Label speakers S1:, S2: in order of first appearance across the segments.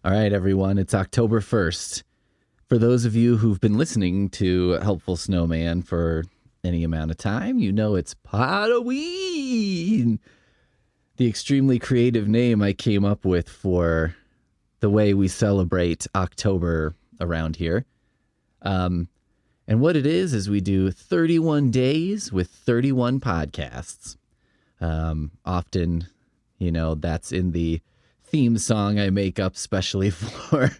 S1: All right, everyone, it's October 1st. For those of you who've been listening to Helpful Snowman for any amount of time, you know it's Podoween, the extremely creative name I came up with for the way we celebrate October around here. And what it is we do 31 days with 31 podcasts. Often, that's in the theme song I make up specially for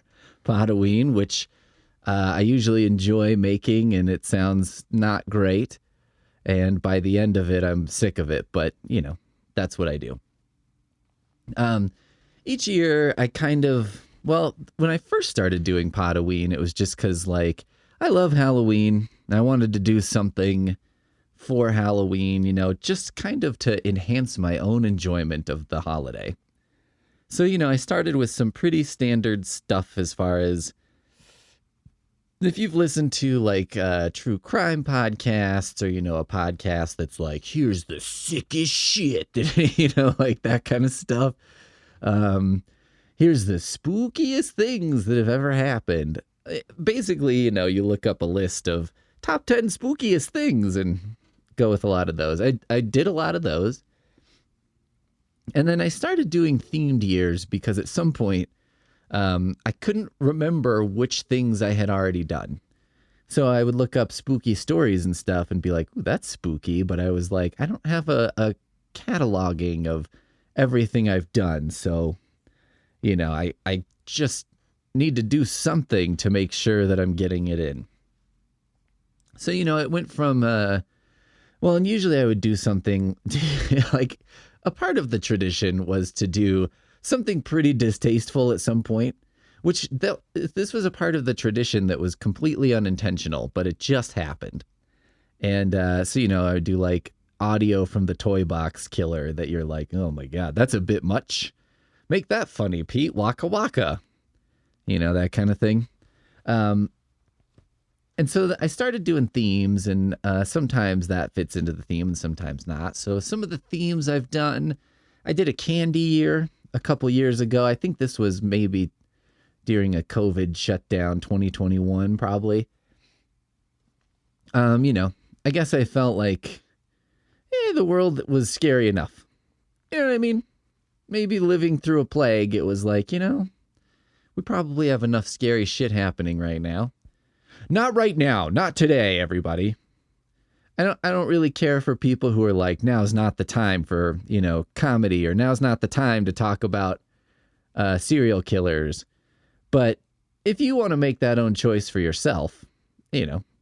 S1: Podoween, which I usually enjoy making, and it sounds not great. And by the end of it, I'm sick of it, but, that's what I do. Each year, when I first started doing Podoween, it was just because, I love Halloween, and I wanted to do something for Halloween, just kind of to enhance my own enjoyment of the holiday. So, I started with some pretty standard stuff as far as if you've listened to true crime podcasts or, a podcast that's like, here's the sickest shit, that kind of stuff. Here's the spookiest things that have ever happened. Basically, you look up a list of top 10 spookiest things and go with a lot of those. I did a lot of those. And then I started doing themed years because at some point I couldn't remember which things I had already done. So I would look up spooky stories and stuff and be like, ooh, that's spooky. But I was like, I don't have a cataloging of everything I've done. So, I just need to do something to make sure that I'm getting it in. So, it went from, and usually I would do something like a part of the tradition was to do something pretty distasteful at some point, which this was a part of the tradition that was completely unintentional, but it just happened. And so, I would do audio from the toy box killer that you're like, oh my God, that's a bit much. Make that funny, Pete. Waka waka. That kind of thing. And so I started doing themes, and sometimes that fits into the theme and sometimes not. So some of the themes I've done, I did a candy year a couple years ago. I think this was maybe during a COVID shutdown, 2021, probably. I guess I felt like, the world was scary enough. You know what I mean? Maybe living through a plague, it was like, we probably have enough scary shit happening right now. Not right now, not today, everybody. I don't really care for people who are like, now's not the time for, comedy, or now's not the time to talk about serial killers. But if you want to make that own choice for yourself,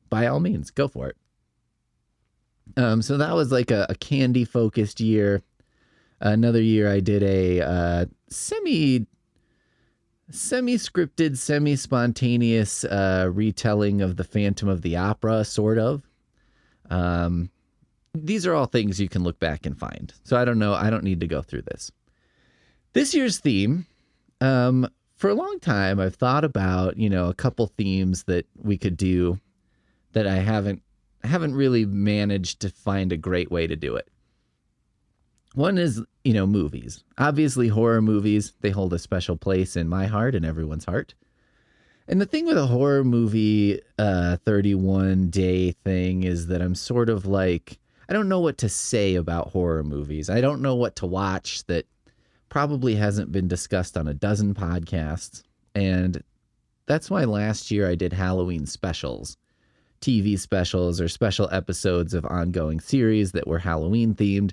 S1: by all means, go for it. So that was like a candy-focused year. Another year I did a semi-scripted, semi-spontaneous retelling of the Phantom of the Opera, sort of. These are all things you can look back and find. So I don't know. I don't need to go through this. This year's theme, for a long time, I've thought about, a couple themes that we could do that I haven't really managed to find a great way to do it. One is, movies. Obviously, horror movies, they hold a special place in my heart and everyone's heart. And the thing with a horror movie 31-day thing is that I'm sort of like, I don't know what to say about horror movies. I don't know what to watch that probably hasn't been discussed on a dozen podcasts. And that's why last year I did Halloween specials, TV specials or special episodes of ongoing series that were Halloween themed.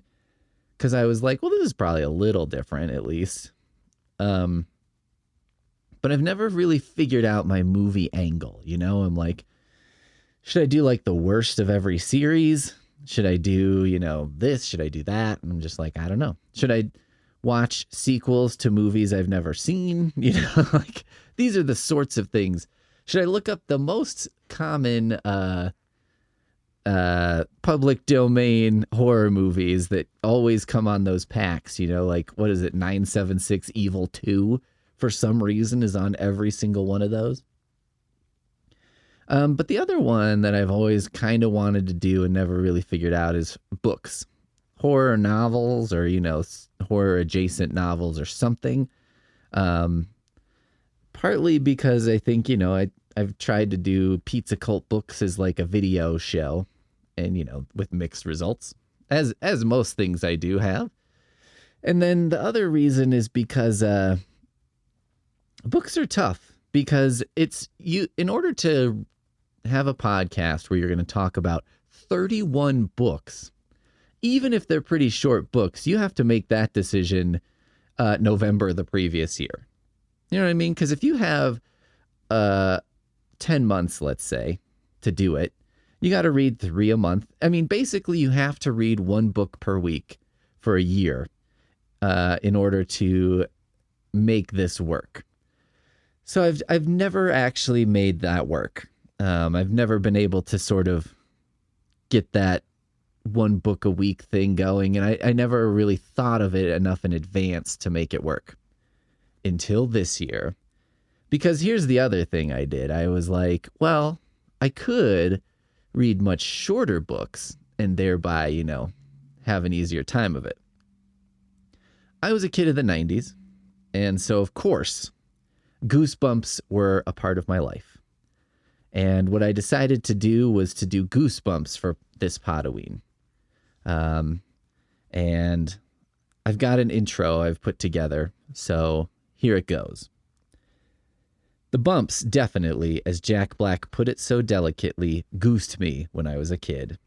S1: Because I was like, well, this is probably a little different, at least. But I've never really figured out my movie angle. I'm like, should I do the worst of every series? Should I do, this? Should I do that? And I'm just like, I don't know. Should I watch sequels to movies I've never seen? These are the sorts of things. Should I look up the most common public domain horror movies that always come on those packs, what is it? 976 Evil 2 for some reason is on every single one of those. But the other one that I've always kind of wanted to do and never really figured out is books, horror novels, or, horror adjacent novels or something. partly because I think, I've tried to do Pizza Cult Books as like a video show and, with mixed results, as most things I do have. And then the other reason is because books are tough, because in order to have a podcast where you're going to talk about 31 books, even if they're pretty short books, you have to make that decision November the previous year. You know what I mean? Because if you have 10 months, let's say, to do it, you got to read 3 a month. I mean, basically, you have to read 1 book per week for a year in order to make this work. So I've never actually made that work. I've never been able to sort of get that 1 book a week thing going, and I never really thought of it enough in advance to make it work until this year. Because here's the other thing I did. I was like, well, I could read much shorter books and thereby, have an easier time of it. I was a kid of the 90s, and so of course, Goosebumps were a part of my life. And what I decided to do was to do Goosebumps for this Podoween. And I've got an intro I've put together, so here it goes. The bumps definitely, as Jack Black put it so delicately, goosed me when I was a kid.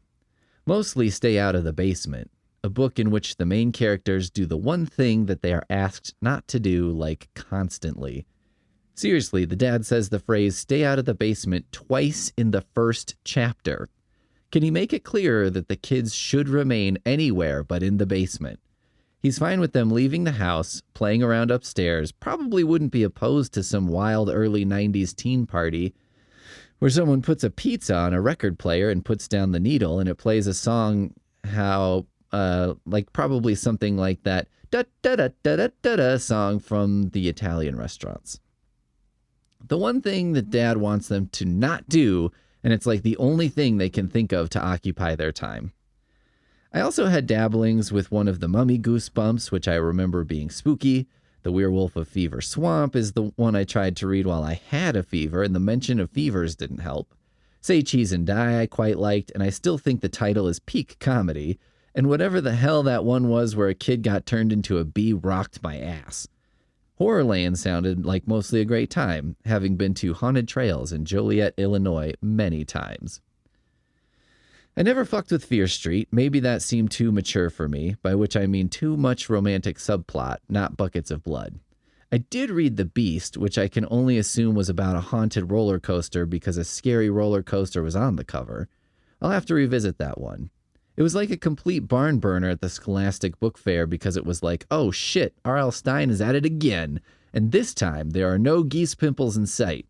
S1: Mostly Stay Out of the Basement, a book in which the main characters do the one thing that they are asked not to do, like, constantly. Seriously, the dad says the phrase "stay out of the basement" twice in the first chapter. Can he make it clearer that the kids should remain anywhere but in the basement? He's fine with them leaving the house, playing around upstairs, probably wouldn't be opposed to some wild early 90s teen party where someone puts a pizza on a record player and puts down the needle and it plays a song probably something like that da-da-da-da-da-da song from the Italian restaurants. The one thing that Dad wants them to not do, and it's like the only thing they can think of to occupy their time. I also had dabblings with one of the Mummy Goosebumps, which I remember being spooky. The Werewolf of Fever Swamp is the one I tried to read while I had a fever, and the mention of fevers didn't help. Say Cheese and Die I quite liked, and I still think the title is peak comedy, and whatever the hell that one was where a kid got turned into a bee rocked my ass. Horrorland sounded like mostly a great time, having been to Haunted Trails in Joliet, Illinois many times. I never fucked with Fear Street. Maybe that seemed too mature for me, by which I mean too much romantic subplot, not buckets of blood. I did read The Beast, which I can only assume was about a haunted roller coaster because a scary roller coaster was on the cover. I'll have to revisit that one. It was like a complete barn burner at the Scholastic Book Fair because it was like, oh shit, R.L. Stine is at it again, and this time there are no geese pimples in sight.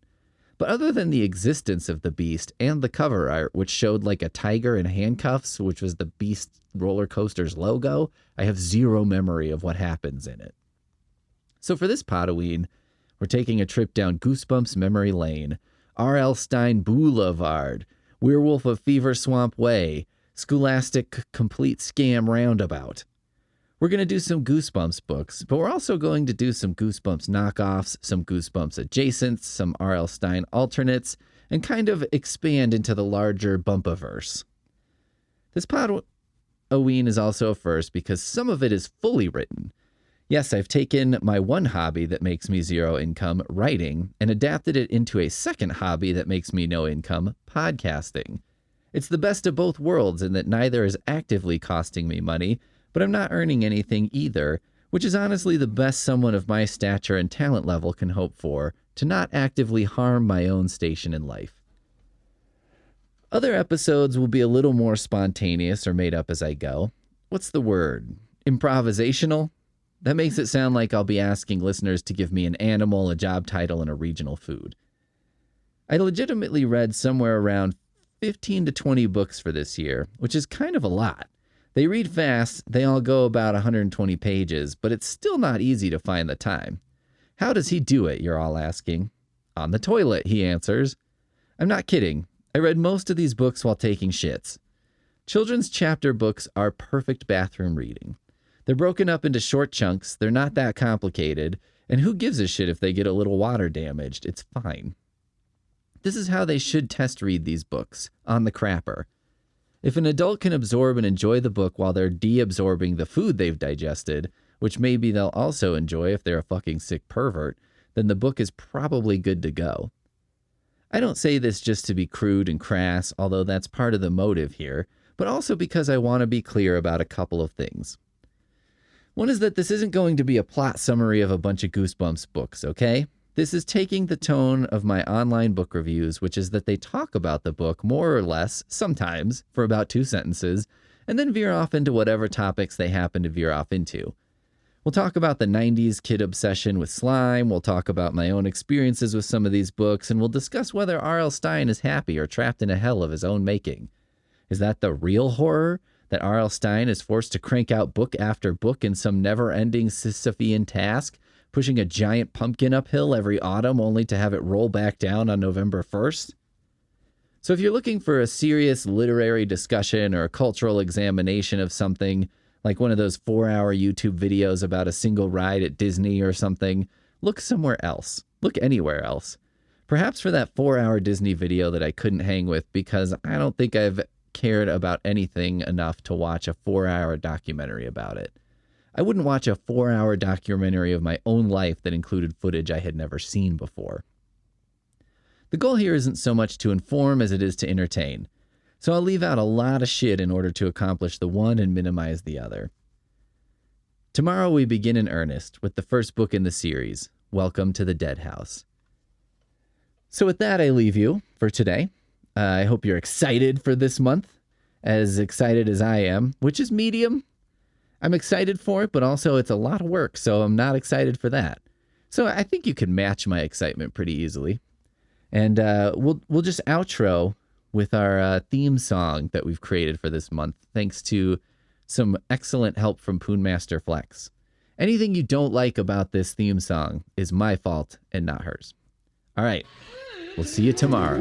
S1: But other than the existence of the Beast and the cover art, which showed like a tiger in handcuffs, which was the Beast roller coaster's logo, I have zero memory of what happens in it. So for this Podoween, we're taking a trip down Goosebumps memory lane, R.L. Stine Boulevard, Werewolf of Fever Swamp Way, Scholastic Complete Scam Roundabout. We're going to do some Goosebumps books, but we're also going to do some Goosebumps knockoffs, some Goosebumps adjacents, some R.L. Stine alternates, and kind of expand into the larger Bumpaverse. This Podoween is also a first because some of it is fully written. Yes, I've taken my one hobby that makes me zero income, writing, and adapted it into a second hobby that makes me no income, podcasting. It's the best of both worlds in that neither is actively costing me money, but I'm not earning anything either, which is honestly the best someone of my stature and talent level can hope for, to not actively harm my own station in life. Other episodes will be a little more spontaneous or made up as I go. What's the word? Improvisational? That makes it sound like I'll be asking listeners to give me an animal, a job title, and a regional food. I legitimately read somewhere around 15 to 20 books for this year, which is kind of a lot. They read fast, they all go about 120 pages, but it's still not easy to find the time. How does he do it, you're all asking? On the toilet, he answers. I'm not kidding. I read most of these books while taking shits. Children's chapter books are perfect bathroom reading. They're broken up into short chunks, they're not that complicated, And who gives a shit if they get a little water damaged? It's fine. This is how they should test read these books, on the crapper. If an adult can absorb and enjoy the book while they're deabsorbing the food they've digested, which maybe they'll also enjoy if they're a fucking sick pervert, then the book is probably good to go. I don't say this just to be crude and crass, although that's part of the motive here, but also because I want to be clear about a couple of things. One is that this isn't going to be a plot summary of a bunch of Goosebumps books, okay? This is taking the tone of my online book reviews, which is that they talk about the book more or less, sometimes, for about 2 sentences, and then veer off into whatever topics they happen to veer off into. We'll talk about the 90s kid obsession with slime, we'll talk about my own experiences with some of these books, and we'll discuss whether R.L. Stine is happy or trapped in a hell of his own making. Is that the real horror? That R.L. Stine is forced to crank out book after book in some never-ending Sisyphean task, pushing a giant pumpkin uphill every autumn only to have it roll back down on November 1st? So if you're looking for a serious literary discussion or a cultural examination of something, like one of those 4-hour YouTube videos about a single ride at Disney or something, look somewhere else. Look anywhere else. Perhaps for that 4-hour Disney video that I couldn't hang with because I don't think I've cared about anything enough to watch a 4-hour documentary about it. I wouldn't watch a 4-hour documentary of my own life that included footage I had never seen before. The goal here isn't so much to inform as it is to entertain, so I'll leave out a lot of shit in order to accomplish the one and minimize the other. Tomorrow we begin in earnest with the first book in the series, Welcome to the Dead House. So with that, I leave you for today. I hope you're excited for this month, as excited as I am, which is medium. I'm excited for it, but also it's a lot of work, so I'm not excited for that. So I think you can match my excitement pretty easily. And we'll just outro with our theme song that we've created for this month, thanks to some excellent help from Poonmaster Flex. Anything you don't like about this theme song is my fault and not hers. All right, we'll see you tomorrow.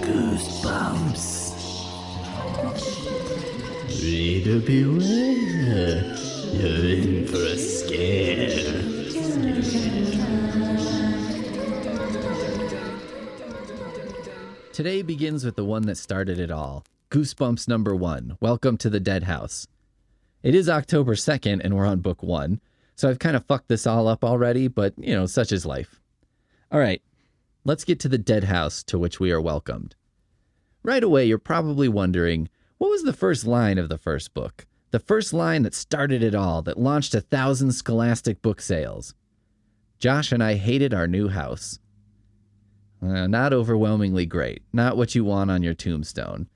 S1: Goosebumps. Reader beware, you're in for a scare. Today begins with the one that started it all. Goosebumps number 1, Welcome to the Dead House. It is October 2nd and we're on book 1, so I've kind of fucked this all up already, but, you know, such is life. All right, let's get to the dead house to which we are welcomed. Right away, you're probably wondering, what was the first line of the first book? The first line that started it all, that launched 1,000 Scholastic book sales. Josh and I hated our new house. Not overwhelmingly great. Not what you want on your tombstone.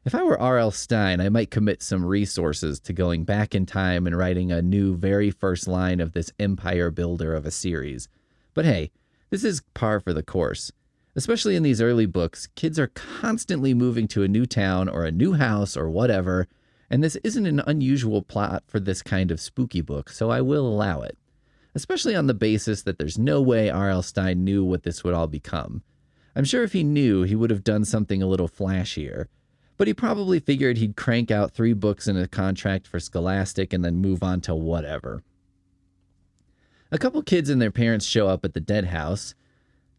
S1: If I were R.L. Stine, I might commit some resources to going back in time and writing a new very first line of this empire builder of a series. But hey, this is par for the course. Especially in these early books, kids are constantly moving to a new town or a new house or whatever, and this isn't an unusual plot for this kind of spooky book, so I will allow it. Especially on the basis that there's no way R.L. Stine knew what this would all become. I'm sure if he knew, he would have done something a little flashier. But he probably figured he'd crank out 3 books in a contract for Scholastic and then move on to whatever. A couple kids and their parents show up at the dead house.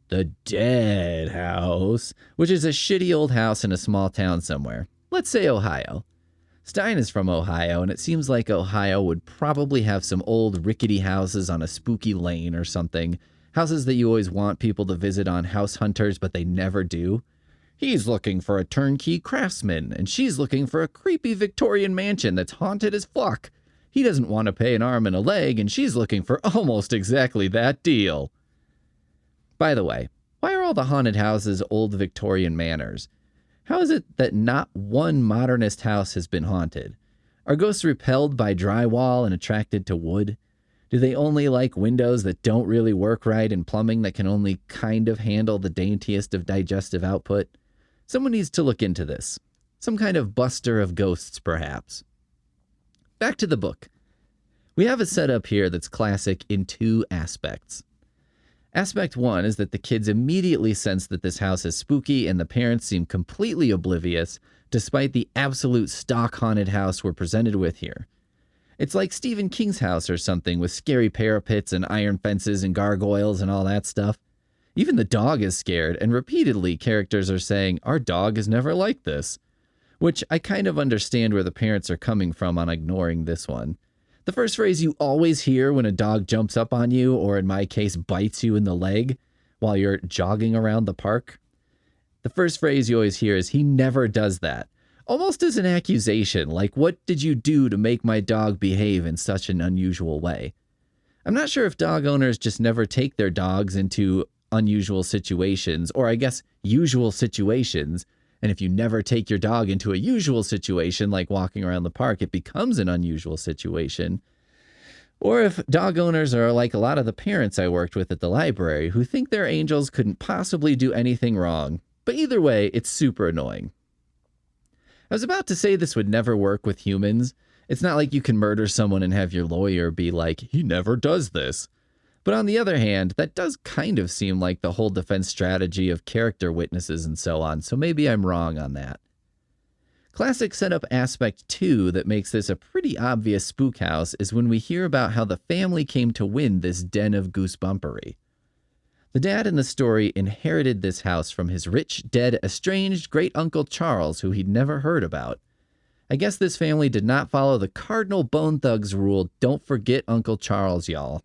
S1: The dead house, which is a shitty old house in a small town somewhere. Let's say Ohio. Stine is from Ohio, and it seems like Ohio would probably have some old rickety houses on a spooky lane or something. Houses that you always want people to visit on House Hunters, but they never do. He's looking for a turnkey craftsman, and she's looking for a creepy Victorian mansion that's haunted as fuck. He doesn't want to pay an arm and a leg, and she's looking for almost exactly that deal. By the way, why are all the haunted houses old Victorian manors? How is it that not one modernist house has been haunted? Are ghosts repelled by drywall and attracted to wood? Do they only like windows that don't really work right and plumbing that can only kind of handle the daintiest of digestive output? Someone needs to look into this. Some kind of buster of ghosts, perhaps. Back to the book. We have a setup here that's classic in two aspects. Aspect one is that the kids immediately sense that this house is spooky and the parents seem completely oblivious despite the absolute stock haunted house we're presented with here. It's like Stephen King's house or something with scary parapets and iron fences and gargoyles and all that stuff. Even the dog is scared, and repeatedly characters are saying, "Our dog is never like this." Which I kind of understand where the parents are coming from on ignoring this one. The first phrase you always hear when a dog jumps up on you, or in my case, bites you in the leg while you're jogging around the park. The first phrase you always hear is, "He never does that." Almost as an accusation, like, what did you do to make my dog behave in such an unusual way? I'm not sure if dog owners just never take their dogs into unusual situations, or I guess usual situations, and if you never take your dog into a usual situation, like walking around the park, it becomes an unusual situation. Or if dog owners are like a lot of the parents I worked with at the library who think their angels couldn't possibly do anything wrong. But either way, it's super annoying. I was about to say this would never work with humans. It's not like you can murder someone and have your lawyer be like, "He never does this." But on the other hand, that does kind of seem like the whole defense strategy of character witnesses and so on, so maybe I'm wrong on that. Classic setup aspect 2 that makes this a pretty obvious spook house is when we hear about how the family came to win this den of Goosebumpery. The dad in the story inherited this house from his rich, dead, estranged great-uncle Charles, who he'd never heard about. I guess this family did not follow the Cardinal Bone Thugs rule, "Don't forget Uncle Charles, y'all."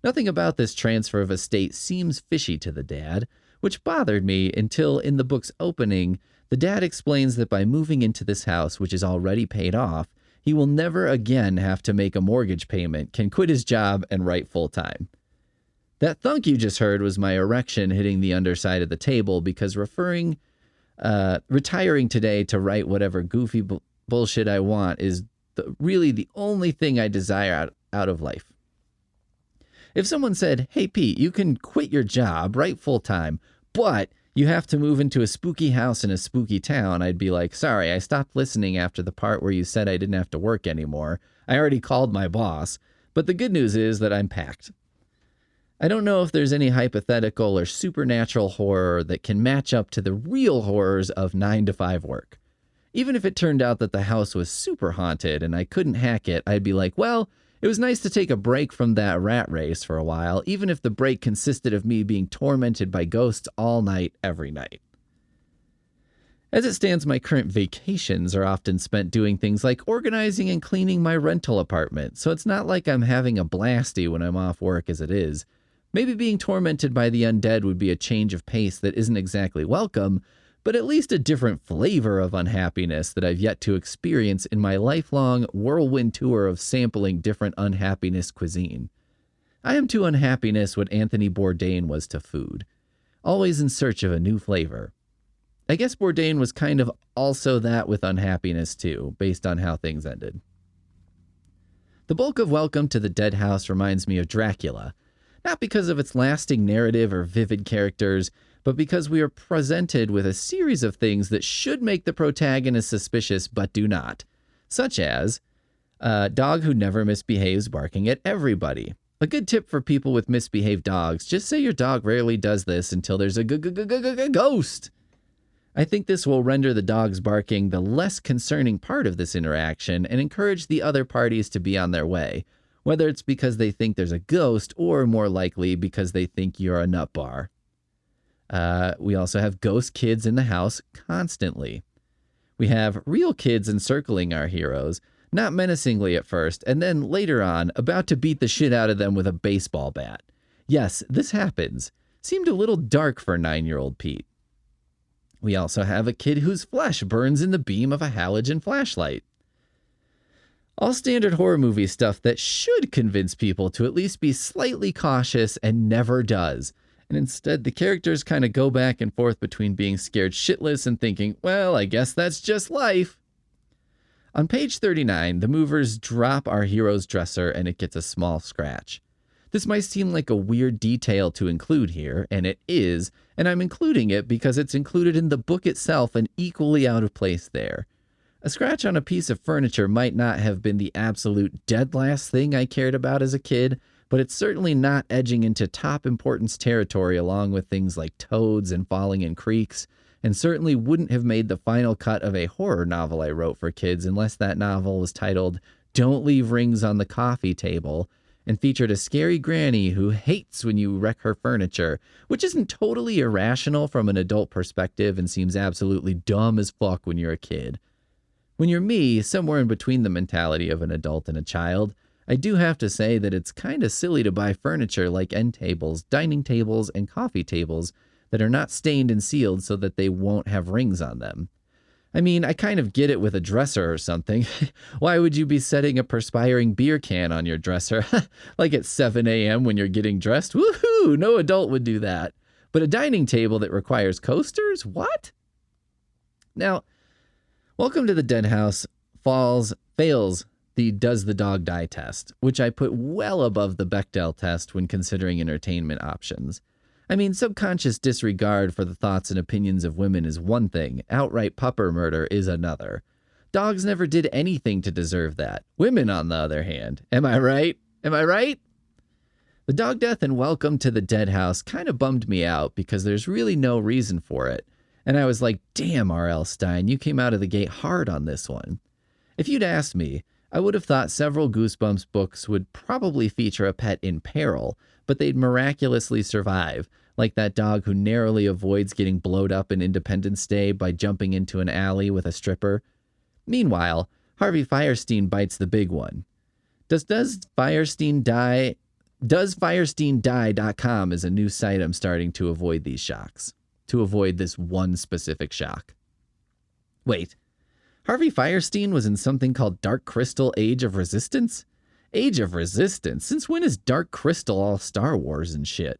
S1: Nothing about this transfer of estate seems fishy to the dad, which bothered me until in the book's opening, the dad explains that by moving into this house, which is already paid off, he will never again have to make a mortgage payment, can quit his job, and write full-time. That thunk you just heard was my erection hitting the underside of the table because retiring today to write whatever goofy bullshit I want is really the only thing I desire out of life. If someone said, "Hey Pete, you can quit your job, write full-time, but you have to move into a spooky house in a spooky town," I'd be like, "Sorry, I stopped listening after the part where you said I didn't have to work anymore. I already called my boss, but the good news is that I'm packed." I don't know if there's any hypothetical or supernatural horror that can match up to the real horrors of 9-to-5 work. Even if it turned out that the house was super haunted and I couldn't hack it, I'd be like, well, it was nice to take a break from that rat race for a while, even if the break consisted of me being tormented by ghosts all night, every night. As it stands, my current vacations are often spent doing things like organizing and cleaning my rental apartment, so it's not like I'm having a blasty when I'm off work as it is. Maybe being tormented by the undead would be a change of pace that isn't exactly welcome, but at least a different flavor of unhappiness that I've yet to experience in my lifelong whirlwind tour of sampling different unhappiness cuisine. I am to unhappiness what Anthony Bourdain was to food, always in search of a new flavor. I guess Bourdain was kind of also that with unhappiness too, based on how things ended. The bulk of Welcome to the Dead House reminds me of Dracula, not because of its lasting narrative or vivid characters, but because we are presented with a series of things that should make the protagonist suspicious but do not, such as a dog who never misbehaves barking at everybody. A good tip for people with misbehaved dogs, just say your dog rarely does this until there's a ghost. I think this will render the dog's barking the less concerning part of this interaction and encourage the other parties to be on their way, whether it's because they think there's a ghost or more likely because they think you're a nut bar. We also have ghost kids in the house constantly. We have real kids encircling our heroes, not menacingly at first, and then later on, about to beat the shit out of them with a baseball bat. Yes, this happens. Seemed a little dark for 9-year-old Pete. We also have a kid whose flesh burns in the beam of a halogen flashlight. All standard horror movie stuff that should convince people to at least be slightly cautious and never does. And instead, the characters kind of go back and forth between being scared shitless and thinking, well, I guess that's just life. On page 39, the movers drop our hero's dresser and it gets a small scratch. This might seem like a weird detail to include here, and it is, and I'm including it because it's included in the book itself and equally out of place there. A scratch on a piece of furniture might not have been the absolute dead last thing I cared about as a kid, but it's certainly not edging into top importance territory along with things like toads and falling in creeks, and certainly wouldn't have made the final cut of a horror novel I wrote for kids unless that novel was titled Don't Leave Rings on the Coffee Table, and featured a scary granny who hates when you wreck her furniture, which isn't totally irrational from an adult perspective and seems absolutely dumb as fuck when you're a kid. When you're me, somewhere in between the mentality of an adult and a child, I do have to say that it's kind of silly to buy furniture like end tables, dining tables, and coffee tables that are not stained and sealed so that they won't have rings on them. I mean, I kind of get it with a dresser or something. Why would you be setting a perspiring beer can on your dresser? Like at 7 a.m. when you're getting dressed? Woohoo! No adult would do that. But a dining table that requires coasters? What? Now, Welcome to the Dead House fails the Does the Dog Die test, which I put well above the Bechdel test when considering entertainment options. I mean, subconscious disregard for the thoughts and opinions of women is one thing. Outright pupper murder is another. Dogs never did anything to deserve that. Women, on the other hand. Am I right? Am I right? The dog death in Welcome to the Dead House kind of bummed me out because there's really no reason for it. And I was like, damn, R.L. Stine, you came out of the gate hard on this one. If you'd asked me, I would have thought several Goosebumps books would probably feature a pet in peril, but they'd miraculously survive, like that dog who narrowly avoids getting blowed up in Independence Day by jumping into an alley with a stripper. Meanwhile, Harvey Fierstein bites the big one. DoesFierstein Die.com is a new site I'm starting to avoid these shocks. To avoid this one specific shock. Wait, Harvey Fierstein was in something called Dark Crystal Age of Resistance? Age of Resistance? Since when is Dark Crystal all Star Wars and shit?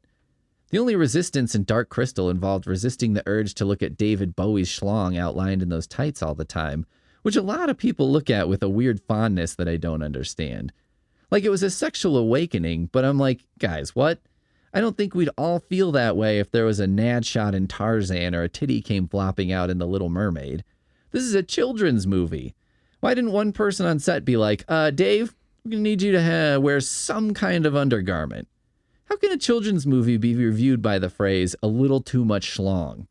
S1: The only resistance in Dark Crystal involved resisting the urge to look at David Bowie's schlong outlined in those tights all the time, which a lot of people look at with a weird fondness that I don't understand. Like it was a sexual awakening, but I'm like, guys, what? I don't think we'd all feel that way if there was a nad shot in Tarzan or a titty came flopping out in The Little Mermaid. This is a children's movie. Why didn't one person on set be like, Dave, we're going to need you to wear some kind of undergarment? How can a children's movie be reviewed by the phrase, a little too much schlong?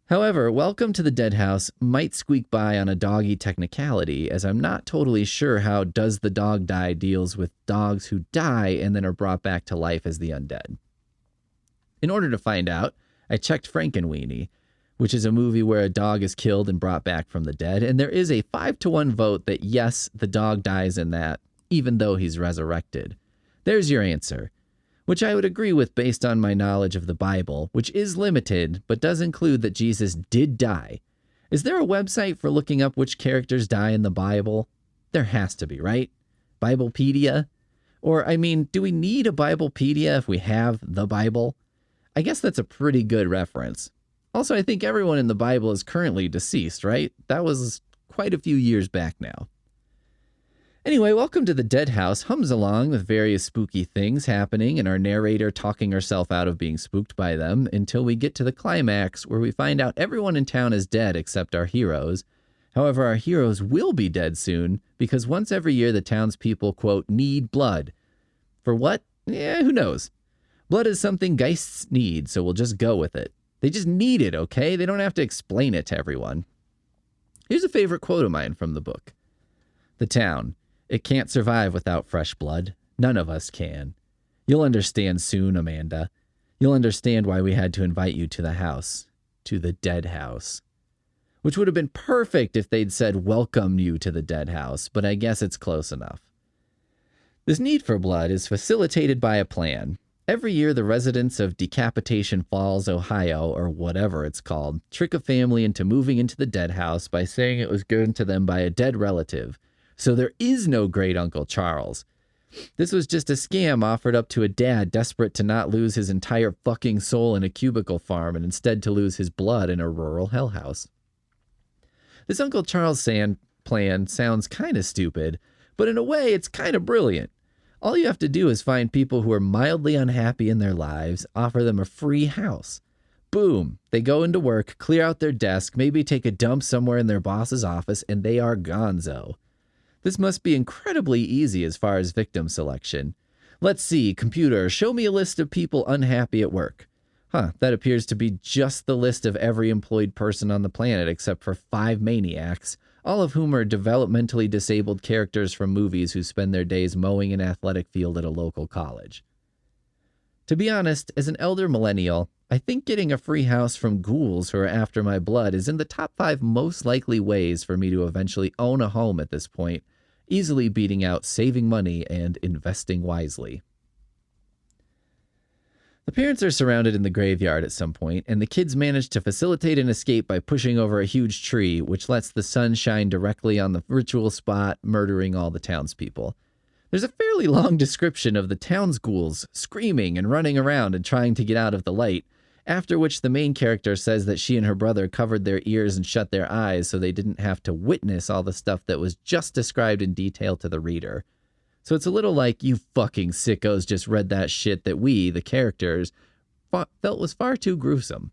S1: However, Welcome to the Dead House might squeak by on a doggy technicality, as I'm not totally sure how Does the Dog Die deals with dogs who die and then are brought back to life as the undead. In order to find out, I checked Frankenweenie, which is a movie where a dog is killed and brought back from the dead, and there is a 5-to-1 vote that yes, the dog dies in that, even though he's resurrected. There's your answer, which I would agree with based on my knowledge of the Bible, which is limited, but does include that Jesus did die. Is there a website for looking up which characters die in the Bible? There has to be, right? Biblepedia? Or, I mean, do we need a Biblepedia if we have the Bible? I guess that's a pretty good reference. Also, I think everyone in the Bible is currently deceased, right? That was quite a few years back now. Anyway, Welcome to the Dead House hums along with various spooky things happening and our narrator talking herself out of being spooked by them until we get to the climax where we find out everyone in town is dead except our heroes. However, our heroes will be dead soon because once every year the townspeople, quote, need blood. For what? Yeah, who knows? Blood is something geists need, so we'll just go with it. They just need it, okay? They don't have to explain it to everyone. Here's a favorite quote of mine from the book. The town. It can't survive without fresh blood. None of us can. You'll understand soon, Amanda. You'll understand why we had to invite you to the house. To the dead house. Which would have been perfect if they'd said welcome you to the dead house, but I guess it's close enough. This need for blood is facilitated by a plan. Every year, the residents of Decapitation Falls, Ohio, or whatever it's called, trick a family into moving into the dead house by saying it was given to them by a dead relative. So there is no great Uncle Charles. This was just a scam offered up to a dad desperate to not lose his entire fucking soul in a cubicle farm and instead to lose his blood in a rural hellhouse. This Uncle Charles plan sounds kind of stupid, but in a way it's kind of brilliant. All you have to do is find people who are mildly unhappy in their lives, offer them a free house. Boom, they go into work, clear out their desk, maybe take a dump somewhere in their boss's office, and they are gonzo. This must be incredibly easy as far as victim selection. Let's see, computer, show me a list of people unhappy at work. That appears to be just the list of every employed person on the planet except for 5 maniacs, all of whom are developmentally disabled characters from movies who spend their days mowing an athletic field at a local college. To be honest, as an elder millennial, I think getting a free house from ghouls who are after my blood is in the top 5 most likely ways for me to eventually own a home at this point, easily beating out saving money and investing wisely. The parents are surrounded in the graveyard at some point, and the kids manage to facilitate an escape by pushing over a huge tree, which lets the sun shine directly on the ritual spot, murdering all the townspeople. There's a fairly long description of the town's ghouls screaming and running around and trying to get out of the light, after which the main character says that she and her brother covered their ears and shut their eyes so they didn't have to witness all the stuff that was just described in detail to the reader. So it's a little like, you fucking sickos just read that shit that we, the characters, felt was far too gruesome.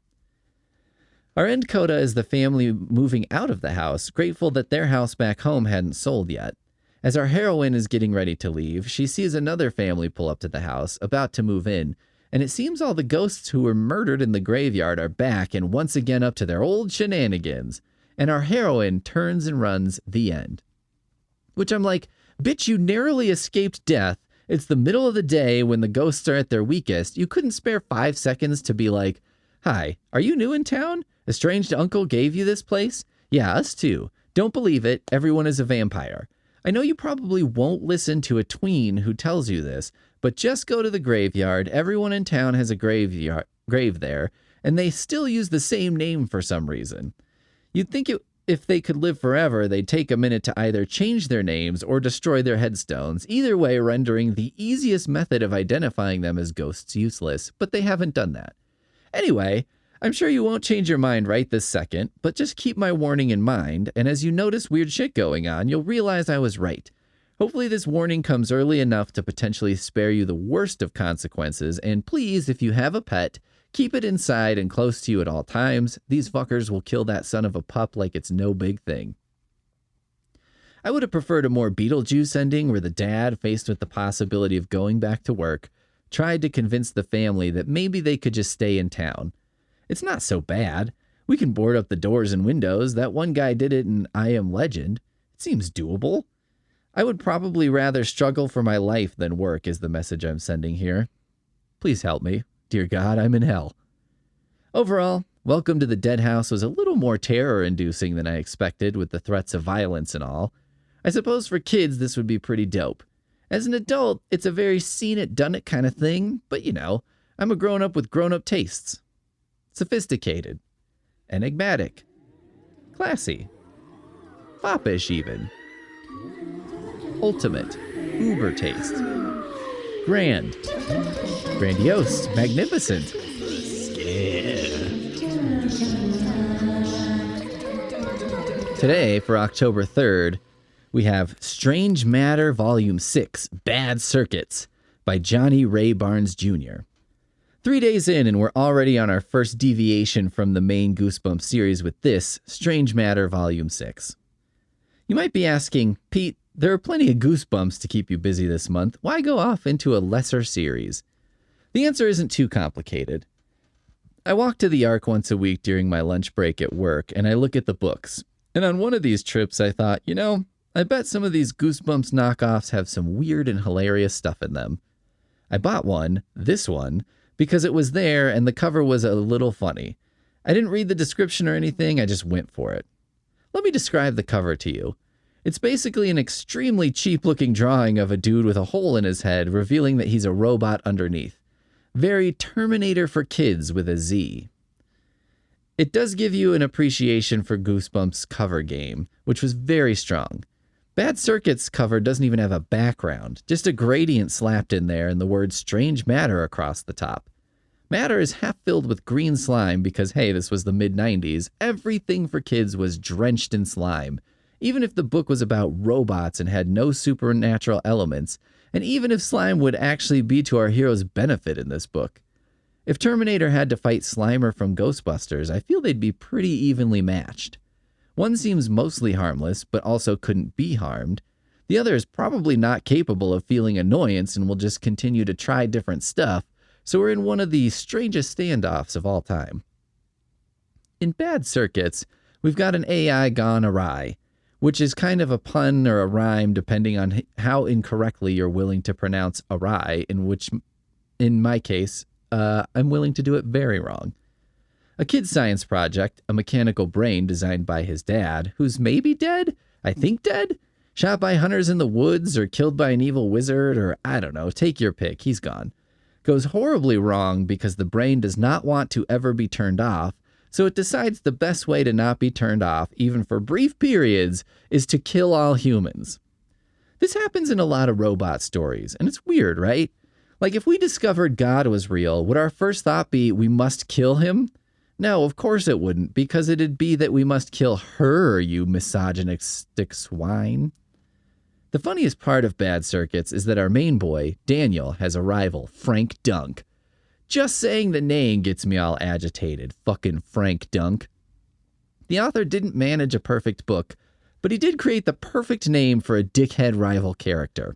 S1: Our end coda is the family moving out of the house, grateful that their house back home hadn't sold yet. As our heroine is getting ready to leave, she sees another family pull up to the house, about to move in, and it seems all the ghosts who were murdered in the graveyard are back and once again up to their old shenanigans, and our heroine turns and runs, the end. Which I'm like, bitch, you narrowly escaped death. It's the middle of the day when the ghosts are at their weakest. You couldn't spare 5 seconds to be like, hi, are you new in town? Estranged uncle gave you this place? Yeah, us too. Don't believe it. Everyone is a vampire. I know you probably won't listen to a tween who tells you this, but just go to the graveyard. Everyone in town has a grave there, and they still use the same name for some reason. You'd think if they could live forever, they'd take a minute to either change their names or destroy their headstones, either way rendering the easiest method of identifying them as ghosts useless, but they haven't done that. Anyway, I'm sure you won't change your mind right this second, but just keep my warning in mind, and as you notice weird shit going on, you'll realize I was right. Hopefully this warning comes early enough to potentially spare you the worst of consequences, and please, if you have a pet, keep it inside and close to you at all times. These fuckers will kill that son of a pup like it's no big thing. I would have preferred a more Beetlejuice ending where the dad, faced with the possibility of going back to work, tried to convince the family that maybe they could just stay in town. It's not so bad. We can board up the doors and windows. That one guy did it in I Am Legend. It seems doable. I would probably rather struggle for my life than work is the message I'm sending here. Please help me. Dear God, I'm in hell. Overall, Welcome to the Dead House was a little more terror-inducing than I expected with the threats of violence and all. I suppose for kids this would be pretty dope. As an adult, it's a very seen-it-done-it kind of thing, but you know, I'm a grown-up with grown-up tastes. Sophisticated. Enigmatic. Classy. Foppish, even. Ultimate. Uber taste. Grand. Grandiose. Magnificent. Scared. Today, for October 3rd, we have Strange Matter Volume 6, Bad Circuits, by Johnny Ray Barnes Jr. 3 days in, and we're already on our first deviation from the main Goosebumps series with this, Strange Matter Volume 6. You might be asking, Pete, there are plenty of Goosebumps to keep you busy this month. Why go off into a lesser series? The answer isn't too complicated. I walk to the Ark once a week during my lunch break at work, and I look at the books. And on one of these trips, I thought, you know, I bet some of these Goosebumps knockoffs have some weird and hilarious stuff in them. I bought one, this one, because it was there and the cover was a little funny. I didn't read the description or anything, I just went for it. Let me describe the cover to you. It's basically an extremely cheap-looking drawing of a dude with a hole in his head, revealing that he's a robot underneath. Very Terminator for kids with a Z. It does give you an appreciation for Goosebumps' cover game, which was very strong. Bad Circuit's cover doesn't even have a background, just a gradient slapped in there and the word strange matter across the top. Matter is half filled with green slime because, hey, this was the mid-90s. Everything for kids was drenched in slime. Even if the book was about robots and had no supernatural elements, and even if slime would actually be to our hero's benefit in this book. If Terminator had to fight Slimer from Ghostbusters, I feel they'd be pretty evenly matched. One seems mostly harmless, but also couldn't be harmed. The other is probably not capable of feeling annoyance and will just continue to try different stuff, so we're in one of the strangest standoffs of all time. In Bad Circuits, we've got an AI gone awry, which is kind of a pun or a rhyme depending on how incorrectly you're willing to pronounce awry, in my case, I'm willing to do it very wrong. A kid's science project, a mechanical brain designed by his dad, who's maybe dead? I think dead? Shot by hunters in the woods or killed by an evil wizard or I don't know, take your pick, he's gone. Goes horribly wrong because the brain does not want to ever be turned off, so it decides the best way to not be turned off, even for brief periods, is to kill all humans. This happens in a lot of robot stories, and it's weird, right? Like if we discovered God was real, would our first thought be we must kill him? No, of course it wouldn't, because it'd be that we must kill her, you misogynistic swine. The funniest part of Bad Circuits is that our main boy, Daniel, has a rival, Frank Dunk. Just saying the name gets me all agitated, fucking Frank Dunk. The author didn't manage a perfect book, but he did create the perfect name for a dickhead rival character.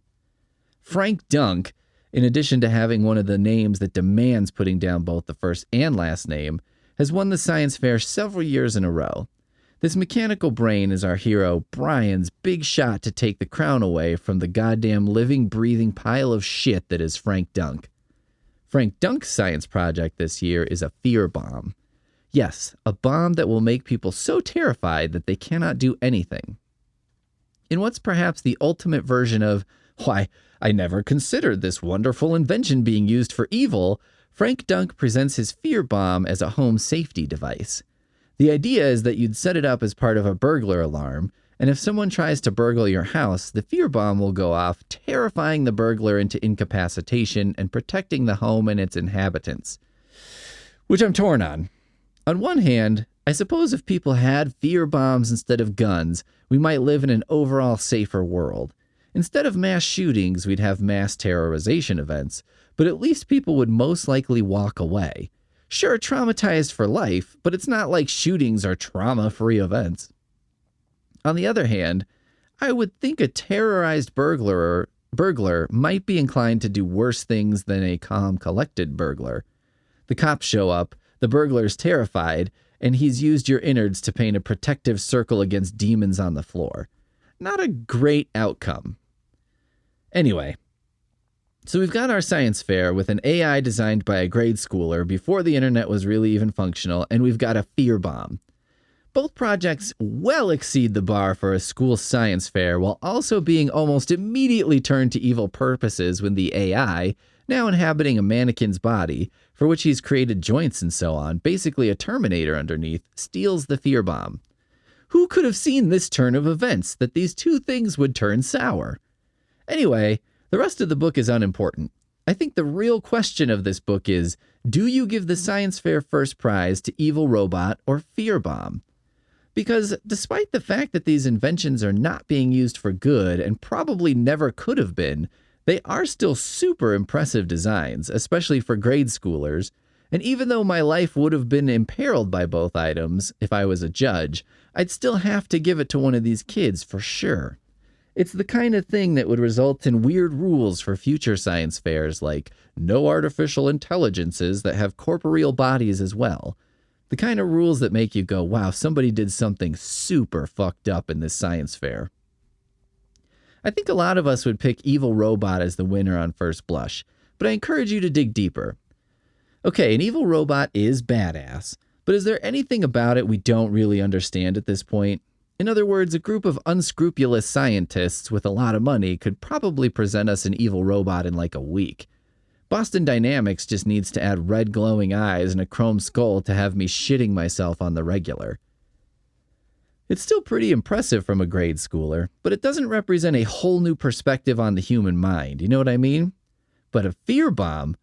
S1: Frank Dunk, in addition to having one of the names that demands putting down both the first and last name, has won the science fair several years in a row. This mechanical brain is our hero, Brian's big shot to take the crown away from the goddamn living, breathing pile of shit that is Frank Dunk. Frank Dunk's science project this year is a fear bomb. Yes, a bomb that will make people so terrified that they cannot do anything. In what's perhaps the ultimate version of, why, I never considered this wonderful invention being used for evil, Frank Dunk presents his fear bomb as a home safety device. The idea is that you'd set it up as part of a burglar alarm, and if someone tries to burgle your house, the fear bomb will go off, terrifying the burglar into incapacitation and protecting the home and its inhabitants. Which I'm torn on. On one hand, I suppose if people had fear bombs instead of guns, we might live in an overall safer world. Instead of mass shootings, we'd have mass terrorization events, but at least people would most likely walk away. Sure, traumatized for life, but it's not like shootings are trauma-free events. On the other hand, I would think a terrorized burglar might be inclined to do worse things than a calm, collected burglar. The cops show up, the burglar's terrified, and he's used your innards to paint a protective circle against demons on the floor. Not a great outcome. Anyway, so we've got our science fair with an AI designed by a grade schooler before the internet was really even functional, and we've got a fear bomb. Both projects well exceed the bar for a school science fair while also being almost immediately turned to evil purposes when the AI, now inhabiting a mannequin's body, for which he's created joints and so on, basically a Terminator underneath, steals the fear bomb. Who could have seen this turn of events, that these two things would turn sour? Anyway, the rest of the book is unimportant. I think the real question of this book is, do you give the science fair first prize to Evil Robot or Fear Bomb? Because despite the fact that these inventions are not being used for good and probably never could have been, they are still super impressive designs, especially for grade schoolers. And even though my life would have been imperiled by both items if I was a judge, I'd still have to give it to one of these kids for sure. It's the kind of thing that would result in weird rules for future science fairs, like no artificial intelligences that have corporeal bodies as well. The kind of rules that make you go, wow, somebody did something super fucked up in this science fair. I think a lot of us would pick Evil Robot as the winner on first blush, but I encourage you to dig deeper. Okay, an evil robot is badass, but is there anything about it we don't really understand at this point? In other words, a group of unscrupulous scientists with a lot of money could probably present us an evil robot in like a week. Boston Dynamics just needs to add red glowing eyes and a chrome skull to have me shitting myself on the regular. It's still pretty impressive from a grade schooler, but it doesn't represent a whole new perspective on the human mind. You know what I mean? But a fear bomb?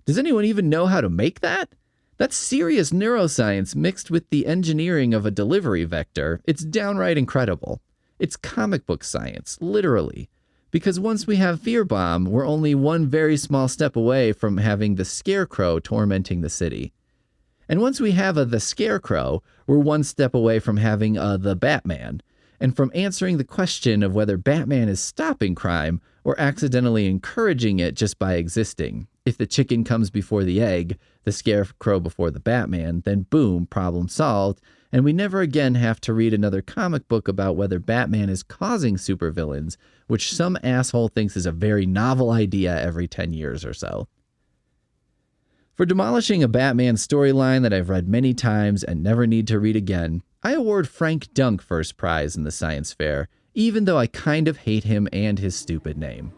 S1: Does anyone even know how to make that? That's serious neuroscience mixed with the engineering of a delivery vector. It's downright incredible. It's comic book science, literally. Because once we have fear bomb, we're only one very small step away from having the Scarecrow tormenting the city. And once we have the Scarecrow, we're one step away from having the Batman, and from answering the question of whether Batman is stopping crime or accidentally encouraging it just by existing. If the chicken comes before the egg, the Scarecrow before the Batman, then boom, problem solved, and we never again have to read another comic book about whether Batman is causing supervillains, which some asshole thinks is a very novel idea every 10 years or so. For demolishing a Batman storyline that I've read many times and never need to read again, I award Frank Dunk first prize in the science fair, even though I kind of hate him and his stupid name.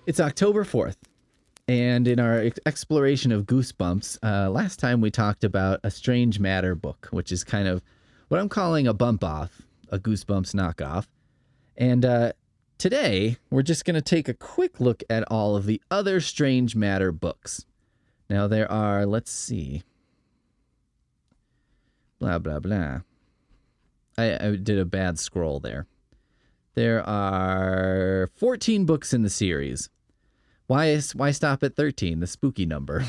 S1: It's October 4th, and in our exploration of Goosebumps, last time we talked about a Strange Matter book, which is kind of what I'm calling a bump off, a Goosebumps knockoff. And today, we're just going to take a quick look at all of the other Strange Matter books. Now, there are, let's see, blah, blah, blah. I did a bad scroll there. There are 14 books in the series. Why stop at 13, the spooky number?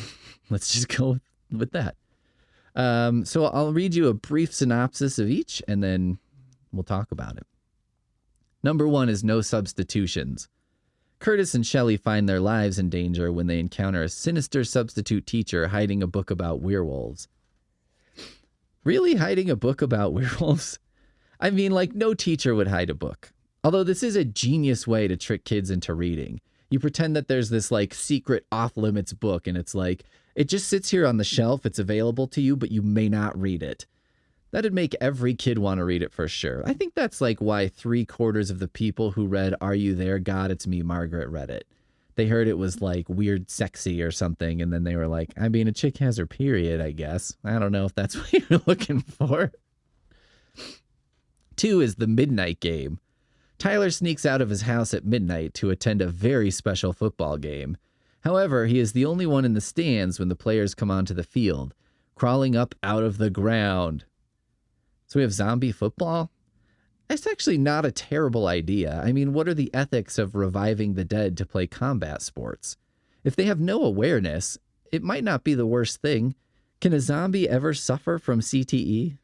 S1: Let's just go with that. So I'll read you a brief synopsis of each, and then we'll talk about it. Number 1 is No Substitutions. Curtis and Shelley find their lives in danger when they encounter a sinister substitute teacher hiding a book about werewolves. Really hiding a book about werewolves? I mean, like, no teacher would hide a book. Although this is a genius way to trick kids into reading. You pretend that there's this, like, secret off-limits book, and it's like, it just sits here on the shelf, it's available to you, but you may not read it. That'd make every kid want to read it for sure. I think that's like why 3/4 of the people who read Are You There, God, It's Me, Margaret read it. They heard it was like weird sexy or something, and then they were like, I mean, a chick has her period, I guess. I don't know if that's what you're looking for. 2 is The Midnight Game. Tyler sneaks out of his house at midnight to attend a very special football game. However, he is the only one in the stands when the players come onto the field, crawling up out of the ground. So we have zombie football? That's actually not a terrible idea. I mean, what are the ethics of reviving the dead to play combat sports? If they have no awareness, it might not be the worst thing. Can a zombie ever suffer from CTE?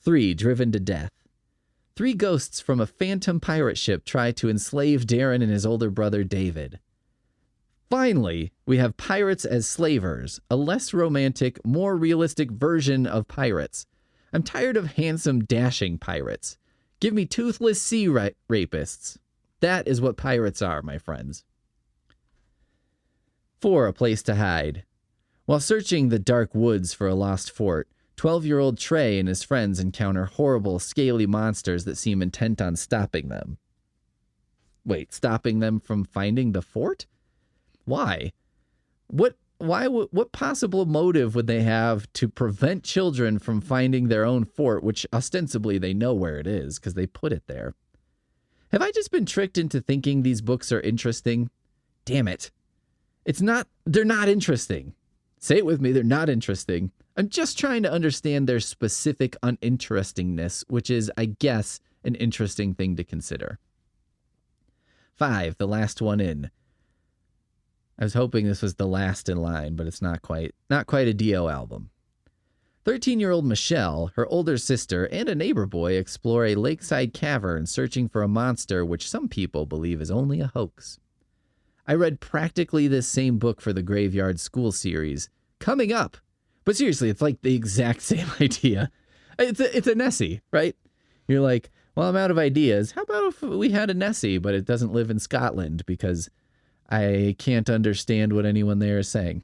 S1: 3, Driven to Death. 3 ghosts from a phantom pirate ship try to enslave Darren and his older brother David. Finally, we have pirates as slavers, a less romantic, more realistic version of pirates. I'm tired of handsome, dashing pirates. Give me toothless sea rapists. That is what pirates are, my friends. 4, A Place to Hide. While searching the dark woods for a lost fort, 12-year-old Trey and his friends encounter horrible, scaly monsters that seem intent on stopping them. Wait, stopping them from finding the fort? Why? What possible motive would they have to prevent children from finding their own fort, which ostensibly they know where it is because they put it there? Have I just been tricked into thinking these books are interesting? Damn it. They're not interesting. Say it with me, they're not interesting. I'm just trying to understand their specific uninterestingness, which is, I guess, an interesting thing to consider. 5, The Last One In. I was hoping this was the last in line, but it's not quite a Dio album. 13-year-old Michelle, her older sister, and a neighbor boy explore a lakeside cavern searching for a monster which some people believe is only a hoax. I read practically this same book for the Graveyard School series. Coming up! But seriously, it's like the exact same idea. It's a Nessie, right? You're like, well, I'm out of ideas. How about if we had a Nessie, but it doesn't live in Scotland because I can't understand what anyone there is saying.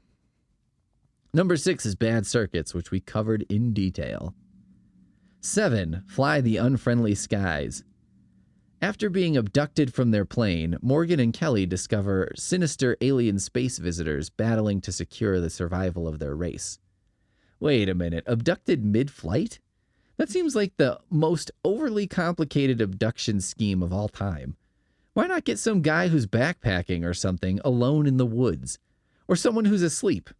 S1: Number 6 is Bad Circuits, which we covered in detail. 7, Fly the Unfriendly Skies. After being abducted from their plane, Morgan and Kelly discover sinister alien space visitors battling to secure the survival of their race. Wait a minute, abducted mid-flight? That seems like the most overly complicated abduction scheme of all time. Why not get some guy who's backpacking or something alone in the woods? Or someone who's asleep?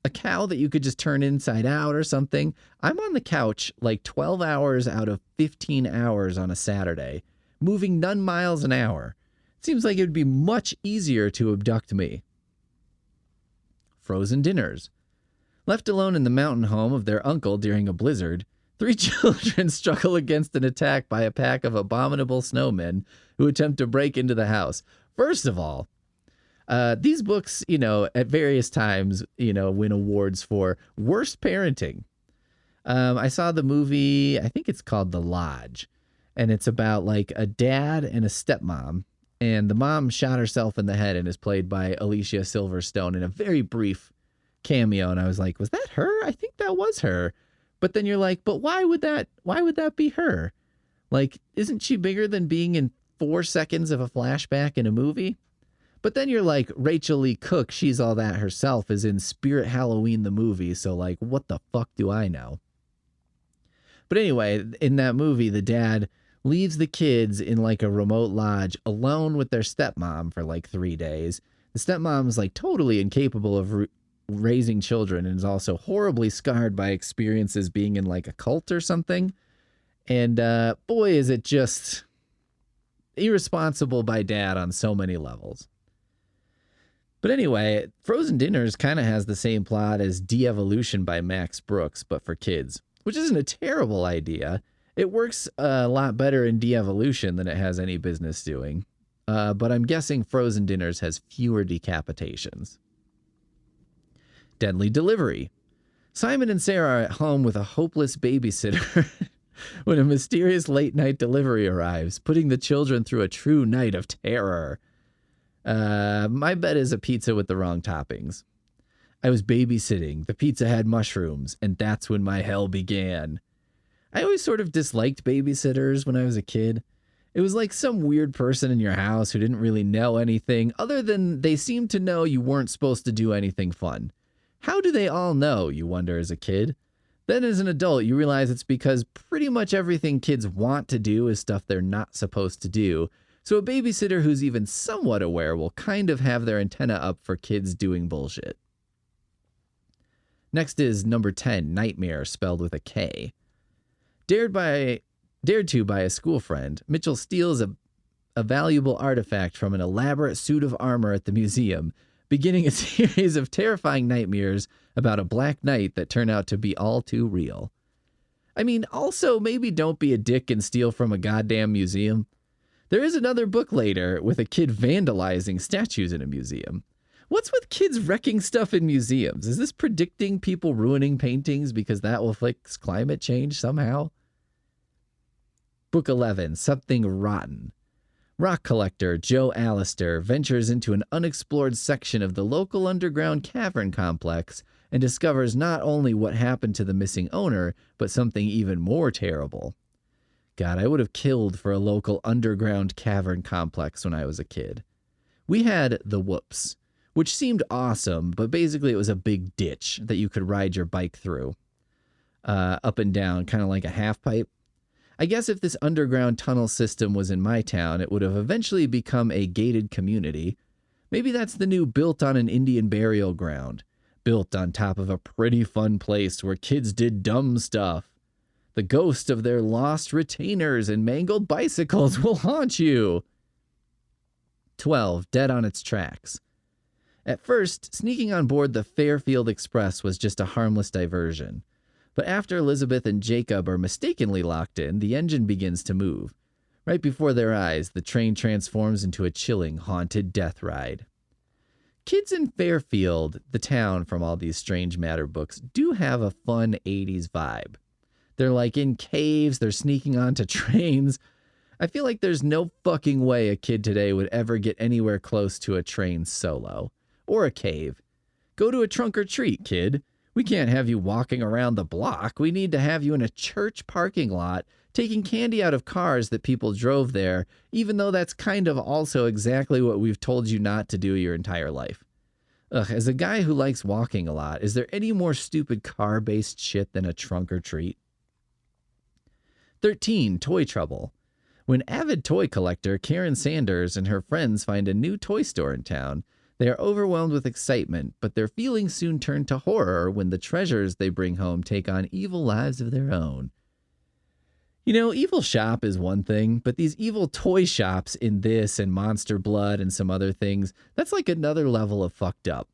S1: A cow that you could just turn inside out or something? I'm on the couch like 12 hours out of 15 hours on a Saturday, moving 9 miles an hour. Seems like it would be much easier to abduct me. Frozen dinners. Left alone in the mountain home of their uncle during a blizzard, 3 children struggle against an attack by a pack of abominable snowmen who attempt to break into the house. First of all, these books, at various times, win awards for worst parenting. I saw the movie, I think it's called The Lodge, and it's about like a dad and a stepmom, and the mom shot herself in the head and is played by Alicia Silverstone in a very brief cameo. And I was like, was that her? I think that was her. But then you're like, but why would that be her? Like, isn't she bigger than being in 4 seconds of a flashback in a movie? But then you're like, Rachel Lee Cook, She's All That herself, is in Spirit Halloween the movie. So like, what the fuck do I know? But anyway, in that movie, the dad leaves the kids in like a remote lodge alone with their stepmom for like 3 days. The stepmom is like totally incapable of raising children and is also horribly scarred by experiences being in like a cult or something. And boy, is it just irresponsible by dad on so many levels. But anyway, Frozen Dinners kind of has the same plot as De-Evolution by Max Brooks, but for kids, which isn't a terrible idea. It works a lot better in De-Evolution than it has any business doing. But I'm guessing Frozen Dinners has fewer decapitations. Deadly Delivery. Simon and Sarah are at home with a hopeless babysitter when a mysterious late-night delivery arrives, putting the children through a true night of terror. My bet is a pizza with the wrong toppings. I was babysitting. The pizza had mushrooms, and that's when my hell began. I always sort of disliked babysitters when I was a kid. It was like some weird person in your house who didn't really know anything other than they seemed to know you weren't supposed to do anything fun. How do they all know, you wonder as a kid? Then as an adult, you realize it's because pretty much everything kids want to do is stuff they're not supposed to do. So a babysitter who's even somewhat aware will kind of have their antenna up for kids doing bullshit. Next is number 10, Nightmare, spelled with a K. Dared to by a school friend, Mitchell steals a valuable artifact from an elaborate suit of armor at the museum, beginning a series of terrifying nightmares about a black night that turn out to be all too real. I mean, also, maybe don't be a dick and steal from a goddamn museum. There is another book later with a kid vandalizing statues in a museum. What's with kids wrecking stuff in museums? Is this predicting people ruining paintings because that will fix climate change somehow? Book 11, Something Rotten. Rock collector Joe Allister ventures into an unexplored section of the local underground cavern complex and discovers not only what happened to the missing owner, but something even more terrible. God, I would have killed for a local underground cavern complex when I was a kid. We had the Whoops, which seemed awesome, but basically it was a big ditch that you could ride your bike through, up and down, kind of like a half pipe. I guess if this underground tunnel system was in my town, it would have eventually become a gated community. Maybe that's the new built on an Indian burial ground, built on top of a pretty fun place where kids did dumb stuff. The ghost of their lost retainers and mangled bicycles will haunt you. 12, Dead on its Tracks. At first, sneaking on board the Fairfield Express was just a harmless diversion. But after Elizabeth and Jacob are mistakenly locked in, the engine begins to move. Right before their eyes, the train transforms into a chilling, haunted death ride. Kids in Fairfield, the town from all these Strange Matter books, do have a fun 80s vibe. They're like in caves, they're sneaking onto trains. I feel like there's no fucking way a kid today would ever get anywhere close to a train solo. Or a cave. Go to a trunk or treat, kid. We can't have you walking around the block. We need to have you in a church parking lot taking candy out of cars that people drove there, even though that's kind of also exactly what we've told you not to do your entire life. Ugh, as a guy who likes walking a lot, is there any more stupid car-based shit than a trunk or treat? 13. Toy trouble. When avid toy collector Karen Sanders and her friends find a new toy store in town, they are overwhelmed with excitement, but their feelings soon turn to horror when the treasures they bring home take on evil lives of their own. You know, evil shop is one thing, but these evil toy shops in this and Monster Blood and some other things, that's like another level of fucked up.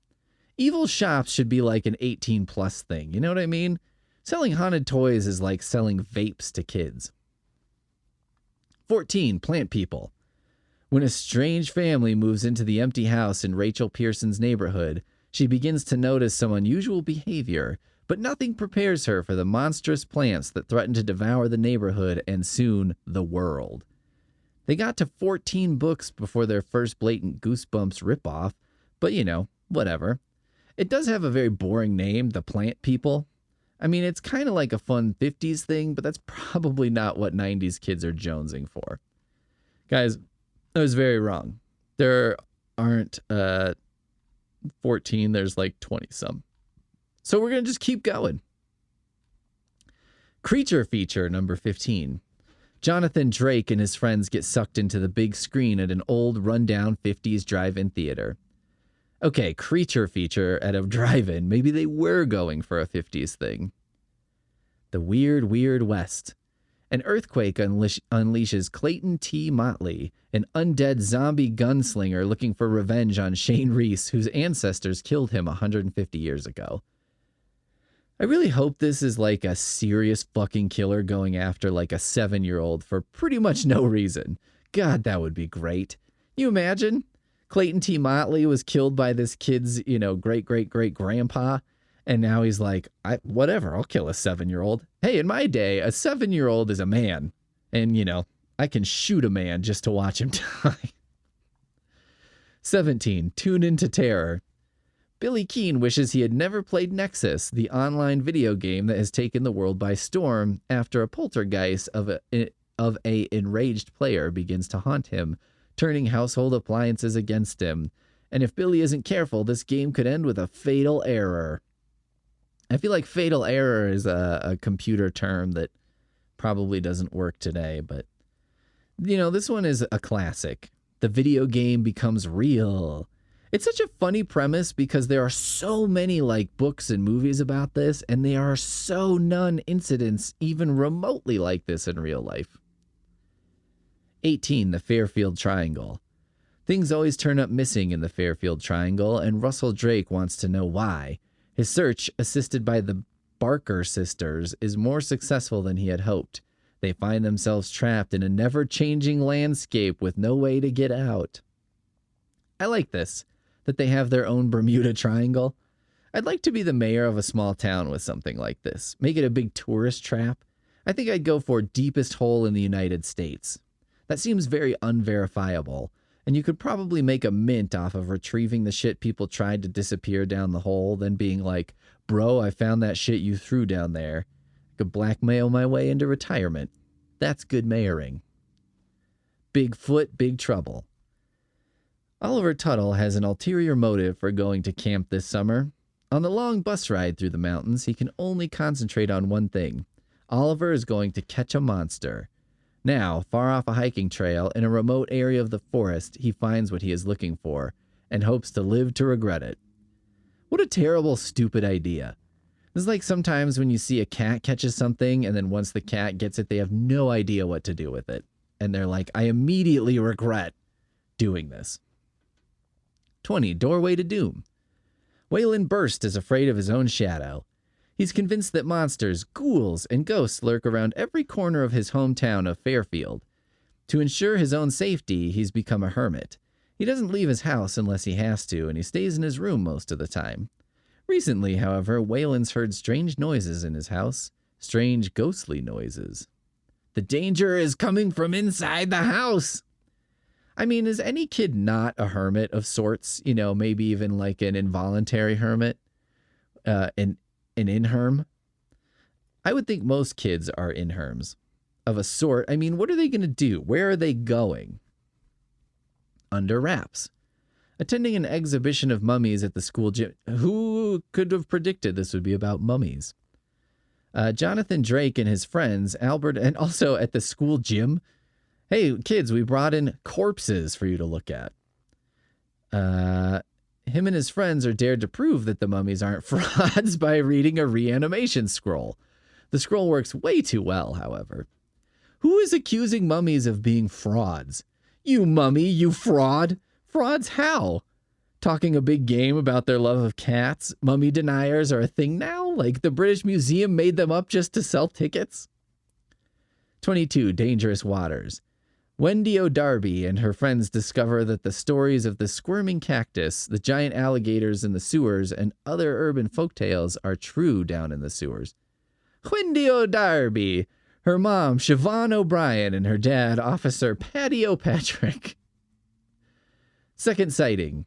S1: Evil shops should be like an 18 plus thing, you know what I mean? Selling haunted toys is like selling vapes to kids. 14. Plant people. When a strange family moves into the empty house in Rachel Pearson's neighborhood, she begins to notice some unusual behavior, but nothing prepares her for the monstrous plants that threaten to devour the neighborhood and soon the world. They got to 14 books before their first blatant Goosebumps ripoff, but you know, whatever. It does have a very boring name, The Plant People. I mean, it's kind of like a fun 50s thing, but that's probably not what 90s kids are jonesing for. Guys, I was very wrong. There aren't 14, there's like 20-some. So we're going to just keep going. Creature feature number 15. Jonathan Drake and his friends get sucked into the big screen at an old, rundown 50s drive-in theater. Okay, creature feature at a drive-in. Maybe they were going for a 50s thing. The Weird, Weird West. An earthquake unleashes Clayton T. Motley, an undead zombie gunslinger looking for revenge on Shane Reese, whose ancestors killed him 150 years ago. I really hope this is like a serious fucking killer going after like a 7-year-old for pretty much no reason. God, that would be great. You imagine? Clayton T. Motley was killed by this kid's, great-great-great-grandpa. And now he's like, whatever, I'll kill a 7-year-old. Hey, in my day, a 7-year-old is a man. And, I can shoot a man just to watch him die. 17. Tune into terror. Billy Keane wishes he had never played Nexus, the online video game that has taken the world by storm after a poltergeist of a enraged player begins to haunt him, turning household appliances against him. And if Billy isn't careful, this game could end with a fatal error. I feel like fatal error is a computer term that probably doesn't work today, but, this one is a classic. The video game becomes real. It's such a funny premise because there are so many books and movies about this, and there are so none incidents even remotely like this in real life. 18. The Fairfield Triangle. Things always turn up missing in the Fairfield Triangle, and Russell Drake wants to know why. His search, assisted by the Barker sisters, is more successful than he had hoped. They find themselves trapped in a never-changing landscape with no way to get out. I like this, that they have their own Bermuda Triangle. I'd like to be the mayor of a small town with something like this. Make it a big tourist trap. I think I'd go for deepest hole in the United States. That seems very unverifiable, and you could probably make a mint off of retrieving the shit people tried to disappear down the hole, then being like, bro, I found that shit you threw down there. I could blackmail my way into retirement. That's good mayoring. Bigfoot, big trouble. Oliver Tuttle has an ulterior motive for going to camp this summer. On the long bus ride through the mountains, he can only concentrate on one thing. Oliver is going to catch a monster. Now, far off a hiking trail in a remote area of the forest, he finds what he is looking for and hopes to live to regret it. What a terrible, stupid idea. It's like sometimes when you see a cat catches something and then once the cat gets it, they have no idea what to do with it. And they're like, I immediately regret doing this. 20. Doorway to Doom. Waylon Burst is afraid of his own shadow. He's convinced that monsters, ghouls, and ghosts lurk around every corner of his hometown of Fairfield. To ensure his own safety, he's become a hermit. He doesn't leave his house unless he has to, and he stays in his room most of the time. Recently, however, Waylon's heard strange noises in his house. Strange, ghostly noises. The danger is coming from inside the house! I mean, is any kid not a hermit of sorts? Maybe even like an involuntary hermit? An in-herm? I would think most kids are in-herms. of a sort. I mean, what are they going to do? Where are they going? Under wraps. Attending an exhibition of mummies at the school gym. Who could have predicted this would be about mummies? Jonathan Drake and his friends, Albert, and also at the school gym. Hey, kids, we brought in corpses for you to look at. Him and his friends are dared to prove that the mummies aren't frauds by reading a reanimation scroll. The scroll works way too well, however. Who is accusing mummies of being frauds? You mummy, you fraud! Frauds how? Talking a big game about their love of cats? Mummy deniers are a thing now? Like the British Museum made them up just to sell tickets? 22. Dangerous Waters. Wendy O'Darby and her friends discover that the stories of the squirming cactus, the giant alligators in the sewers, and other urban folktales are true down in the sewers. Wendy O'Darby, her mom, Siobhan O'Brien, and her dad, Officer Paddy O'Patrick. Second sighting.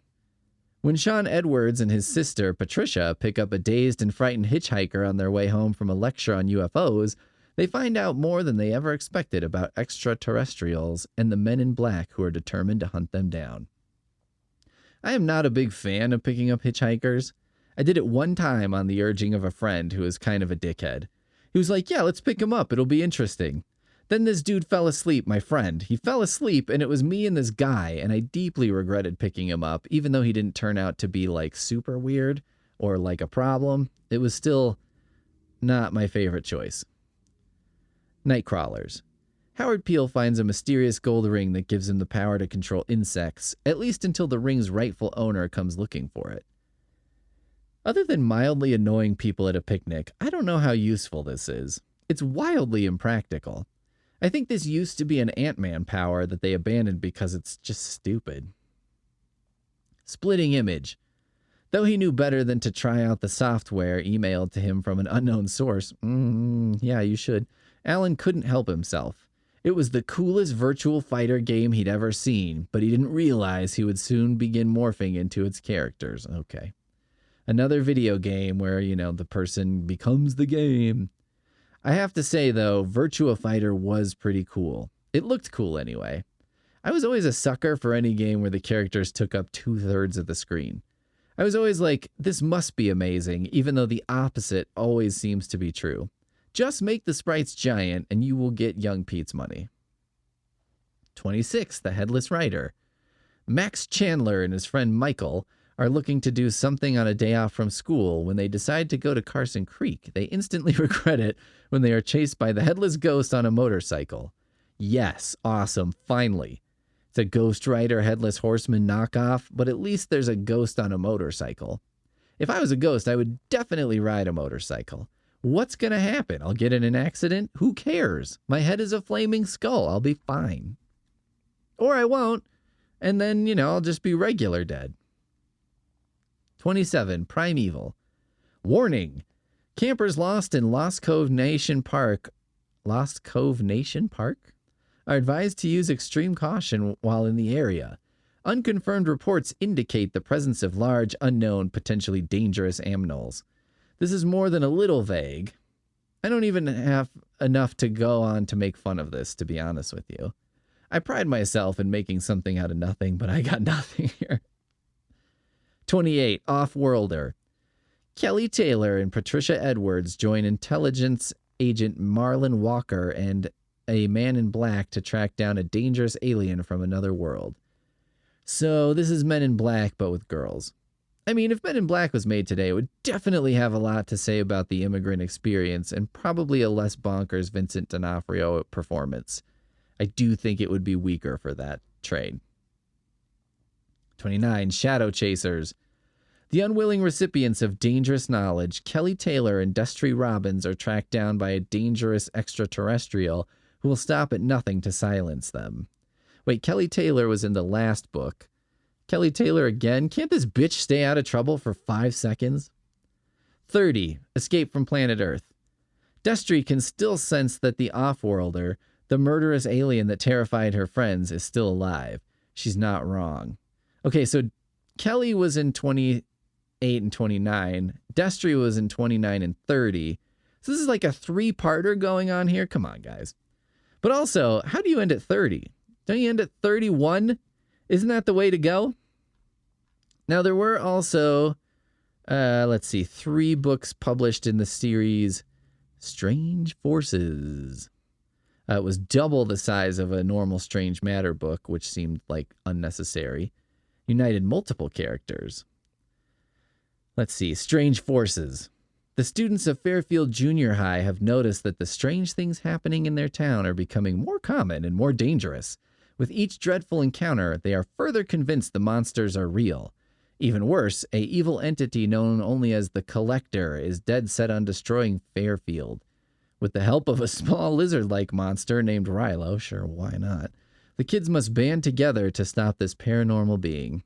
S1: When Sean Edwards and his sister, Patricia, pick up a dazed and frightened hitchhiker on their way home from a lecture on UFOs, they find out more than they ever expected about extraterrestrials and the men in black who are determined to hunt them down. I am not a big fan of picking up hitchhikers. I did it one time on the urging of a friend who was kind of a dickhead. He was like, yeah, let's pick him up. It'll be interesting. Then this dude fell asleep, my friend. He fell asleep, and it was me and this guy, and I deeply regretted picking him up, even though he didn't turn out to be, like, super weird or, like, a problem. It was still not my favorite choice. Nightcrawlers. Howard Peel finds a mysterious gold ring that gives him the power to control insects, at least until the ring's rightful owner comes looking for it. Other than mildly annoying people at a picnic, I don't know how useful this is. It's wildly impractical. I think this used to be an Ant-Man power that they abandoned because it's just stupid. Splitting image. Though he knew better than to try out the software emailed to him from an unknown source, yeah, you should, Alan couldn't help himself. It was the coolest virtual fighter game he'd ever seen, but he didn't realize he would soon begin morphing into its characters. Okay. Another video game where, the person becomes the game. I have to say, though, Virtua Fighter was pretty cool. It looked cool anyway. I was always a sucker for any game where the characters took up 2/3 of the screen. I was always like, this must be amazing, even though the opposite always seems to be true. Just make the sprites giant and you will get young Pete's money. 26. The Headless Rider. Max Chandler and his friend Michael are looking to do something on a day off from school. When they decide to go to Carson Creek, they instantly regret it when they are chased by the headless ghost on a motorcycle. Yes, awesome, finally. It's a Ghost Rider Headless Horseman knockoff, but at least there's a ghost on a motorcycle. If I was a ghost, I would definitely ride a motorcycle. What's going to happen? I'll get in an accident? Who cares? My head is a flaming skull. I'll be fine. Or I won't, and then, I'll just be regular dead. 27. Primeval. Warning! Campers lost in Lost Cove Nation Park are advised to use extreme caution while in the area. Unconfirmed reports indicate the presence of large, unknown, potentially dangerous aminals. This is more than a little vague. I don't even have enough to go on to make fun of this, to be honest with you. I pride myself in making something out of nothing, but I got nothing here. 28. Off-Worlder. Kelly Taylor and Patricia Edwards join intelligence agent Marlon Walker and a man in black to track down a dangerous alien from another world. So this is Men in Black, but with girls. I mean, if Men in Black was made today, it would definitely have a lot to say about the immigrant experience and probably a less bonkers Vincent D'Onofrio performance. I do think it would be weaker for that trade. 29. Shadow Chasers. The unwilling recipients of dangerous knowledge, Kelly Taylor and Destry Robbins are tracked down by a dangerous extraterrestrial who will stop at nothing to silence them. Wait, Kelly Taylor was in the last book. Kelly Taylor again? Can't this bitch stay out of trouble for 5 seconds? 30. Escape from Planet Earth. Destry can still sense that the off-worlder, the murderous alien that terrified her friends, is still alive. She's not wrong. Okay, so Kelly was in 28 and 29. Destry was in 29 and 30. So this is like a 3-parter going on here. Come on, guys. But also, how do you end at 30? Don't you end at 31? Isn't that the way to go? Now, there were also, 3 books published in the series Strange Forces. It was double the size of a normal Strange Matter book, which seemed like unnecessary. United multiple characters. Let's see, Strange Forces. The students of Fairfield Junior High have noticed that the strange things happening in their town are becoming more common and more dangerous. With each dreadful encounter, they are further convinced the monsters are real. Even worse, a evil entity known only as the Collector is dead set on destroying Fairfield. With the help of a small lizard-like monster named Rilo, sure, why not, the kids must band together to stop this paranormal being.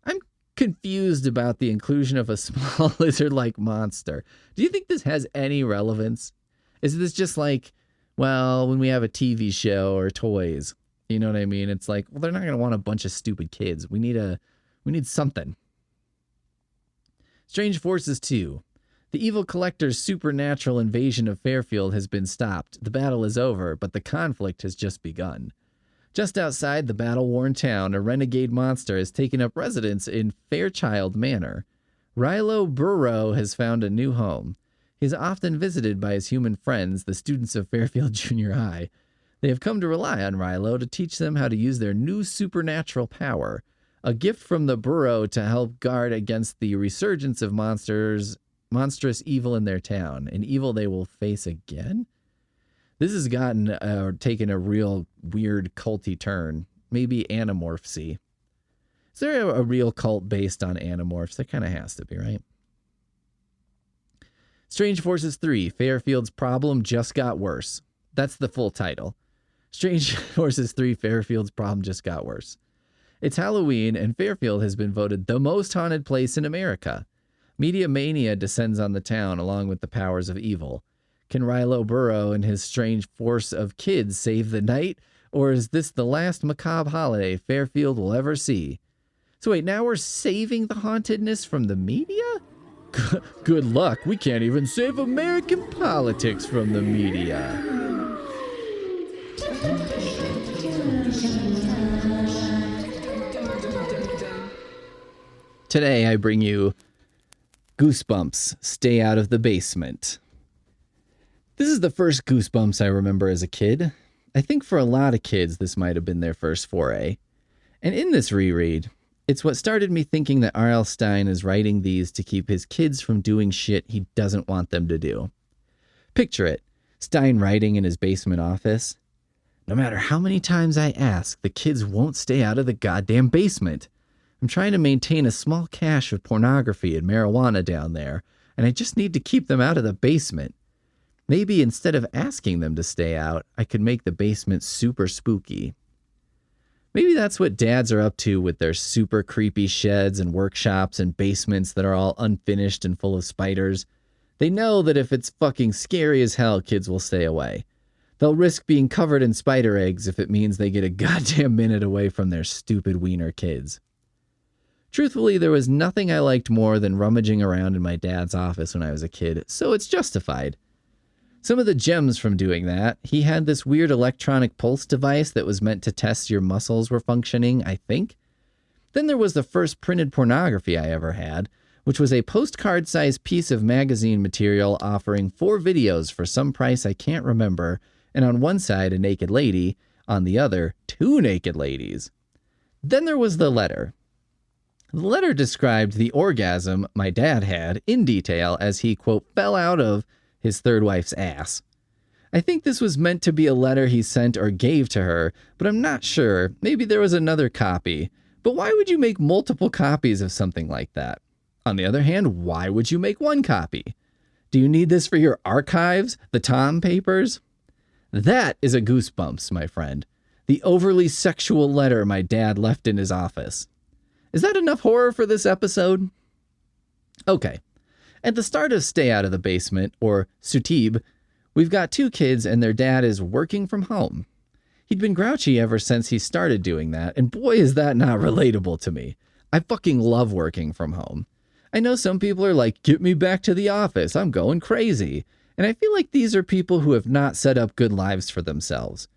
S1: I'm confused about the inclusion of a small lizard-like monster. Do you think this has any relevance? Is this just like, well, when we have a TV show or toys? You know what I mean? It's like, well, they're not going to want a bunch of stupid kids. We need something. Strange Forces 2. The evil Collector's supernatural invasion of Fairfield has been stopped. The battle is over, but the conflict has just begun. Just outside the battle-worn town, a renegade monster has taken up residence in Fairchild Manor. Rilo Burrow has found a new home. He is often visited by his human friends, the students of Fairfield Junior High. They have come to rely on Rilo to teach them how to use their new supernatural power, a gift from the Burrow to help guard against the resurgence of monstrous evil in their town, an evil they will face again? This has taken a real weird culty turn, maybe Animorphsy. Is there a real cult based on Animorphs? There kind of has to be, right? Strange Forces 3, Fairfield's Problem Just Got Worse. That's the full title. Strange Forces 3, Fairfield's Problem Just Got Worse. It's Halloween, and Fairfield has been voted the most haunted place in America. Media mania descends on the town along with the powers of evil. Can Rilo Burrow and his strange force of kids save the night? Or is this the last macabre holiday Fairfield will ever see? So wait, now we're saving the hauntedness from the media? Good luck. We can't even save American politics from the media. Today I bring you Goosebumps, Stay Out of the Basement. This is the first Goosebumps I remember as a kid. I think for a lot of kids this might have been their first foray. And in this reread, it's what started me thinking that R.L. Stine is writing these to keep his kids from doing shit he doesn't want them to do. Picture it, Stine writing in his basement office. No matter how many times I ask, the kids won't stay out of the goddamn basement. I'm trying to maintain a small cache of pornography and marijuana down there, and I just need to keep them out of the basement. Maybe instead of asking them to stay out, I could make the basement super spooky. Maybe that's what dads are up to with their super creepy sheds and workshops and basements that are all unfinished and full of spiders. They know that if it's fucking scary as hell, kids will stay away. They'll risk being covered in spider eggs if it means they get a goddamn minute away from their stupid wiener kids. Truthfully, there was nothing I liked more than rummaging around in my dad's office when I was a kid, so it's justified. Some of the gems from doing that, he had this weird electronic pulse device that was meant to test your muscles were functioning, I think. Then there was the first printed pornography I ever had, which was a postcard-sized piece of magazine material offering 4 videos for some price I can't remember, and on one side a naked lady, on the other 2 naked ladies. Then there was the letter. The letter described the orgasm my dad had in detail as he, quote, fell out of his third wife's ass. I think this was meant to be a letter he sent or gave to her, but I'm not sure. Maybe there was another copy. But why would you make multiple copies of something like that? On the other hand, why would you make 1 copy? Do you need this for your archives, the Tom papers? That is a Goosebumps, my friend. The overly sexual letter my dad left in his office. Is that enough horror for this episode? Okay. At the start of Stay Out of the Basement, or Sutib, we've got 2 kids and their dad is working from home. He'd been grouchy ever since he started doing that, and boy is that not relatable to me. I fucking love working from home. I know some people are like, get me back to the office, I'm going crazy. And I feel like these are people who have not set up good lives for themselves.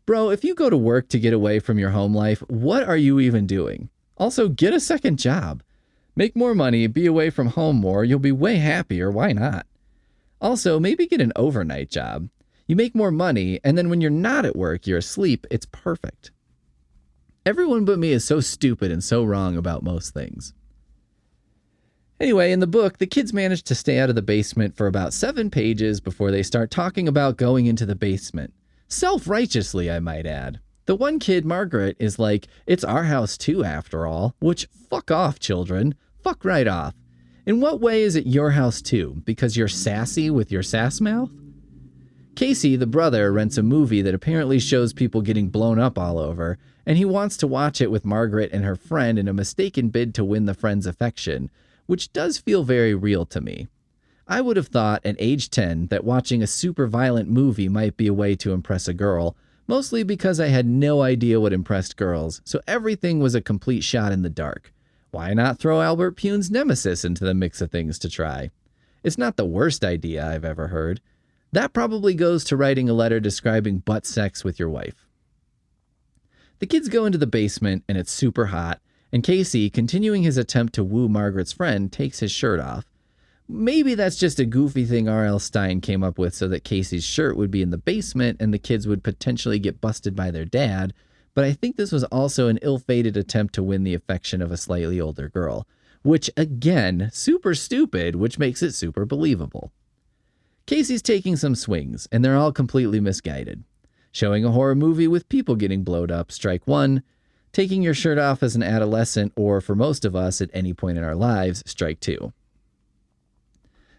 S1: Bro, if you go to work to get away from your home life, what are you even doing? Also, get a second job. Make more money, be away from home more, you'll be way happier, why not? Also, maybe get an overnight job. You make more money, and then when you're not at work, you're asleep, it's perfect. Everyone but me is so stupid and so wrong about most things. Anyway, in the book, the kids manage to stay out of the basement for about 7 pages before they start talking about going into the basement. Self-righteously, I might add. The one kid, Margaret, is like, it's our house too, after all, which, fuck off, children. Fuck right off. In what way is it your house too? Because you're sassy with your sass mouth? Casey, the brother, rents a movie that apparently shows people getting blown up all over, and he wants to watch it with Margaret and her friend in a mistaken bid to win the friend's affection, which does feel very real to me. I would have thought at age 10 that watching a super violent movie might be a way to impress a girl, mostly because I had no idea what impressed girls, so everything was a complete shot in the dark. Why not throw Albert Pune's Nemesis into the mix of things to try? It's not the worst idea I've ever heard. That probably goes to writing a letter describing butt sex with your wife. The kids go into the basement and it's super hot, and Casey, continuing his attempt to woo Margaret's friend, takes his shirt off. Maybe that's just a goofy thing R.L. Stine came up with so that Casey's shirt would be in the basement and the kids would potentially get busted by their dad, but I think this was also an ill-fated attempt to win the affection of a slightly older girl, which, again, super stupid, which makes it super believable. Casey's taking some swings, and they're all completely misguided. Showing a horror movie with people getting blowed up, strike one. Taking your shirt off as an adolescent, or for most of us at any point in our lives, strike two.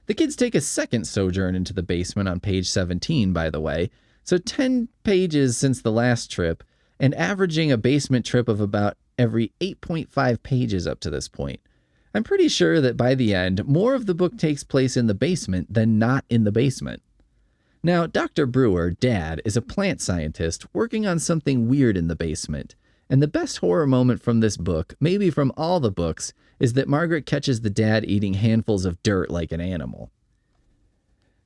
S1: The kids take a second sojourn into the basement on page 17, by the way, so 10 pages since the last trip, and averaging a basement trip of about every 8.5 pages up to this point. I'm pretty sure that by the end, more of the book takes place in the basement than not in the basement. Now, Dr. Brewer, Dad, is a plant scientist working on something weird in the basement, and the best horror moment from this book, maybe from all the books, is that Margaret catches the dad eating handfuls of dirt like an animal.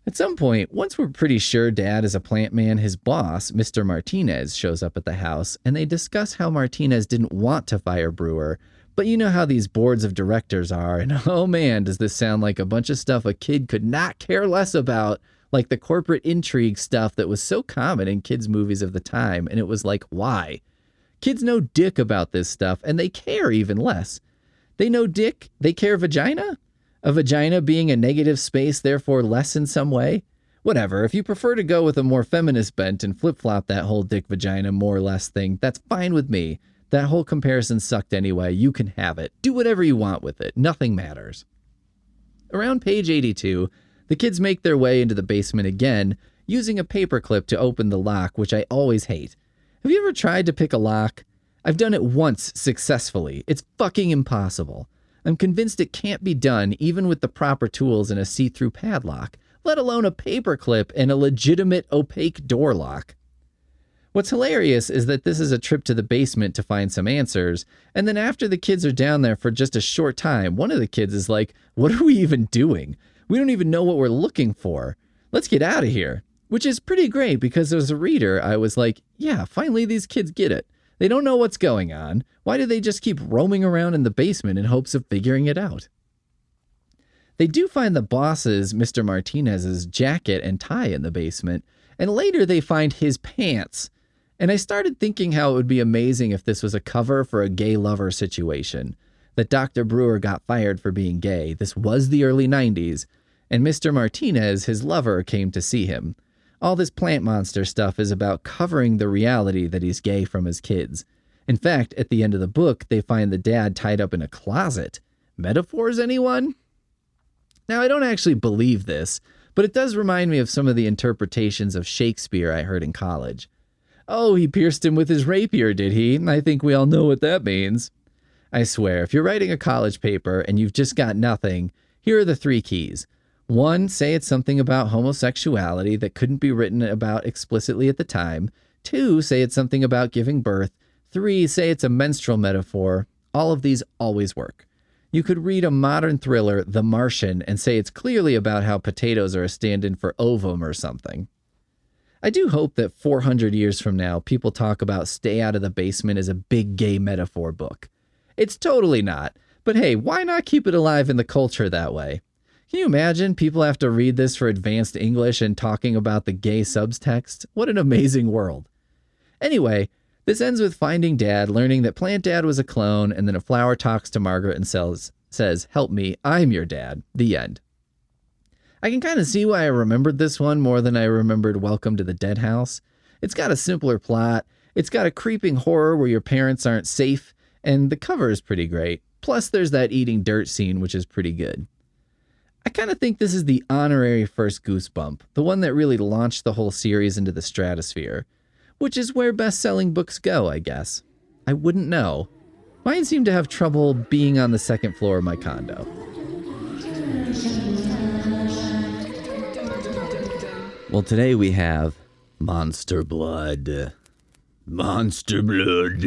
S1: At some point, once we're pretty sure Dad is a plant man, his boss, Mr. Martinez, shows up at the house, and they discuss how Martinez didn't want to fire Brewer, but you know how these boards of directors are, and oh man, does this sound like a bunch of stuff a kid could not care less about, like the corporate intrigue stuff that was so common in kids' movies of the time, and it was like, why? Kids know dick about this stuff, and they care even less. They know dick, they care vagina? A vagina being a negative space, therefore less in some way? Whatever, if you prefer to go with a more feminist bent and flip-flop that whole dick-vagina more or less thing, that's fine with me. That whole comparison sucked anyway, you can have it. Do whatever you want with it, nothing matters. Around page 82, the kids make their way into the basement again, using a paperclip to open the lock, which I always hate. Have you ever tried to pick a lock? I've done it once successfully. It's fucking impossible. I'm convinced it can't be done even with the proper tools and a see-through padlock, let alone a paperclip and a legitimate opaque door lock. What's hilarious is that this is a trip to the basement to find some answers, and then after the kids are down there for just a short time, one of the kids is like, what are we even doing? We don't even know what we're looking for. Let's get out of here. Which is pretty great because as a reader, I was like, yeah, finally these kids get it. They don't know what's going on. Why do they just keep roaming around in the basement in hopes of figuring it out? They do find the boss's, Mr. Martinez's, jacket and tie in the basement, and later they find his pants. And I started thinking how it would be amazing if this was a cover for a gay lover situation. That Dr. Brewer got fired for being gay. This was the early 90s. And Mr. Martinez, his lover, came to see him. All this plant monster stuff is about covering the reality that he's gay from his kids. In fact, at the end of the book, they find the dad tied up in a closet. Metaphors, anyone? Now, I don't actually believe this, but it does remind me of some of the interpretations of Shakespeare I heard in college. Oh, he pierced him with his rapier, did he? I think we all know what that means. I swear, if you're writing a college paper and you've just got nothing, here are the 3 keys. 1, say it's something about homosexuality that couldn't be written about explicitly at the time. 2, say it's something about giving birth. 3, say it's a menstrual metaphor. All of these always work. You could read a modern thriller, The Martian, and say it's clearly about how potatoes are a stand-in for ovum or something. I do hope that 400 years from now, people talk about Stay Out of the Basement as a big gay metaphor book. It's totally not, but hey, why not keep it alive in the culture that way? Can you imagine people have to read this for advanced English and talking about the gay subtext? What an amazing world. Anyway, this ends with Finding Dad learning that Plant Dad was a clone, and then a flower talks to Margaret and says, "Help me, I'm your dad." The end. I can kind of see why I remembered this one more than I remembered Welcome to the Dead House. It's got a simpler plot, it's got a creeping horror where your parents aren't safe, and the cover is pretty great. Plus there's that eating dirt scene, which is pretty good. I kind of think this is the honorary first Goosebump, the one that really launched the whole series into the stratosphere, which is where best-selling books go, I guess. I wouldn't know. Mine seem to have trouble being on the second floor of my condo. Well, today we have Monster Blood. Monster Blood.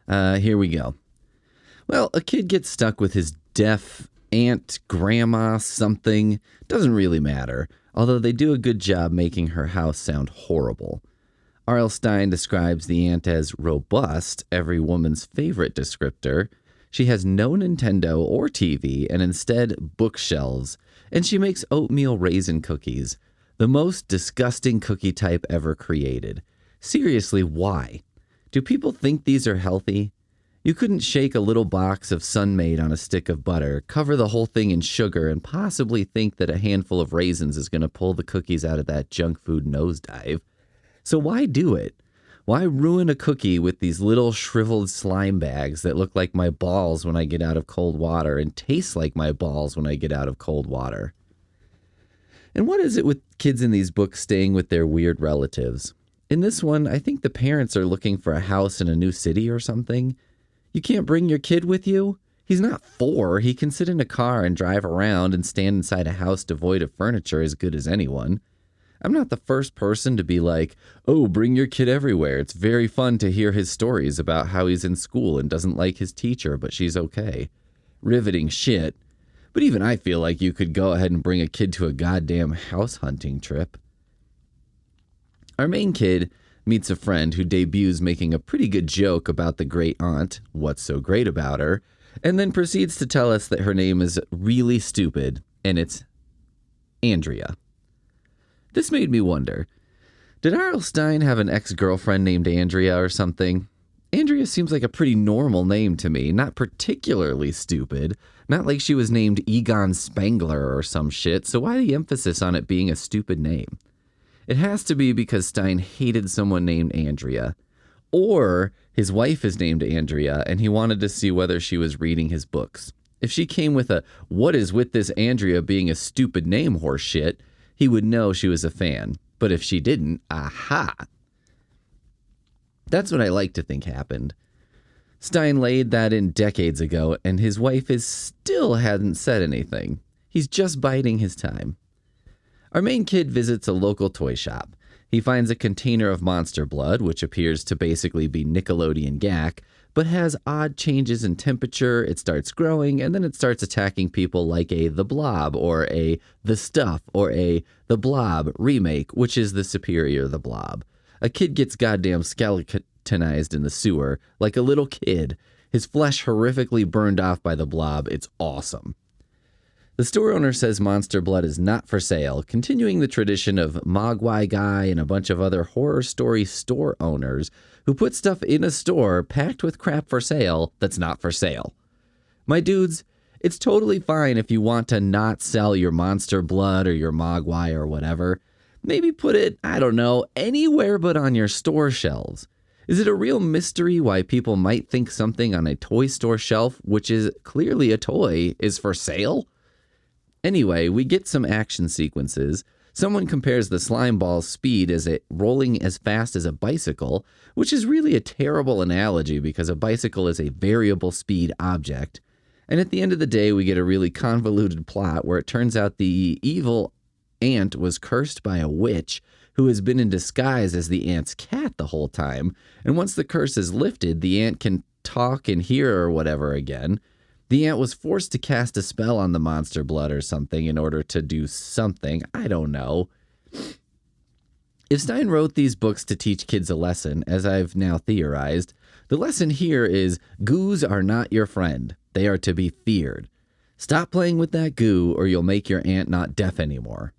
S1: Here we go. Well, a kid gets stuck with his deaf aunt, grandma, something. Doesn't really matter, although they do a good job making her house sound horrible. R.L. Stine describes the aunt as robust, every woman's favorite descriptor. She has no Nintendo or TV, and instead bookshelves, and she makes oatmeal raisin cookies, the most disgusting cookie type ever created. Seriously, why? Do people think these are healthy? You couldn't shake a little box of Sun-Maid on a stick of butter, cover the whole thing in sugar, and possibly think that a handful of raisins is going to pull the cookies out of that junk food nosedive. So why do it? Why ruin a cookie with these little shriveled slime bags that look like my balls when I get out of cold water and taste like my balls when I get out of cold water? And what is it with kids in these books staying with their weird relatives? In this one, I think the parents are looking for a house in a new city or something. You can't bring your kid with you? He's not 4. He can sit in a car and drive around and stand inside a house devoid of furniture as good as anyone. I'm not the first person to be like, oh, bring your kid everywhere. It's very fun to hear his stories about how he's in school and doesn't like his teacher, but she's okay. Riveting shit. But even I feel like you could go ahead and bring a kid to a goddamn house hunting trip. Our main kid meets a friend who debuts making a pretty good joke about the great aunt, what's so great about her, and then proceeds to tell us that her name is really stupid, and it's Andrea. This made me wonder, did R.L. Stine have an ex-girlfriend named Andrea or something? Andrea seems like a pretty normal name to me, not particularly stupid, not like she was named Egon Spangler or some shit, so why the emphasis on it being a stupid name? It has to be because Stine hated someone named Andrea, or his wife is named Andrea and he wanted to see whether she was reading his books. If she came with a, what is with this Andrea being a stupid name horse shit, he would know she was a fan. But if she didn't, aha! That's what I like to think happened. Stine laid that in decades ago, and his wife still hadn't said anything. He's just biding his time. Our main kid visits a local toy shop. He finds a container of Monster Blood, which appears to basically be Nickelodeon Gak, but has odd changes in temperature. It starts growing, and then it starts attacking people like a The Blob, or a The Stuff, or a The Blob remake, which is the superior The Blob. A kid gets goddamn skeletonized in the sewer, like a little kid. His flesh horrifically burned off by the Blob. It's awesome. The store owner says Monster Blood is not for sale, continuing the tradition of Mogwai Guy and a bunch of other horror story store owners who put stuff in a store packed with crap for sale that's not for sale. My dudes, it's totally fine if you want to not sell your Monster Blood or your Mogwai or whatever. Maybe put it, I don't know, anywhere but on your store shelves. Is it a real mystery why people might think something on a toy store shelf, which is clearly a toy, is for sale? Anyway, we get some action sequences. Someone compares the slime ball's speed as it rolling as fast as a bicycle, which is really a terrible analogy because a bicycle is a variable speed object. And at the end of the day, we get a really convoluted plot where it turns out the evil aunt was cursed by a witch who has been in disguise as the aunt's cat the whole time. And once the curse is lifted, the aunt can talk and hear or whatever again. The aunt was forced to cast a spell on the monster blood or something in order to do something. I don't know. If Stein wrote these books to teach kids a lesson, as I've now theorized, the lesson here is goos are not your friend. They are to be feared. Stop playing with that goo or you'll make your aunt not deaf anymore.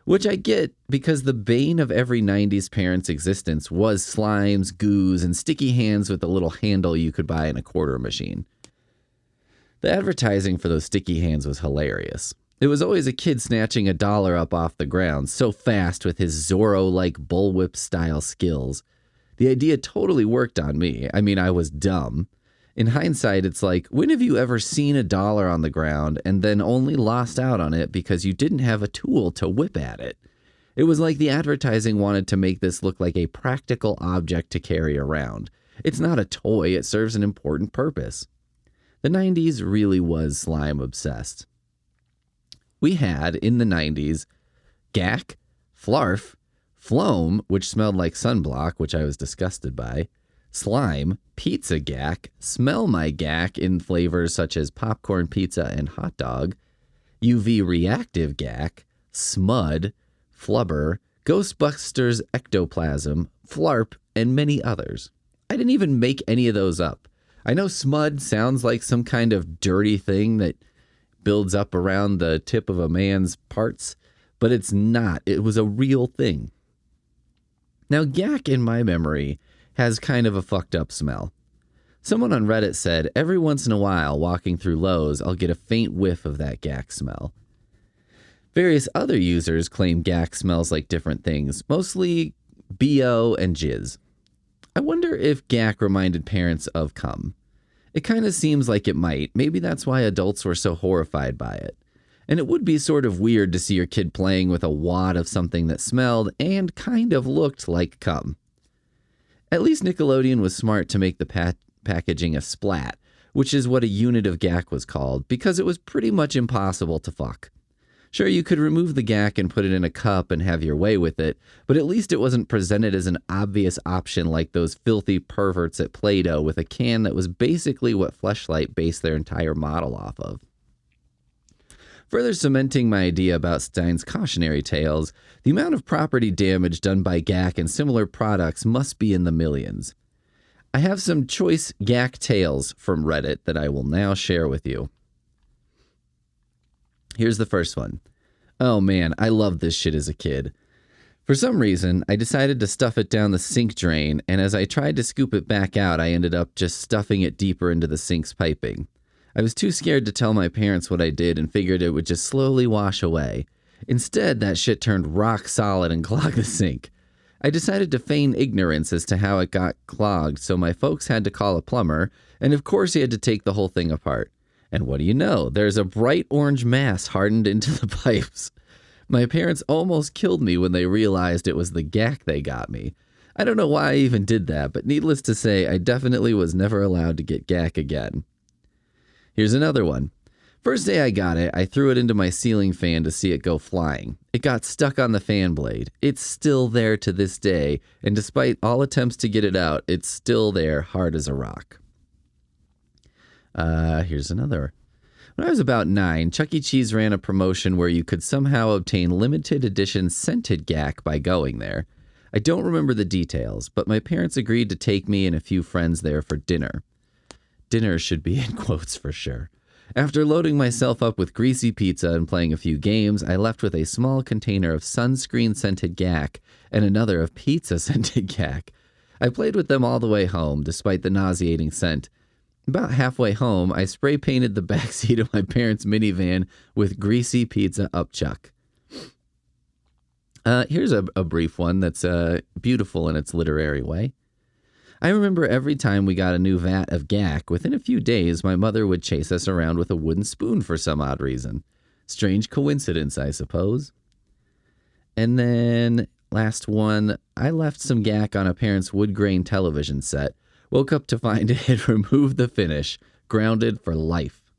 S1: Which I get because the bane of every 90s parent's existence was slimes, goos, and sticky hands with a little handle you could buy in a quarter machine. The advertising for those sticky hands was hilarious. It was always a kid snatching $1 up off the ground so fast with his Zorro-like bullwhip-style skills. The idea totally worked on me. I mean, I was dumb. In hindsight, it's like, when have you ever seen $1 on the ground and then only lost out on it because you didn't have a tool to whip at it? It was like the advertising wanted to make this look like a practical object to carry around. It's not a toy, it serves an important purpose. The 90s really was slime obsessed. We had, in the 90s, Gack, Flarf, Floam, which smelled like sunblock, which I was disgusted by, Slime, Pizza Gack, Smell My Gack in flavors such as popcorn pizza and hot dog, UV Reactive Gack, Smud, Flubber, Ghostbusters Ectoplasm, Flarp, and many others. I didn't even make any of those up. I know smud sounds like some kind of dirty thing that builds up around the tip of a man's parts, but it's not. It was a real thing. Now, Gack, in my memory, has kind of a fucked up smell. Someone on Reddit said, every once in a while, walking through Lowe's, I'll get a faint whiff of that Gack smell. Various other users claim Gack smells like different things, mostly BO and jizz. I wonder if Gack reminded parents of cum. It kind of seems like it might. Maybe that's why adults were so horrified by it. And it would be sort of weird to see your kid playing with a wad of something that smelled and kind of looked like cum. At least Nickelodeon was smart to make the packaging a splat, which is what a unit of Gack was called, because it was pretty much impossible to fuck. Sure, you could remove the Gack and put it in a cup and have your way with it, but at least it wasn't presented as an obvious option like those filthy perverts at Play-Doh with a can that was basically what Fleshlight based their entire model off of. Further cementing my idea about Stein's cautionary tales, the amount of property damage done by Gack and similar products must be in the millions. I have some choice Gack tales from Reddit that I will now share with you. Here's the first one. Oh man, I loved this shit as a kid. For some reason, I decided to stuff it down the sink drain, and as I tried to scoop it back out, I ended up just stuffing it deeper into the sink's piping. I was too scared to tell my parents what I did and figured it would just slowly wash away. Instead, that shit turned rock solid and clogged the sink. I decided to feign ignorance as to how it got clogged, so my folks had to call a plumber, and of course he had to take the whole thing apart. And what do you know? There's a bright orange mass hardened into the pipes. My parents almost killed me when they realized it was the Gack they got me. I don't know why I even did that, but needless to say, I definitely was never allowed to get Gack again. Here's another one. First day I got it, I threw it into my ceiling fan to see it go flying. It got stuck on the fan blade. It's still there to this day, and despite all attempts to get it out, it's still there, hard as a rock. Here's another. When I was about 9, Chuck E. Cheese ran a promotion where you could somehow obtain limited edition scented Gack by going there. I don't remember the details, but my parents agreed to take me and a few friends there for dinner. Dinner should be in quotes for sure. After loading myself up with greasy pizza and playing a few games, I left with a small container of sunscreen-scented Gack and another of pizza-scented Gack. I played with them all the way home, despite the nauseating scent. About halfway home, I spray-painted the backseat of my parents' minivan with greasy pizza upchuck. Here's a brief one that's beautiful in its literary way. I remember every time we got a new vat of Gack, within a few days, my mother would chase us around with a wooden spoon for some odd reason. Strange coincidence, I suppose. And then, last one, I left some Gack on a parent's wood grain television set. Woke up to find it had removed the finish, grounded for life.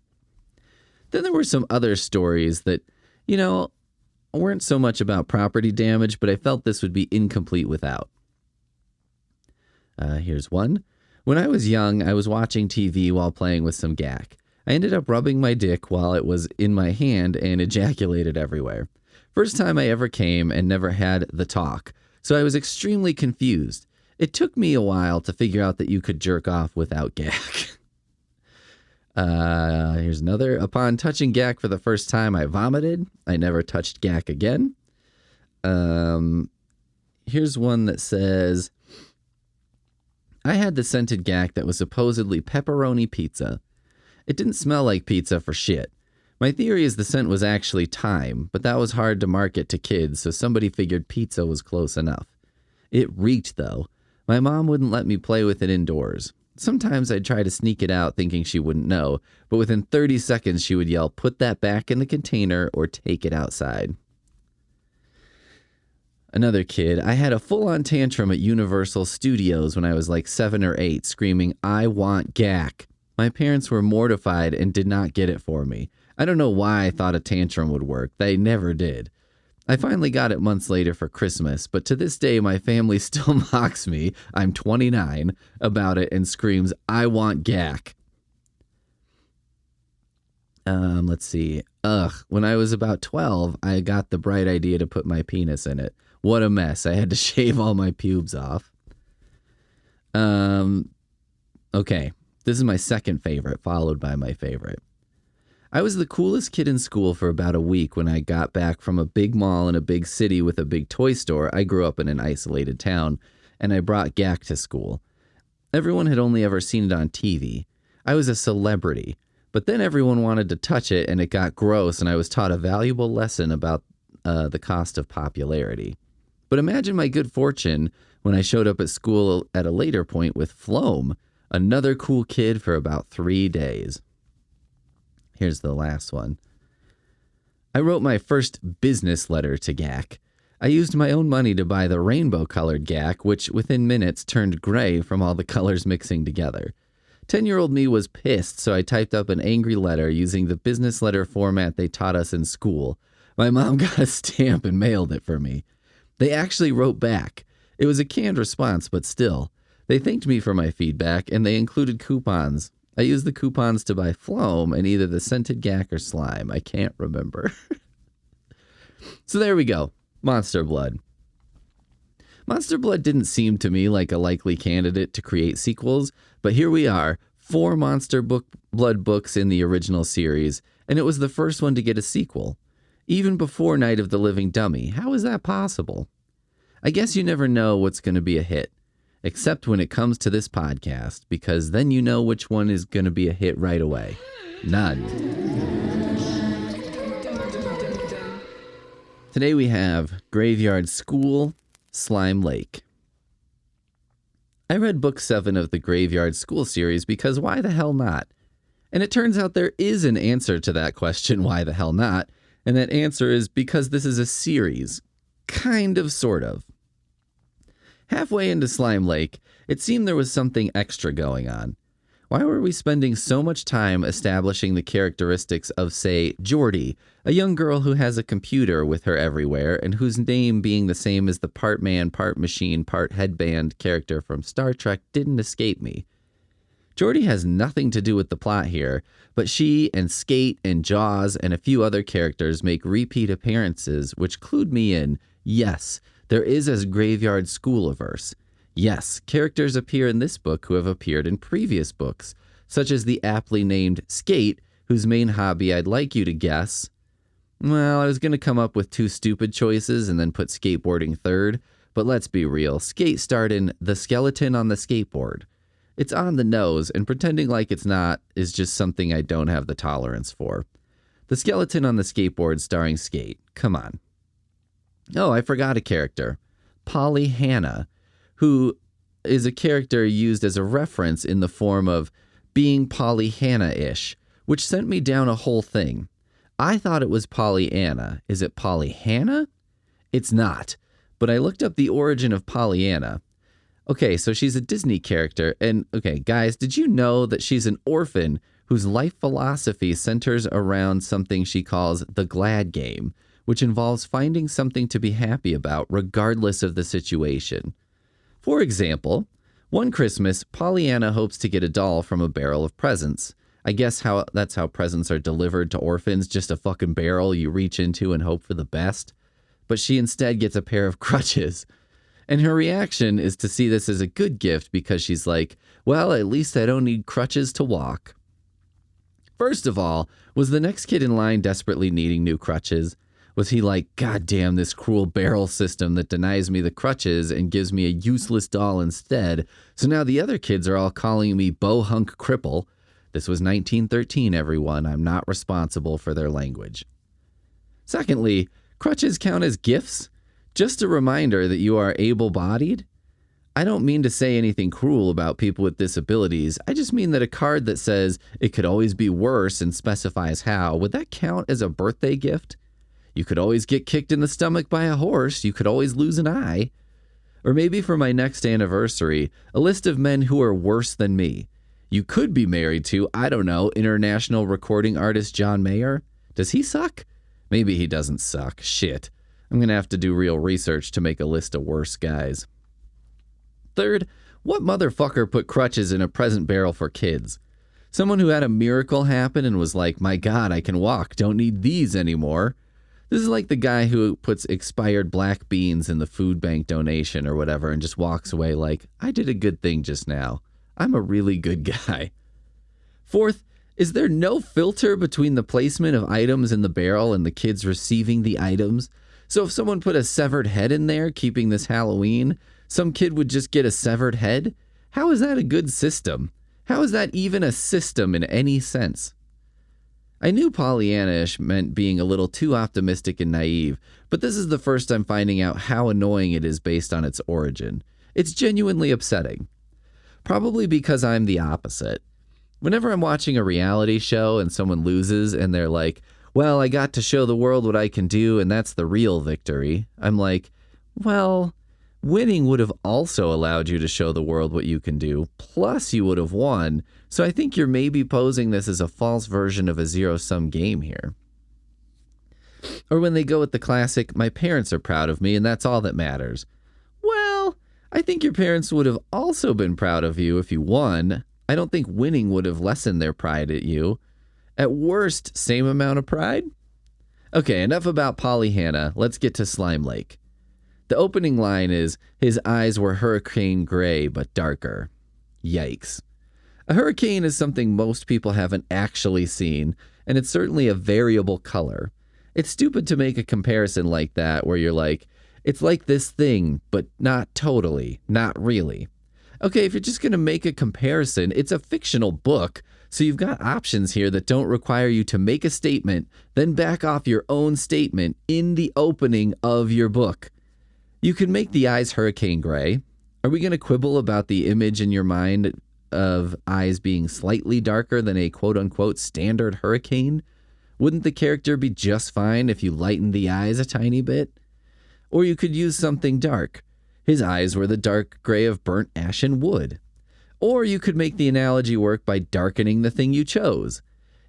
S1: Then there were some other stories that, weren't so much about property damage, but I felt this would be incomplete without. Here's one. When I was young, I was watching TV while playing with some gack. I ended up rubbing my dick while it was in my hand and ejaculated everywhere. First time I ever came and never had the talk, so I was extremely confused. It took me a while to figure out that you could jerk off without gack. Here's another. Upon touching gack for the first time, I vomited. I never touched gack again. Here's one that says, I had the scented gack that was supposedly pepperoni pizza. It didn't smell like pizza for shit. My theory is the scent was actually thyme, but that was hard to market to kids, so somebody figured pizza was close enough. It reeked, though. My mom wouldn't let me play with it indoors. Sometimes I'd try to sneak it out thinking she wouldn't know, but within 30 seconds she would yell, put that back in the container or take it outside. Another kid, I had a full-on tantrum at Universal Studios when I was like 7 or 8, screaming, I want gack. My parents were mortified and did not get it for me. I don't know why I thought a tantrum would work. They never did. I finally got it months later for Christmas, but to this day my family still mocks me, I'm 29, about it and screams, I want gack. Let's see. When I was about 12, I got the bright idea to put my penis in it. What a mess. I had to shave all my pubes off. Okay. This is my second favorite, followed by my favorite. I was the coolest kid in school for about a week when I got back from a big mall in a big city with a big toy store. I grew up in an isolated town, and I brought gack to school. Everyone had only ever seen it on TV. I was a celebrity, but then everyone wanted to touch it, and it got gross, and I was taught a valuable lesson about the cost of popularity. But imagine my good fortune when I showed up at school at a later point with Floam, another cool kid for about 3 days. Here's the last one. I wrote my first business letter to gack. I used my own money to buy the rainbow-colored gack, which within minutes turned gray from all the colors mixing together. 10-year-old me was pissed, so I typed up an angry letter using the business letter format they taught us in school. My mom got a stamp and mailed it for me. They actually wrote back. It was a canned response, but still. They thanked me for my feedback, and they included coupons. I used the coupons to buy Floam and either the scented gack or slime. I can't remember. So there we go. Monster Blood. Monster Blood didn't seem to me like a likely candidate to create sequels, but here we are, 4 Monster Blood books in the original series, and it was the first one to get a sequel. Even before Night of the Living Dummy. How is that possible? I guess you never know what's going to be a hit. Except when it comes to this podcast, because then you know which one is going to be a hit right away. None. Today we have Graveyard School, Slime Lake. I read book 7 of the Graveyard School series because why the hell not? And it turns out there is an answer to that question, why the hell not? And that answer is because this is a series. Kind of, sort of. Halfway into Slime Lake, it seemed there was something extra going on. Why were we spending so much time establishing the characteristics of, say, Geordie, a young girl who has a computer with her everywhere and whose name being the same as the part man, part machine, part headband character from Star Trek didn't escape me. Geordie has nothing to do with the plot here, but she and Skate and Jaws and a few other characters make repeat appearances which clued me in, yes, there is a Graveyard School-averse. Yes, characters appear in this book who have appeared in previous books, such as the aptly named Skate, whose main hobby I'd like you to guess. Well, I was going to come up with 2 stupid choices and then put skateboarding third, but let's be real, Skate starred in The Skeleton on the Skateboard. It's on the nose, and pretending like it's not is just something I don't have the tolerance for. The Skeleton on the Skateboard starring Skate. Come on. Oh, I forgot a character. Polly Hannah, who is a character used as a reference in the form of being Pollyanna-ish, which sent me down a whole thing. I thought it was Pollyanna. Is it Pollyanna? It's not. But I looked up the origin of Pollyanna. Okay, so she's a Disney character. And, okay, guys, did you know that she's an orphan whose life philosophy centers around something she calls the glad game, which involves finding something to be happy about regardless of the situation? For example, One Christmas, Pollyanna hopes to get a doll from a barrel of presents. I guess that's how presents are delivered to orphans, just a fucking barrel you reach into and hope for the best. But she instead gets a pair of crutches. And her reaction is to see this as a good gift because she's like, well, at least I don't need crutches to walk. First of all, was the next kid in line desperately needing new crutches? Was he like, God damn this cruel barrel system that denies me the crutches and gives me a useless doll instead, so now the other kids are all calling me bohunk cripple. This was 1913, everyone. I'm not responsible for their language. Secondly, crutches count as gifts? Just a reminder that you are able-bodied? I don't mean to say anything cruel about people with disabilities. I just mean that a card that says it could always be worse and specifies how, would that count as a birthday gift? You could always get kicked in the stomach by a horse. You could always lose an eye. Or maybe for my next anniversary, a list of men who are worse than me. You could be married to, I don't know, international recording artist John Mayer. Does he suck? Maybe he doesn't suck. Shit. I'm going to have to do real research to make a list of worse guys. Third, what motherfucker put crutches in a present barrel for kids? Someone who had a miracle happen and was like, my God, I can walk. Don't need these anymore. This is like the guy who puts expired black beans in the food bank donation or whatever and just walks away like, I did a good thing just now. I'm a really good guy. Fourth, is there no filter between the placement of items in the barrel and the kids receiving the items? So if someone put a severed head in there, keeping this Halloween, some kid would just get a severed head? How is that a good system? How is that even a system in any sense? I knew Pollyanna-ish meant being a little too optimistic and naive, but this is the first I'm finding out how annoying it is based on its origin. It's genuinely upsetting. Probably because I'm the opposite. Whenever I'm watching a reality show and someone loses and they're like, well, I got to show the world what I can do and that's the real victory, I'm like, well, winning would have also allowed you to show the world what you can do, plus you would have won. So I think you're maybe posing this as a false version of a zero-sum game here. Or when they go with the classic, my parents are proud of me and that's all that matters. Well, I think your parents would have also been proud of you if you won. I don't think winning would have lessened their pride at you. At worst, same amount of pride? Okay, enough about Pollyanna. Let's get to Slime Lake. The opening line is, his eyes were hurricane gray but darker. Yikes. A hurricane is something most people haven't actually seen, and it's certainly a variable color. It's stupid to make a comparison like that where you're like, it's like this thing, but not totally, not really. Okay, if you're just going to make a comparison, it's a fictional book, so you've got options here that don't require you to make a statement, then back off your own statement in the opening of your book. You can make the eyes hurricane gray. Are we going to quibble about the image in your mind of eyes being slightly darker than a quote-unquote standard hurricane? Wouldn't the character be just fine if you lightened the eyes a tiny bit? Or you could use something dark. His eyes were the dark gray of burnt ashen wood. Or you could make the analogy work by darkening the thing you chose.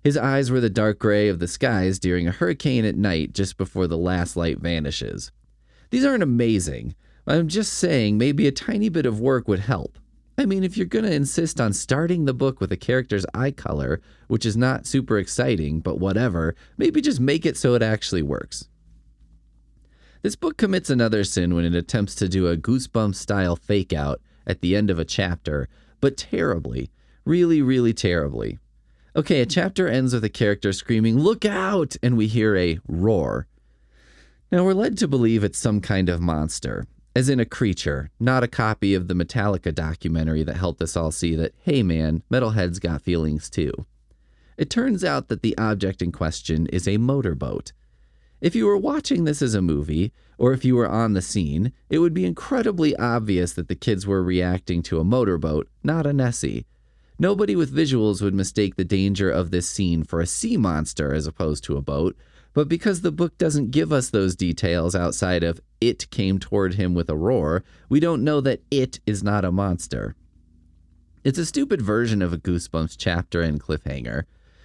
S1: His eyes were the dark gray of the skies during a hurricane at night just before the last light vanishes. These aren't amazing. I'm just saying maybe a tiny bit of work would help. I mean, if you're going to insist on starting the book with a character's eye color, which is not super exciting, but whatever, maybe just make it so it actually works. This book commits another sin when it attempts to do a Goosebumps-style fake-out at the end of a chapter, but terribly. Really, really terribly. Okay, a chapter ends with a character screaming, "Look out!" and we hear a roar. Now, we're led to believe it's some kind of monster. As in a creature, not a copy of the Metallica documentary that helped us all see that, hey man, metalheads got feelings too. It turns out that the object in question is a motorboat. If you were watching this as a movie, or if you were on the scene, it would be incredibly obvious that the kids were reacting to a motorboat, not a Nessie. Nobody with visuals would mistake the danger of this scene for a sea monster as opposed to a boat, but because the book doesn't give us those details outside of it came toward him with a roar, we don't know that it is not a monster. It's a stupid version of a Goosebumps chapter and cliffhanger.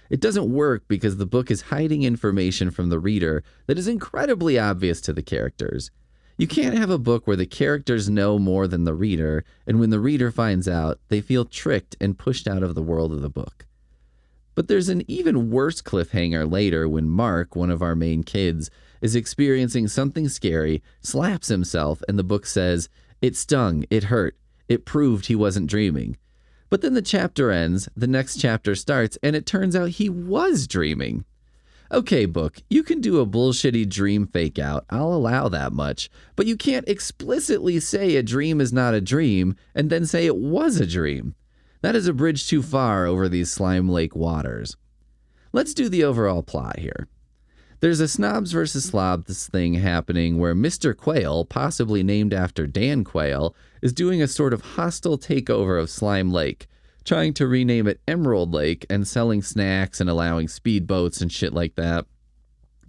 S1: It doesn't work because the book is hiding information from the reader that is incredibly obvious to the characters. You can't have a book where the characters know more than the reader, and when the reader finds out, they feel tricked and pushed out of the world of the book. But there's an even worse cliffhanger later when Mark, one of our main kids, is experiencing something scary, slaps himself, and the book says, "It stung, it hurt, it proved he wasn't dreaming." But then the chapter ends, the next chapter starts, and it turns out he was dreaming. Okay, book, you can do a bullshitty dream fake out, I'll allow that much, but you can't explicitly say a dream is not a dream and then say it was a dream. That is a bridge too far over these Slime Lake waters. Let's do the overall plot here. There's a snobs versus slobs thing happening where Mr. Quail, possibly named after Dan Quail, is doing a sort of hostile takeover of Slime Lake, trying to rename it Emerald Lake and selling snacks and allowing speedboats and shit like that.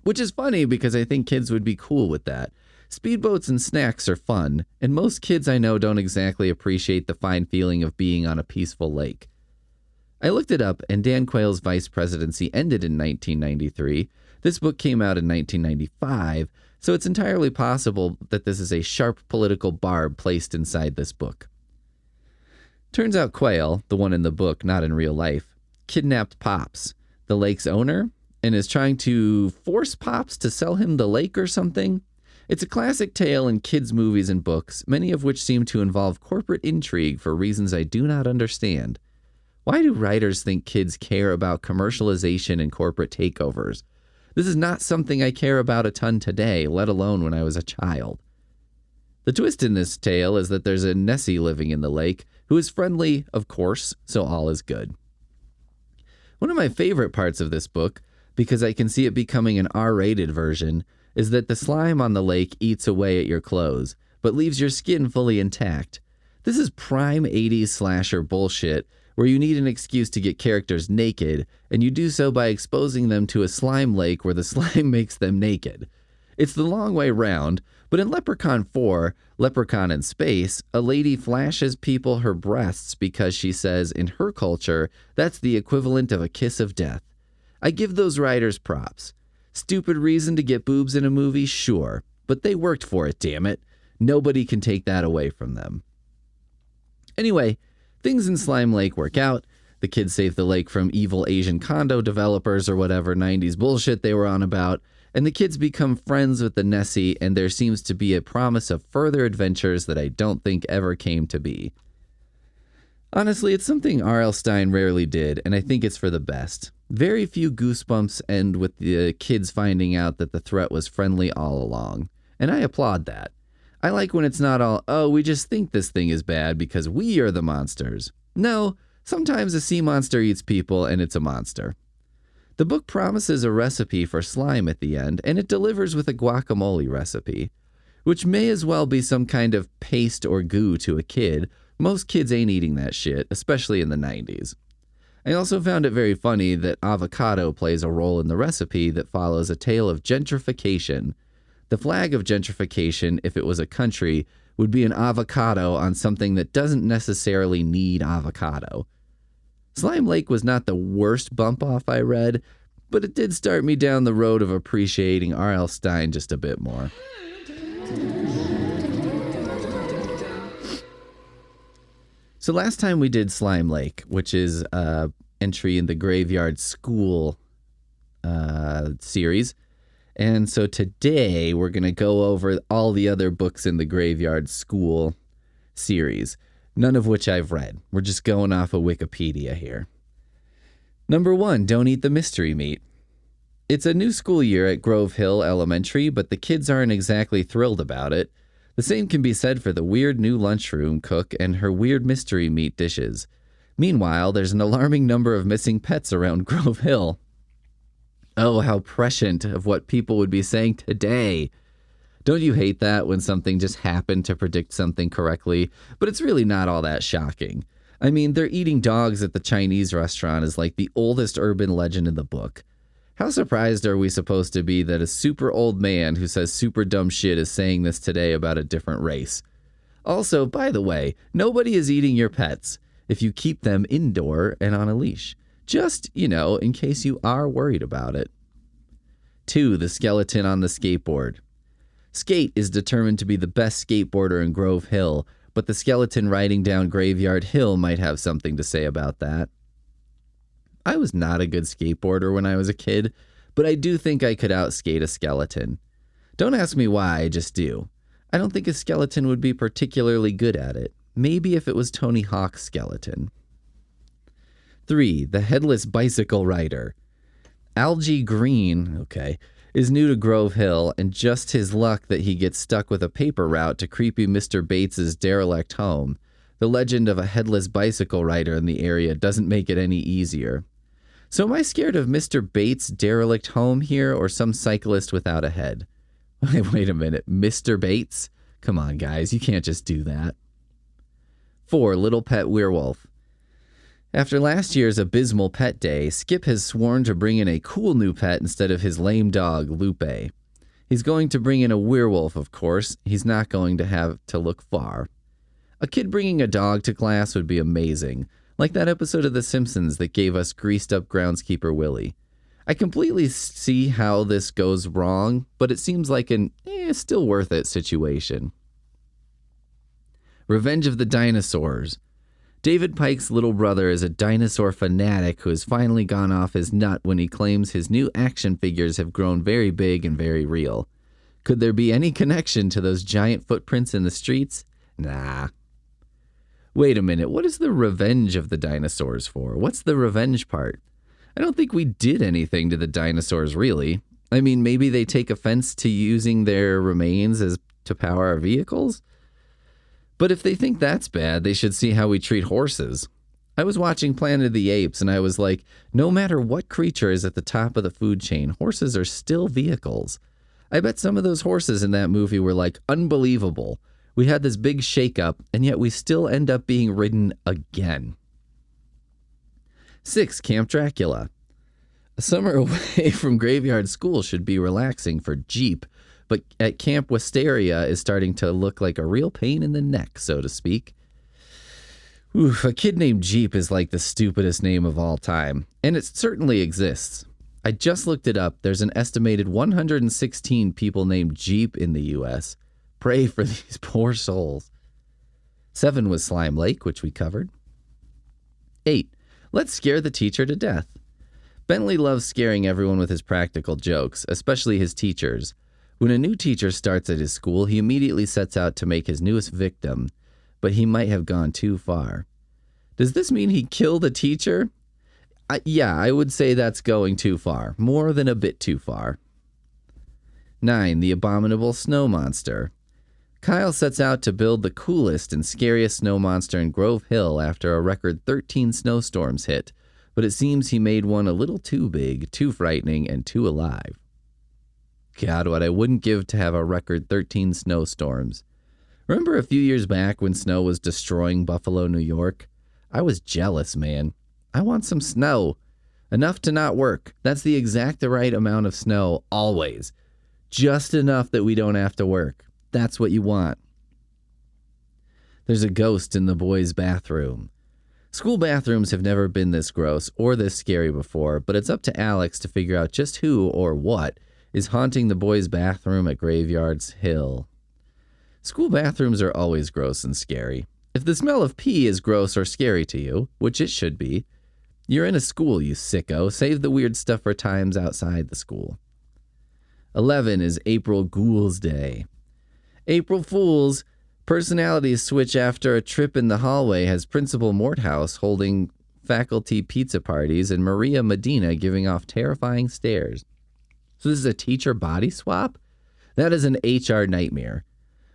S1: Which is funny because I think kids would be cool with that. Speedboats and snacks are fun, and most kids I know don't exactly appreciate the fine feeling of being on a peaceful lake. I looked it up, and Dan Quayle's vice presidency ended in 1993. This book came out in 1995, so it's entirely possible that this is a sharp political barb placed inside this book. Turns out Quail, the one in the book, not in real life, kidnapped Pops, the lake's owner, and is trying to force Pops to sell him the lake or something. It's a classic tale in kids' movies and books, many of which seem to involve corporate intrigue for reasons I do not understand. Why do writers think kids care about commercialization and corporate takeovers? This is not something I care about a ton today, let alone when I was a child. The twist in this tale is that there's a Nessie living in the lake who is friendly, of course, so all is good. One of my favorite parts of this book, because I can see it becoming an R-rated version, is that the slime on the lake eats away at your clothes, but leaves your skin fully intact. This is prime 80s slasher bullshit, where you need an excuse to get characters naked, and you do so by exposing them to a slime lake where the slime makes them naked. It's the long way round, but in Leprechaun 4, Leprechaun in Space, a lady flashes people her breasts because she says, in her culture, that's the equivalent of a kiss of death. I give those writers props. Stupid reason to get boobs in a movie? Sure. But they worked for it, damn it. Nobody can take that away from them. Anyway, things in Slime Lake work out. The kids save the lake from evil Asian condo developers or whatever 90s bullshit they were on about. And the kids become friends with the Nessie, and there seems to be a promise of further adventures that I don't think ever came to be. Honestly, it's something R.L. Stine rarely did, and I think it's for the best. Very few Goosebumps end with the kids finding out that the threat was friendly all along, and I applaud that. I like when it's not all, oh, we just think this thing is bad because we are the monsters. No, sometimes a sea monster eats people and it's a monster. The book promises a recipe for slime at the end, and it delivers with a guacamole recipe, which may as well be some kind of paste or goo to a kid. Most kids ain't eating that shit, especially in the 90s. I also found it very funny that avocado plays a role in the recipe that follows a tale of gentrification. The flag of gentrification, if it was a country, would be an avocado on something that doesn't necessarily need avocado. Slime Lake was not the worst bump off I read, but it did start me down the road of appreciating R.L. Stine just a bit more. So last time we did Slime Lake, which is entry in the Graveyard School series. And so today we're going to go over all the other books in the Graveyard School series, none of which I've read. We're just going off of Wikipedia here. Number 1, don't eat the mystery meat. It's a new school year at Grove Hill Elementary, but the kids aren't exactly thrilled about it. The same can be said for the weird new lunchroom cook and her weird mystery meat dishes. Meanwhile, there's an alarming number of missing pets around Grove Hill. Oh, how prescient of what people would be saying today. Don't you hate that when something just happened to predict something correctly? But it's really not all that shocking. I mean, they're eating dogs at the Chinese restaurant is like the oldest urban legend in the book. How surprised are we supposed to be that a super old man who says super dumb shit is saying this today about a different race? Also, by the way, nobody is eating your pets if you keep them indoor and on a leash. Just, in case you are worried about it. 2, the skeleton on the skateboard. Skate is determined to be the best skateboarder in Grove Hill, but the skeleton riding down Graveyard Hill might have something to say about that. I was not a good skateboarder when I was a kid, but I do think I could outskate a skeleton. Don't ask me why, I just do. I don't think a skeleton would be particularly good at it. Maybe if it was Tony Hawk's skeleton. 3. The Headless Bicycle Rider. Algie Green, is new to Grove Hill, and just his luck that he gets stuck with a paper route to creepy Mr. Bates's derelict home. The legend of a headless bicycle rider in the area doesn't make it any easier. So am I scared of Mr. Bates' derelict home here, or some cyclist without a head? Wait a minute, Mr. Bates? Come on, guys, you can't just do that. 4. Little Pet Werewolf. After last year's abysmal pet day, Skip has sworn to bring in a cool new pet instead of his lame dog, Lupe. He's going to bring in a werewolf, of course. He's not going to have to look far. A kid bringing a dog to class would be amazing, like that episode of The Simpsons that gave us greased-up groundskeeper Willie. I completely see how this goes wrong, but it seems like an still worth it situation. Revenge of the Dinosaurs. David Pike's little brother is a dinosaur fanatic who has finally gone off his nut when he claims his new action figures have grown very big and very real. Could there be any connection to those giant footprints in the streets? Nah. Wait a minute, what is the revenge of the dinosaurs for? What's the revenge part? I don't think we did anything to the dinosaurs, really. I mean, maybe they take offense to using their remains to power our vehicles? But if they think that's bad, they should see how we treat horses. I was watching Planet of the Apes, and I was like, no matter what creature is at the top of the food chain, horses are still vehicles. I bet some of those horses in that movie were like, unbelievable. We had this big shakeup, and yet we still end up being ridden again. 6. Camp Dracula. A summer away from Graveyard School should be relaxing for Jeep, but at Camp Wisteria is starting to look like a real pain in the neck, so to speak. Oof, a kid named Jeep is like the stupidest name of all time, and it certainly exists. I just looked it up. There's an estimated 116 people named Jeep in the U.S. Pray for these poor souls. 7 was Slime Lake, which we covered. 8. Let's scare the teacher to death. Bentley loves scaring everyone with his practical jokes, especially his teachers. When a new teacher starts at his school, he immediately sets out to make his newest victim, but he might have gone too far. Does this mean he killed a teacher? Yeah, I would say that's going too far. More than a bit too far. 9. The Abominable Snow Monster. Kyle sets out to build the coolest and scariest snow monster in Grove Hill after a record 13 snowstorms hit, but it seems he made one a little too big, too frightening, and too alive. God, what I wouldn't give to have a record 13 snowstorms. Remember a few years back when snow was destroying Buffalo, New York? I was jealous, man. I want some snow. Enough to not work. That's the exact right amount of snow, always. Just enough that we don't have to work. That's what you want. There's a ghost in the boys' bathroom. School bathrooms have never been this gross or this scary before, but it's up to Alex to figure out just who or what is haunting the boys' bathroom at Graveyard's Hill. School bathrooms are always gross and scary. If the smell of pee is gross or scary to you, which it should be, you're in a school, you sicko. Save the weird stuff for times outside the school. 11 is April Ghouls Day. April Fools. Personalities switch after a trip in the hallway has Principal Morthouse holding faculty pizza parties and Maria Medina giving off terrifying stares. So this is a teacher body swap? That is an HR nightmare.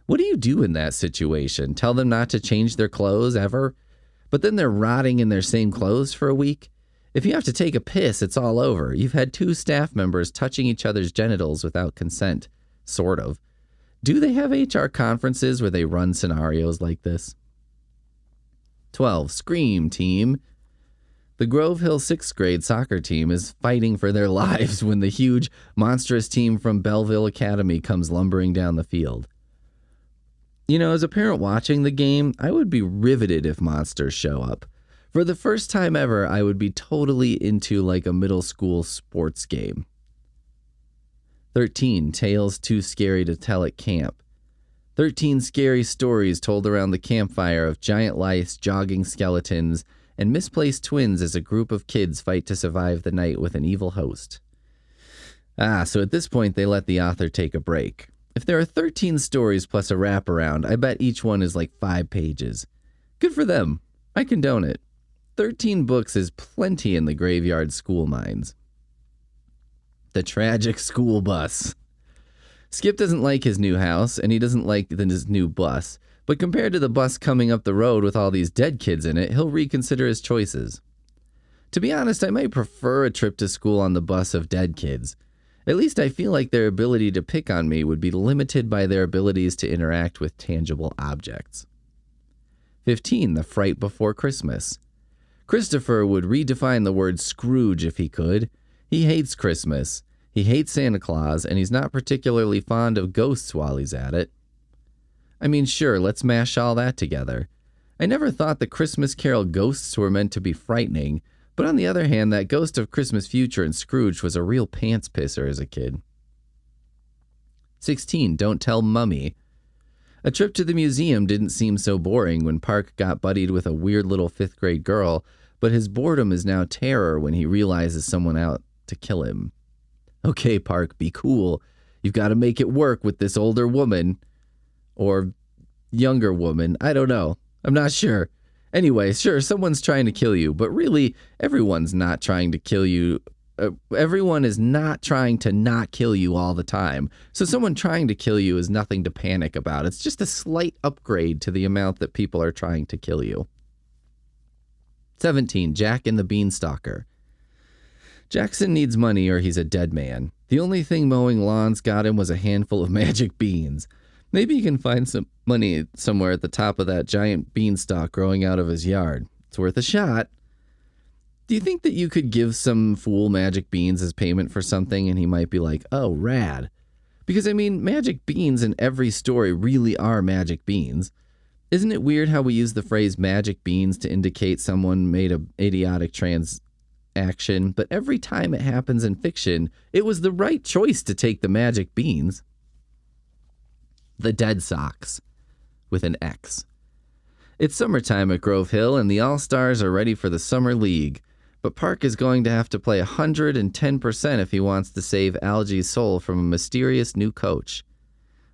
S1: What do you do in that situation? Tell them not to change their clothes ever? But then they're rotting in their same clothes for a week? If you have to take a piss, it's all over. You've had 2 staff members touching each other's genitals without consent. Sort of. Do they have HR conferences where they run scenarios like this? 12. Scream Team. The Grove Hill 6th grade soccer team is fighting for their lives when the huge, monstrous team from Belleville Academy comes lumbering down the field. You know, as a parent watching the game, I would be riveted if monsters show up. For the first time ever, I would be totally into like a middle school sports game. 13. Tales too scary to tell at camp. 13 scary stories told around the campfire of giant lice, jogging skeletons, and misplaced twins as a group of kids fight to survive the night with an evil host. So at this point they let the author take a break. If there are 13 stories plus a wraparound, I bet each one is like 5 pages. Good for them. I condone it. 13 books is plenty in the graveyard school minds. The tragic school bus. Skip doesn't like his new house, and he doesn't like his new bus, but compared to the bus coming up the road with all these dead kids in it, he'll reconsider his choices. To be honest, I might prefer a trip to school on the bus of dead kids. At least I feel like their ability to pick on me would be limited by their abilities to interact with tangible objects. 15. The Fright Before Christmas. Christopher would redefine the word Scrooge if he could. He hates Christmas. He hates Santa Claus, and he's not particularly fond of ghosts while he's at it. I mean, sure, let's mash all that together. I never thought the Christmas Carol ghosts were meant to be frightening, but on the other hand, that Ghost of Christmas Future in Scrooge was a real pants pisser as a kid. 16. Don't Tell Mummy. A trip to the museum didn't seem so boring when Park got buddied with a weird little 5th grade girl, but his boredom is now terror when he realizes someone out to kill him. Okay, Park, be cool. You've got to make it work with this older woman. Or younger woman. I don't know. I'm not sure. Anyway, sure, someone's trying to kill you, but really, everyone's not trying to kill you. Everyone is not trying to not kill you all the time. So someone trying to kill you is nothing to panic about. It's just a slight upgrade to the amount that people are trying to kill you. 17. Jack and the Beanstalker. Jackson needs money or he's a dead man. The only thing mowing lawns got him was a handful of magic beans. Maybe he can find some money somewhere at the top of that giant beanstalk growing out of his yard. It's worth a shot. Do you think that you could give some fool magic beans as payment for something and he might be like, oh, rad? Because, I mean, magic beans in every story really are magic beans. Isn't it weird how we use the phrase magic beans to indicate someone made an idiotic transaction, but every time it happens in fiction, it was the right choice to take the magic beans? The Dead Sox, with an X. It's summertime at Grove Hill, and the All-Stars are ready for the Summer League. But Park is going to have to play 110% if he wants to save Algie's soul from a mysterious new coach.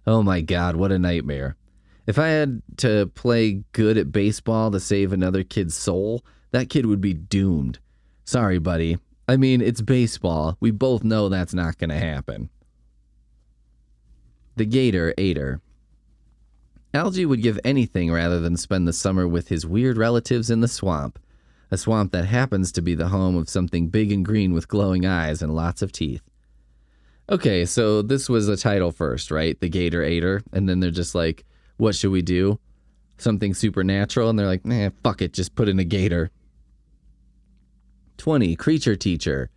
S1: Oh my God, what a nightmare. If I had to play good at baseball to save another kid's soul, that kid would be doomed. Sorry, buddy. I mean, it's baseball. We both know that's not going to happen. The Gator Aider. Algie would give anything rather than spend the summer with his weird relatives in the swamp. A swamp that happens to be the home of something big and green with glowing eyes and lots of teeth. Okay, so this was a title first, right? The Gator Aider. And then they're just like, what should we do? Something supernatural? And they're like, fuck it, just put in a gator. 20. Creature Teacher.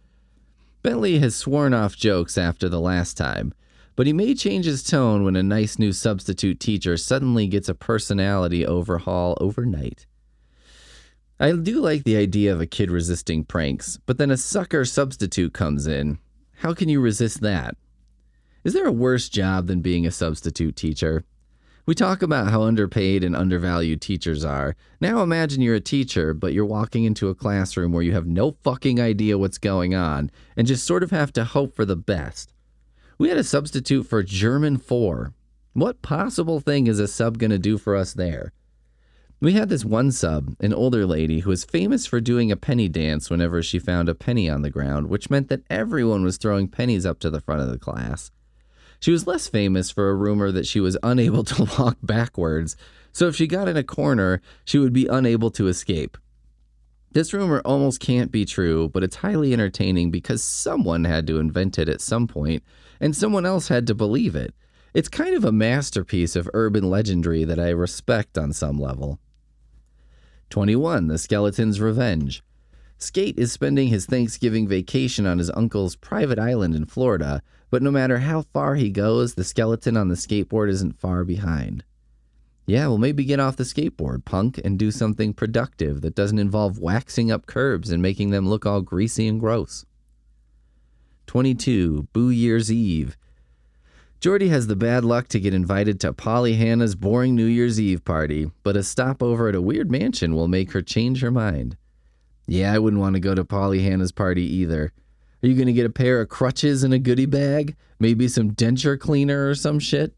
S1: Bentley has sworn off jokes after the last time, but he may change his tone when a nice new substitute teacher suddenly gets a personality overhaul overnight. I do like the idea of a kid resisting pranks, but then a sucker substitute comes in. How can you resist that? Is there a worse job than being a substitute teacher? We talk about how underpaid and undervalued teachers are. Now imagine you're a teacher, but you're walking into a classroom where you have no fucking idea what's going on and just sort of have to hope for the best. We had a substitute for German 4. What possible thing is a sub going to do for us there? We had this one sub, an older lady, who was famous for doing a penny dance whenever she found a penny on the ground, which meant that everyone was throwing pennies up to the front of the class. She was less famous for a rumor that she was unable to walk backwards, so if she got in a corner, she would be unable to escape. This rumor almost can't be true, but it's highly entertaining because someone had to invent it at some point, and someone else had to believe it. It's kind of a masterpiece of urban legendary that I respect on some level. 21. The Skeleton's Revenge. Skate is spending his Thanksgiving vacation on his uncle's private island in Florida, but no matter how far he goes, the skeleton on the skateboard isn't far behind. Yeah, well, maybe get off the skateboard, punk, and do something productive that doesn't involve waxing up curbs and making them look all greasy and gross. 22. Boo Year's Eve. Jordy has the bad luck to get invited to Pollyanna's boring New Year's Eve party, but a stopover at a weird mansion will make her change her mind. Yeah, I wouldn't want to go to Pollyanna's party either. Are you going to get a pair of crutches and a goodie bag? Maybe some denture cleaner or some shit?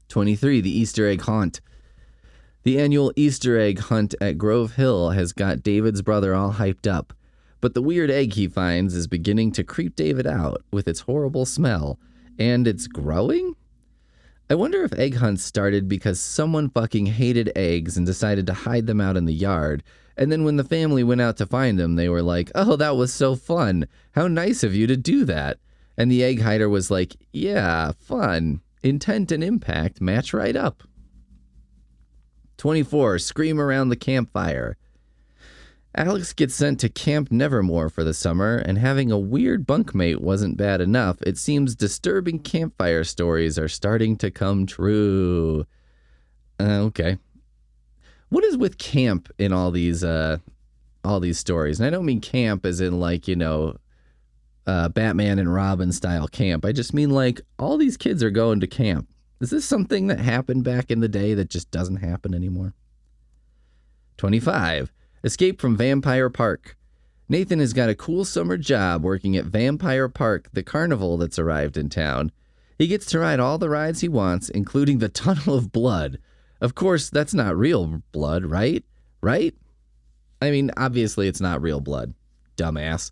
S1: 23. The Easter Egg Haunt. The annual Easter egg hunt at Grove Hill has got David's brother all hyped up, but the weird egg he finds is beginning to creep David out with its horrible smell, and it's growing? I wonder if egg hunts started because someone fucking hated eggs and decided to hide them out in the yard, and then when the family went out to find them, they were like, "Oh, that was so fun. How nice of you to do that." And the egg hider was like, "Yeah, fun. Intent and impact match right up." 24. Scream around the campfire. Alex gets sent to Camp Nevermore for the summer, and having a weird bunkmate wasn't bad enough. It seems disturbing campfire stories are starting to come true. Okay. What is with camp in all these stories? And I don't mean camp as in like, Batman and Robin style camp. I just mean like all these kids are going to camp. Is this something that happened back in the day that just doesn't happen anymore? 25. Escape from Vampire Park. Nathan has got a cool summer job working at Vampire Park, the carnival that's arrived in town. He gets to ride all the rides he wants, including the Tunnel of Blood. Of course, that's not real blood, right? Right? I mean, obviously it's not real blood, dumbass.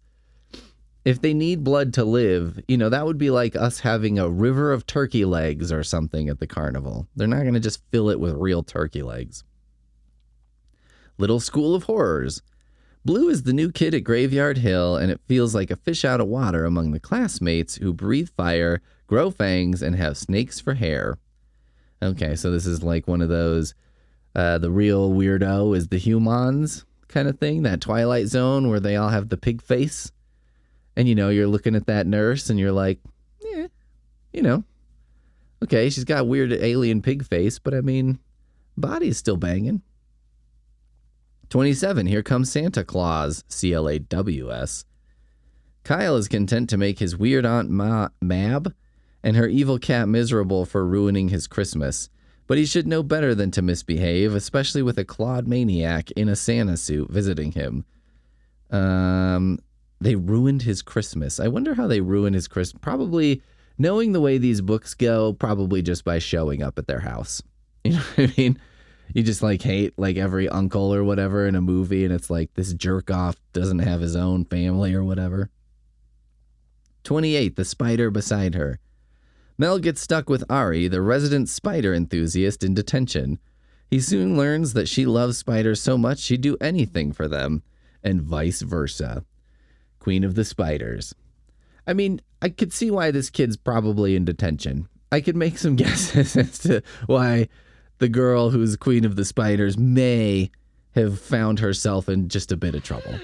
S1: If they need blood to live, that would be like us having a river of turkey legs or something at the carnival. They're not going to just fill it with real turkey legs. Little School of Horrors. Blue is the new kid at Graveyard Hill, and it feels like a fish out of water among the classmates who breathe fire, grow fangs, and have snakes for hair. Okay, so this is like one of those, the real weirdo is the humans kind of thing, that Twilight Zone where they all have the pig face. And, you're looking at that nurse and you're like, okay, she's got weird alien pig face, but I mean, body's still banging. 27, Here Comes Santa Claus, CLAWS. Kyle is content to make his weird aunt Mab and her evil cat miserable for ruining his Christmas. But he should know better than to misbehave, especially with a Claude maniac in a Santa suit visiting him. They ruined his Christmas. I wonder how they ruined his Christmas. Probably, knowing the way these books go, probably just by showing up at their house. You know what I mean? You just hate every uncle or whatever in a movie, and it's like this jerk off doesn't have his own family or whatever. 28, The Spider Beside Her. Mel gets stuck with Ari, the resident spider enthusiast, in detention. He soon learns that she loves spiders so much she'd do anything for them, and vice versa. Queen of the Spiders. I mean, I could see why this kid's probably in detention. I could make some guesses as to why the girl who's Queen of the Spiders may have found herself in just a bit of trouble.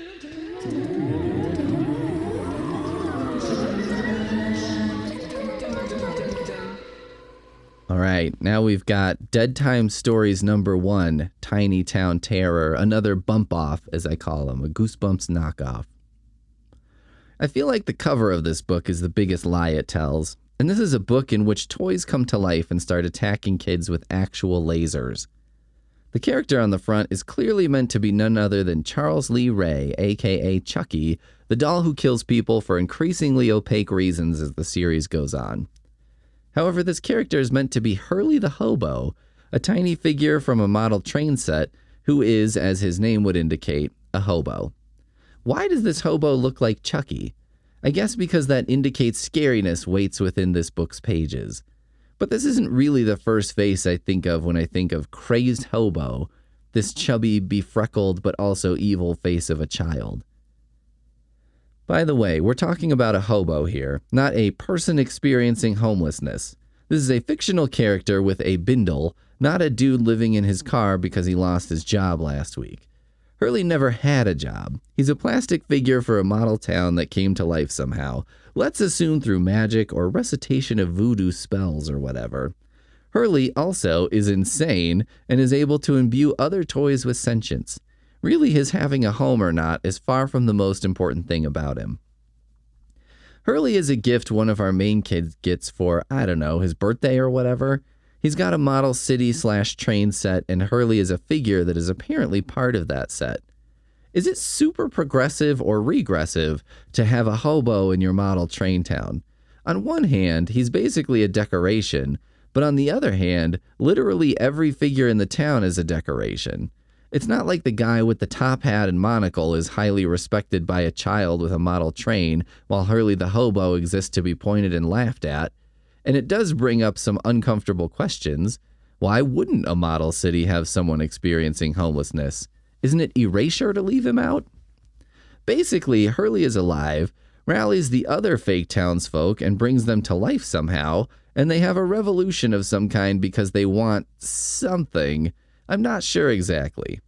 S1: All right, now we've got Dead Time Stories #1, Tiny Town Terror, another bump off, as I call them, a Goosebumps knockoff. I feel like the cover of this book is the biggest lie it tells, and this is a book in which toys come to life and start attacking kids with actual lasers. The character on the front is clearly meant to be none other than Charles Lee Ray, aka Chucky, the doll who kills people for increasingly opaque reasons as the series goes on. However, this character is meant to be Hurley the Hobo, a tiny figure from a model train set who is, as his name would indicate, a hobo. Why does this hobo look like Chucky? I guess because that indicates scariness waits within this book's pages. But this isn't really the first face I think of when I think of crazed hobo, this chubby, befreckled, but also evil face of a child. By the way, we're talking about a hobo here, not a person experiencing homelessness. This is a fictional character with a bindle, not a dude living in his car because he lost his job last week. Hurley never had a job. He's a plastic figure for a model town that came to life somehow. Let's assume through magic or recitation of voodoo spells or whatever. Hurley also is insane and is able to imbue other toys with sentience. Really, his having a home or not is far from the most important thing about him. Hurley is a gift one of our main kids gets for, I don't know, his birthday or whatever. He's got a model city/train set, and Hurley is a figure that is apparently part of that set. Is it super progressive or regressive to have a hobo in your model train town? On one hand, he's basically a decoration, but on the other hand, literally every figure in the town is a decoration. It's not like the guy with the top hat and monocle is highly respected by a child with a model train, while Hurley the hobo exists to be pointed and laughed at. And it does bring up some uncomfortable questions. Why wouldn't a model city have someone experiencing homelessness? Isn't it erasure to leave him out? Basically, Hurley is alive, rallies the other fake townsfolk and brings them to life somehow, and they have a revolution of some kind because they want something. I'm not sure exactly.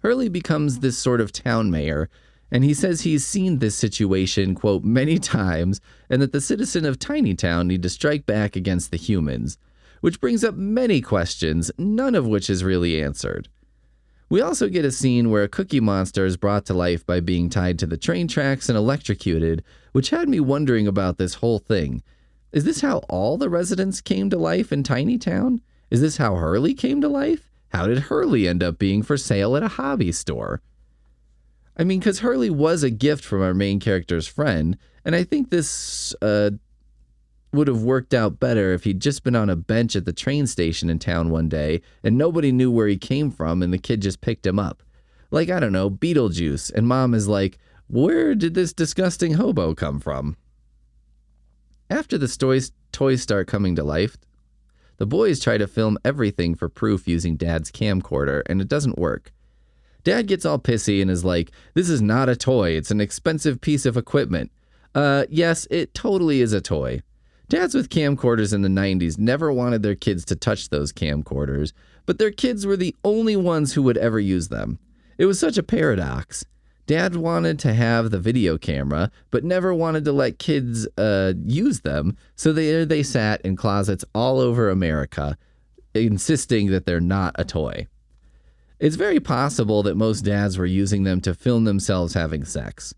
S1: Hurley becomes this sort of town mayor, and he says he's seen this situation, quote, many times, and that the citizen of Tiny Town need to strike back against the humans, which brings up many questions, none of which is really answered. We also get a scene where a cookie monster is brought to life by being tied to the train tracks and electrocuted, which had me wondering about this whole thing. Is this how all the residents came to life in Tiny Town? Is this how Hurley came to life? How did Hurley end up being for sale at a hobby store? I mean, because Hurley was a gift from our main character's friend, and I think this would have worked out better if he'd just been on a bench at the train station in town one day and nobody knew where he came from and the kid just picked him up. Like, I don't know, Beetlejuice, and mom is like, where did this disgusting hobo come from? After the toys start coming to life, the boys try to film everything for proof using Dad's camcorder, and it doesn't work. Dad gets all pissy and is like, this is not a toy, it's an expensive piece of equipment. Yes, it totally is a toy. Dads with camcorders in the 90s never wanted their kids to touch those camcorders, but their kids were the only ones who would ever use them. It was such a paradox. Dad wanted to have the video camera, but never wanted to let kids use them, so they sat in closets all over America, insisting that they're not a toy. It's very possible that most dads were using them to film themselves having sex.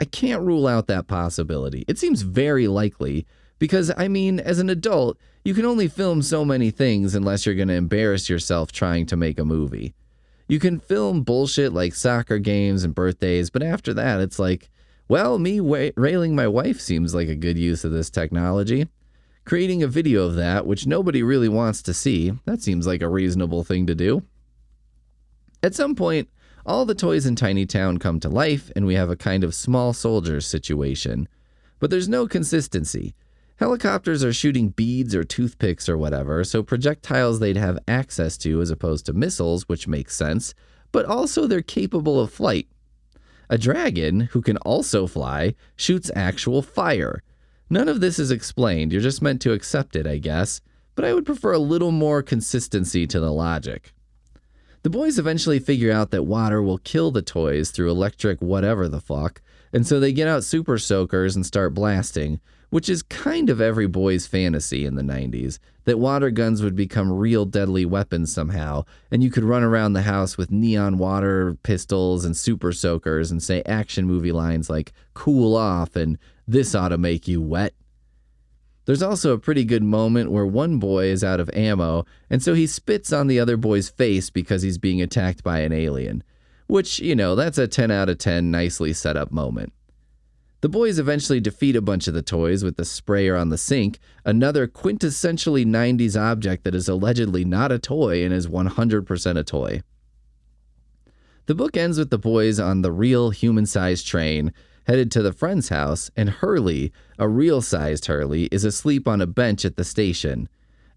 S1: I can't rule out that possibility. It seems very likely, because, I mean, as an adult, you can only film so many things unless you're going to embarrass yourself trying to make a movie. You can film bullshit like soccer games and birthdays, but after that, it's like, well, me railing my wife seems like a good use of this technology. Creating a video of that, which nobody really wants to see, that seems like a reasonable thing to do. At some point, all the toys in Tiny Town come to life, and we have a kind of small soldiers situation. But there's no consistency. Helicopters are shooting beads or toothpicks or whatever, so projectiles they'd have access to as opposed to missiles, which makes sense, but also they're capable of flight. A dragon, who can also fly, shoots actual fire. None of this is explained, you're just meant to accept it, I guess, but I would prefer a little more consistency to the logic. The boys eventually figure out that water will kill the toys through electric whatever the fuck, and so they get out super soakers and start blasting, which is kind of every boy's fantasy in the 90s, that water guns would become real deadly weapons somehow, and you could run around the house with neon water pistols and super soakers and say action movie lines like, cool off, and this ought to make you wet. There's also a pretty good moment where one boy is out of ammo, and so he spits on the other boy's face because he's being attacked by an alien, which, you know, that's a 10 out of 10 nicely set up moment. The boys eventually defeat a bunch of the toys with the sprayer on the sink, another quintessentially 90s object that is allegedly not a toy and is 100% a toy. The book ends with the boys on the real human-sized train, headed to the friend's house, and Hurley, a real-sized Hurley, is asleep on a bench at the station.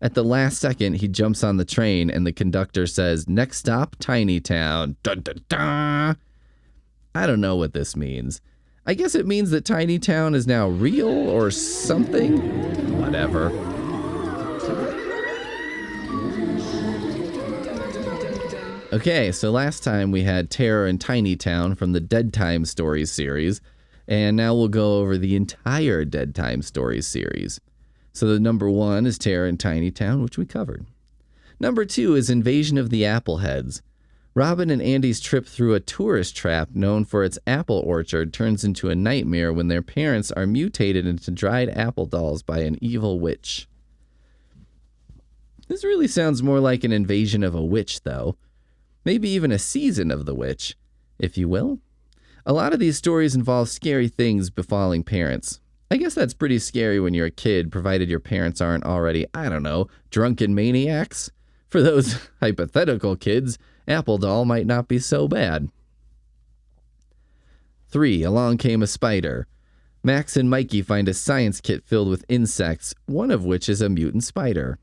S1: At the last second, he jumps on the train, and the conductor says, "Next stop, Tiny Town." Dun, dun, dun. I don't know what this means. I guess it means that Tiny Town is now real or something. Whatever. Okay, so last time we had Terror in Tiny Town from the Dead Time Stories series, and now we'll go over the entire Dead Time Stories series. So the number 1 is Terror in Tiny Town, which we covered. Number 2 is Invasion of the Appleheads. Robin and Andy's trip through a tourist trap known for its apple orchard turns into a nightmare when their parents are mutated into dried apple dolls by an evil witch. This really sounds more like an invasion of a witch, though. Maybe even a season of the witch, if you will. A lot of these stories involve scary things befalling parents. I guess that's pretty scary when you're a kid, provided your parents aren't already, I don't know, drunken maniacs. For those hypothetical kids, Apple Doll might not be so bad. 3. Along came a spider. Max and Mikey find a science kit filled with insects, one of which is a mutant spider.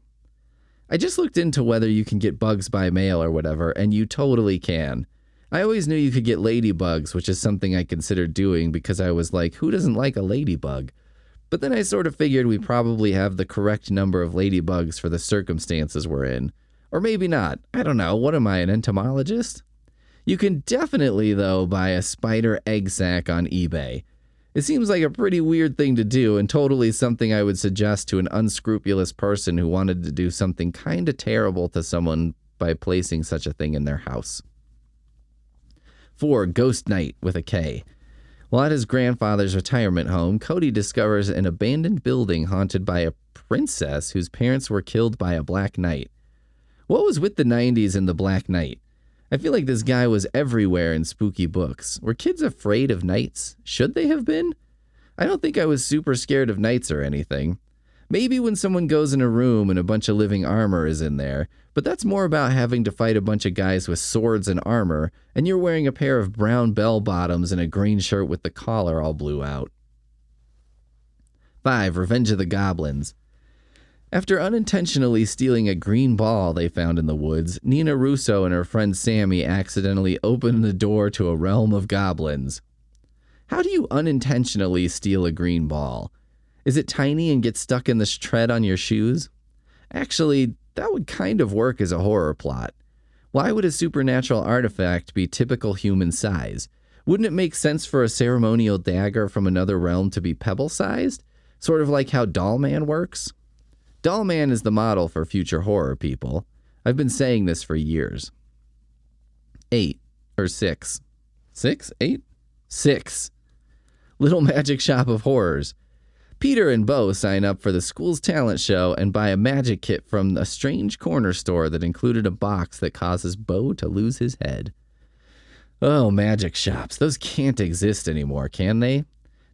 S1: I just looked into whether you can get bugs by mail or whatever, and you totally can. I always knew you could get ladybugs, which is something I considered doing because I was like, who doesn't like a ladybug? But then I sort of figured we probably have the correct number of ladybugs for the circumstances we're in. Or maybe not. I don't know. What am I, an entomologist? You can definitely, though, buy a spider egg sac on eBay. It seems like a pretty weird thing to do and totally something I would suggest to an unscrupulous person who wanted to do something kind of terrible to someone by placing such a thing in their house. 4. Ghost Night with a K. While at his grandfather's retirement home, Cody discovers an abandoned building haunted by a princess whose parents were killed by a Black Knight. What was with the 90s and the Black Knight? I feel like this guy was everywhere in spooky books. Were kids afraid of knights? Should they have been? I don't think I was super scared of knights or anything. Maybe when someone goes in a room and a bunch of living armor is in there, but that's more about having to fight a bunch of guys with swords and armor, and you're wearing a pair of brown bell-bottoms and a green shirt with the collar all blew out. 5. Revenge of the Goblins. After unintentionally stealing a green ball they found in the woods, Nina Russo and her friend Sammy accidentally opened the door to a realm of goblins. How do you unintentionally steal a green ball? Is it tiny and gets stuck in the tread on your shoes? Actually, that would kind of work as a horror plot. Why would a supernatural artifact be typical human size? Wouldn't it make sense for a ceremonial dagger from another realm to be pebble-sized? Sort of like how Dollman works? Dollman is the model for future horror people. I've been saying this for years. 8. Or 6. 6? 8? 6. Little Magic Shop of Horrors. Peter and Bo sign up for the school's talent show and buy a magic kit from a strange corner store that included a box that causes Bo to lose his head. Oh, magic shops. Those can't exist anymore, can they?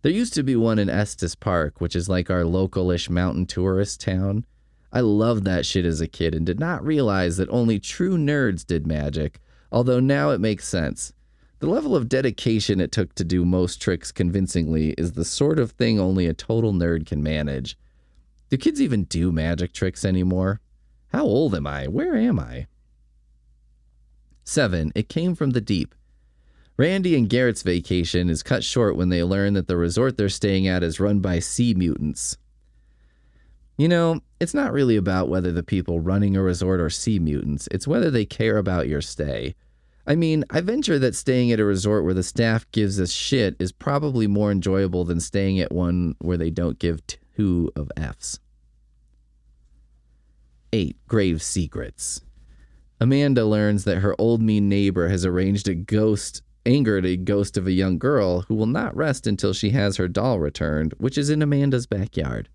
S1: There used to be one in Estes Park, which is like our local-ish mountain tourist town. I loved that shit as a kid and did not realize that only true nerds did magic, although now it makes sense. The level of dedication it took to do most tricks convincingly is the sort of thing only a total nerd can manage. Do kids even do magic tricks anymore? How old am I? Where am I? 7. It Came from the Deep. Randy and Garrett's vacation is cut short when they learn that the resort they're staying at is run by sea mutants. You know, it's not really about whether the people running a resort are sea mutants. It's whether they care about your stay. I mean, I venture that staying at a resort where the staff gives us shit is probably more enjoyable than staying at one where they don't give 2 of Fs. 8. Grave Secrets. Amanda learns that her old mean neighbor has angered a ghost of a young girl who will not rest until she has her doll returned, which is in Amanda's backyard.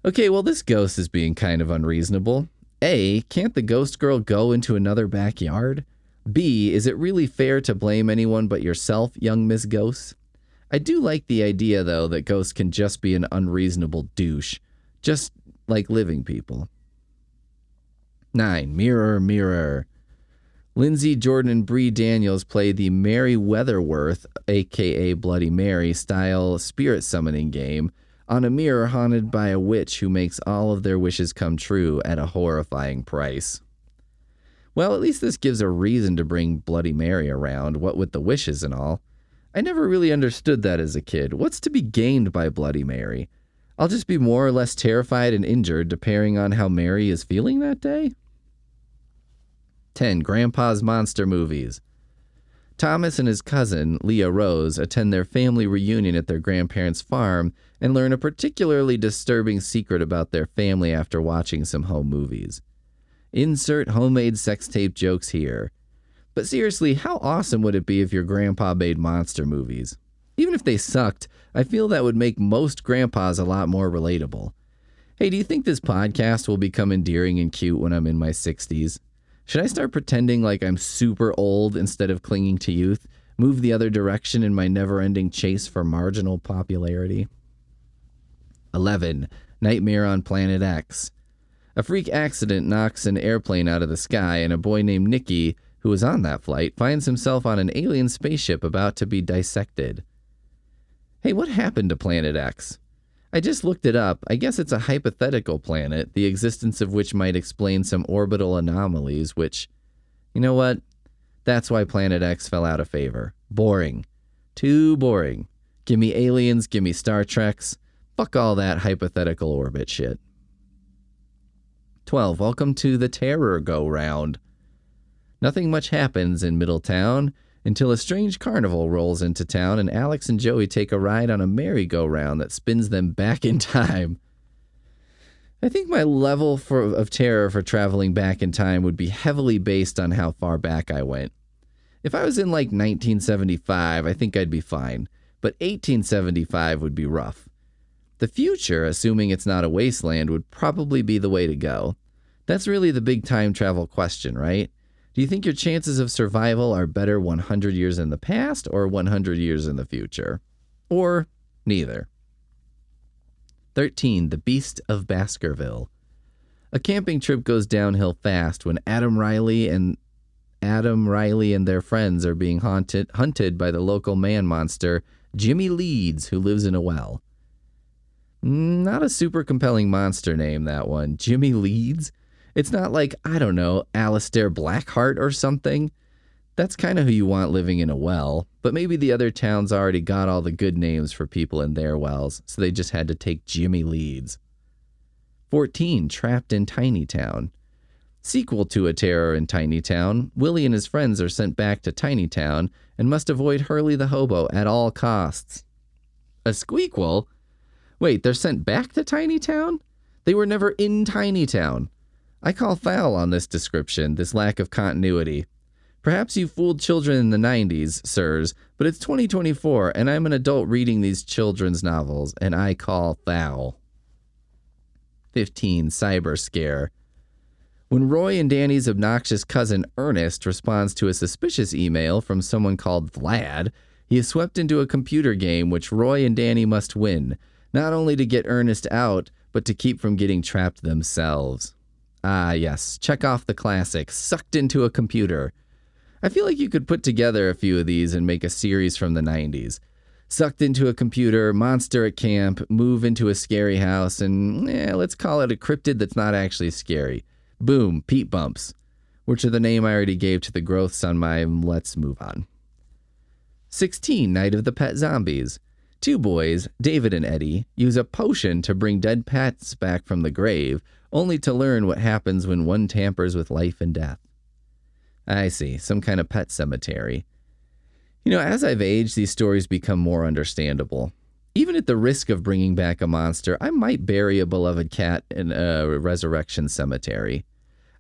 S1: Okay, well, this ghost is being kind of unreasonable. A, can't the ghost girl go into another backyard? B, is it really fair to blame anyone but yourself, young Miss Ghost? I do like the idea, though, that Ghost can just be an unreasonable douche, just like living people. 9. Mirror, Mirror. Lindsay, Jordan, and Bree Daniels play the Mary Weatherworth, a.k.a. Bloody Mary, style spirit summoning game on a mirror haunted by a witch who makes all of their wishes come true at a horrifying price. Well, at least this gives a reason to bring Bloody Mary around, what with the wishes and all. I never really understood that as a kid. What's to be gained by Bloody Mary? I'll just be more or less terrified and injured depending on how Mary is feeling that day? 10. Grandpa's Monster Movies. Thomas and his cousin, Leah Rose, attend their family reunion at their grandparents' farm and learn a particularly disturbing secret about their family after watching some home movies. Insert homemade sex tape jokes here. But seriously, how awesome would it be if your grandpa made monster movies? Even if they sucked, I feel that would make most grandpas a lot more relatable. Hey, do you think this podcast will become endearing and cute when I'm in my 60s? Should I start pretending like I'm super old instead of clinging to youth? Move the other direction in my never-ending chase for marginal popularity? 11. Nightmare on Planet X. A freak accident knocks an airplane out of the sky, and a boy named Nicky, who was on that flight, finds himself on an alien spaceship about to be dissected. Hey, what happened to Planet X? I just looked it up. I guess it's a hypothetical planet, the existence of which might explain some orbital anomalies, which, you know what? That's why Planet X fell out of favor. Boring. Too boring. Give me aliens, give me Star Treks. Fuck all that hypothetical orbit shit. 12. Welcome to the Terror Go-Round. Nothing much happens in Middletown until a strange carnival rolls into town and Alex and Joey take a ride on a merry-go-round that spins them back in time. I think my level of terror for traveling back in time would be heavily based on how far back I went. If I was in like 1975, I think I'd be fine, but 1875 would be rough. The future, assuming it's not a wasteland, would probably be the way to go. That's really the big time travel question, right? Do you think your chances of survival are better 100 years in the past or 100 years in the future? Or neither. 13. The Beast of Baskerville. A camping trip goes downhill fast when Adam Riley and their friends are being hunted by the local man monster, Jimmy Leeds, who lives in a well. Not a super compelling monster name, that one. Jimmy Leeds? It's not like, I don't know, Alistair Blackheart or something. That's kind of who you want living in a well, but maybe the other towns already got all the good names for people in their wells, so they just had to take Jimmy Leeds. 14. Trapped in Tiny Town. Sequel to A Terror in Tiny Town, Willie and his friends are sent back to Tiny Town and must avoid Hurley the Hobo at all costs. A squeakquel? Wait, they're sent back to Tiny Town? They were never in Tiny Town. I call foul on this description, this lack of continuity. Perhaps you fooled children in the 90s, sirs, but it's 2024 and I'm an adult reading these children's novels, and I call foul. 15. Cyber Scare. When Roy and Danny's obnoxious cousin Ernest responds to a suspicious email from someone called Vlad, he is swept into a computer game which Roy and Danny must win, not only to get Ernest out, but to keep from getting trapped themselves. Ah, yes, check off the classic, sucked into a computer. I feel like you could put together a few of these and make a series from the 90s. Sucked into a computer, monster at camp, move into a scary house, and let's call it a cryptid that's not actually scary. Boom, Pete Bumps, which are the name I already gave to the growths on my let's move on. 16. Night of the Pet Zombies. Two boys, David and Eddie, use a potion to bring dead pets back from the grave, only to learn what happens when one tampers with life and death. I see, some kind of pet cemetery. You know, as I've aged, these stories become more understandable. Even at the risk of bringing back a monster, I might bury a beloved cat in a resurrection cemetery.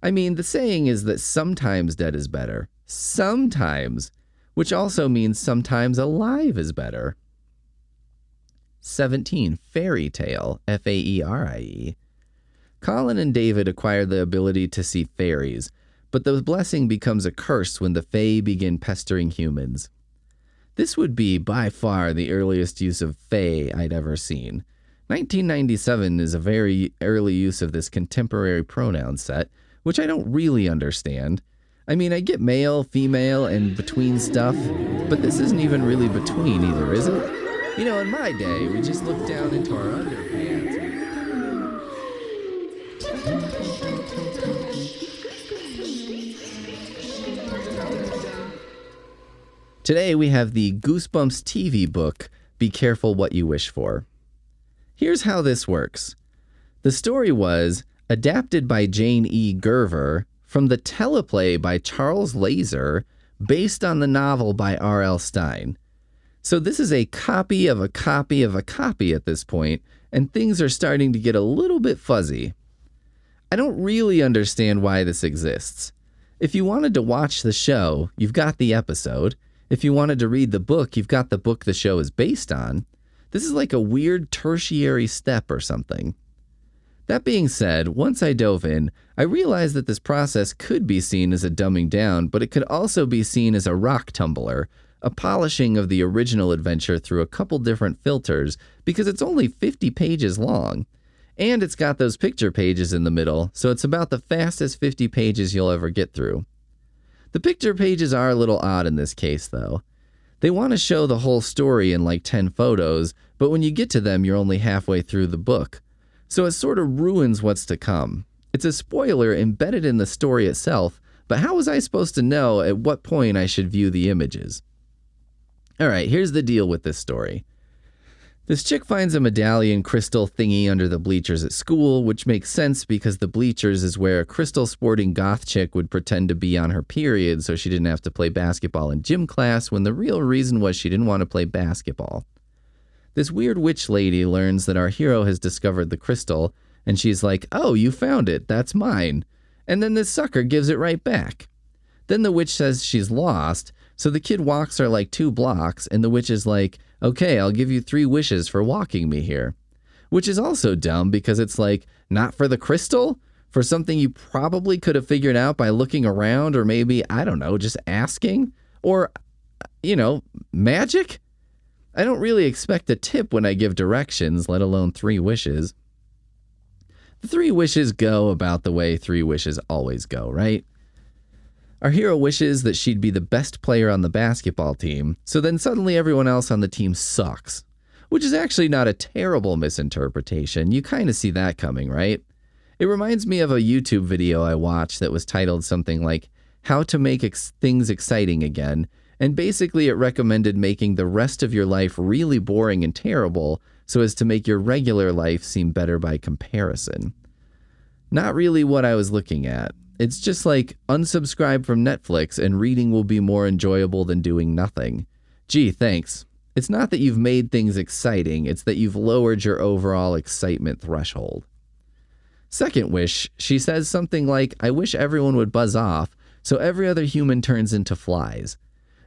S1: I mean, the saying is that sometimes dead is better. Sometimes. Which also means sometimes alive is better. 17. Fairy Tale, F-A-E-R-I-E. Colin and David acquire the ability to see fairies, but the blessing becomes a curse when the fae begin pestering humans. This would be by far the earliest use of fae I'd ever seen. 1997 is a very early use of this contemporary pronoun set, which I don't really understand. I mean, I get male, female, and between stuff, but this isn't even really between either, is it? You know, in my day, we just looked down into our underpants. Today we have the Goosebumps TV book, Be Careful What You Wish For. Here's how this works. The story was adapted by Jane E. Gerver from the teleplay by Charles Laser, based on the novel by R.L. Stine. So this is a copy of a copy of a copy at this point, and things are starting to get a little bit fuzzy. I don't really understand why this exists. If you wanted to watch the show, you've got the episode. If you wanted to read the book, you've got the book the show is based on. This is like a weird tertiary step or something. That being said, once I dove in, I realized that this process could be seen as a dumbing down, but it could also be seen as a rock tumbler, a polishing of the original adventure through a couple different filters, because it's only 50 pages long. And it's got those picture pages in the middle, so it's about the fastest 50 pages you'll ever get through. The picture pages are a little odd in this case, though. They want to show the whole story in like 10 photos, but when you get to them, you're only halfway through the book. So it sort of ruins what's to come. It's a spoiler embedded in the story itself, but how was I supposed to know at what point I should view the images? Alright, here's the deal with this story. This chick finds a medallion crystal thingy under the bleachers at school, which makes sense because the bleachers is where a crystal sporting goth chick would pretend to be on her period so she didn't have to play basketball in gym class when the real reason was she didn't want to play basketball. This weird witch lady learns that our hero has discovered the crystal, and she's like, "Oh, you found it, that's mine." And then this sucker gives it right back. Then the witch says she's lost, so the kid walks her like 2 blocks, and the witch is like, "Okay, I'll give you 3 wishes for walking me here." Which is also dumb because it's like, not for the crystal? For something you probably could have figured out by looking around or maybe, I don't know, just asking? Or, magic? I don't really expect a tip when I give directions, let alone 3 wishes. The 3 wishes go about the way 3 wishes always go, right? Our hero wishes that she'd be the best player on the basketball team, so then suddenly everyone else on the team sucks. Which is actually not a terrible misinterpretation. You kind of see that coming, right? It reminds me of a YouTube video I watched that was titled something like, "How to Make Things Exciting Again," and basically it recommended making the rest of your life really boring and terrible so as to make your regular life seem better by comparison. Not really what I was looking at. It's just like, unsubscribe from Netflix and reading will be more enjoyable than doing nothing. Gee, thanks. It's not that you've made things exciting, it's that you've lowered your overall excitement threshold. Second wish, she says something like, "I wish everyone would buzz off, so every other human turns into flies."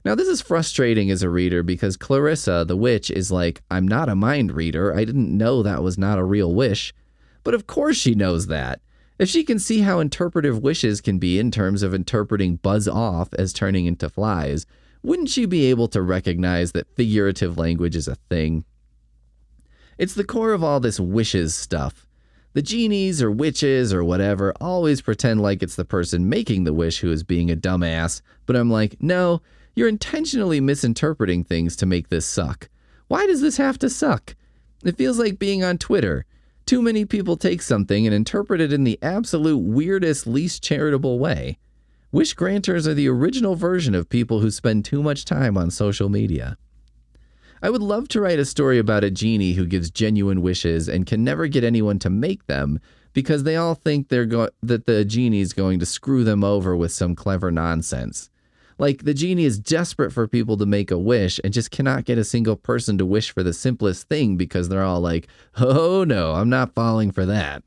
S1: Now this is frustrating as a reader because Clarissa, the witch, is like, "I'm not a mind reader, I didn't know that was not a real wish." But of course she knows that. If she can see how interpretive wishes can be in terms of interpreting buzz off as turning into flies, wouldn't she be able to recognize that figurative language is a thing? It's the core of all this wishes stuff. The genies or witches or whatever always pretend like it's the person making the wish who is being a dumbass, but I'm like, no, you're intentionally misinterpreting things to make this suck. Why does this have to suck? It feels like being on Twitter. Too many people take something and interpret it in the absolute weirdest, least charitable way. Wish granters are the original version of people who spend too much time on social media. I would love to write a story about a genie who gives genuine wishes and can never get anyone to make them because they all think that the genie's going to screw them over with some clever nonsense. Like, the genie is desperate for people to make a wish and just cannot get a single person to wish for the simplest thing because they're all like, "Oh no, I'm not falling for that."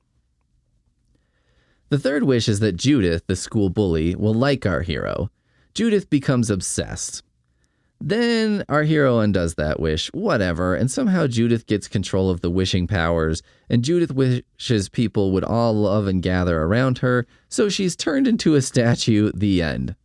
S1: The third wish is that Judith, the school bully, will like our hero. Judith becomes obsessed. Then our hero undoes that wish, whatever, and somehow Judith gets control of the wishing powers, and Judith wishes people would all love and gather around her, so she's turned into a statue, the end.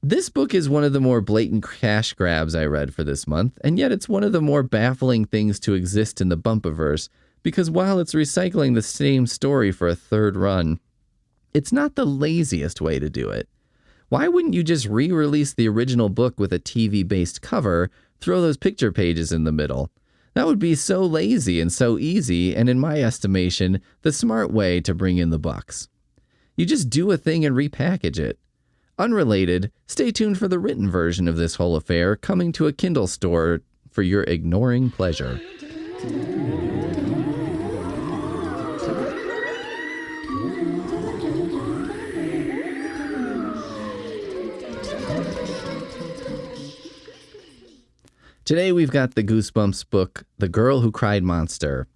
S1: This book is one of the more blatant cash grabs I read for this month, and yet it's one of the more baffling things to exist in the Bumpaverse, because while it's recycling the same story for a third run, it's not the laziest way to do it. Why wouldn't you just re-release the original book with a TV-based cover, throw those picture pages in the middle? That would be so lazy and so easy, and in my estimation, the smart way to bring in the bucks. You just do a thing and repackage it. Unrelated, stay tuned for the written version of this whole affair coming to a Kindle store for your ignoring pleasure. Today we've got the Goosebumps book, The Girl Who Cried Monster.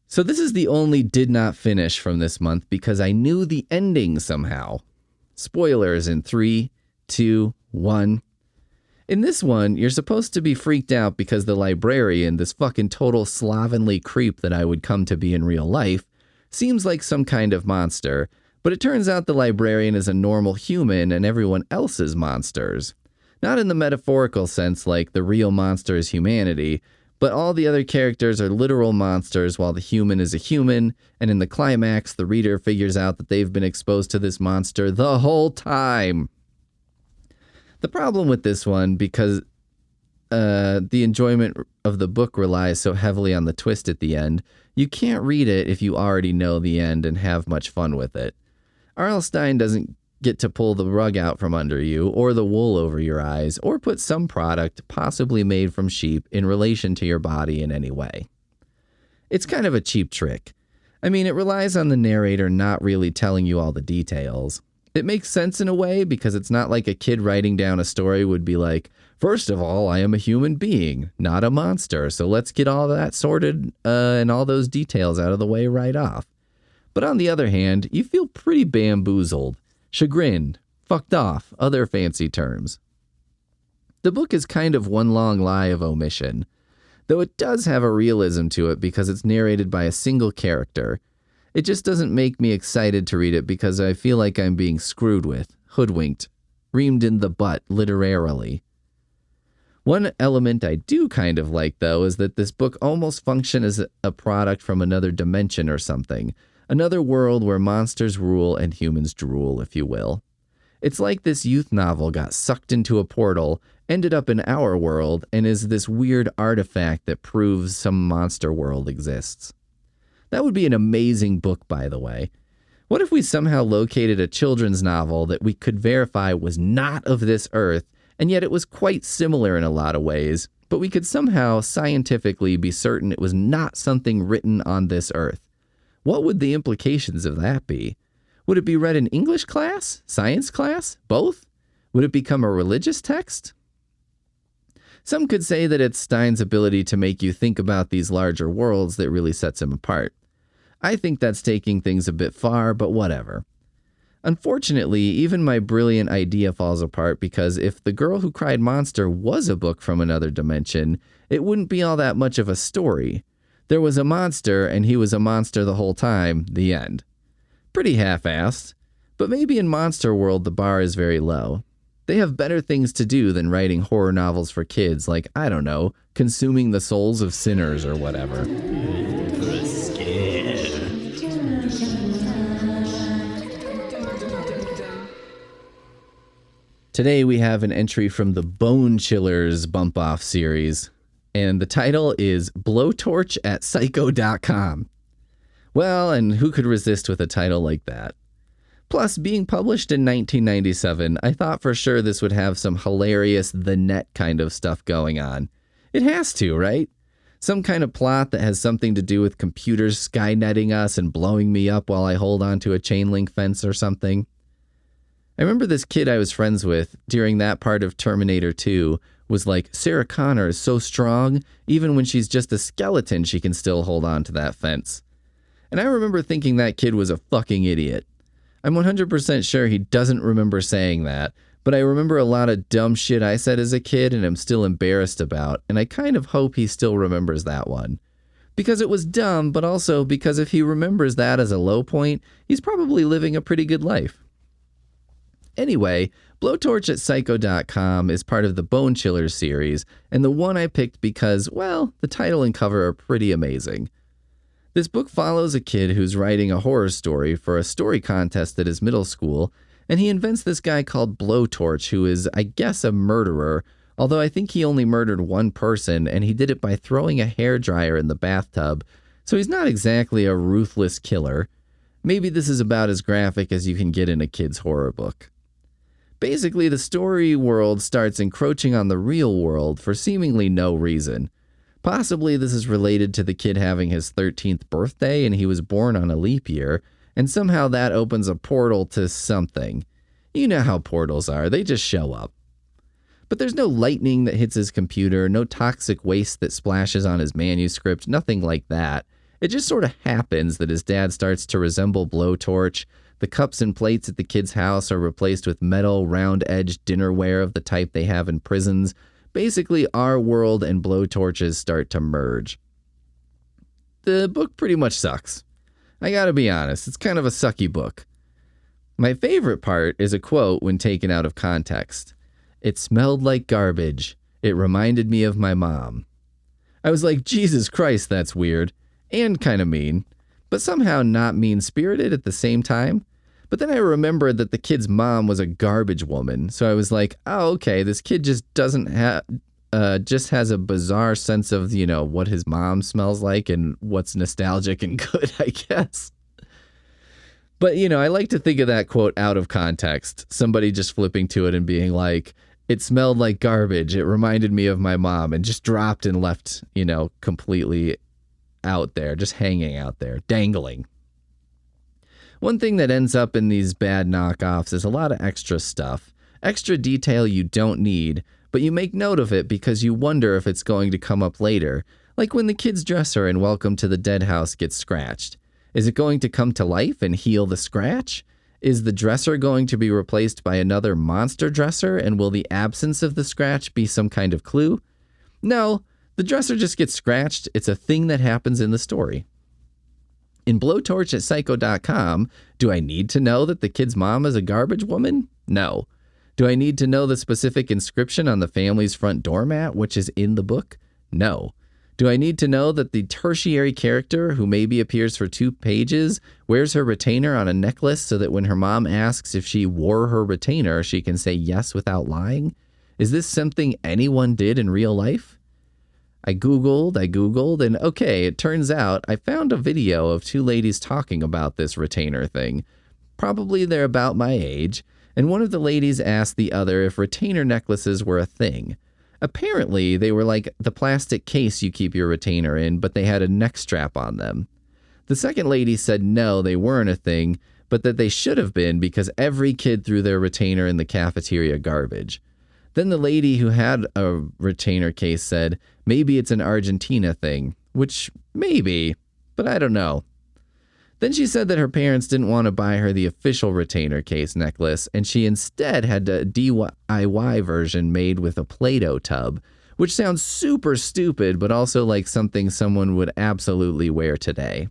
S1: So this is the only did not finish from this month because I knew the ending somehow. Spoilers in 3, 2, 1. In this one, you're supposed to be freaked out because the librarian, this fucking total slovenly creep that I would come to be in real life, seems like some kind of monster, but it turns out the librarian is a normal human and everyone else is monsters. Not in the metaphorical sense like the real monster is humanity, but all the other characters are literal monsters while the human is a human, and in the climax, the reader figures out that they've been exposed to this monster the whole time. The problem with this one, because the enjoyment of the book relies so heavily on the twist at the end, you can't read it if you already know the end and have much fun with it. R.L. Stine doesn't get to pull the rug out from under you, or the wool over your eyes, or put some product, possibly made from sheep, in relation to your body in any way. It's kind of a cheap trick. I mean, it relies on the narrator not really telling you all the details. It makes sense in a way because it's not like a kid writing down a story would be like, first of all, I am a human being, not a monster, so let's get all that sorted and all those details out of the way right off. But on the other hand, you feel pretty bamboozled, chagrined, fucked off, other fancy terms. The book is kind of one long lie of omission, though it does have a realism to it because it's narrated by a single character. It just doesn't make me excited to read it because I feel like I'm being screwed with, hoodwinked, reamed in the butt, literarily. One element I do kind of like, though, is that this book almost functions as a product from another dimension or something, another world where monsters rule and humans drool, if you will. It's like this youth novel got sucked into a portal, ended up in our world, and is this weird artifact that proves some monster world exists. That would be an amazing book, by the way. What if we somehow located a children's novel that we could verify was not of this earth, and yet it was quite similar in a lot of ways, but we could somehow scientifically be certain it was not something written on this earth? What would the implications of that be? Would it be read in English class? Science class? Both? Would it become a religious text? Some could say that it's Stine's ability to make you think about these larger worlds that really sets him apart. I think that's taking things a bit far, but whatever. Unfortunately, even my brilliant idea falls apart because if The Girl Who Cried Monster was a book from another dimension, it wouldn't be all that much of a story. There was a monster, and he was a monster the whole time, the end. Pretty half-assed, but maybe in Monster World the bar is very low. They have better things to do than writing horror novels for kids, like, I don't know, consuming the souls of sinners or whatever. Today we have an entry from the Bone Chillers Bump Off series, and the title is Blowtorch at Psycho.com. Well, and who could resist with a title like that? Plus, being published in 1997, I thought for sure this would have some hilarious The Net kind of stuff going on. It has to, right? Some kind of plot that has something to do with computers skynetting us and blowing me up while I hold onto a chain link fence or something. I remember this kid I was friends with during that part of Terminator 2 was like, Sarah Connor is so strong, even when she's just a skeleton, she can still hold on to that fence. And I remember thinking that kid was a fucking idiot. I'm 100% sure he doesn't remember saying that, but I remember a lot of dumb shit I said as a kid and I'm still embarrassed about, and I kind of hope he still remembers that one. Because it was dumb, but also because if he remembers that as a low point, he's probably living a pretty good life. Anyway, Blowtorch at Psycho.com is part of the Bone Chillers series, and the one I picked because, well, the title and cover are pretty amazing. This book follows a kid who's writing a horror story for a story contest at his middle school, and he invents this guy called Blowtorch, who is, I guess, a murderer, although I think he only murdered one person, and he did it by throwing a hairdryer in the bathtub, so he's not exactly a ruthless killer. Maybe this is about as graphic as you can get in a kid's horror book. Basically, the story world starts encroaching on the real world for seemingly no reason. Possibly this is related to the kid having his 13th birthday and he was born on a leap year, and somehow that opens a portal to something. You know how portals are, they just show up. But there's no lightning that hits his computer, no toxic waste that splashes on his manuscript, nothing like that. It just sort of happens that his dad starts to resemble Blowtorch, The cups and plates at the kids' house are replaced with metal, round-edged dinnerware of the type they have in prisons. Basically, our world and blowtorches start to merge. The book pretty much sucks. I gotta be honest, it's kind of a sucky book. My favorite part is a quote when taken out of context. "It smelled like garbage. It reminded me of my mom." I was like, Jesus Christ, that's weird. And kind of mean. But somehow not mean-spirited at the same time. But then I remembered that the kid's mom was a garbage woman. So I was like, oh, okay, this kid just doesn't have... just has a bizarre sense of, what his mom smells like and what's nostalgic and good, I guess. But, I like to think of that quote out of context. Somebody just flipping to it and being like, "It smelled like garbage. It reminded me of my mom," and just dropped and left, completely out there, just hanging out there, dangling. One thing that ends up in these bad knockoffs is a lot of extra stuff. Extra detail you don't need, but you make note of it because you wonder if it's going to come up later, like when the kid's dresser in Welcome to the Dead House gets scratched. Is it going to come to life and heal the scratch? Is the dresser going to be replaced by another monster dresser, and will the absence of the scratch be some kind of clue? No, the dresser just gets scratched. It's a thing that happens in the story. In Blowtorch at Psycho.com, do I need to know that the kid's mom is a garbage woman? No. Do I need to know the specific inscription on the family's front doormat, which is in the book? No. Do I need to know that the tertiary character, who maybe appears for 2 pages, wears her retainer on a necklace so that when her mom asks if she wore her retainer, she can say yes without lying? Is this something anyone did in real life? I Googled, and okay, it turns out I found a video of 2 ladies talking about this retainer thing. Probably they're about my age, and one of the ladies asked the other if retainer necklaces were a thing. Apparently, they were like the plastic case you keep your retainer in, but they had a neck strap on them. The second lady said no, they weren't a thing, but that they should have been because every kid threw their retainer in the cafeteria garbage. Then the lady who had a retainer case said, maybe it's an Argentina thing, which maybe, but I don't know. Then she said that her parents didn't want to buy her the official retainer case necklace, and she instead had a DIY version made with a Play-Doh tub, which sounds super stupid, but also like something someone would absolutely wear today.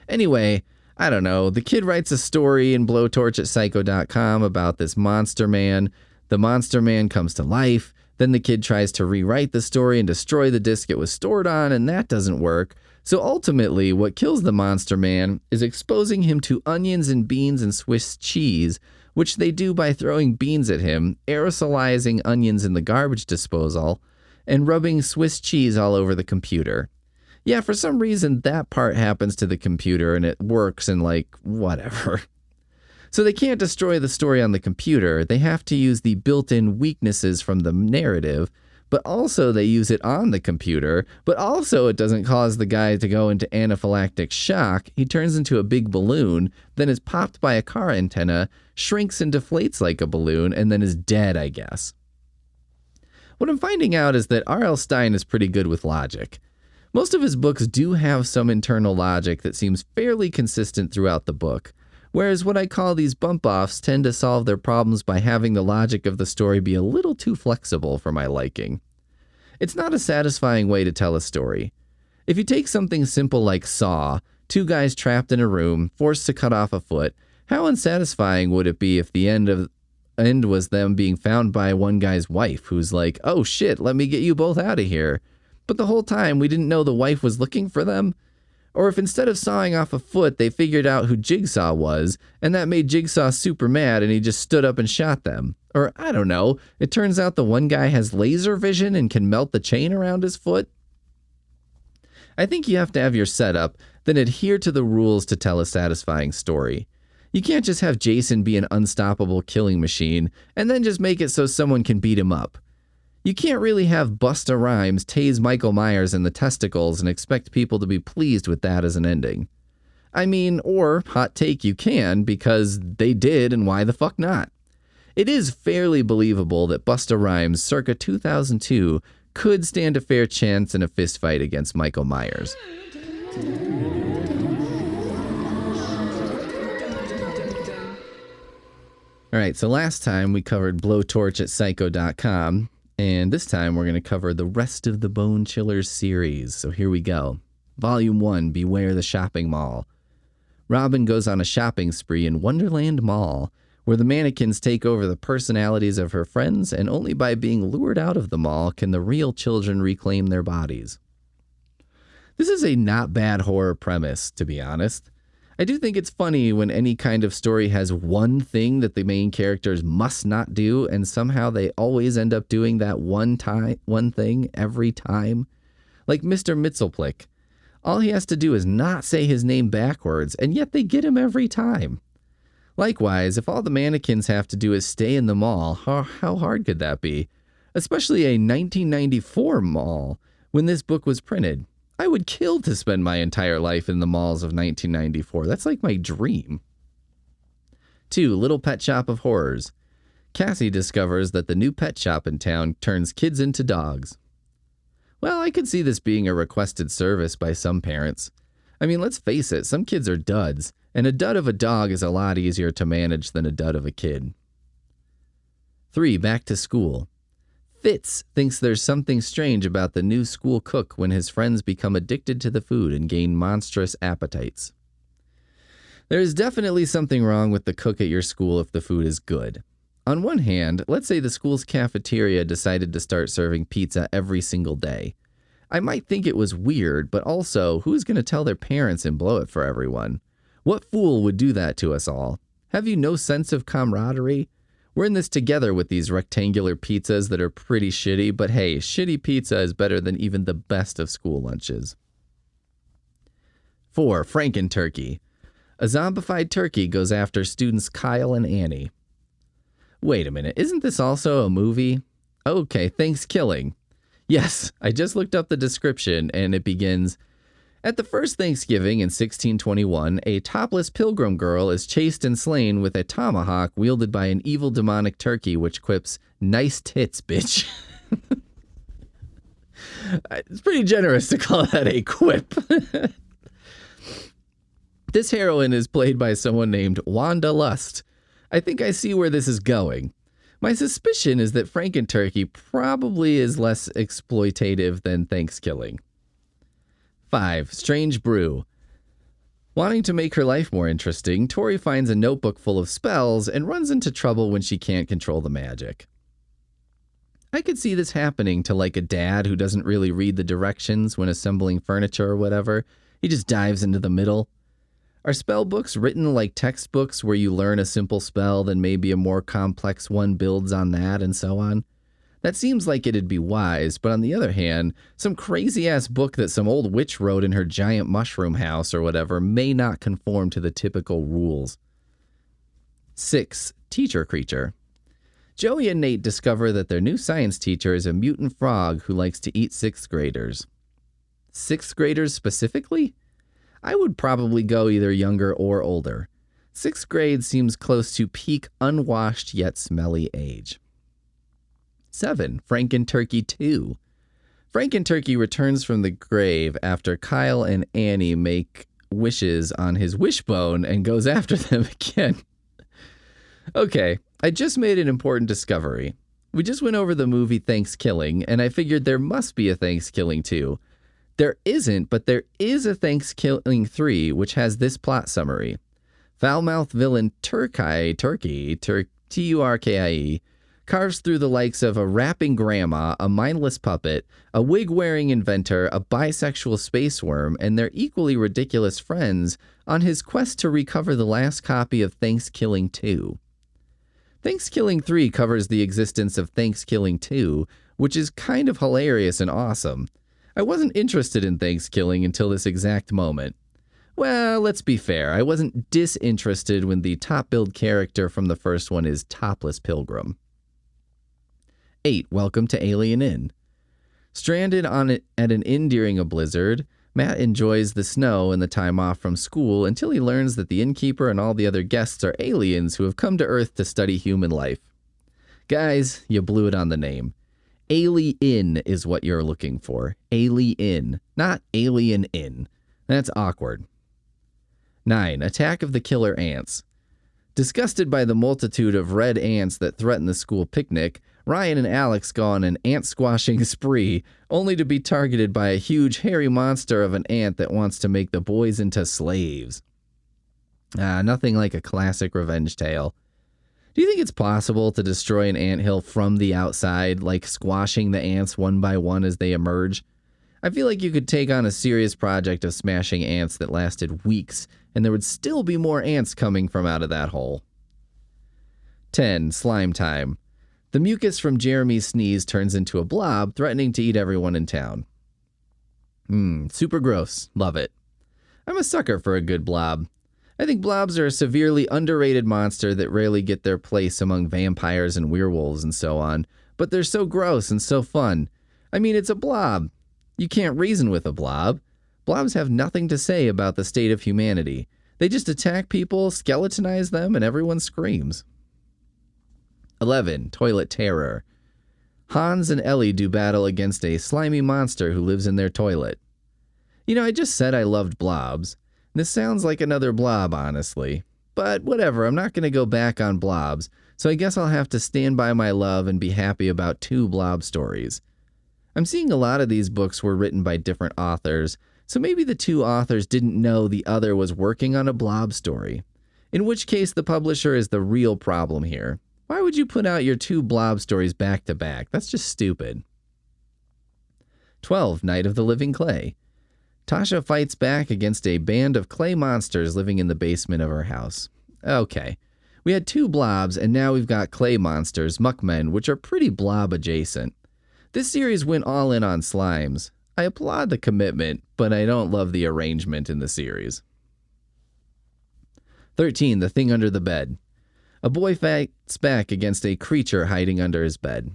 S1: Anyway, I don't know. The kid writes a story in Blowtorch at Psycho.com about this monster man. The monster man comes to life. Then the kid tries to rewrite the story and destroy the disc it was stored on, and that doesn't work. So ultimately, what kills the monster man is exposing him to onions and beans and Swiss cheese, which they do by throwing beans at him, aerosolizing onions in the garbage disposal, and rubbing Swiss cheese all over the computer. Yeah, for some reason, that part happens to the computer and it works and whatever. So they can't destroy the story on the computer. They have to use the built-in weaknesses from the narrative, but also they use it on the computer, but also it doesn't cause the guy to go into anaphylactic shock. He turns into a big balloon, then is popped by a car antenna, shrinks and deflates like a balloon, and then is dead, I guess. What I'm finding out is that R.L. Stine is pretty good with logic. Most of his books do have some internal logic that seems fairly consistent throughout the book, whereas what I call these bump-offs tend to solve their problems by having the logic of the story be a little too flexible for my liking. It's not a satisfying way to tell a story. If you take something simple like Saw, 2 guys trapped in a room, forced to cut off a foot, how unsatisfying would it be if the end was them being found by one guy's wife, who's like, oh shit, let me get you both out of here. But the whole time we didn't know the wife was looking for them? Or if instead of sawing off a foot, they figured out who Jigsaw was, and that made Jigsaw super mad and he just stood up and shot them. Or, I don't know, it turns out the one guy has laser vision and can melt the chain around his foot. I think you have to have your setup, then adhere to the rules to tell a satisfying story. You can't just have Jason be an unstoppable killing machine, and then just make it so someone can beat him up. You can't really have Busta Rhymes tase Michael Myers in the testicles and expect people to be pleased with that as an ending. I mean, or, hot take, you can, because they did, and why the fuck not? It is fairly believable that Busta Rhymes, circa 2002, could stand a fair chance in a fistfight against Michael Myers. All right, so last time we covered Blowtorch at Psycho.com, and this time we're going to cover the rest of the Bone Chillers series. So here we go. Volume 1, Beware the Shopping Mall. Robin goes on a shopping spree in Wonderland Mall, where the mannequins take over the personalities of her friends, and only by being lured out of the mall can the real children reclaim their bodies. This is a not bad horror premise, to be honest. I do think it's funny when any kind of story has one thing that the main characters must not do, and somehow they always end up doing that one thing every time. Like Mr. Mitzelplick. All he has to do is not say his name backwards, and yet they get him every time. Likewise, if all the mannequins have to do is stay in the mall, how hard could that be? Especially a 1994 mall, when this book was printed. I would kill to spend my entire life in the malls of 1994. That's like my dream. 2. Little Pet Shop of Horrors. Cassie discovers that the new pet shop in town turns kids into dogs. Well, I could see this being a requested service by some parents. I mean, let's face it, some kids are duds, and a dud of a dog is a lot easier to manage than a dud of a kid. 3. Back to School. Fitz thinks there's something strange about the new school cook when his friends become addicted to the food and gain monstrous appetites. There is definitely something wrong with the cook at your school if the food is good. On one hand, let's say the school's cafeteria decided to start serving pizza every single day. I might think it was weird, but also, who's going to tell their parents and blow it for everyone? What fool would do that to us all? Have you no sense of camaraderie? We're in this together with these rectangular pizzas that are pretty shitty, but hey, shitty pizza is better than even the best of school lunches. 4. Franken-Turkey. A zombified turkey goes after students Kyle and Annie. Wait a minute, isn't this also a movie? Okay, Thanksgiving. Yes, I just looked up the description and it begins, at the first Thanksgiving in 1621, a topless pilgrim girl is chased and slain with a tomahawk wielded by an evil demonic turkey which quips, "Nice tits, bitch." It's pretty generous to call that a quip. This heroine is played by someone named Wanda Lust. I think I see where this is going. My suspicion is that Franken-Turkey probably is less exploitative than Thanksgiving. 5. Strange Brew. Wanting to make her life more interesting, Tori finds a notebook full of spells and runs into trouble when she can't control the magic. I could see this happening to like a dad who doesn't really read the directions when assembling furniture or whatever. He just dives into the middle. Are spell books written like textbooks where you learn a simple spell, then maybe a more complex one builds on that and so on? That seems like it'd be wise, but on the other hand, some crazy-ass book that some old witch wrote in her giant mushroom house or whatever may not conform to the typical rules. 6. Teacher Creature. Joey and Nate discover that their new science teacher is a mutant frog who likes to eat 6th graders. 6th graders specifically? I would probably go either younger or older. 6th grade seems close to peak unwashed yet smelly age. 7. Franken-Turkey 2. Franken-Turkey returns from the grave after Kyle and Annie make wishes on his wishbone and goes after them again. Okay, I just made an important discovery. We just went over the movie Thanksgiving, and I figured there must be a Thanksgiving 2. There isn't, but there is a Thanksgiving 3, which has this plot summary. Foul-mouthed villain Turkie, Turkie, carves through the likes of a rapping grandma, a mindless puppet, a wig-wearing inventor, a bisexual space worm, and their equally ridiculous friends on his quest to recover the last copy of Thanksgiving 2. Thanksgiving 3 covers the existence of Thanksgiving 2, which is kind of hilarious and awesome. I wasn't interested in Thanksgiving until this exact moment. Well, let's be fair, I wasn't disinterested when the top-billed character from the first one is Topless Pilgrim. 8. Welcome to Alien Inn. Stranded at an inn during a blizzard, Matt enjoys the snow and the time off from school until he learns that the innkeeper and all the other guests are aliens who have come to Earth to study human life. Guys, you blew it on the name. Alien is what you're looking for. Alien, not Alien Inn. That's awkward. 9. Attack of the Killer Ants. Disgusted by the multitude of red ants that threaten the school picnic, Ryan and Alex go on an ant-squashing spree, only to be targeted by a huge hairy monster of an ant that wants to make the boys into slaves. Nothing like a classic revenge tale. Do you think it's possible to destroy an anthill from the outside, like squashing the ants one by one as they emerge? I feel like you could take on a serious project of smashing ants that lasted weeks, and there would still be more ants coming from out of that hole. 10. Slime time. The mucus from Jeremy's sneeze turns into a blob, threatening to eat everyone in town. Super gross. Love it. I'm a sucker for a good blob. I think blobs are a severely underrated monster that rarely get their place among vampires and werewolves and so on, but they're so gross and so fun. I mean, it's a blob. You can't reason with a blob. Blobs have nothing to say about the state of humanity. They just attack people, skeletonize them, and everyone screams. 11. Toilet terror. Hans and Ellie do battle against a slimy monster who lives in their toilet. You know, I just said I loved blobs. This sounds like another blob, honestly. But whatever, I'm not going to go back on blobs, so I guess I'll have to stand by my love and be happy about 2 blob stories. I'm seeing a lot of these books were written by different authors, so maybe the 2 authors didn't know the other was working on a blob story. In which case, the publisher is the real problem here. Why would you put out your 2 blob stories back to back? That's just stupid. 12. Night of the Living Clay. Tasha fights back against a band of clay monsters living in the basement of her house. Okay, we had 2 blobs, and now we've got clay monsters, muckmen, which are pretty blob adjacent. This series went all in on slimes. I applaud the commitment, but I don't love the arrangement in the series. 13. The Thing Under the Bed. A boy fights back against a creature hiding under his bed.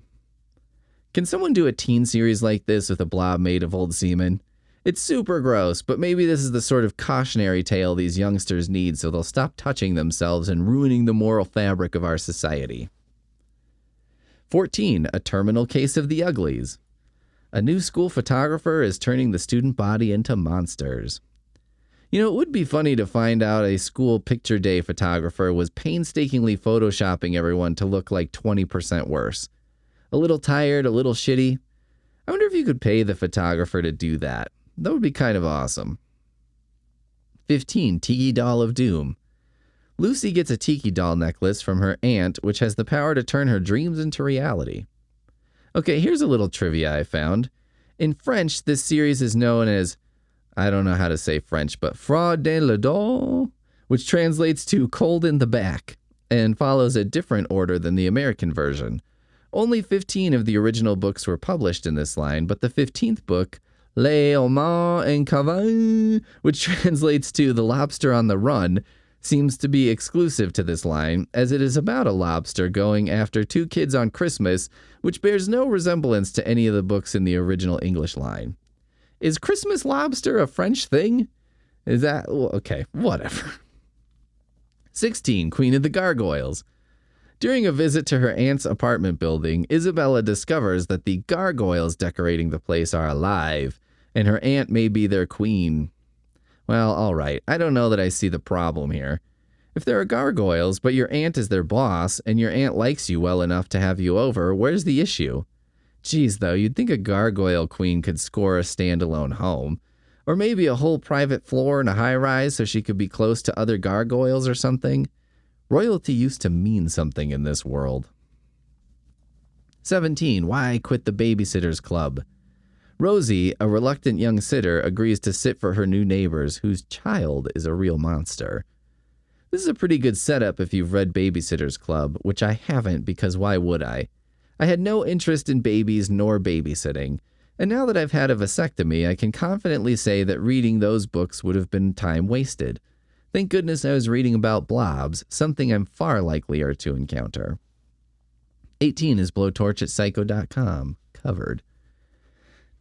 S1: Can someone do a teen series like this with a blob made of old semen? It's super gross, but maybe this is the sort of cautionary tale these youngsters need so they'll stop touching themselves and ruining the moral fabric of our society. 14. A Terminal Case of the Uglies. A new school photographer is turning the student body into monsters. You know, it would be funny to find out a school picture day photographer was painstakingly photoshopping everyone to look like 20% worse. A little tired, a little shitty. I wonder if you could pay the photographer to do that. That would be kind of awesome. 15. Tiki Doll of Doom. Lucy gets a tiki doll necklace from her aunt, which has the power to turn her dreams into reality. Okay, here's a little trivia I found. In French, this series is known as, I don't know how to say French, but froid dans le dos, which translates to cold in the back, and follows a different order than the American version. Only 15 of the original books were published in this line, but the 15th book, Les Hommes en Cavale, which translates to The Lobster on the Run, seems to be exclusive to this line, as it is about a lobster going after 2 kids on Christmas, which bears no resemblance to any of the books in the original English line. Is Christmas lobster a French thing? Is that... Well, okay, whatever. 16. Queen of the Gargoyles. During a visit to her aunt's apartment building, Isabella discovers that the gargoyles decorating the place are alive, and her aunt may be their queen. Well, all right, I don't know that I see the problem here. If there are gargoyles, but your aunt is their boss, and your aunt likes you well enough to have you over, where's the issue? Geez, though, you'd think a gargoyle queen could score a standalone home. Or maybe a whole private floor in a high-rise so she could be close to other gargoyles or something. Royalty used to mean something in this world. 17. Why Quit the Babysitter's Club. Rosie, a reluctant young sitter, agrees to sit for her new neighbors, whose child is a real monster. This is a pretty good setup if you've read Babysitter's Club, which I haven't because why would I? I had no interest in babies nor babysitting, and now that I've had a vasectomy, I can confidently say that reading those books would have been time wasted. Thank goodness I was reading about blobs, something I'm far likelier to encounter. 18 is Blowtorch at Psycho.com, covered.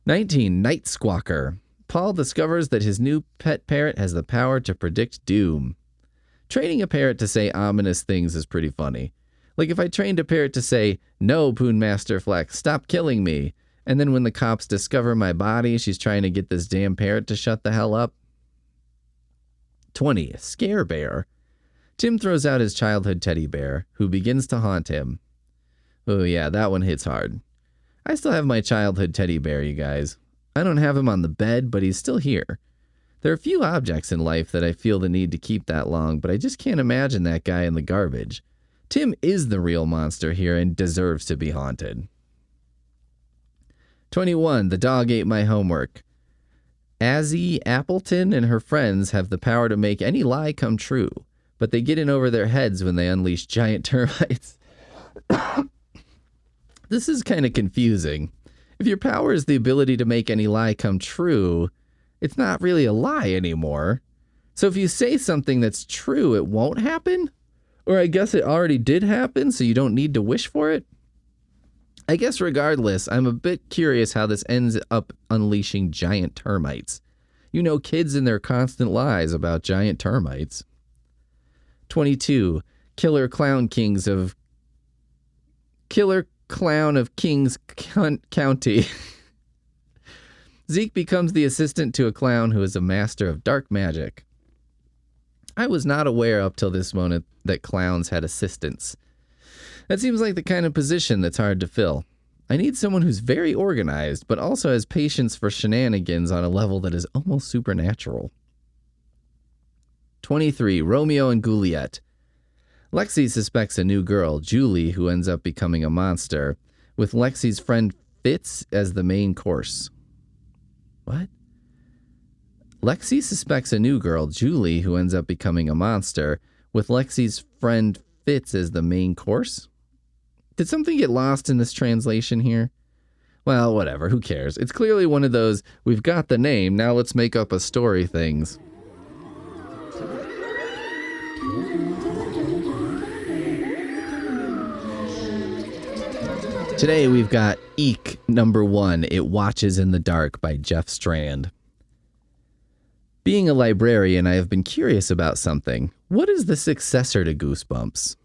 S1: 19. Night Squawker. Paul discovers that his new pet parrot has the power to predict doom. Training a parrot to say ominous things is pretty funny. Like if I trained a parrot to say, "No, Poonmaster Flex, stop killing me," and then when the cops discover my body, she's trying to get this damn parrot to shut the hell up. 20. Scare Bear. Tim throws out his childhood teddy bear, who begins to haunt him. Oh yeah, that one hits hard. I still have my childhood teddy bear, you guys. I don't have him on the bed, but he's still here. There are few objects in life that I feel the need to keep that long, but I just can't imagine that guy in the garbage. Tim is the real monster here and deserves to be haunted. 21. The dog ate my homework. Azzy Appleton and her friends have the power to make any lie come true, but they get in over their heads when they unleash giant termites. This is kind of confusing. If your power is the ability to make any lie come true, it's not really a lie anymore. So if you say something that's true, it won't happen? Or I guess it already did happen, so you don't need to wish for it? I guess regardless, I'm a bit curious how this ends up unleashing giant termites. You know, kids and their constant lies about giant termites. 22. Killer Clown of Kings County. Zeke becomes the assistant to a clown who is a master of dark magic. I was not aware up till this moment that clowns had assistants. That seems like the kind of position that's hard to fill. I need someone who's very organized, but also has patience for shenanigans on a level that is almost supernatural. 23. Romeo and Juliet. Lexi suspects a new girl, Julie, who ends up becoming a monster, with Lexi's friend Fitz as the main course. What? Lexi suspects a new girl, Julie, who ends up becoming a monster, with Lexi's friend Fitz as the main course? Did something get lost in this translation here? Well, whatever, who cares? It's clearly one of those, we've got the name, now let's make up a story things. Today we've got Eek number 1, It Watches in the Dark by Jeff Strand. Being a librarian, I have been curious about something. What is the successor to Goosebumps?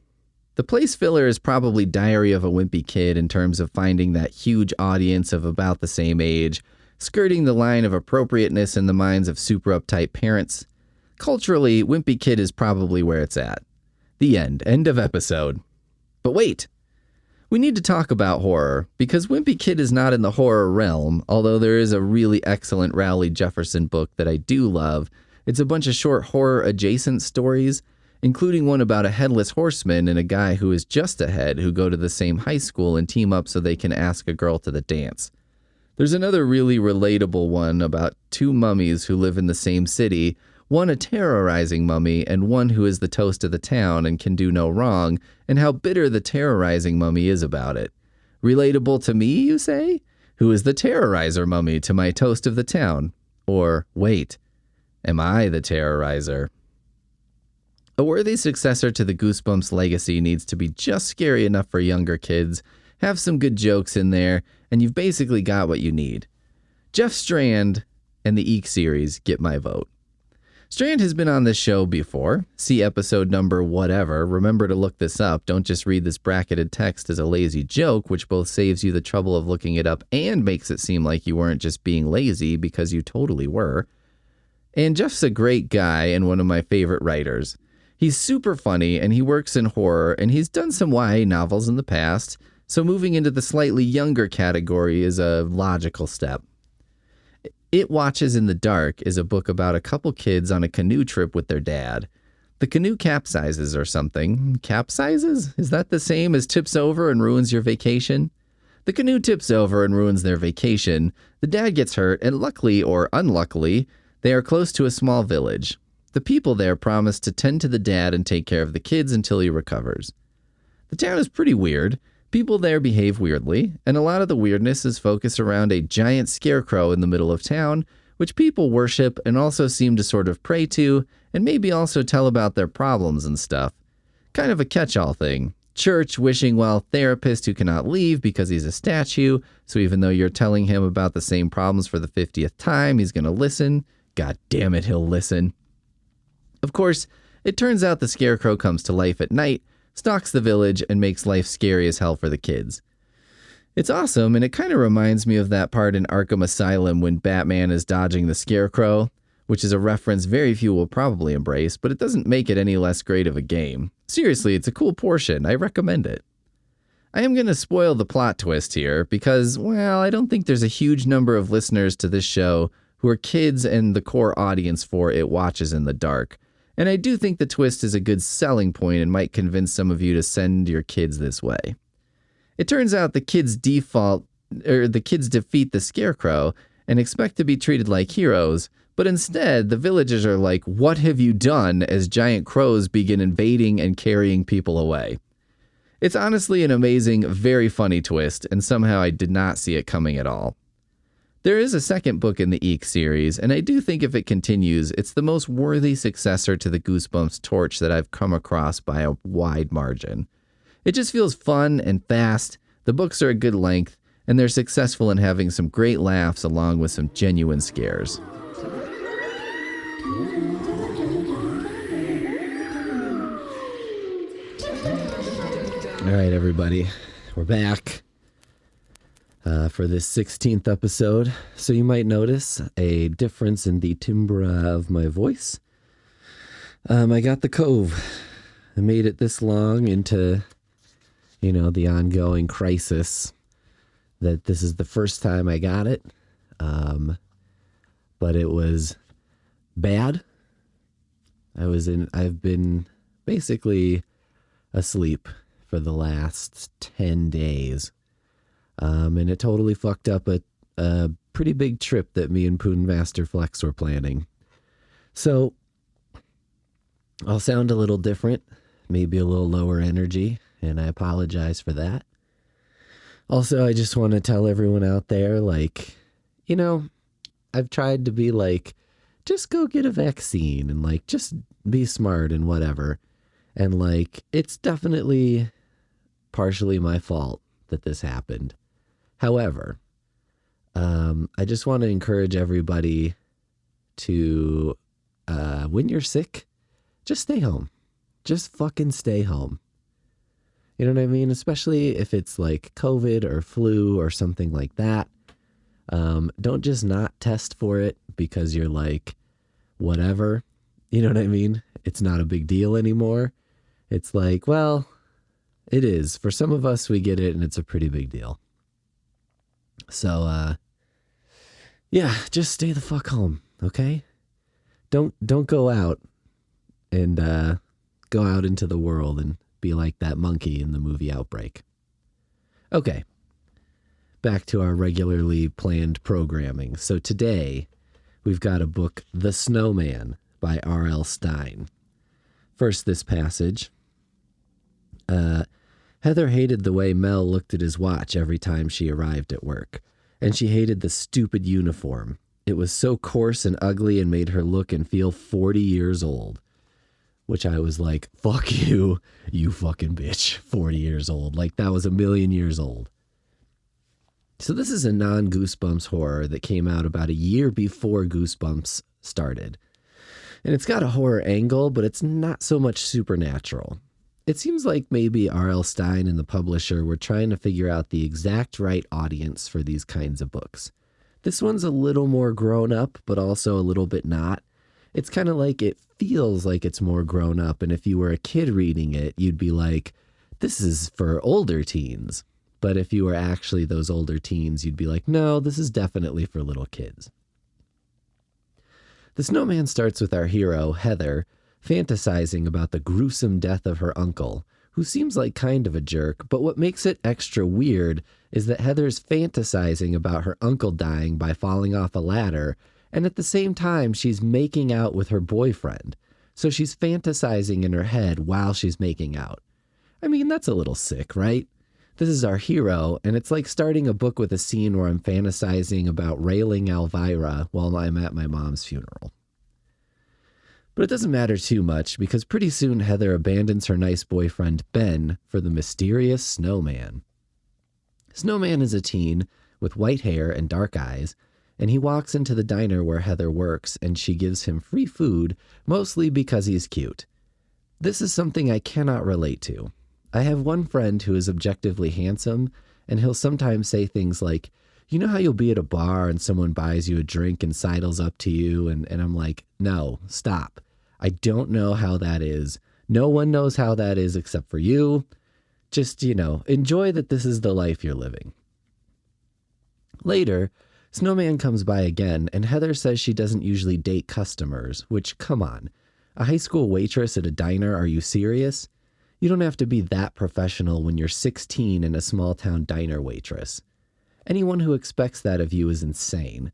S1: The place filler is probably Diary of a Wimpy Kid in terms of finding that huge audience of about the same age, skirting the line of appropriateness in the minds of super uptight parents. Culturally, Wimpy Kid is probably where it's at. The end. End of episode. But wait! We need to talk about horror, because Wimpy Kid is not in the horror realm, although there is a really excellent Rowley Jefferson book that I do love. It's a bunch of short horror-adjacent stories, including one about a headless horseman and a guy who is just ahead who go to the same high school and team up so they can ask a girl to the dance. There's another really relatable one about two mummies who live in the same city, one a terrorizing mummy and one who is the toast of the town and can do no wrong, and how bitter the terrorizing mummy is about it. Relatable to me, you say? Who is the terrorizer mummy to my toast of the town? Or, wait, am I the terrorizer? A worthy successor to the Goosebumps legacy needs to be just scary enough for younger kids, have some good jokes in there, and you've basically got what you need. Jeff Strand and the Eek series get my vote. Strand has been on this show before. See episode number whatever. Remember to look this up. Don't just read this bracketed text as a lazy joke, which both saves you the trouble of looking it up and makes it seem like you weren't just being lazy, because you totally were. And Jeff's a great guy and one of my favorite writers. He's super funny and he works in horror, and he's done some YA novels in the past, so moving into the slightly younger category is a logical step. It Watches in the Dark is a book about a couple kids on a canoe trip with their dad. The canoe capsizes or something. Capsizes? Is that the same as tips over and ruins your vacation? The canoe tips over and ruins their vacation. The dad gets hurt, and luckily or unluckily, they are close to a small village. The people there promise to tend to the dad and take care of the kids until he recovers. The town is pretty weird. People there behave weirdly, and a lot of the weirdness is focused around a giant scarecrow in the middle of town, which people worship and also seem to sort of pray to, and maybe also tell about their problems and stuff. Kind of a catch-all thing. Church wishing well therapist who cannot leave because he's a statue, so even though you're telling him about the same problems for the 50th time, he's going to listen. God damn it, he'll listen. Of course, it turns out the scarecrow comes to life at night, stalks the village, and makes life scary as hell for the kids. It's awesome, and it kind of reminds me of that part in Arkham Asylum when Batman is dodging the scarecrow. which is a reference very few will probably embrace, but it doesn't make it any less great of a game. Seriously, it's a cool portion. I recommend it. I am going to spoil the plot twist here because, well, I don't think there's a huge number of listeners to this show who are kids and the core audience for It Watches in the Dark. And I do think the twist is a good selling point and might convince some of you to send your kids this way. It turns out the kids defeat the Scarecrow and expect to be treated like heroes, but instead the villagers are like, "What have you done?" as giant crows begin invading and carrying people away. It's honestly an amazing, very funny twist, and somehow I did not see it coming at all. There is a second book in the Eek series, and I do think if it continues, it's the most worthy successor to the Goosebumps torch that I've come across by a wide margin. It just feels fun and fast, the books are a good length, and they're successful in having some great laughs along with some genuine scares. All right, everybody, we're back for this 16th episode. So you might notice a difference in the timbre of my voice. I got the cove. I made it this long into, the ongoing crisis that this is the first time I got it. But it was bad. I've been basically asleep for the last 10 days. And it totally fucked up a pretty big trip that me and Poon Master Flex were planning. So I'll sound a little different, maybe a little lower energy, and I apologize for that. Also, I just want to tell everyone out there, I've tried to be just go get a vaccine and just be smart and whatever. And it's definitely partially my fault that this happened. However, I just want to encourage everybody to, when you're sick, just stay home. Just fucking stay home. You know what I mean? Especially if it's COVID or flu or something like that. Don't just not test for it because you're whatever. You know what I mean? It's not a big deal anymore. It's well, it is. For some of us, we get it and it's a pretty big deal. So, yeah, just stay the fuck home, okay? Don't go out and go out into the world and be like that monkey in the movie Outbreak. Okay, back to our regularly planned programming. So today, we've got a book, The Snowman by R.L. Stine. First, this passage. Heather hated the way Mel looked at his watch every time she arrived at work, and she hated the stupid uniform. It was so coarse and ugly and made her look and feel 40 years old, which I was like, fuck you, you fucking bitch, 40 years old. That was a million years old. So this is a non-Goosebumps horror that came out about a year before Goosebumps started. And it's got a horror angle, but it's not so much supernatural. It seems like maybe R.L. Stine and the publisher were trying to figure out the exact right audience for these kinds of books. This one's a little more grown up, but also a little bit not. It's kind of it feels like it's more grown up, and if you were a kid reading it, you'd be like, this is for older teens. But if you were actually those older teens, you'd be like, no, this is definitely for little kids. The Snowman starts with our hero, Heather, fantasizing about the gruesome death of her uncle, who seems like kind of a jerk, but what makes it extra weird is that Heather's fantasizing about her uncle dying by falling off a ladder, and at the same time she's making out with her boyfriend. So she's fantasizing in her head while she's making out. I mean, that's a little sick, right? This is our hero, and it's like starting a book with a scene where I'm fantasizing about railing Elvira while I'm at my mom's funeral. But it doesn't matter too much because pretty soon Heather abandons her nice boyfriend Ben for the mysterious Snowman. Snowman is a teen with white hair and dark eyes, and he walks into the diner where Heather works and she gives him free food, mostly because he's cute. This is something I cannot relate to. I have one friend who is objectively handsome, and he'll sometimes say things like, You know how you'll be at a bar and someone buys you a drink and sidles up to you, and I'm like, no, stop. I don't know how that is. No one knows how that is except for you. Just, enjoy that this is the life you're living. Later, Snowman comes by again, and Heather says she doesn't usually date customers, which, come on. A high school waitress at a diner, are you serious? You don't have to be that professional when you're 16 and a small town diner waitress. Anyone who expects that of you is insane.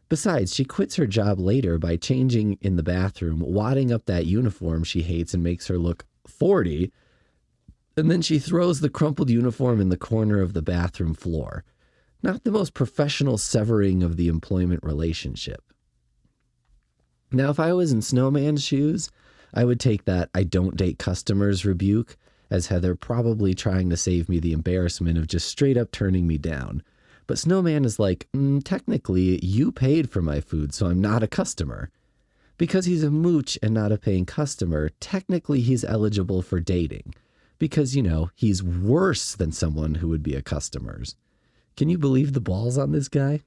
S1: Besides, she quits her job later by changing in the bathroom, wadding up that uniform she hates and makes her look 40, and then she throws the crumpled uniform in the corner of the bathroom floor. Not the most professional severing of the employment relationship. Now, if I was in Snowman's shoes, I would take that "I don't date customers" rebuke as Heather probably trying to save me the embarrassment of just straight up turning me down. But Snowman is like, technically, you paid for my food, so I'm not a customer. Because he's a mooch and not a paying customer, technically he's eligible for dating. Because, he's worse than someone who would be a customer's. Can you believe the balls on this guy?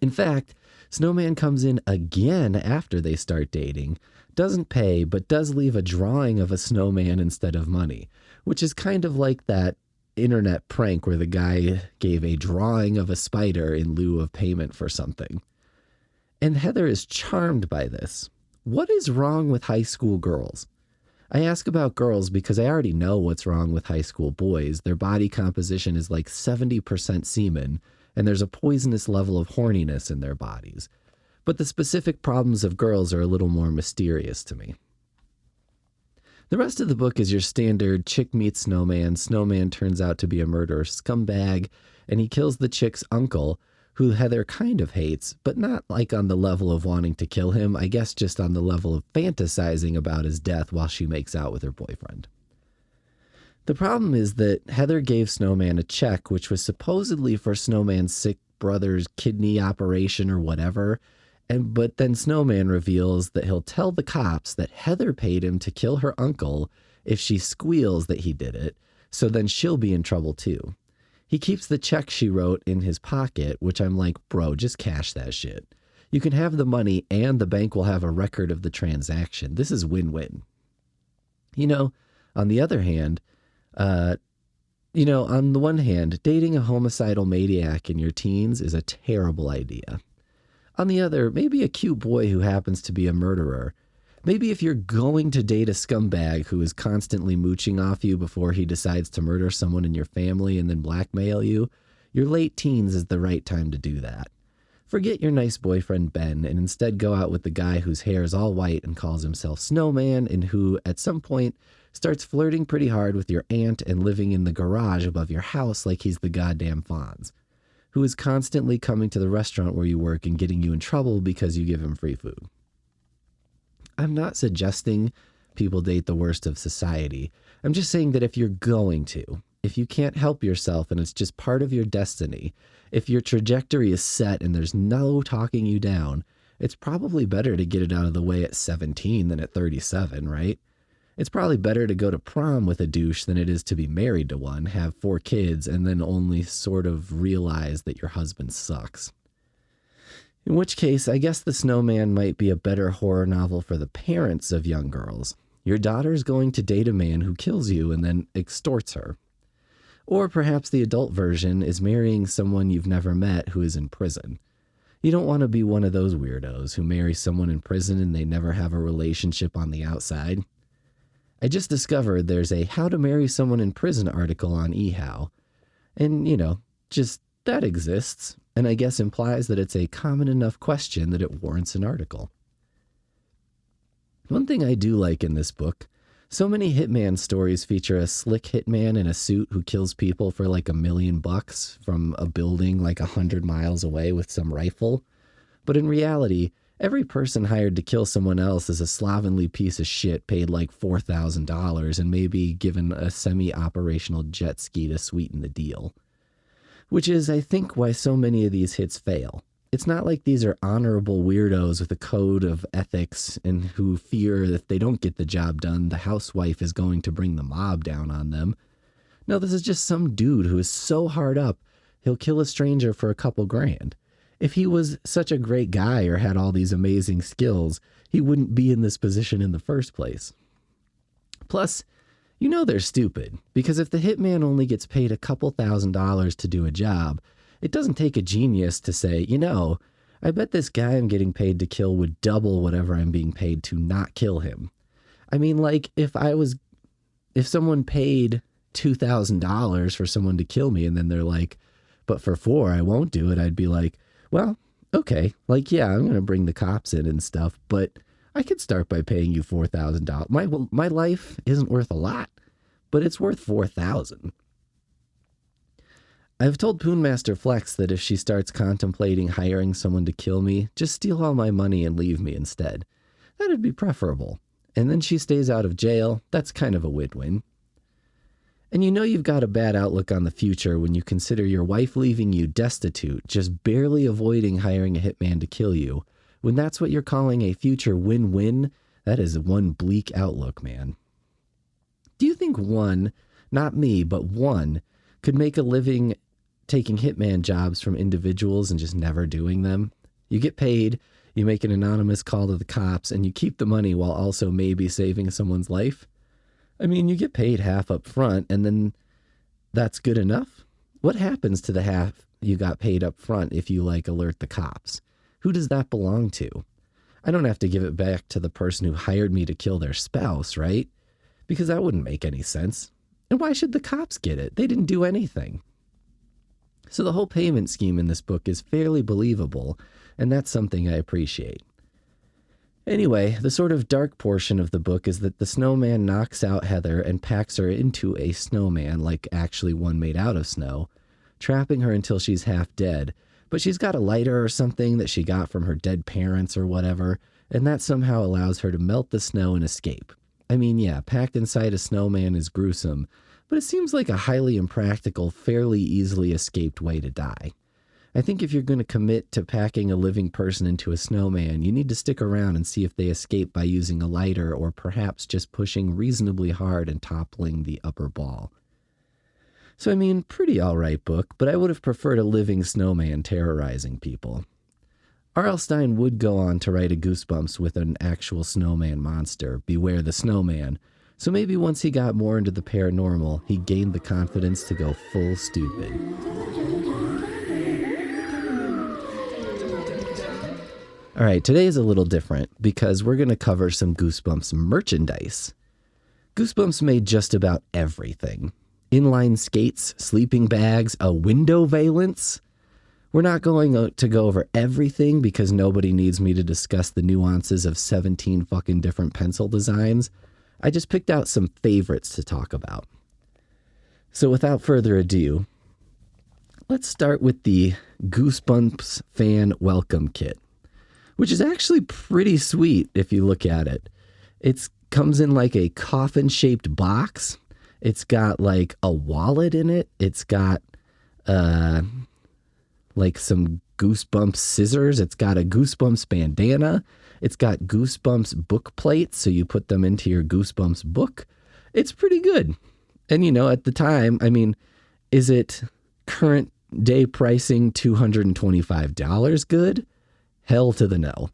S1: In fact, Snowman comes in again after they start dating, doesn't pay, but does leave a drawing of a snowman instead of money, which is kind of like that internet prank where the guy gave a drawing of a spider in lieu of payment for something. And Heather is charmed by this. What is wrong with high school girls? I ask about girls because I already know what's wrong with high school boys. Their body composition is like 70% semen, and there's a poisonous level of horniness in their bodies. But the specific problems of girls are a little more mysterious to me. The rest of the book is your standard chick meets snowman. Snowman turns out to be a murderer scumbag, and he kills the chick's uncle, who Heather kind of hates, but not like on the level of wanting to kill him. I guess just on the level of fantasizing about his death while she makes out with her boyfriend. The problem is that Heather gave Snowman a check, which was supposedly for Snowman's sick brother's kidney operation or whatever. But then Snowman reveals that he'll tell the cops that Heather paid him to kill her uncle if she squeals that he did it, so then she'll be in trouble too. He keeps the check she wrote in his pocket, which I'm like, bro, just cash that shit. You can have the money and the bank will have a record of the transaction. This is win-win. On the other hand, on the one hand, dating a homicidal maniac in your teens is a terrible idea. On the other, maybe a cute boy who happens to be a murderer. Maybe if you're going to date a scumbag who is constantly mooching off you before he decides to murder someone in your family and then blackmail you, your late teens is the right time to do that. Forget your nice boyfriend Ben and instead go out with the guy whose hair is all white and calls himself Snowman and who, at some point, starts flirting pretty hard with your aunt and living in the garage above your house like he's the goddamn Fonz, who is constantly coming to the restaurant where you work and getting you in trouble because you give him free food. I'm not suggesting people date the worst of society. I'm just saying that if you're going to, if you can't help yourself and it's just part of your destiny, if your trajectory is set and there's no talking you down, it's probably better to get it out of the way at 17 than at 37, right? It's probably better to go to prom with a douche than it is to be married to one, have 4 kids, and then only sort of realize that your husband sucks. In which case, I guess The Snowman might be a better horror novel for the parents of young girls. Your daughter's going to date a man who kills you and then extorts her. Or perhaps the adult version is marrying someone you've never met who is in prison. You don't want to be one of those weirdos who marry someone in prison and they never have a relationship on the outside. I just discovered there's a How to Marry Someone in Prison article on eHow. And, just that exists, and I guess implies that it's a common enough question that it warrants an article. One thing I do like in this book, so many hitman stories feature a slick hitman in a suit who kills people for like $1 million from a building like 100 miles away with some rifle. But in reality, every person hired to kill someone else is a slovenly piece of shit paid like $4,000 and maybe given a semi-operational jet ski to sweeten the deal. Which is, I think, why so many of these hits fail. It's not like these are honorable weirdos with a code of ethics and who fear that if they don't get the job done, the housewife is going to bring the mob down on them. No, this is just some dude who is so hard up, He'll kill a stranger for a couple grand. If he was such a great guy or had all these amazing skills, he wouldn't be in this position in the first place. Plus, you know they're stupid, because if the hitman only gets paid a couple $1,000s to do a job, it doesn't take a genius to say, I bet this guy I'm getting paid to kill would double whatever I'm being paid to not kill him. I mean, like, if someone paid $2,000 for someone to kill me and then they're like, but for $4 I won't do it, I'd be like, well, okay, like, yeah, I'm going to bring the cops in and stuff, but I could start by paying you $4,000. My life isn't worth a lot, but it's worth $4,000. I've told Poonmaster Flex that if she starts contemplating hiring someone to kill me, just steal all my money and leave me instead. That'd be preferable. And then she stays out of jail. That's kind of a win-win. And you've got a bad outlook on the future when you consider your wife leaving you destitute, just barely avoiding hiring a hitman to kill you. When that's what you're calling a future win-win, that is one bleak outlook, man. Do you think one, not me, but one, could make a living taking hitman jobs from individuals and just never doing them? You get paid, you make an anonymous call to the cops, and you keep the money while also maybe saving someone's life? I mean, you get paid half up front, and then that's good enough? What happens to the half you got paid up front if you, alert the cops? Who does that belong to? I don't have to give it back to the person who hired me to kill their spouse, right? Because that wouldn't make any sense. And why should the cops get it? They didn't do anything. So the whole payment scheme in this book is fairly believable, and that's something I appreciate. Anyway, the sort of dark portion of the book is that the snowman knocks out Heather and packs her into a snowman, like actually one made out of snow, trapping her until she's half dead. But she's got a lighter or something that she got from her dead parents or whatever, and that somehow allows her to melt the snow and escape. I mean, yeah, packed inside a snowman is gruesome, but it seems like a highly impractical, fairly easily escaped way to die. I think if you're going to commit to packing a living person into a snowman, you need to stick around and see if they escape by using a lighter or perhaps just pushing reasonably hard and toppling the upper ball. So, I mean, pretty alright book, but I would have preferred a living snowman terrorizing people. R.L. Stine would go on to write a Goosebumps with an actual snowman monster, Beware the Snowman, so maybe once he got more into the paranormal, he gained the confidence to go full stupid. All right, today is a little different because we're going to cover some Goosebumps merchandise. Goosebumps made just about everything. Inline skates, sleeping bags, a window valance. We're not going to go over everything because nobody needs me to discuss the nuances of 17 fucking different pencil designs. I just picked out some favorites to talk about. So without further ado, let's start with the Goosebumps fan welcome kit, which is actually pretty sweet if you look at it. It comes in like a coffin-shaped box. It's got like a wallet in it. It's got like some Goosebumps scissors. It's got a Goosebumps bandana. It's got Goosebumps book plates, so you put them into your Goosebumps book. It's pretty good. And at the time, I mean, is it current day pricing $225 good? Hell to the no.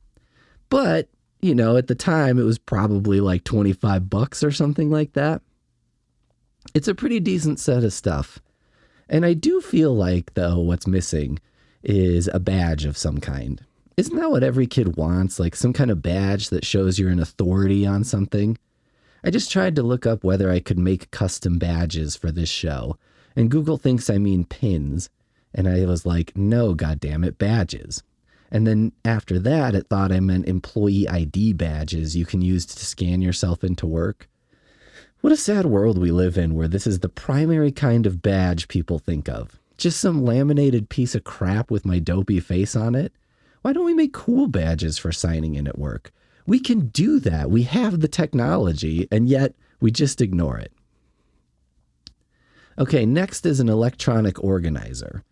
S1: But, at the time, it was probably like $25 or something like that. It's a pretty decent set of stuff. And I do feel like, though, what's missing is a badge of some kind. Isn't that what every kid wants? Like some kind of badge that shows you're an authority on something? I just tried to look up whether I could make custom badges for this show. And Google thinks I mean pins. And I was like, no, goddammit, badges. And then after that, it thought I meant employee ID badges you can use to scan yourself into work. What a sad world we live in where this is the primary kind of badge people think of. Just some laminated piece of crap with my dopey face on it. Why don't we make cool badges for signing in at work? We can do that. We have the technology, and yet we just ignore it. Okay, next is an electronic organizer.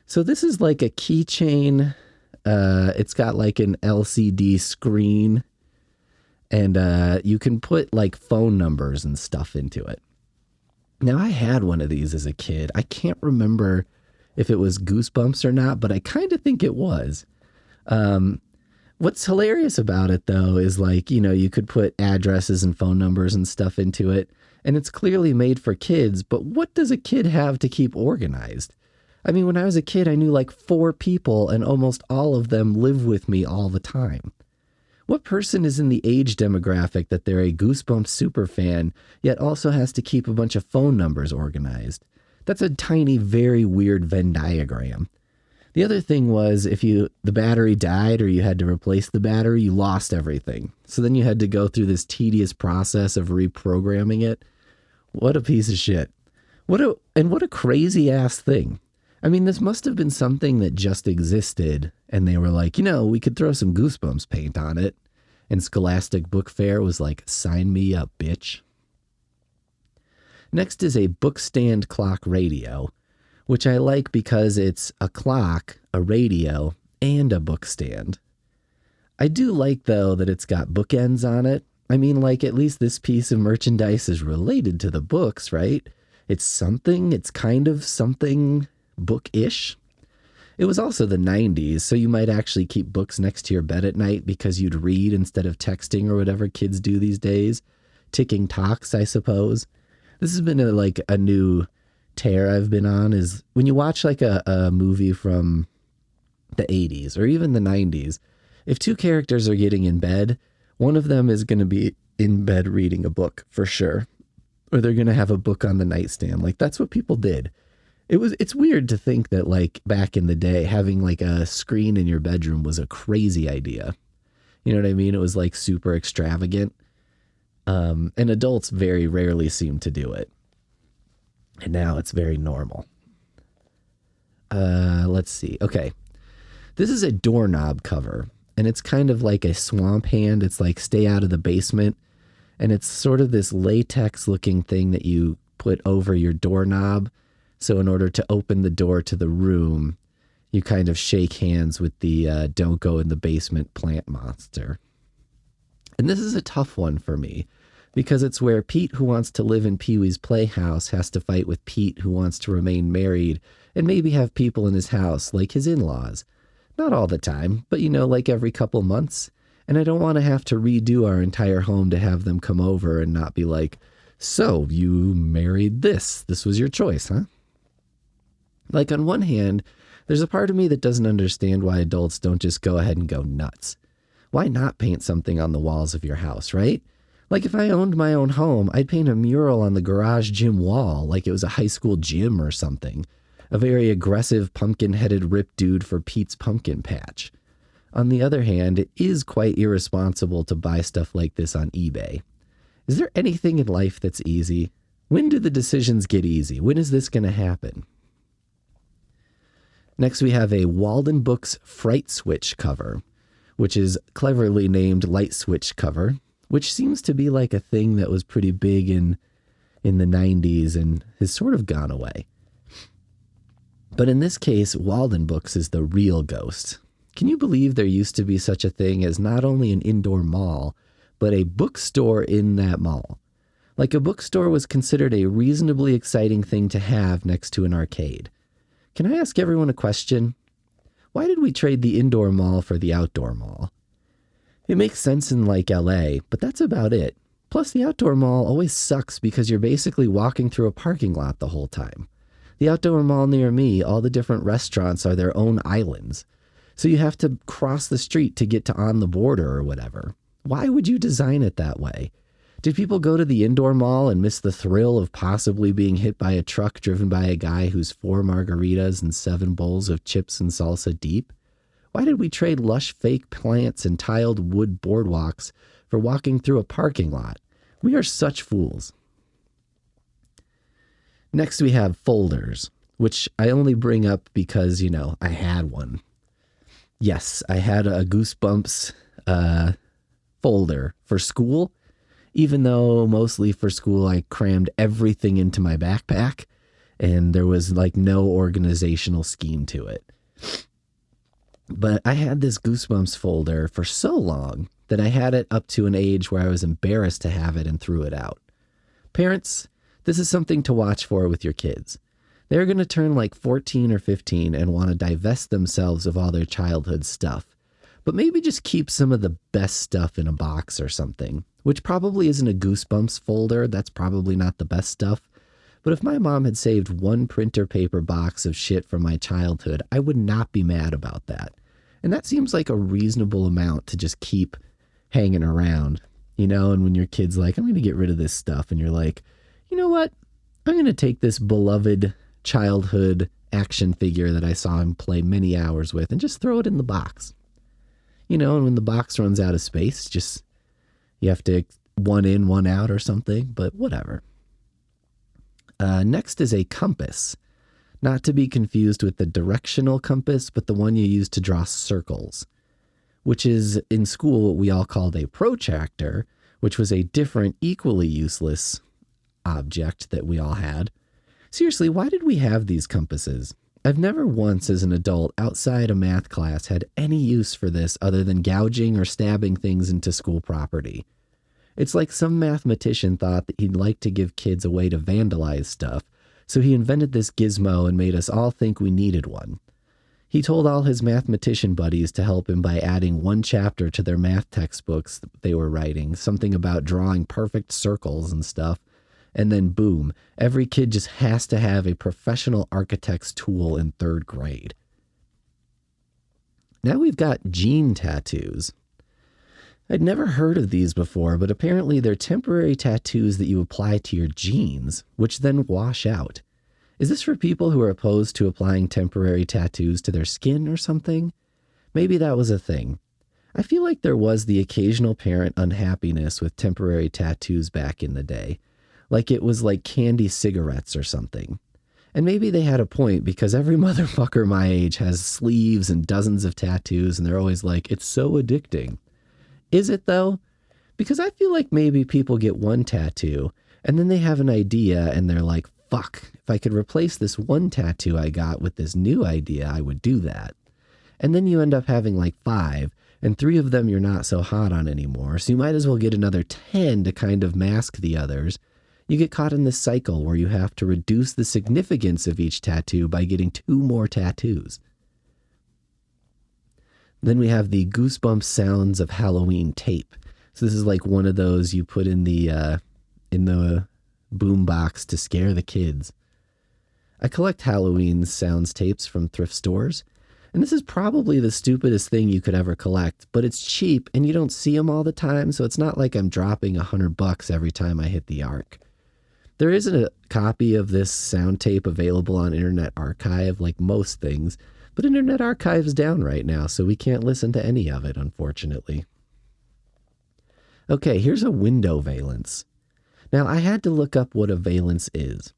S1: So this is like a keychain. It's got like an LCD screen, and you can put like phone numbers and stuff into it. Now, I had one of these as a kid. I can't remember if it was Goosebumps or not, but I kind of think it was. What's hilarious about it, though, is like, you could put addresses and phone numbers and stuff into it, and it's clearly made for kids, but what does a kid have to keep organized? I mean, when I was a kid, I knew like 4 people, and almost all of them live with me all the time. What person is in the age demographic that they're a Goosebumps super fan, yet also has to keep a bunch of phone numbers organized? That's a tiny, very weird Venn diagram. The other thing was if the battery died or you had to replace the battery, you lost everything. So then you had to go through this tedious process of reprogramming it. What a piece of shit. What a crazy ass thing. I mean, this must have been something that just existed, and they were like, we could throw some Goosebumps paint on it. And Scholastic Book Fair was like, sign me up, bitch. Next is a bookstand clock radio, which I like because it's a clock, a radio, and a bookstand. I do like, though, that it's got bookends on it. I mean, like, at least this piece of merchandise is related to the books, right? It's kind of something book-ish. It was also the 90s, so you might actually keep books next to your bed at night because you'd read instead of texting or whatever kids do these days. Ticking talks, I suppose. This has been a new tear I've been on, is when you watch like a movie from the 80s or even the 90s, if 2 characters are getting in bed, one of them is going to be in bed reading a book for sure. Or they're going to have a book on the nightstand. Like, that's what people did. It's weird to think that, like, back in the day, having like a screen in your bedroom was a crazy idea. You know what I mean? It was like super extravagant. And adults very rarely seem to do it. And now it's very normal. Let's see. Okay. This is a doorknob cover, and it's kind of like a swamp hand. It's like stay out of the basement. And it's sort of this latex looking thing that you put over your doorknob. So in order to open the door to the room, you kind of shake hands with the don't go in the basement plant monster. And this is a tough one for me because it's where Pete, who wants to live in Pee-wee's Playhouse, has to fight with Pete, who wants to remain married and maybe have people in his house, like his in-laws. Not all the time, but like every couple months. And I don't want to have to redo our entire home to have them come over and not be like, so you married this. This was your choice, huh? Like, on one hand, there's a part of me that doesn't understand why adults don't just go ahead and go nuts. Why not paint something on the walls of your house, right? Like, if I owned my own home, I'd paint a mural on the garage gym wall like it was a high school gym or something. A very aggressive pumpkin-headed ripped dude for Pete's pumpkin patch. On the other hand, it is quite irresponsible to buy stuff like this on eBay. Is there anything in life that's easy? When do the decisions get easy? When is this going to happen? Next, we have a Walden Books Fright Switch cover, which is cleverly named Light Switch cover, which seems to be like a thing that was pretty big in the 90s and has sort of gone away. But in this case, Walden Books is the real ghost. Can you believe there used to be such a thing as not only an indoor mall, but a bookstore in that mall? Like, a bookstore was considered a reasonably exciting thing to have next to an arcade. Can I ask everyone a question? Why did we trade the indoor mall for the outdoor mall? It makes sense in like LA, but that's about it. Plus, the outdoor mall always sucks because you're basically walking through a parking lot the whole time. The outdoor mall near me, all the different restaurants are their own islands. So you have to cross the street to get to On the Border or whatever. Why would you design it that way? Did people go to the indoor mall and miss the thrill of possibly being hit by a truck driven by a guy who's 4 margaritas and 7 bowls of chips and salsa deep? Why did we trade lush fake plants and tiled wood boardwalks for walking through a parking lot? We are such fools. Next, we have folders, which I only bring up because, I had one. Yes, I had a Goosebumps folder for school. Even though mostly for school I crammed everything into my backpack and there was like no organizational scheme to it. But I had this Goosebumps folder for so long that I had it up to an age where I was embarrassed to have it and threw it out. Parents, this is something to watch for with your kids. They're going to turn like 14 or 15 and want to divest themselves of all their childhood stuff. But maybe just keep some of the best stuff in a box or something, which probably isn't a Goosebumps folder. That's probably not the best stuff. But if my mom had saved one printer paper box of shit from my childhood, I would not be mad about that. And that seems like a reasonable amount to just keep hanging around, you know? And when your kid's like, I'm going to get rid of this stuff. And you're like, you know what? I'm going to take this beloved childhood action figure that I saw him play many hours with and just throw it in the box. You know, and when the box runs out of space, just you have to one in, one out or something, but whatever. Next is a compass. Not to be confused with the directional compass, but the one you use to draw circles, which is in school what we all called a protractor, which was a different, equally useless object that we all had. Seriously, why did we have these compasses? I've never once as an adult outside a math class had any use for this other than gouging or stabbing things into school property. It's like some mathematician thought that he'd like to give kids a way to vandalize stuff, so he invented this gizmo and made us all think we needed one. He told all his mathematician buddies to help him by adding one chapter to their math textbooks they were writing, something about drawing perfect circles and stuff. And then boom, every kid just has to have a professional architect's tool in 3rd grade. Now we've got gene tattoos. I'd never heard of these before, but apparently they're temporary tattoos that you apply to your genes, which then wash out. Is this for people who are opposed to applying temporary tattoos to their skin or something? Maybe that was a thing. I feel like there was the occasional parent unhappiness with temporary tattoos back in the day. Like it was like candy cigarettes or something. And maybe they had a point because every motherfucker my age has sleeves and dozens of tattoos and they're always like, it's so addicting. Is it though? Because I feel like maybe people get one tattoo and then they have an idea and they're like, fuck, if I could replace this one tattoo I got with this new idea, I would do that. And then you end up having like 5 and 3 of them you're not so hot on anymore. So you might as well get another 10 to kind of mask the others. You get caught in this cycle where you have to reduce the significance of each tattoo by getting 2 more tattoos. Then we have the Goosebumps Sounds of Halloween tape. So this is like one of those you put in the boom box to scare the kids. I collect Halloween sounds tapes from thrift stores. And this is probably the stupidest thing you could ever collect, but it's cheap and you don't see them all the time. So it's not like I'm dropping $100 every time I hit the arc. There isn't a copy of this sound tape available on Internet Archive like most things, but Internet Archive is down right now, so we can't listen to any of it, unfortunately. Okay, here's a window valance. Now, I had to look up what a valance is.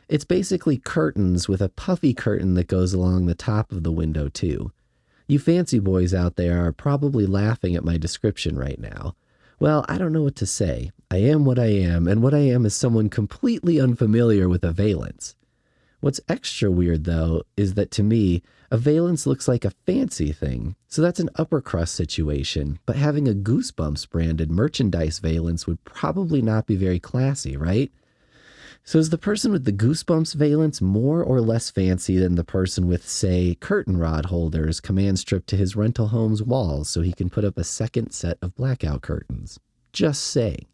S1: It's basically curtains with a puffy curtain that goes along the top of the window, too. You fancy boys out there are probably laughing at my description right now. Well, I don't know what to say. I am what I am, and what I am is someone completely unfamiliar with a valance. What's extra weird, though, is that to me, a valance looks like a fancy thing. So that's an upper crust situation, but having a Goosebumps branded merchandise valance would probably not be very classy, right? So is the person with the Goosebumps valance more or less fancy than the person with, say, curtain rod holders command stripped to his rental home's walls so he can put up a second set of blackout curtains? Just saying.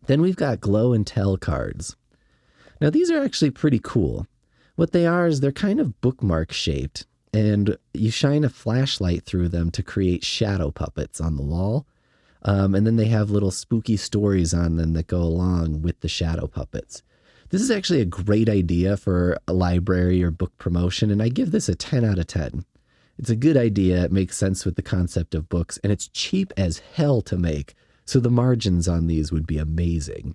S1: Then we've got glow and tell cards. Now these are actually pretty cool. What they are is they're kind of bookmark shaped, and you shine a flashlight through them to create shadow puppets on the wall. And then they have little spooky stories on them that go along with the shadow puppets. This is actually a great idea for a library or book promotion, and I give this a 10 out of 10. It's a good idea, it makes sense with the concept of books, and it's cheap as hell to make, so the margins on these would be amazing.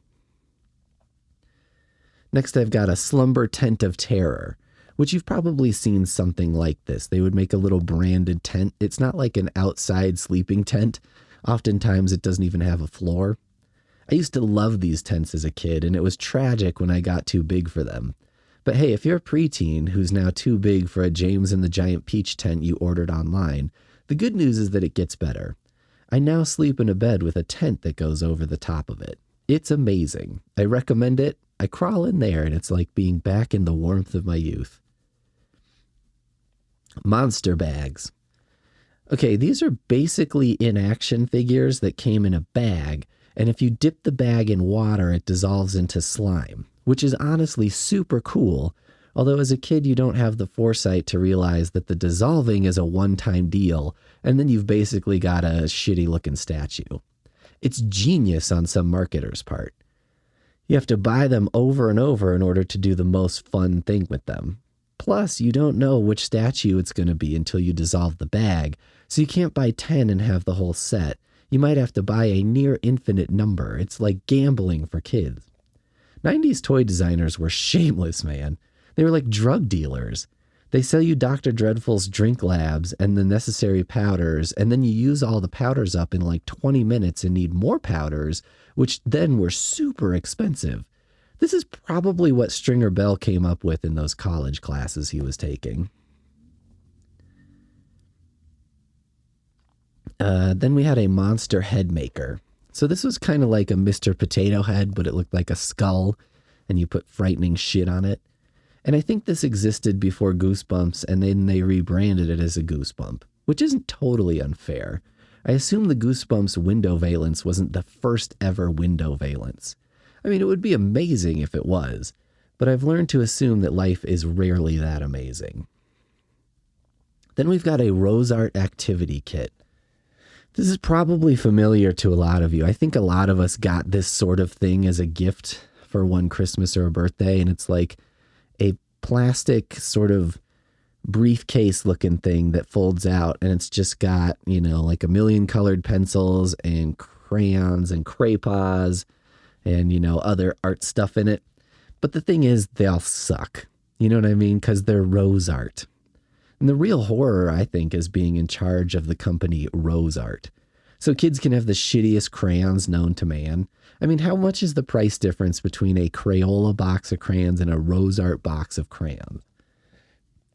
S1: Next, I've got a slumber tent of terror, which you've probably seen something like this. They would make a little branded tent. It's not like an outside sleeping tent. Oftentimes, it doesn't even have a floor. I used to love these tents as a kid, and it was tragic when I got too big for them. But hey, if you're a preteen who's now too big for a James and the Giant Peach tent you ordered online, the good news is that it gets better. I now sleep in a bed with a tent that goes over the top of it. It's amazing. I recommend it. I crawl in there and it's like being back in the warmth of my youth. Monster bags. Okay, these are basically in-action figures that came in a bag, and if you dip the bag in water, it dissolves into slime, which is honestly super cool, although as a kid you don't have the foresight to realize that the dissolving is a one-time deal, and then you've basically got a shitty-looking statue. It's genius on some marketers' part. You have to buy them over and over in order to do the most fun thing with them. Plus, you don't know which statue it's going to be until you dissolve the bag, so you can't buy 10 and have the whole set. You might have to buy a near infinite number. It's like gambling for kids. 90s toy designers were shameless, man. They were like drug dealers. They sell you Dr. Dreadful's drink labs and the necessary powders, and then you use all the powders up in like 20 minutes and need more powders, which then were super expensive. This is probably what Stringer Bell came up with in those college classes he was taking. Then we had a monster head maker. So this was kind of like a Mr. Potato Head, but it looked like a skull, and you put frightening shit on it. And I think this existed before Goosebumps, and then they rebranded it as a Goosebump, which isn't totally unfair. I assume the Goosebumps window valence wasn't the first ever window valence. I mean, it would be amazing if it was, but I've learned to assume that life is rarely that amazing. Then we've got a Rose Art activity kit. This is probably familiar to a lot of you. I think a lot of us got this sort of thing as a gift for one Christmas or a birthday, and it's like a plastic sort of briefcase looking thing that folds out, and it's just got, you know, like a million colored pencils and crayons and crayons and, you know, other art stuff in it. But the thing is, they all suck. You know what I mean? Because they're Rose Art. And the real horror, I think, is being in charge of the company Rose Art. So kids can have the shittiest crayons known to man. I mean, how much is the price difference between a Crayola box of crayons and a Rose Art box of crayons?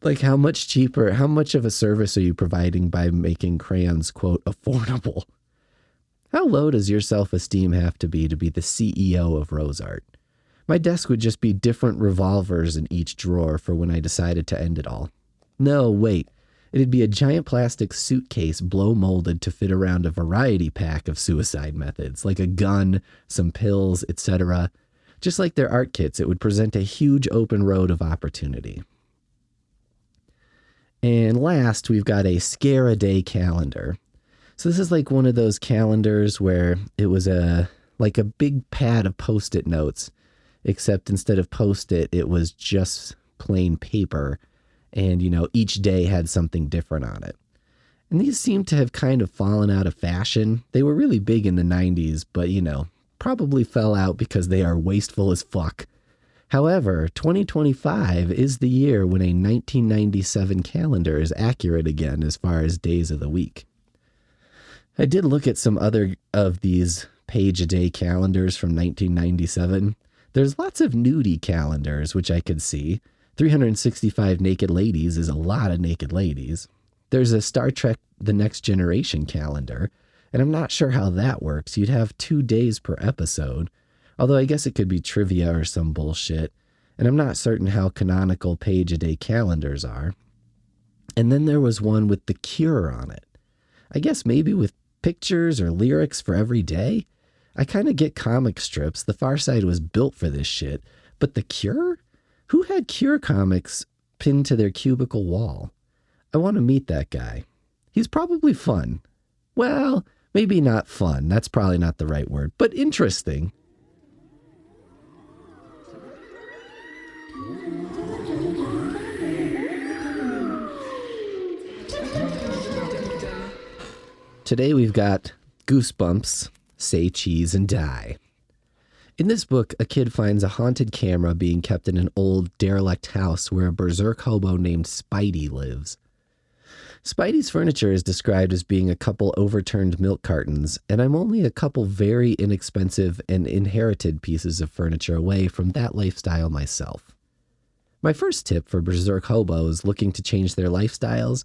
S1: Like, how much cheaper, how much of a service are you providing by making crayons, quote, affordable? How low does your self-esteem have to be the CEO of Rose Art? My desk would just be different revolvers in each drawer for when I decided to end it all. No, wait. It'd be a giant plastic suitcase blow molded to fit around a variety pack of suicide methods, like a gun, some pills, etc. Just like their art kits, it would present a huge open road of opportunity. And last, we've got a Scare-A-Day calendar. So this is like one of those calendars where it was like a big pad of Post-it notes, except instead of Post-it, it was just plain paper. And, you know, each day had something different on it. And these seem to have kind of fallen out of fashion. They were really big in the 90s, but, you know, probably fell out because they are wasteful as fuck. However, 2025 is the year when a 1997 calendar is accurate again as far as days of the week. I did look at some other of these page-a-day calendars from 1997. There's lots of nudie calendars, which I could see. 365 naked ladies is a lot of naked ladies. There's a Star Trek The Next Generation calendar, and I'm not sure how that works. You'd have 2 days per episode, although I guess it could be trivia or some bullshit, and I'm not certain how canonical page-a-day calendars are. And then there was one with The Cure on it. I guess maybe with pictures or lyrics for every day? I kind of get comic strips. The Far Side was built for this shit, but The Cure? Who had Cure comics pinned to their cubicle wall? I want to meet that guy. He's probably fun. Well, maybe not fun. That's probably not the right word, but interesting. Today we've got Goosebumps, Say Cheese and Die. In this book, a kid finds a haunted camera being kept in an old, derelict house where a berserk hobo named Spidey lives. Spidey's furniture is described as being a couple overturned milk cartons, and I'm only a couple very inexpensive and inherited pieces of furniture away from that lifestyle myself. My first tip for berserk hobos looking to change their lifestyles,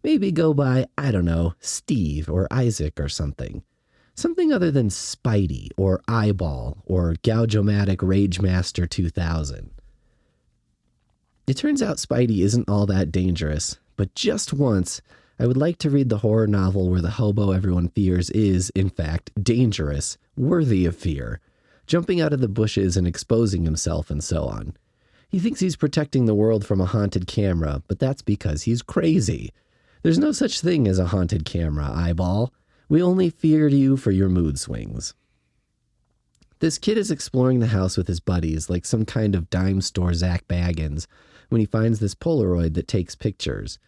S1: maybe go by, I don't know, Steve or Isaac or something. Something other than Spidey or Eyeball or Gouge-O-Matic Rage Master 2000. It turns out Spidey isn't all that dangerous, but just once, I would like to read the horror novel where the hobo everyone fears is, in fact, dangerous, worthy of fear, jumping out of the bushes and exposing himself and so on. He thinks he's protecting the world from a haunted camera, but that's because he's crazy. There's no such thing as a haunted camera, Eyeball. We only fear you for your mood swings. This kid is exploring the house with his buddies like some kind of dime store Zach Baggins when he finds this Polaroid that takes pictures.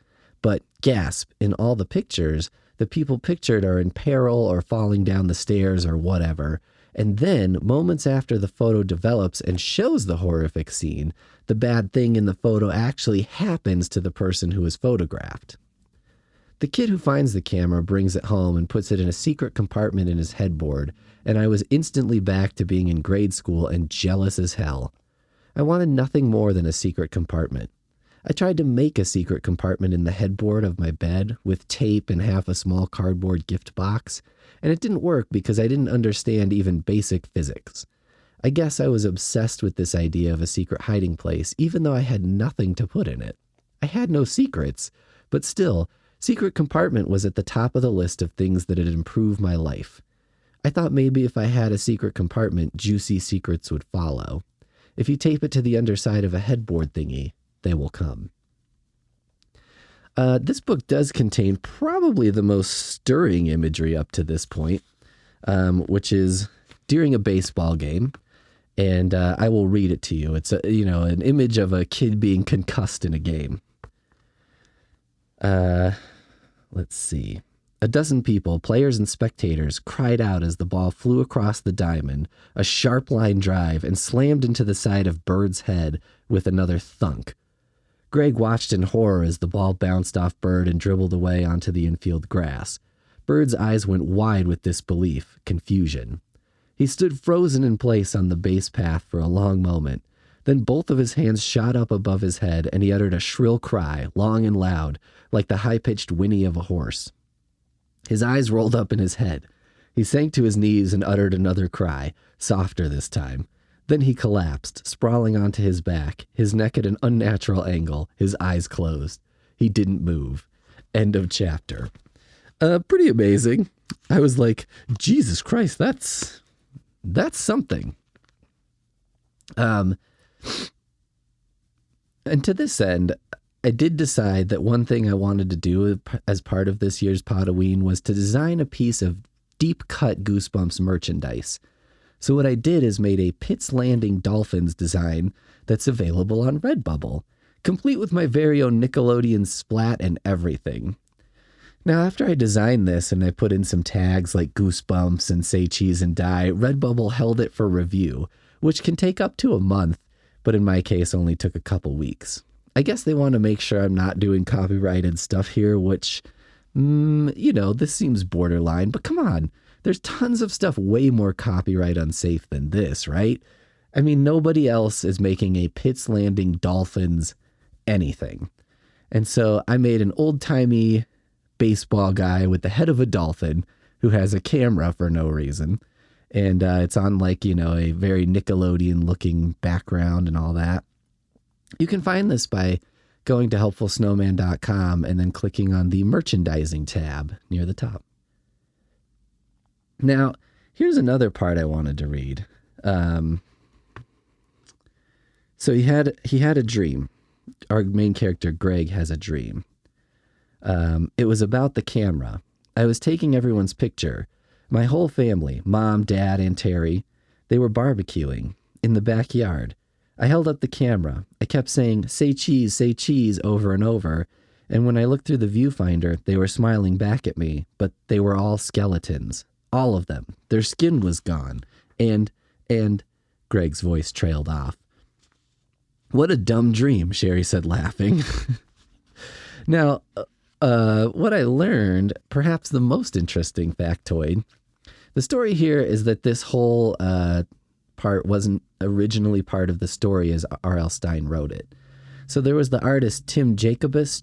S1: But, gasp, in all the pictures, the people pictured are in peril or falling down the stairs or whatever. And then, moments after the photo develops and shows the horrific scene, the bad thing in the photo actually happens to the person who is photographed. The kid who finds the camera brings it home and puts it in a secret compartment in his headboard, and I was instantly back to being in grade school and jealous as hell. I wanted nothing more than a secret compartment. I tried to make a secret compartment in the headboard of my bed with tape and half a small cardboard gift box, and it didn't work because I didn't understand even basic physics. I guess I was obsessed with this idea of a secret hiding place, even though I had nothing to put in it. I had no secrets, but still, secret compartment was at the top of the list of things that had improved my life. I thought maybe if I had a secret compartment, juicy secrets would follow. If you tape it to the underside of a headboard thingy, they will come. This book does contain probably the most stirring imagery up to this point, which is during a baseball game. And I will read it to you. It's an image of a kid being concussed in a game. Let's see. A dozen people, players and spectators, cried out as the ball flew across the diamond, a sharp line drive, and slammed into the side of Bird's head with another thunk. Greg watched in horror as the ball bounced off Bird and dribbled away onto the infield grass. Bird's eyes went wide with disbelief, confusion. He stood frozen in place on the base path for a long moment. Then both of his hands shot up above his head, and he uttered a shrill cry, long and loud, like the high-pitched whinny of a horse. His eyes rolled up in his head. He sank to his knees and uttered another cry, softer this time. Then he collapsed, sprawling onto his back, his neck at an unnatural angle, his eyes closed. He didn't move. End of chapter. Pretty amazing. I was like, Jesus Christ, that's something. And to this end, I did decide that one thing I wanted to do as part of this year's Podoween was to design a piece of deep-cut Goosebumps merchandise. So what I did is made a Pitt's Landing Dolphins design that's available on Redbubble, complete with my very own Nickelodeon splat and everything. Now, after I designed this and I put in some tags like Goosebumps and Say Cheese and Die, Redbubble held it for review, which can take up to a month, but in my case only took a couple weeks. I guess they want to make sure I'm not doing copyrighted stuff here, which, this seems borderline, but come on. There's tons of stuff way more copyright unsafe than this, right? I mean, nobody else is making a Pitt's Landing Dolphins anything. And so I made an old-timey baseball guy with the head of a dolphin who has a camera for no reason. And it's on a very Nickelodeon-looking background and all that. You can find this by going to helpfulsnowman.com and then clicking on the merchandising tab near the top. Now, here's another part I wanted to read. So he had a dream. Our main character, Greg, has a dream. It was about the camera. I was taking everyone's picture. My whole family, Mom, Dad, and Terry, they were barbecuing in the backyard. I held up the camera. I kept saying, say cheese, over and over. And when I looked through the viewfinder, they were smiling back at me, but they were all skeletons. All of them. Their skin was gone. And Greg's voice trailed off. What a dumb dream, Sherry said, laughing. Now, what I learned, perhaps the most interesting factoid, the story here is that this whole part wasn't originally part of the story as R.L. Stine wrote it. So there was the artist Tim Jacobus,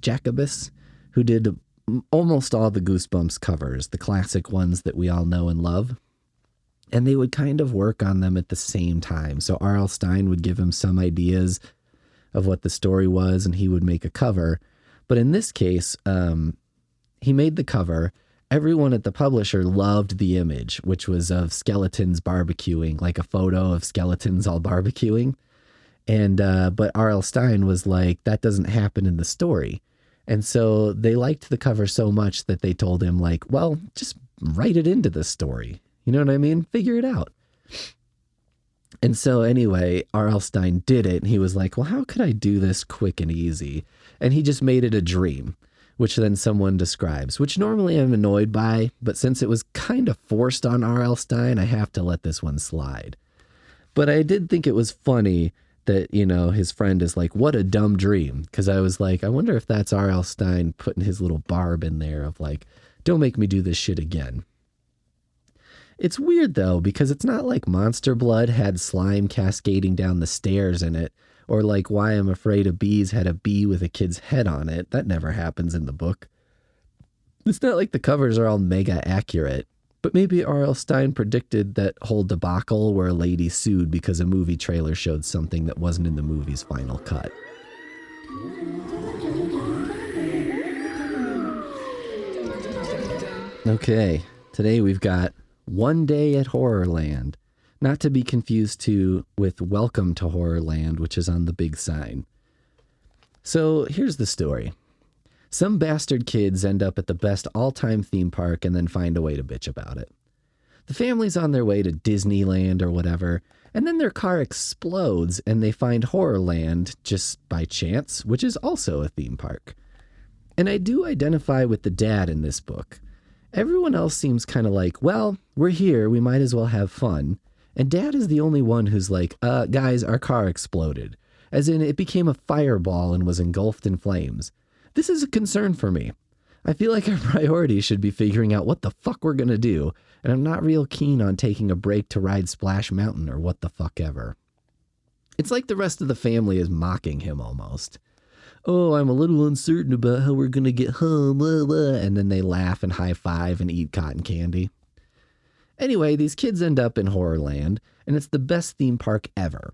S1: who did almost all the Goosebumps covers, the classic ones that we all know and love. And they would kind of work on them at the same time. So R.L. Stine would give him some ideas of what the story was, and he would make a cover. But in this case, he made the cover. Everyone at the publisher loved the image, which was of skeletons barbecuing, like a photo of skeletons all barbecuing. And but R.L. Stine was like, that doesn't happen in the story. And so they liked the cover so much that they told him, like, well, just write it into the story. You know what I mean? Figure it out. And so anyway, R.L. Stine did it. And he was like, well, how could I do this quick and easy? And he just made it a dream, which then someone describes, which normally I'm annoyed by. But since it was kind of forced on R.L. Stine, I have to let this one slide. But I did think it was funny that, you know, his friend is like, what a dumb dream. Because I was like, I wonder if that's R.L. Stine putting his little barb in there of like, don't make me do this shit again. It's weird, though, because it's not like Monster Blood had slime cascading down the stairs in it, or like Why I'm Afraid of Bees had a bee with a kid's head on it. That never happens in the book. It's not like the covers are all mega accurate, but maybe R.L. Stine predicted that whole debacle where a lady sued because a movie trailer showed something that wasn't in the movie's final cut. Okay, today we've got One Day at Horrorland, not to be confused with Welcome to Horrorland, which is on the big sign. So here's the story. Some bastard kids end up at the best all-time theme park and then find a way to bitch about it. The family's on their way to Disneyland or whatever, and then their car explodes and they find Horrorland just by chance, which is also a theme park. And I do identify with the dad in this book. Everyone else seems kind of like, well, we're here, we might as well have fun. And Dad is the only one who's like, guys, our car exploded. As in, it became a fireball and was engulfed in flames. This is a concern for me. I feel like our priority should be figuring out what the fuck we're gonna do, and I'm not real keen on taking a break to ride Splash Mountain or what the fuck ever. It's like the rest of the family is mocking him almost. Oh, I'm a little uncertain about how we're going to get home, blah, blah. And then they laugh and high-five and eat cotton candy. Anyway, these kids end up in Horrorland, and it's the best theme park ever.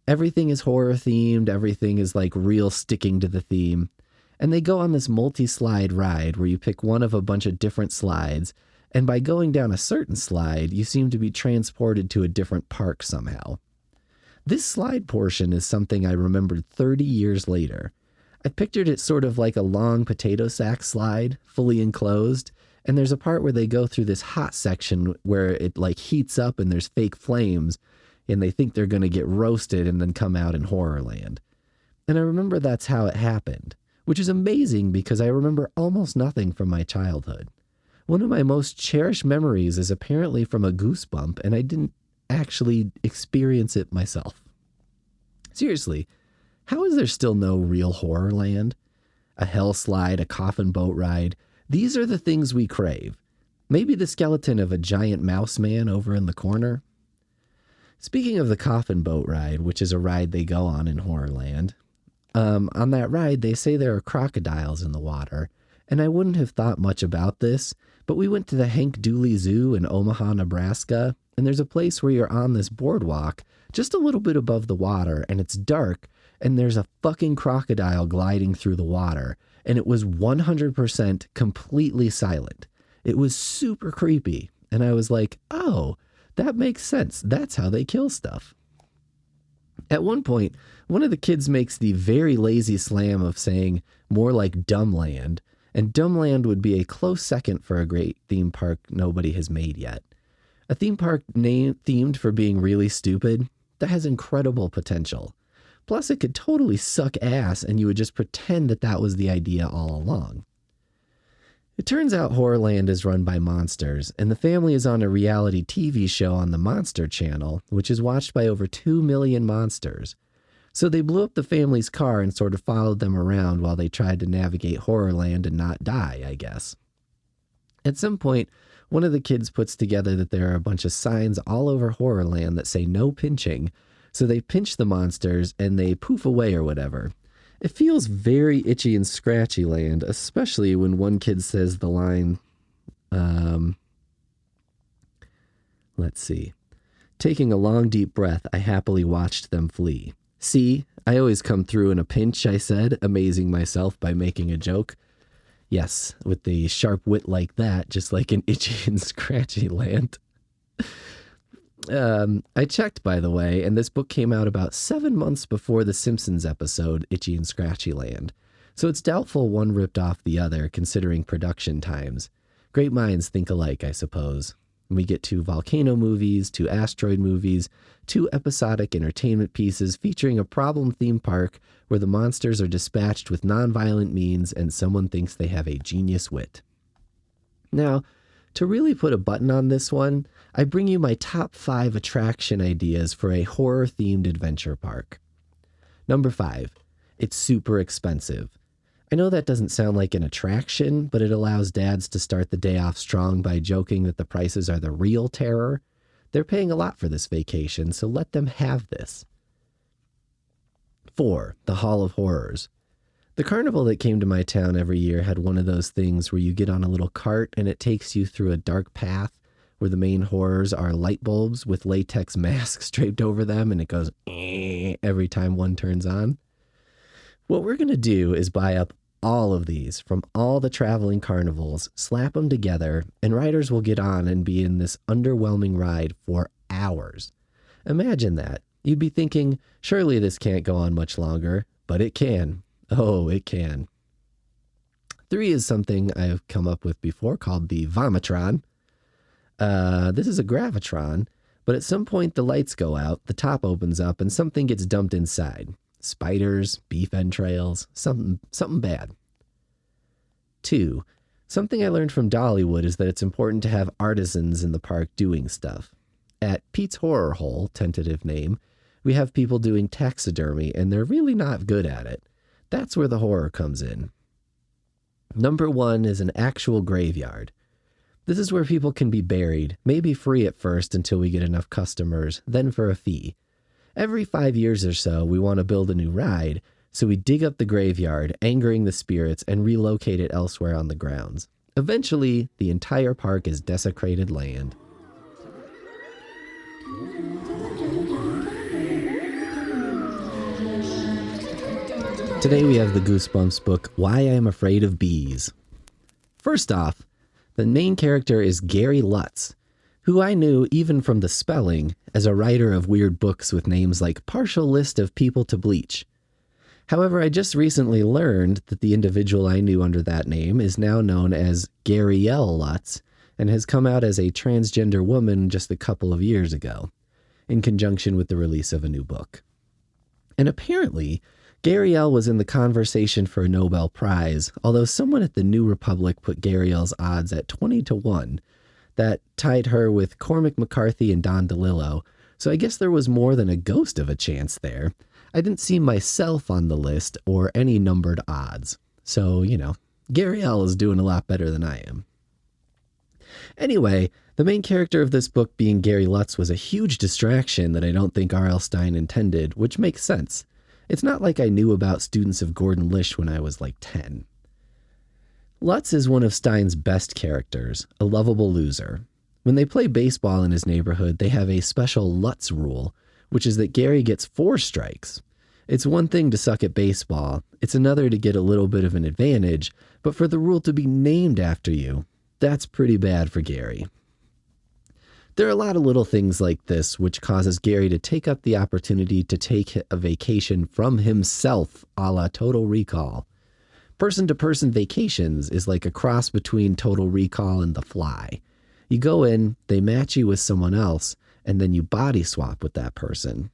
S1: Everything is horror-themed, everything is like real sticking to the theme. And they go on this multi-slide ride where you pick one of a bunch of different slides, and by going down a certain slide, you seem to be transported to a different park somehow. This slide portion is something I remembered 30 years later. I pictured it sort of like a long potato sack slide, fully enclosed, and there's a part where they go through this hot section where it like heats up and there's fake flames, and they think they're going to get roasted and then come out in Horrorland. And I remember that's how it happened, which is amazing because I remember almost nothing from my childhood. One of my most cherished memories is apparently from a goosebump, and I didn't actually experience it myself. Seriously. How is there still no real Horrorland? A hell slide, a coffin boat ride. These are the things we crave. Maybe the skeleton of a giant mouse man over in the corner. Speaking of the coffin boat ride, which is a ride they go on in Horrorland, on that ride they say there are crocodiles in the water, and I wouldn't have thought much about this, but we went to the Hank Dooley Zoo in Omaha, Nebraska, and there's a place where you're on this boardwalk just a little bit above the water, and it's dark, and there's a fucking crocodile gliding through the water, and it was 100% completely silent. It was super creepy, and I was like, oh, that makes sense. That's how they kill stuff. At one point, one of the kids makes the very lazy slam of saying more like Dumbland, and Dumbland would be a close second for a great theme park nobody has made yet. A theme park themed for being really stupid, that has incredible potential. Plus, it could totally suck ass, and you would just pretend that that was the idea all along. It turns out Horrorland is run by monsters, and the family is on a reality TV show on the Monster Channel, which is watched by over 2 million monsters. So they blew up the family's car and sort of followed them around while they tried to navigate Horrorland and not die, I guess. At some point, one of the kids puts together that there are a bunch of signs all over Horrorland that say no pinching, so they pinch the monsters and they poof away or whatever. It feels very Itchy and Scratchy Land, especially when one kid says the line, let's see. Taking a long, deep breath, I happily watched them flee. See, I always come through in a pinch, I said, amazing myself by making a joke. Yes, with the sharp wit like that, just like in Itchy and Scratchy Land. I checked, by the way, and this book came out about 7 months before the Simpsons episode, Itchy and Scratchy Land. So it's doubtful one ripped off the other, considering production times. Great minds think alike, I suppose. We get 2 volcano movies, 2 asteroid movies, 2 episodic entertainment pieces featuring a problem theme park where the monsters are dispatched with nonviolent means and someone thinks they have a genius wit. Now, to really put a button on this one, I bring you my top 5 attraction ideas for a horror-themed adventure park. Number 5, it's super expensive. I know that doesn't sound like an attraction, but it allows dads to start the day off strong by joking that the prices are the real terror. They're paying a lot for this vacation, so let them have this. 4, the Hall of Horrors. The carnival that came to my town every year had one of those things where you get on a little cart and it takes you through a dark path where the main horrors are light bulbs with latex masks draped over them, and it goes every time one turns on. What we're going to do is buy up all of these from all the traveling carnivals, slap them together, and riders will get on and be in this underwhelming ride for hours. Imagine that. You'd be thinking, surely this can't go on much longer, but it can. Oh, it can. 3 is something I've come up with before called the Vomitron. This is a gravitron, but at some point the lights go out, the top opens up, and something gets dumped inside. Spiders, beef entrails, something bad. 2, something I learned from Dollywood is that it's important to have artisans in the park doing stuff. At Pete's Horror Hole, tentative name, we have people doing taxidermy, and they're really not good at it. That's where the horror comes in. Number 1 is an actual graveyard. This is where people can be buried, maybe free at first until we get enough customers, then for a fee. Every 5 years or so, we want to build a new ride, so we dig up the graveyard, angering the spirits, and relocate it elsewhere on the grounds. Eventually, the entire park is desecrated land. Today we have the Goosebumps book, Why I Am Afraid of Bees. First off, the main character is Gary Lutz, who I knew even from the spelling as a writer of weird books with names like Partial List of People to Bleach. However, I just recently learned that the individual I knew under that name is now known as Gabrielle Lutz and has come out as a transgender woman just a couple of years ago, in conjunction with the release of a new book. And apparently, Gabrielle was in the conversation for a Nobel Prize, although someone at the New Republic put Gabrielle's odds at 20-1. That tied her with Cormac McCarthy and Don DeLillo, so I guess there was more than a ghost of a chance there. I didn't see myself on the list or any numbered odds. So, Gabrielle is doing a lot better than I am. Anyway, the main character of this book being Gary Lutz was a huge distraction that I don't think R.L. Stine intended, which makes sense. It's not like I knew about Students of Gordon Lish when I was like 10. Lutz is one of Stine's best characters, a lovable loser. When they play baseball in his neighborhood, they have a special Lutz rule, which is that Gary gets 4 strikes. It's one thing to suck at baseball, it's another to get a little bit of an advantage, but for the rule to be named after you, that's pretty bad for Gary. There are a lot of little things like this which causes Gary to take up the opportunity to take a vacation from himself, a la Total Recall. Person-to-person vacations is like a cross between Total Recall and The Fly. You go in, they match you with someone else, and then you body swap with that person.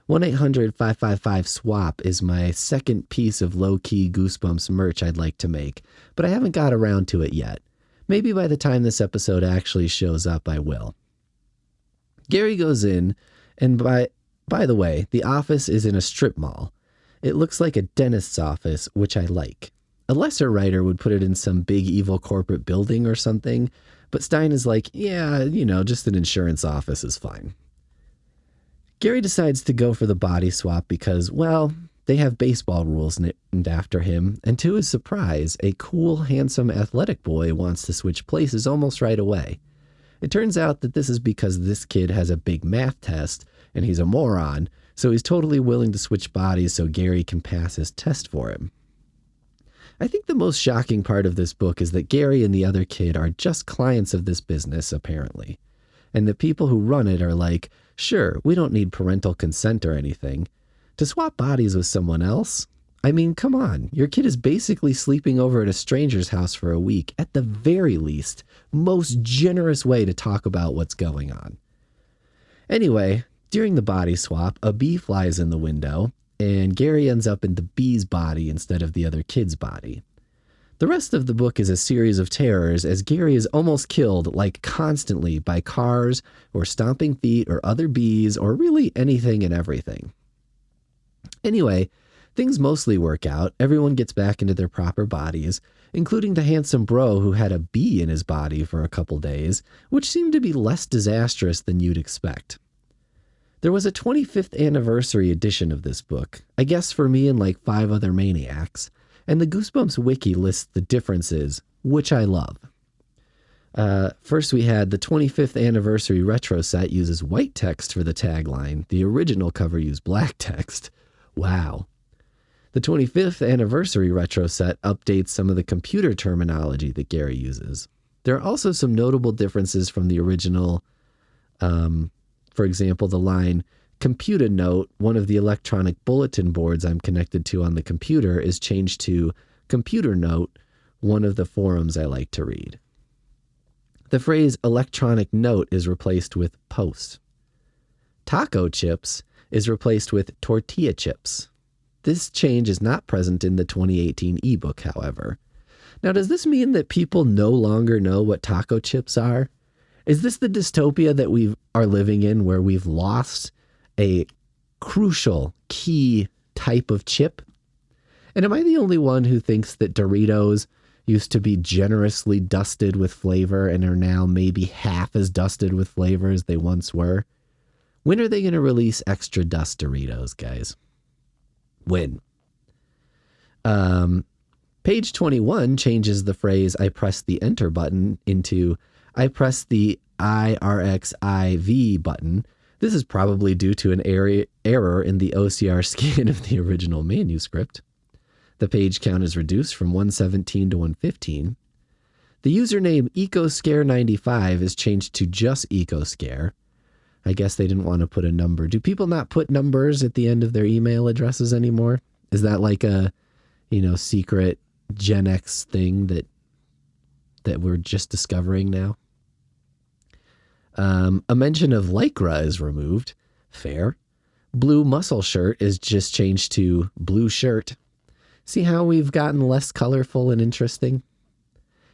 S1: 1-800-555-SWAP is my second piece of low-key Goosebumps merch I'd like to make, but I haven't got around to it yet. Maybe by the time this episode actually shows up, I will. Gary goes in, and by the way, the office is in a strip mall. It looks like a dentist's office, which I like. A lesser writer would put it in some big evil corporate building or something, but Stine is like, yeah, just an insurance office is fine. Gary decides to go for the body swap because, well, They have baseball rules named after him, and to his surprise, a cool, handsome, athletic boy wants to switch places almost right away. It turns out that this is because this kid has a big math test, and he's a moron, so he's totally willing to switch bodies so Gary can pass his test for him. I think the most shocking part of this book is that Gary and the other kid are just clients of this business, apparently. And the people who run it are like, sure, we don't need parental consent or anything. To swap bodies with someone else? I mean, come on. Your kid is basically sleeping over at a stranger's house for a week. At the very least, most generous way to talk about what's going on. Anyway, during the body swap, a bee flies in the window, and Gary ends up in the bee's body instead of the other kid's body. The rest of the book is a series of terrors as Gary is almost killed, like constantly, by cars or stomping feet or other bees or really anything and everything. Anyway, things mostly work out. Everyone gets back into their proper bodies, including the handsome bro who had a bee in his body for a couple days, which seemed to be less disastrous than you'd expect. There was a 25th anniversary edition of this book, I guess for me and like 5 other maniacs, and the Goosebumps wiki lists the differences, which I love. First we had the 25th anniversary retro set uses white text for the tagline. The original cover used black text. Wow. The 25th anniversary retro set updates some of the computer terminology that Gary uses. There are also some notable differences from the original. For example, the line, "Computer note, one of the electronic bulletin boards I'm connected to on the computer," is changed to "Computer note, one of the forums I like to read." The phrase electronic note is replaced with post. Taco chips is replaced with tortilla chips. This change is not present in the 2018 ebook, however. Now, does this mean that people no longer know what taco chips are? Is this the dystopia that we are living in where we've lost a crucial, key type of chip? And am I the only one who thinks that Doritos used to be generously dusted with flavor and are now maybe half as dusted with flavor as they once were? When are they going to release extra dust Doritos, guys? When? Page 21 changes the phrase "I press the enter button" into "I press the IRXIV button." This is probably due to an error in the OCR scan of the original manuscript. The page count is reduced from 117 to 115. The username EcoScare95 is changed to just EcoScare. I guess they didn't want to put a number. Do people not put numbers at the end of their email addresses anymore? Is that like a, secret Gen X thing that we're just discovering now? A mention of Lycra is removed. Fair. Blue muscle shirt is just changed to blue shirt. See how we've gotten less colorful and interesting?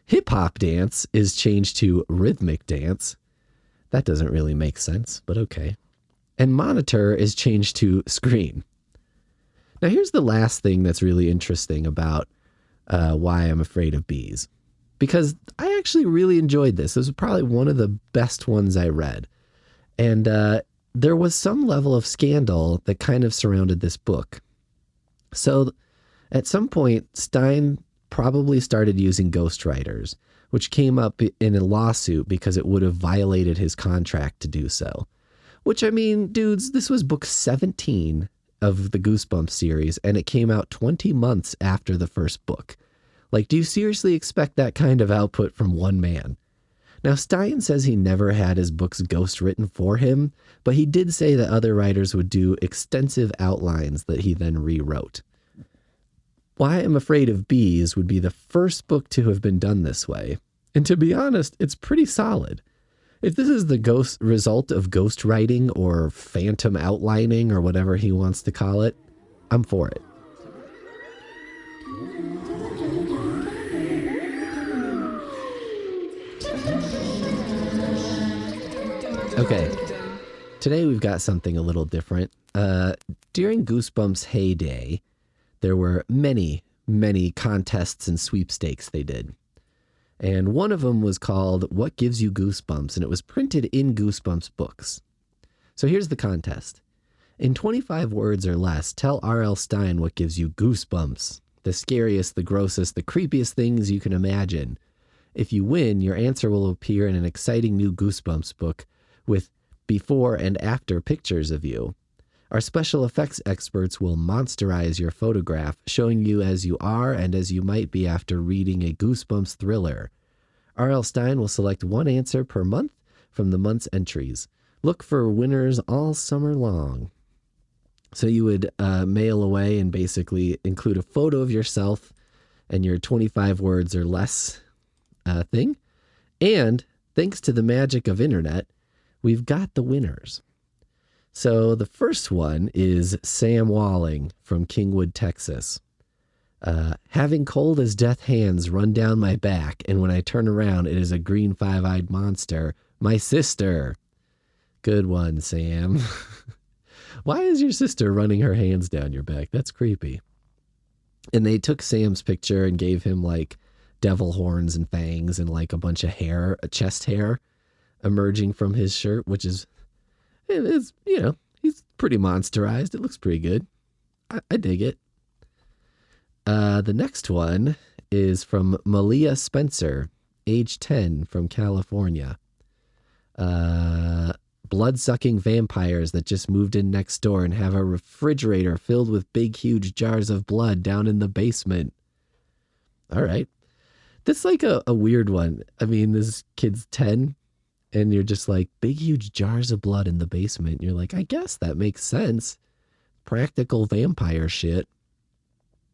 S1: Hip hop dance is changed to rhythmic dance. That doesn't really make sense, but okay. And monitor is changed to screen. Now here's the last thing that's really interesting about why I'm afraid of bees. Because I actually really enjoyed this. This was probably one of the best ones I read. And there was some level of scandal that kind of surrounded this book. So at some point, Stein probably started using ghostwriters, which came up in a lawsuit because it would have violated his contract to do so. Which, I mean, dudes, this was book 17 of the Goosebumps series, and it came out 20 months after the first book. Like, do you seriously expect that kind of output from one man? Now, Stein says he never had his books ghost written for him, but he did say that other writers would do extensive outlines that he then rewrote. Why I'm Afraid of Bees would be the first book to have been done this way. And to be honest, it's pretty solid. If this is the result of ghost writing or phantom outlining or whatever he wants to call it, I'm for it. Okay, today we've got something a little different. During Goosebumps' heyday, there were many contests and sweepstakes they did. And one of them was called What Gives You Goosebumps? And it was printed in Goosebumps books. So here's the contest. In 25 words or less, tell R.L. Stine what gives you goosebumps. The scariest, the grossest, the creepiest things you can imagine. If you win, your answer will appear in an exciting new Goosebumps book with before and after pictures of you. Our special effects experts will monsterize your photograph, showing you as you are and as you might be after reading a Goosebumps thriller. R.L. Stine will select one answer per month from the month's entries. Look for winners all summer long. So you would mail away and basically include a photo of yourself and your 25 words or less thing. And thanks to the magic of internet, we've got the winners. So the first one is Sam Walling from Kingwood, Texas. Having cold as death hands run down my back, and when I turn around, it is a green five-eyed monster. My sister. Good one, Sam. Why is your sister running her hands down your back? That's creepy. And they took Sam's picture and gave him like devil horns and fangs and like a bunch of hair, chest hair emerging from his shirt, which is, he's pretty monsterized. It looks pretty good. I dig it. The next one is from Malia Spencer, age 10, from California. Blood-sucking vampires that just moved in next door and have a refrigerator filled with big, huge jars of blood down in the basement. All right. That's like a weird one. I mean, this kid's 10, and you're just like, big, huge jars of blood in the basement. And you're like, I guess that makes sense. Practical vampire shit.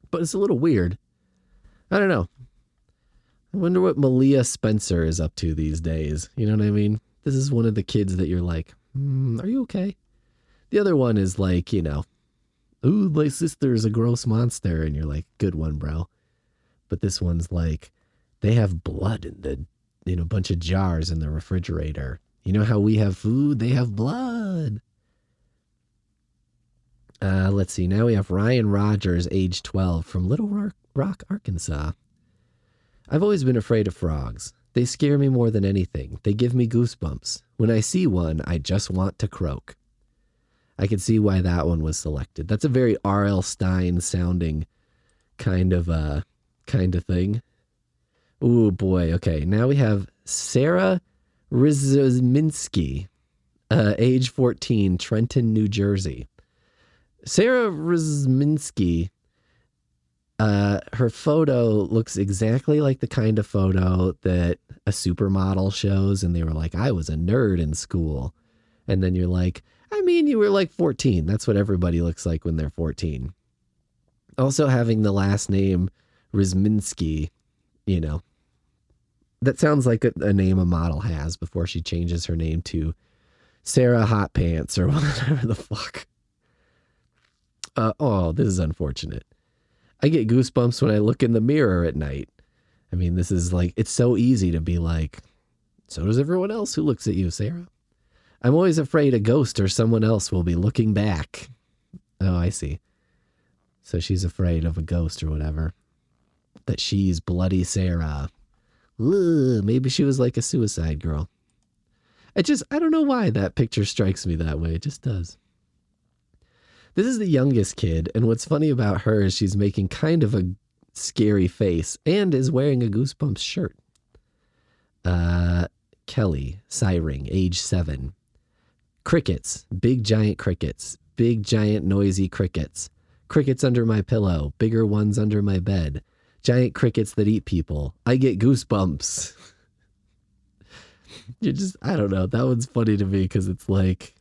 S1: But it's a little weird. I don't know. I wonder what Malia Spencer is up to these days. You know what I mean? This is one of the kids that you're like, are you okay? The other one is like, ooh, my sister's a gross monster. And you're like, good one, bro. But this one's like, they have blood in the, bunch of jars in the refrigerator. You know how we have food? They have blood. Let's see. Now we have Ryan Rogers, age 12, from Little Rock, Arkansas. I've always been afraid of frogs. They scare me more than anything. They give me goosebumps. When I see one, I just want to croak. I can see why that one was selected. That's a very R.L. Stine sounding kind of thing. Ooh, boy. Okay, now we have Sarah Rizminski, age 14, Trenton, New Jersey. Sarah Rizminski, her photo looks exactly like the kind of photo that a supermodel shows, and they were like, I was a nerd in school. And then you're like, I mean, you were like 14. That's what everybody looks like when they're 14. Also having the last name Rizminski, that sounds like a name a model has before she changes her name to Sarah Hot Pants or whatever the fuck. This is unfortunate. I get goosebumps when I look in the mirror at night. I mean, this is like, it's so easy to be like, so does everyone else who looks at you, Sarah. I'm always afraid a ghost or someone else will be looking back. Oh, I see. So she's afraid of a ghost or whatever. That she's bloody Sarah. Ugh, maybe she was like a suicide girl. I don't know why that picture strikes me that way. It just does. This is the youngest kid, and what's funny about her is she's making kind of a scary face and is wearing a Goosebumps shirt. Kelly Syring, age 7. Crickets, big giant crickets, big giant noisy crickets. Crickets under my pillow, bigger ones under my bed. Giant crickets that eat people. I get goosebumps. I don't know. That one's funny to me because it's like,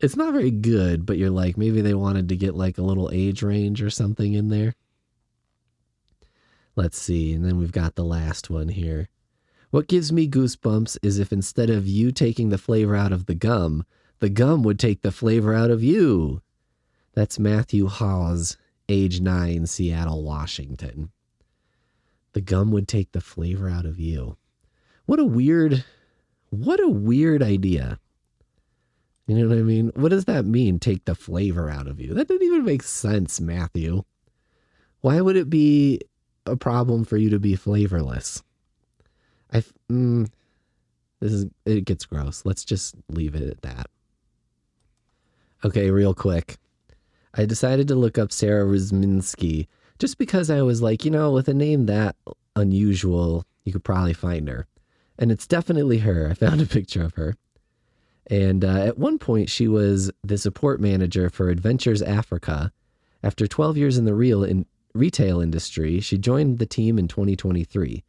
S1: it's not very good, but you're like, maybe they wanted to get like a little age range or something in there. Let's see. And then we've got the last one here. What gives me goosebumps is if instead of you taking the flavor out of the gum would take the flavor out of you. That's Matthew Hawes, age 9, Seattle, Washington. The gum would take the flavor out of you. What a weird idea. You know what I mean? What does that mean, take the flavor out of you? That doesn't even make sense, Matthew. Why would it be a problem for you to be flavorless? It gets gross. Let's just leave it at that. Okay, real quick. I decided to look up Sarah Rizminsky just because I was like, with a name that unusual, you could probably find her. And it's definitely her. I found a picture of her. And at one point, she was the support manager for Adventures Africa. After 12 years in the retail industry, she joined the team in 2023.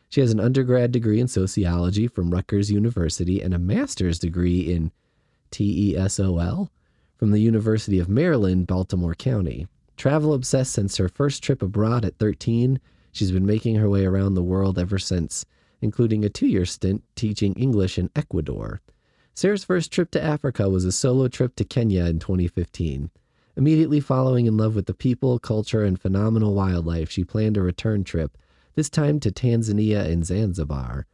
S1: She has an undergrad degree in sociology from Rutgers University and a master's degree in TESOL from the University of Maryland, Baltimore County. Travel obsessed since her first trip abroad at 13, she's been making her way around the world ever since, including a 2-year stint teaching English in Ecuador. Sarah's first trip to Africa was a solo trip to Kenya in 2015. Immediately following in love with the people, culture, and phenomenal wildlife, she planned a return trip, this time to Tanzania and Zanzibar.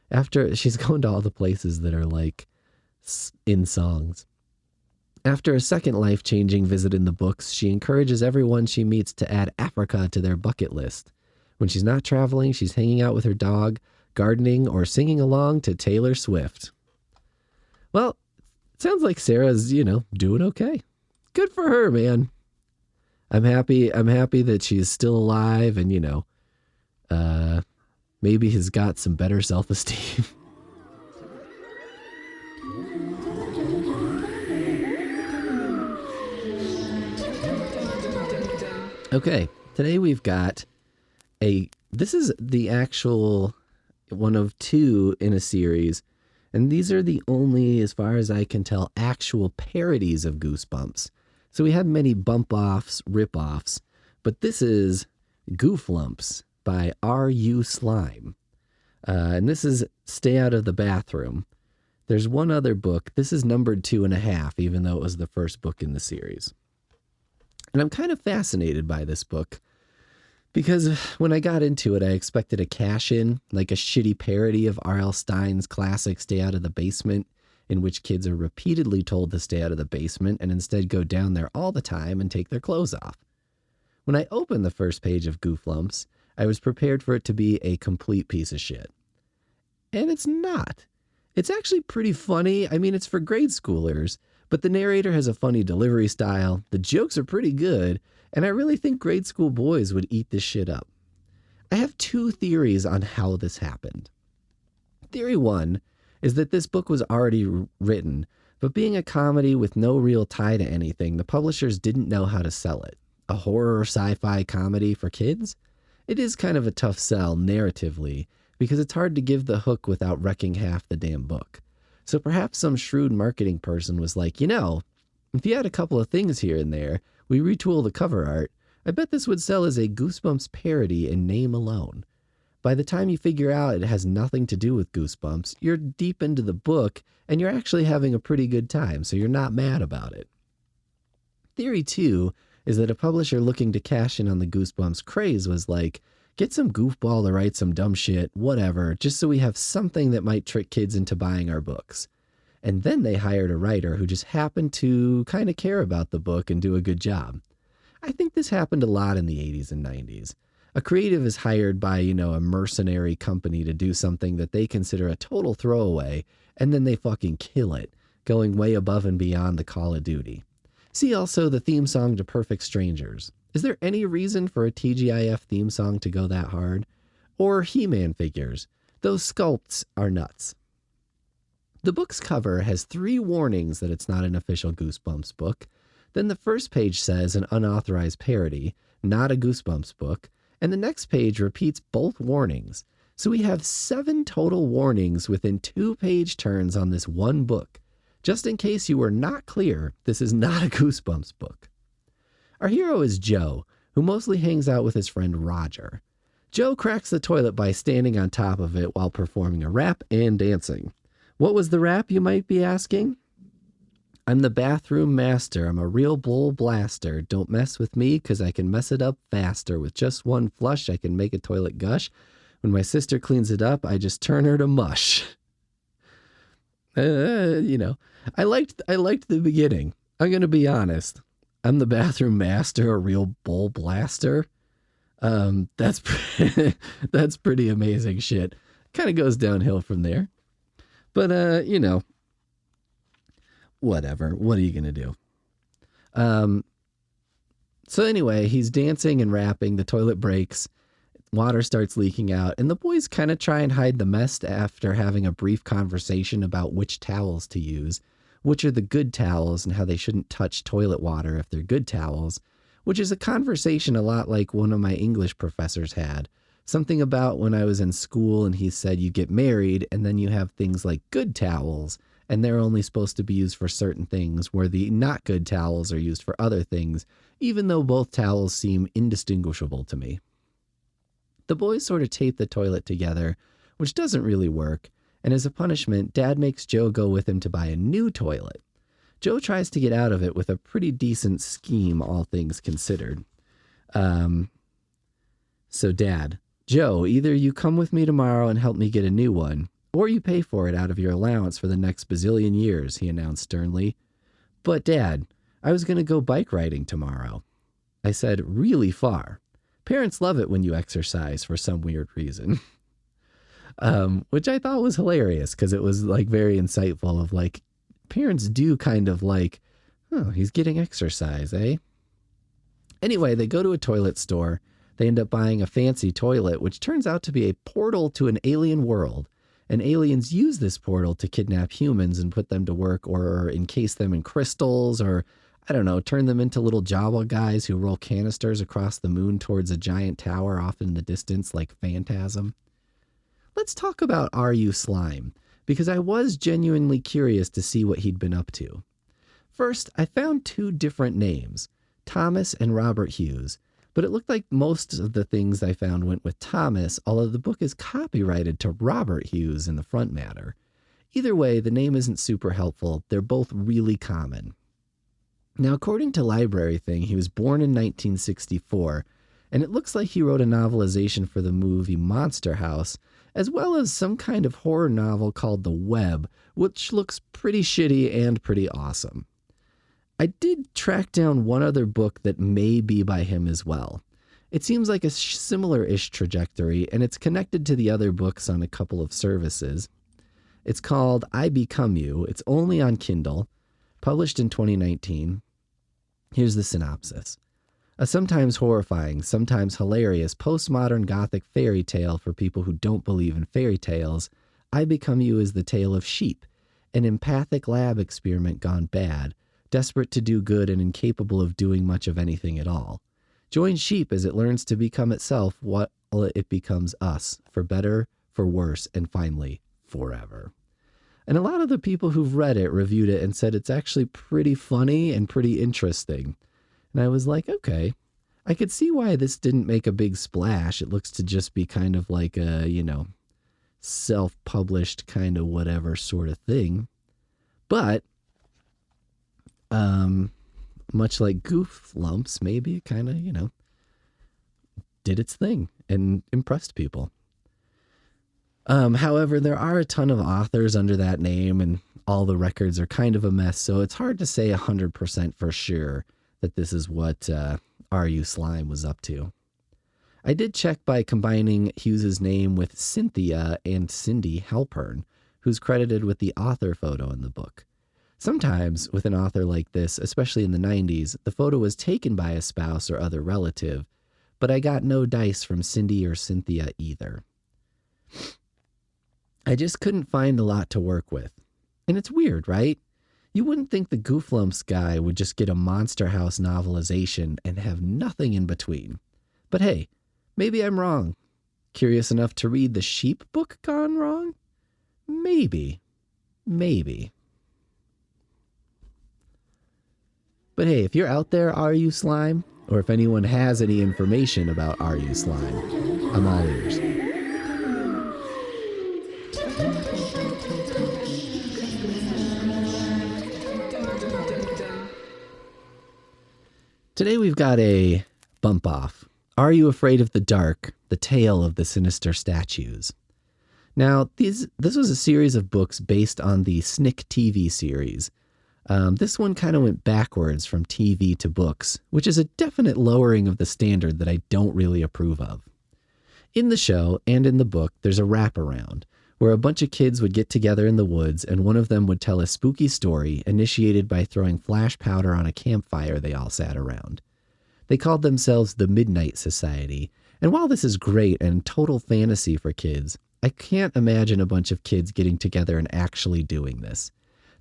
S1: After she's going to all the places that are like in songs. After a second life-changing visit in the books, she encourages everyone she meets to add Africa to their bucket list. When she's not traveling, she's hanging out with her dog, gardening, or singing along to Taylor Swift. Well, it sounds like Sarah's, doing okay. Good for her, man. I'm happy that she's still alive and, maybe has got some better self-esteem. Okay, today we've got this is the actual one of 2 in a series, and these are the only, as far as I can tell, actual parodies of Goosebumps. So we have many bump-offs, rip-offs, but this is Gooflumps by R.U. Slime. And this is Stay Out of the Bathroom. There's one other book. This is numbered 2.5, even though it was the first book in the series. And I'm kind of fascinated by this book because when I got into it, I expected a cash-in, like a shitty parody of R.L. Stine's classic Stay Out of the Basement, in which kids are repeatedly told to stay out of the basement and instead go down there all the time and take their clothes off. When I opened the first page of Gooflumps, I was prepared for it to be a complete piece of shit. And it's not. It's actually pretty funny. I mean, it's for grade schoolers, but the narrator has a funny delivery style, the jokes are pretty good, and I really think grade school boys would eat this shit up. I have 2 theories on how this happened. Theory 1 is that this book was already written, but being a comedy with no real tie to anything, the publishers didn't know how to sell it. A horror sci-fi comedy for kids? It is kind of a tough sell narratively, because it's hard to give the hook without wrecking half the damn book. So perhaps some shrewd marketing person was like, if you had a couple of things here and there, we retool the cover art, I bet this would sell as a Goosebumps parody in name alone. By the time you figure out it has nothing to do with Goosebumps, you're deep into the book and you're actually having a pretty good time, so you're not mad about it. Theory 2 is that a publisher looking to cash in on the Goosebumps craze was like, get some goofball to write some dumb shit, whatever, just so we have something that might trick kids into buying our books. And then they hired a writer who just happened to kind of care about the book and do a good job. I think this happened a lot in the 80s and 90s. A creative is hired by, a mercenary company to do something that they consider a total throwaway, and then they fucking kill it, going way above and beyond the call of duty. See also the theme song to Perfect Strangers. Is there any reason for a TGIF theme song to go that hard? Or He-Man figures. Those sculpts are nuts. The book's cover has 3 warnings that it's not an official Goosebumps book. Then the first page says an unauthorized parody, not a Goosebumps book, and the next page repeats both warnings. So we have 7 total warnings within 2-page turns on this one book. Just in case you were not clear, this is not a Goosebumps book. Our hero is Joe, who mostly hangs out with his friend Roger. Joe cracks the toilet by standing on top of it while performing a rap and dancing. What was the rap, you might be asking? I'm the bathroom master. I'm a real bull blaster. Don't mess with me, 'cause I can mess it up faster. With just one flush, I can make a toilet gush. When my sister cleans it up, I just turn her to mush. I liked the beginning. I'm going to be honest. I'm the bathroom master, a real bull blaster. That's pretty amazing shit. Kind of goes downhill from there. But, whatever. What are you going to do? So anyway, he's dancing and rapping. The toilet breaks. Water starts leaking out. And the boys kind of try and hide the mess after having a brief conversation about which towels to use, which are the good towels, and how they shouldn't touch toilet water if they're good towels, which is a conversation a lot like one of my English professors had. Something about when I was in school and he said you get married and then you have things like good towels and they're only supposed to be used for certain things, where the not good towels are used for other things, even though both towels seem indistinguishable to me. The boys sort of tape the toilet together, which doesn't really work, and as a punishment, Dad makes Joe go with him to buy a new toilet. Joe tries to get out of it with a pretty decent scheme, all things considered. So Dad, Joe, either you come with me tomorrow and help me get a new one, or you pay for it out of your allowance for the next bazillion years, he announced sternly. But Dad, I was going to go bike riding tomorrow. I said, really far. Parents love it when you exercise for some weird reason. Which I thought was hilarious because it was like very insightful of like, parents do kind of like, oh, he's getting exercise, eh? Anyway, they go to a toilet store. They end up buying a fancy toilet, which turns out to be a portal to an alien world. And aliens use this portal to kidnap humans and put them to work, or encase them in crystals, or, I don't know, turn them into little Jawa guys who roll canisters across the moon towards a giant tower off in the distance like Phantasm. Let's talk about R.U. Slime, because I was genuinely curious to see what he'd been up to. First, I found two different names, Thomas and Robert Hughes, but it looked like most of the things I found went with Thomas, although the book is copyrighted to Robert Hughes in the front matter. Either way, the name isn't super helpful. They're both really common. Now, according to Library Thing, he was born in 1964, and it looks like he wrote a novelization for the movie Monster House, as well as some kind of horror novel called The Web, which looks pretty shitty and pretty awesome. I did track down one other book that may be by him as well. It seems like a similar-ish trajectory, and it's connected to the other books on a couple of services. It's called I Become You. It's only on Kindle, published in 2019. Here's the synopsis. A sometimes horrifying, sometimes hilarious postmodern gothic fairy tale for people who don't believe in fairy tales, I Become You is the tale of Sheep, an empathic lab experiment gone bad, desperate to do good and incapable of doing much of anything at all. Join Sheep as it learns to become itself what it becomes us, for better, for worse, and finally, forever. And a lot of the people who've read it reviewed it and said it's actually pretty funny and pretty interesting. And I was like, okay, I could see why this didn't make a big splash. It looks to just be kind of like a, self-published kind of whatever sort of thing. But much like Goof Lumps, maybe it kind of, did its thing and impressed people. However, there are a ton of authors under that name, and all the records are kind of a mess, so it's hard to say 100% for sure that this is what R.U. Slime was up to. I did check by combining Hughes's name with Cynthia and Cindy Halpern, who's credited with the author photo in the book. Sometimes, with an author like this, especially in the 90s, the photo was taken by a spouse or other relative, but I got no dice from Cindy or Cynthia either. I just couldn't find a lot to work with. And it's weird, right? You wouldn't think the Gooflumps guy would just get a Monster House novelization and have nothing in between. But hey, maybe I'm wrong. Curious enough to read the Sheep book gone wrong? Maybe. But hey, if you're out there, R.U. Slime, or if anyone has any information about R.U. Slime, I'm all ears. Today we've got a bump off. Are You Afraid of the Dark? The Tale of the Sinister Statues. Now, this was a series of books based on the Snick TV series. This one kind of went backwards from TV to books, which is a definite lowering of the standard that I don't really approve of. In the show and in the book, there's a wraparound, where a bunch of kids would get together in the woods and one of them would tell a spooky story initiated by throwing flash powder on a campfire they all sat around. They called themselves the Midnight Society, and while this is great and total fantasy for kids, I can't imagine a bunch of kids getting together and actually doing this.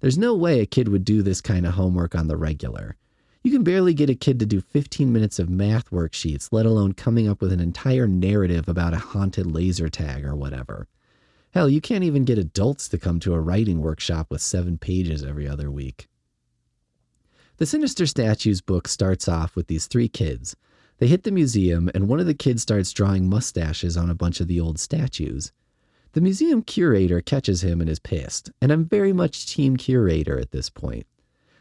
S1: There's no way a kid would do this kind of homework on the regular. You can barely get a kid to do 15 minutes of math worksheets, let alone coming up with an entire narrative about a haunted laser tag or whatever. Hell, you can't even get adults to come to a writing workshop with 7 pages every other week. The Sinister Statues book starts off with these 3 kids. They hit the museum, and one of the kids starts drawing mustaches on a bunch of the old statues. The museum curator catches him and is pissed, and I'm very much team curator at this point.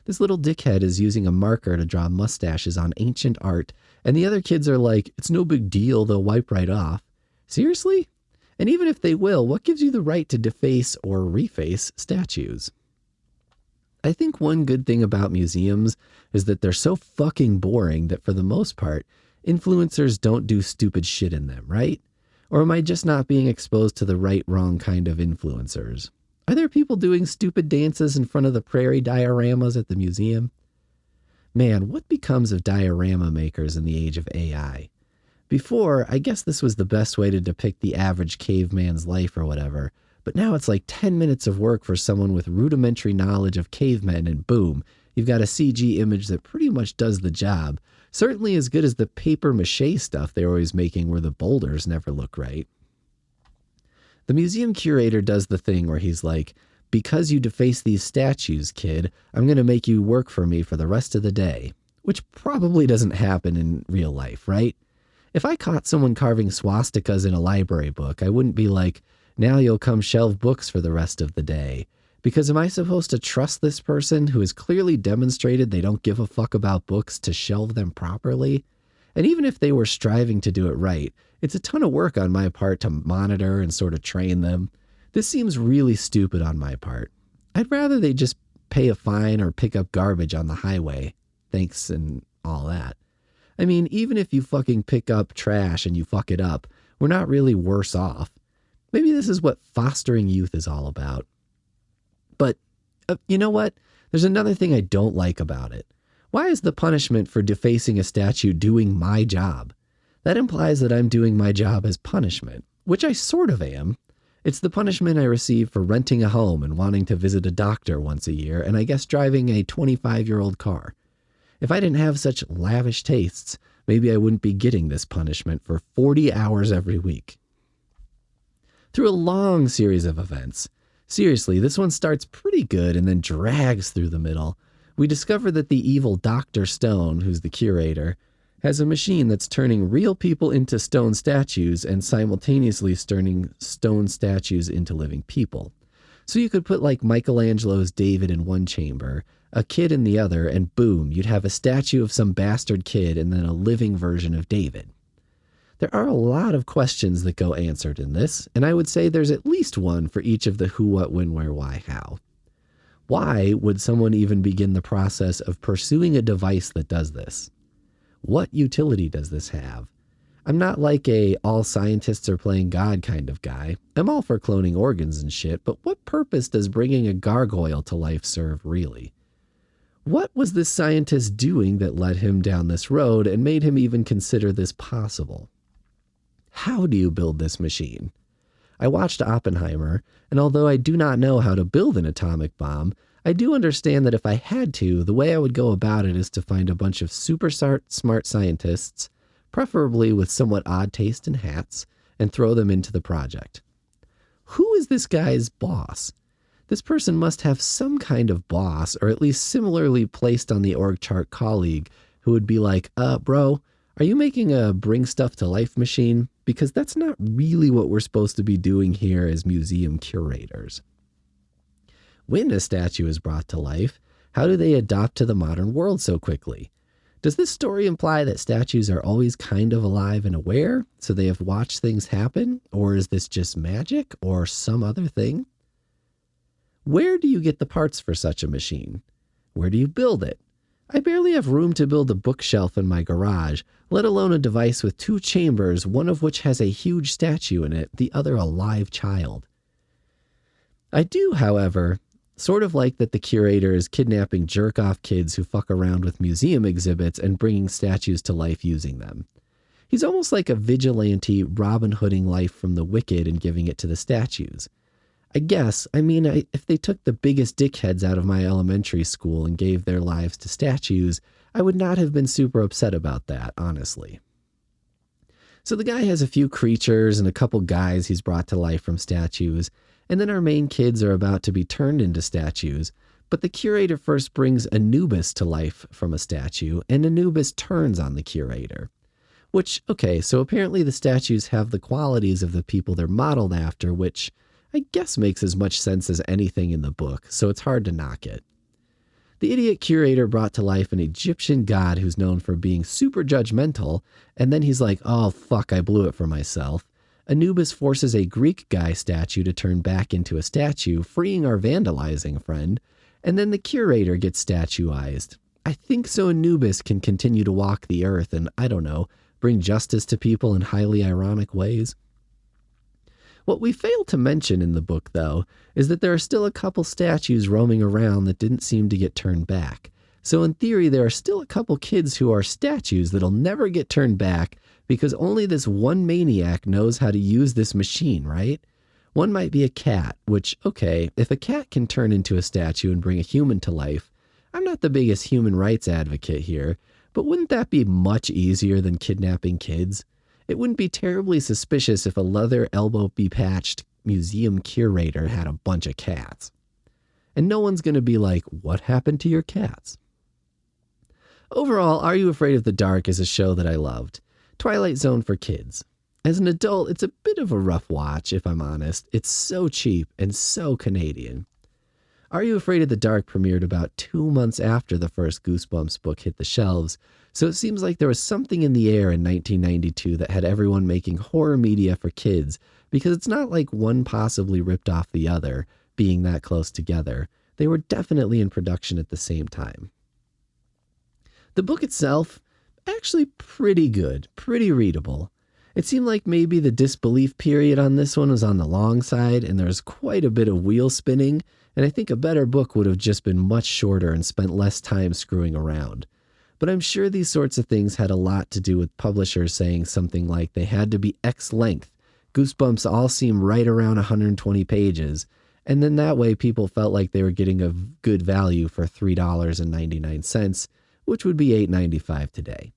S1: This little dickhead is using a marker to draw mustaches on ancient art, and the other kids are like, it's no big deal, they'll wipe right off. Seriously? And even if they will, what gives you the right to deface or reface statues? I think one good thing about museums is that they're so fucking boring that for the most part, influencers don't do stupid shit in them, right? Or am I just not being exposed to the wrong kind of influencers? Are there people doing stupid dances in front of the prairie dioramas at the museum? Man, what becomes of diorama makers in the age of AI? Before, I guess this was the best way to depict the average caveman's life or whatever, but now it's like 10 minutes of work for someone with rudimentary knowledge of cavemen and boom, you've got a CG image that pretty much does the job. Certainly as good as the paper mache stuff they're always making where the boulders never look right. The museum curator does the thing where he's like, because you deface these statues, kid, I'm going to make you work for me for the rest of the day. Which probably doesn't happen in real life, right? If I caught someone carving swastikas in a library book, I wouldn't be like, now you'll come shelve books for the rest of the day. Because am I supposed to trust this person who has clearly demonstrated they don't give a fuck about books to shelve them properly? And even if they were striving to do it right, it's a ton of work on my part to monitor and sort of train them. This seems really stupid on my part. I'd rather they just pay a fine or pick up garbage on the highway. Thanks and all that. I mean, even if you fucking pick up trash and you fuck it up, we're not really worse off. Maybe this is what fostering youth is all about. But you know what? There's another thing I don't like about it. Why is the punishment for defacing a statue doing my job? That implies that I'm doing my job as punishment, which I sort of am. It's the punishment I receive for renting a home and wanting to visit a doctor once a year, and I guess driving a 25-year-old car. If I didn't have such lavish tastes, maybe I wouldn't be getting this punishment for 40 hours every week. Through a long series of events, seriously, this one starts pretty good and then drags through the middle. We discover that the evil Dr. Stone, who's the curator, has a machine that's turning real people into stone statues and simultaneously turning stone statues into living people. So you could put like Michelangelo's David in one chamber, a kid in the other, and boom, you'd have a statue of some bastard kid and then a living version of David. There are a lot of questions that go answered in this, and I would say there's at least one for each of the who, what, when, where, why, how. Why would someone even begin the process of pursuing a device that does this? What utility does this have? I'm not like a all scientists are playing God kind of guy. I'm all for cloning organs and shit, but what purpose does bringing a gargoyle to life serve really? What was this scientist doing that led him down this road and made him even consider this possible? How do you build this machine? I watched Oppenheimer, and although I do not know how to build an atomic bomb, I do understand that if I had to, the way I would go about it is to find a bunch of super smart scientists, preferably with somewhat odd taste in hats, and throw them into the project. Who is this guy's boss? This person must have some kind of boss, or at least similarly placed on the org chart colleague, who would be like, bro, are you making a bring stuff to life machine? Because that's not really what we're supposed to be doing here as museum curators. When a statue is brought to life, how do they adapt to the modern world so quickly? Does this story imply that statues are always kind of alive and aware, so they have watched things happen? Or is this just magic or some other thing? Where do you get the parts for such a machine? Where do you build it? I barely have room to build a bookshelf in my garage, let alone a device with 2 chambers, one of which has a huge statue in it, the other a live child. I do, however, sort of like that the curator is kidnapping jerk-off kids who fuck around with museum exhibits and bringing statues to life using them. He's almost like a vigilante Robin Hooding life from the wicked and giving it to the statues. I guess, if they took the biggest dickheads out of my elementary school and gave their lives to statues, I would not have been super upset about that, honestly. So the guy has a few creatures and a couple guys he's brought to life from statues, and then our main kids are about to be turned into statues, but the curator first brings Anubis to life from a statue, and Anubis turns on the curator. Which, okay, so apparently the statues have the qualities of the people they're modeled after, which I guess makes as much sense as anything in the book, so it's hard to knock it. The idiot curator brought to life an Egyptian god who's known for being super judgmental, and then he's like, oh fuck, I blew it for myself. Anubis forces a Greek guy statue to turn back into a statue, freeing our vandalizing friend, and then the curator gets statuized. I think so Anubis can continue to walk the earth and, I don't know, bring justice to people in highly ironic ways. What we fail to mention in the book, though, is that there are still a couple statues roaming around that didn't seem to get turned back. So in theory, there are still a couple kids who are statues that'll never get turned back because only this one maniac knows how to use this machine, right? One might be a cat, which, okay, if a cat can turn into a statue and bring a human to life, I'm not the biggest human rights advocate here, but wouldn't that be much easier than kidnapping kids? It wouldn't be terribly suspicious if a leather elbow-be-patched museum curator had a bunch of cats. And no one's going to be like, what happened to your cats? Overall, Are You Afraid of the Dark is a show that I loved. Twilight Zone for kids. As an adult, it's a bit of a rough watch, if I'm honest. It's so cheap and so Canadian. Are You Afraid of the Dark premiered about 2 months after the first Goosebumps book hit the shelves, so it seems like there was something in the air in 1992 that had everyone making horror media for kids, because it's not like one possibly ripped off the other, being that close together. They were definitely in production at the same time. The book itself, actually pretty good, pretty readable. It seemed like maybe the disbelief period on this one was on the long side, and there was quite a bit of wheel spinning, and I think a better book would have just been much shorter and spent less time screwing around. But I'm sure these sorts of things had a lot to do with publishers saying something like they had to be X length. Goosebumps all seem right around 120 pages, and then that way people felt like they were getting a good value for $3.99, which would be $8.95 today.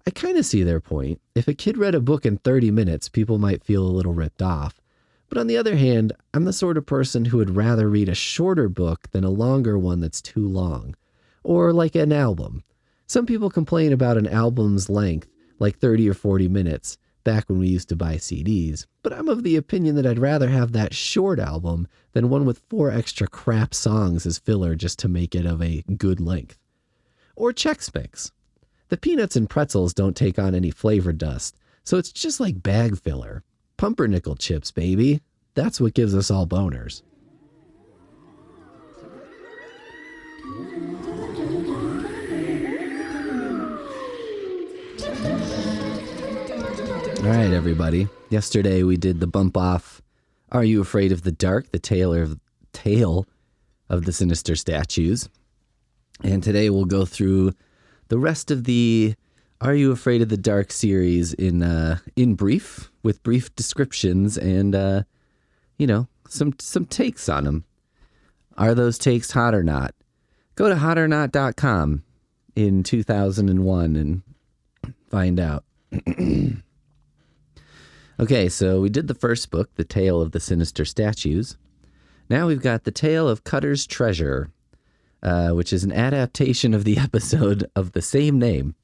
S1: I kind of see their point. If a kid read a book in 30 minutes, people might feel a little ripped off. But on the other hand, I'm the sort of person who would rather read a shorter book than a longer one that's too long. Or like an album. Some people complain about an album's length, like 30 or 40 minutes, back when we used to buy CDs. But I'm of the opinion that I'd rather have that short album than one with 4 extra crap songs as filler just to make it of a good length. Or Chex Mix. The peanuts and pretzels don't take on any flavor dust, so it's just like bag filler. Pumpernickel chips, baby. That's what gives us all boners. All right, everybody. Yesterday we did the bump off Are You Afraid of the Dark? The tale of the sinister statues. And today we'll go through the rest of the Are You Afraid of the Dark series in brief, with brief descriptions and, some takes on them. Are those takes hot or not? Go to hotornot.com in 2001 and find out. Okay, so we did the first book, The Tale of the Sinister Statues. Now we've got The Tale of Cutter's Treasure, which is an adaptation of the episode of the same name.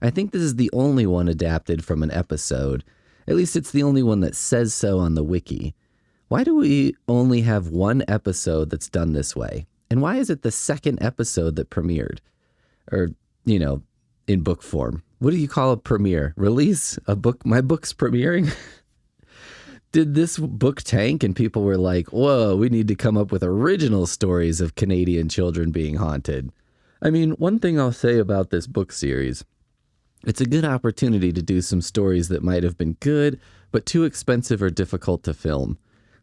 S1: I think this is the only one adapted from an episode. At least it's the only one that says so on the wiki. Why do we only have one episode that's done this way? And why is it the second episode that premiered? Or, in book form. What do you call a premiere? Release? A book? My book's premiering? Did this book tank and people were like, whoa, we need to come up with original stories of Canadian children being haunted? I mean, one thing I'll say about this book series, it's a good opportunity to do some stories that might have been good, but too expensive or difficult to film.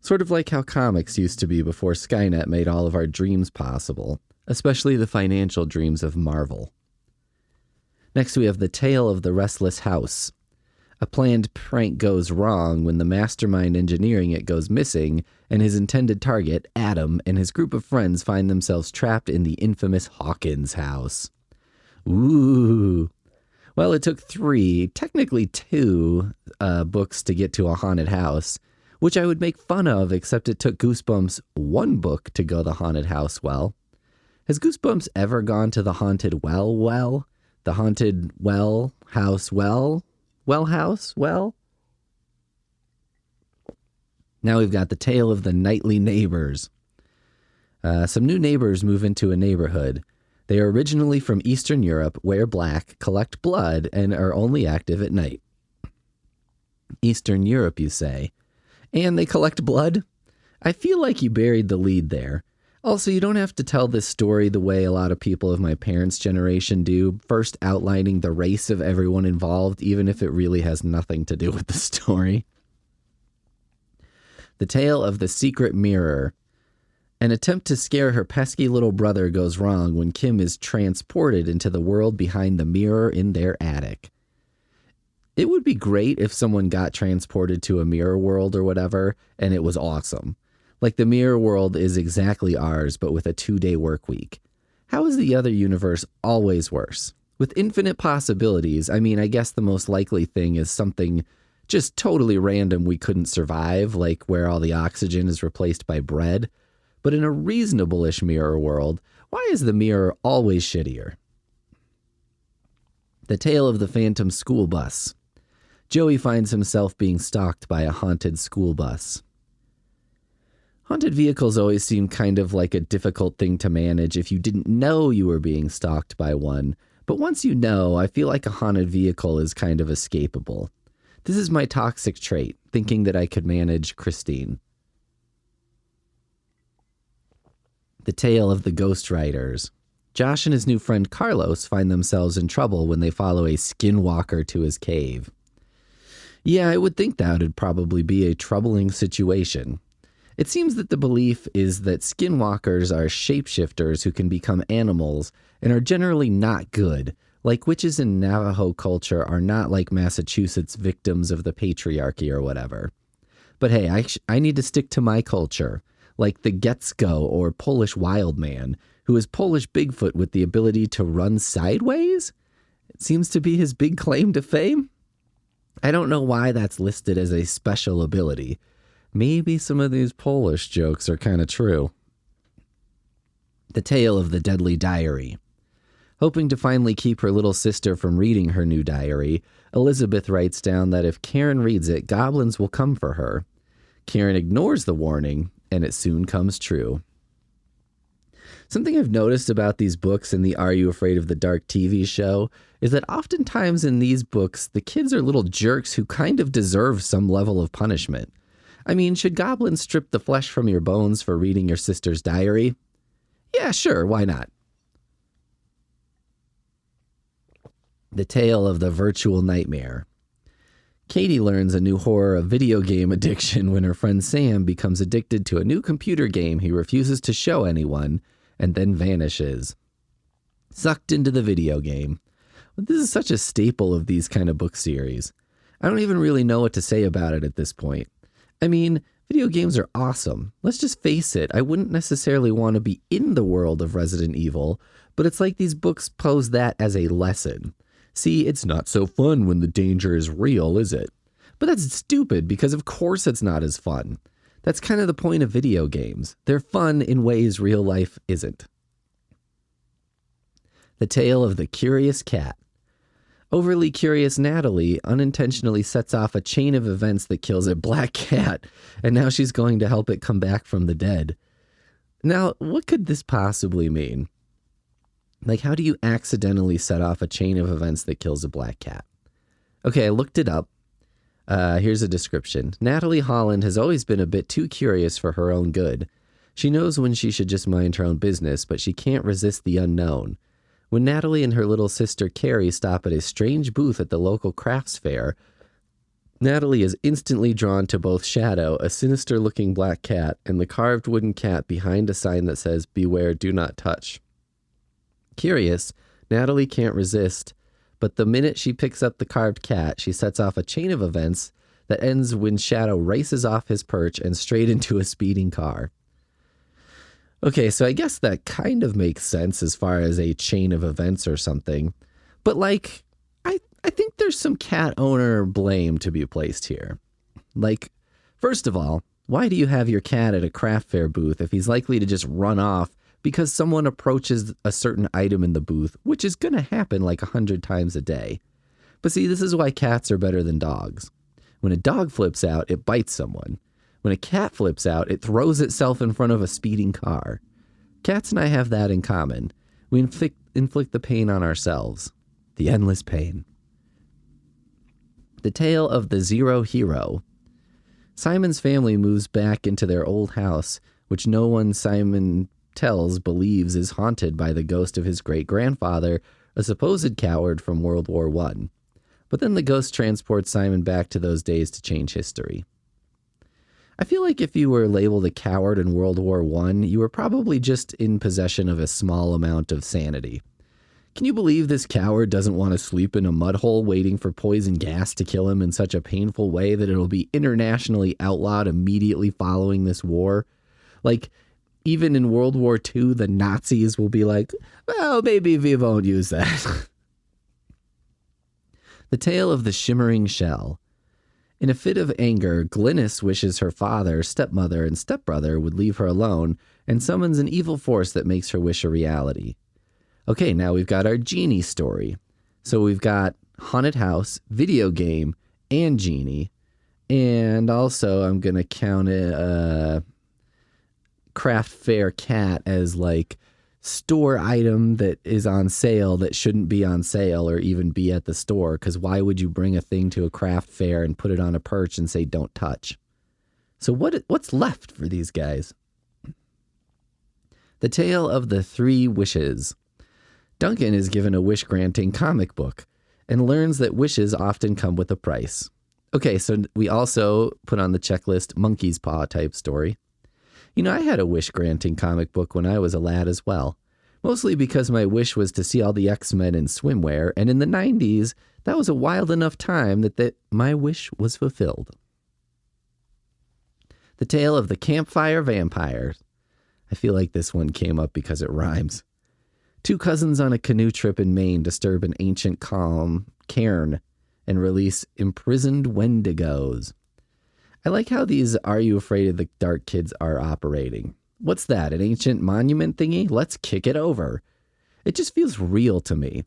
S1: Sort of like how comics used to be before Skynet made all of our dreams possible, especially the financial dreams of Marvel. Next, we have The Tale of the Restless House. A planned prank goes wrong when the mastermind engineering it goes missing, and his intended target, Adam, and his group of friends find themselves trapped in the infamous Hawkins house. Ooh. Well, it took 3, technically 2, books to get to a haunted house, which I would make fun of, except it took Goosebumps 1 book to go the haunted house well. Has Goosebumps ever gone to the haunted well? The haunted house? Now we've got The Tale of the Nightly Neighbors. Some new neighbors move into a neighborhood. They are originally from Eastern Europe, wear black, collect blood, and are only active at night. Eastern Europe, you say? And they collect blood? I feel like you buried the lead there. Also, you don't have to tell this story the way a lot of people of my parents' generation do, first outlining the race of everyone involved, even if it really has nothing to do with the story. The Tale of the Secret Mirror. An attempt to scare her pesky little brother goes wrong when Kim is transported into the world behind the mirror in their attic. It would be great if someone got transported to a mirror world or whatever, and it was awesome. Like the mirror world is exactly ours, but with a 2-day work week. How is the other universe always worse? With infinite possibilities, I mean, I guess the most likely thing is something just totally random we couldn't survive, like where all the oxygen is replaced by bread. But in a reasonable-ish mirror world, why is the mirror always shittier? The Tale of the Phantom School Bus. Joey finds himself being stalked by a haunted school bus. Haunted vehicles always seem kind of like a difficult thing to manage if you didn't know you were being stalked by one. But once you know, I feel like a haunted vehicle is kind of escapable. This is my toxic trait, thinking that I could manage Christine. The Tale of the Ghost Riders. Josh and his new friend Carlos find themselves in trouble when they follow a skinwalker to his cave. Yeah, I would think that would probably be a troubling situation. It seems that the belief is that skinwalkers are shapeshifters who can become animals and are generally not good, like witches in Navajo culture are not like Massachusetts victims of the patriarchy or whatever. But hey, I need to stick to my culture, like the Getsko or Polish wild man, who is Polish Bigfoot with the ability to run sideways? It seems to be his big claim to fame. I don't know why that's listed as a special ability. Maybe some of these Polish jokes are kind of true. The Tale of the Deadly Diary. Hoping to finally keep her little sister from reading her new diary, Elizabeth writes down that if Karen reads it, goblins will come for her. Karen ignores the warning, and it soon comes true. Something I've noticed about these books and the Are You Afraid of the Dark TV show is that oftentimes in these books, the kids are little jerks who kind of deserve some level of punishment. I mean, should goblins strip the flesh from your bones for reading your sister's diary? Yeah, sure, why not? The Tale of the Virtual Nightmare. Katie learns a new horror of video game addiction when her friend Sam becomes addicted to a new computer game he refuses to show anyone and then vanishes. Sucked into the video game. This is such a staple of these kind of book series. I don't even really know what to say about it at this point. I mean, video games are awesome. Let's just face it, I wouldn't necessarily want to be in the world of Resident Evil, but it's like these books pose that as a lesson. See, it's not so fun when the danger is real, is it? But that's stupid, because of course it's not as fun. That's kind of the point of video games. They're fun in ways real life isn't. The Tale of the Curious Cat. Overly curious Natalie unintentionally sets off a chain of events that kills a black cat, and now she's going to help it come back from the dead. Now, what could this possibly mean? Like, how do you accidentally set off a chain of events that kills a black cat? Okay, I looked it up. Here's a description. Natalie Holland has always been a bit too curious for her own good. She knows when she should just mind her own business, but she can't resist the unknown. When Natalie and her little sister Carrie stop at a strange booth at the local crafts fair, Natalie is instantly drawn to both Shadow, a sinister-looking black cat, and the carved wooden cat behind a sign that says, "Beware, do not touch." Curious, Natalie can't resist, but the minute she picks up the carved cat, she sets off a chain of events that ends when Shadow races off his perch and straight into a speeding car. Okay, so I guess that kind of makes sense as far as a chain of events or something. But like, I think there's some cat owner blame to be placed here. Like, first of all, why do you have your cat at a craft fair booth if he's likely to just run off because someone approaches a certain item in the booth, which is going to happen like 100 times a day? But see, this is why cats are better than dogs. When a dog flips out, it bites someone. When a cat flips out, it throws itself in front of a speeding car. Cats and I have that in common. We inflict the pain on ourselves. The endless pain. The tale of the Zero Hero. Simon's family moves back into their old house, which no one Simon tells believes is haunted by the ghost of his great-grandfather, a supposed coward from World War I. But then the ghost transports Simon back to those days to change history. I feel like if you were labeled a coward in World War I, you were probably just in possession of a small amount of sanity. Can you believe this coward doesn't want to sleep in a mud hole waiting for poison gas to kill him in such a painful way that it'll be internationally outlawed immediately following this war? Like, even in World War II, the Nazis will be like, well, maybe we won't use that. The tale of the shimmering shell. In a fit of anger, Glynis wishes her father, stepmother, and stepbrother would leave her alone and summons an evil force that makes her wish a reality. Okay, now we've got our genie story. So we've got haunted house, video game, and genie. And also I'm going to count a craft fair cat as like store item that is on sale that shouldn't be on sale or even be at the store, because why would you bring a thing to a craft fair and put it on a perch and say don't touch? So what's left for these guys? The tale of the three wishes. Duncan is given a wish-granting comic book and learns that wishes often come with a price. Okay, so we also put on the checklist monkey's paw type story. You know, I had a wish-granting comic book when I was a lad as well, mostly because my wish was to see all the X-Men in swimwear, and in the 90s, that was a wild enough time that my wish was fulfilled. The tale of the campfire vampires. I feel like this one came up because it rhymes. Two cousins on a canoe trip in Maine disturb an ancient cairn and release imprisoned wendigos. I like how these Are You Afraid of the Dark kids are operating. What's that, an ancient monument thingy? Let's kick it over. It just feels real to me.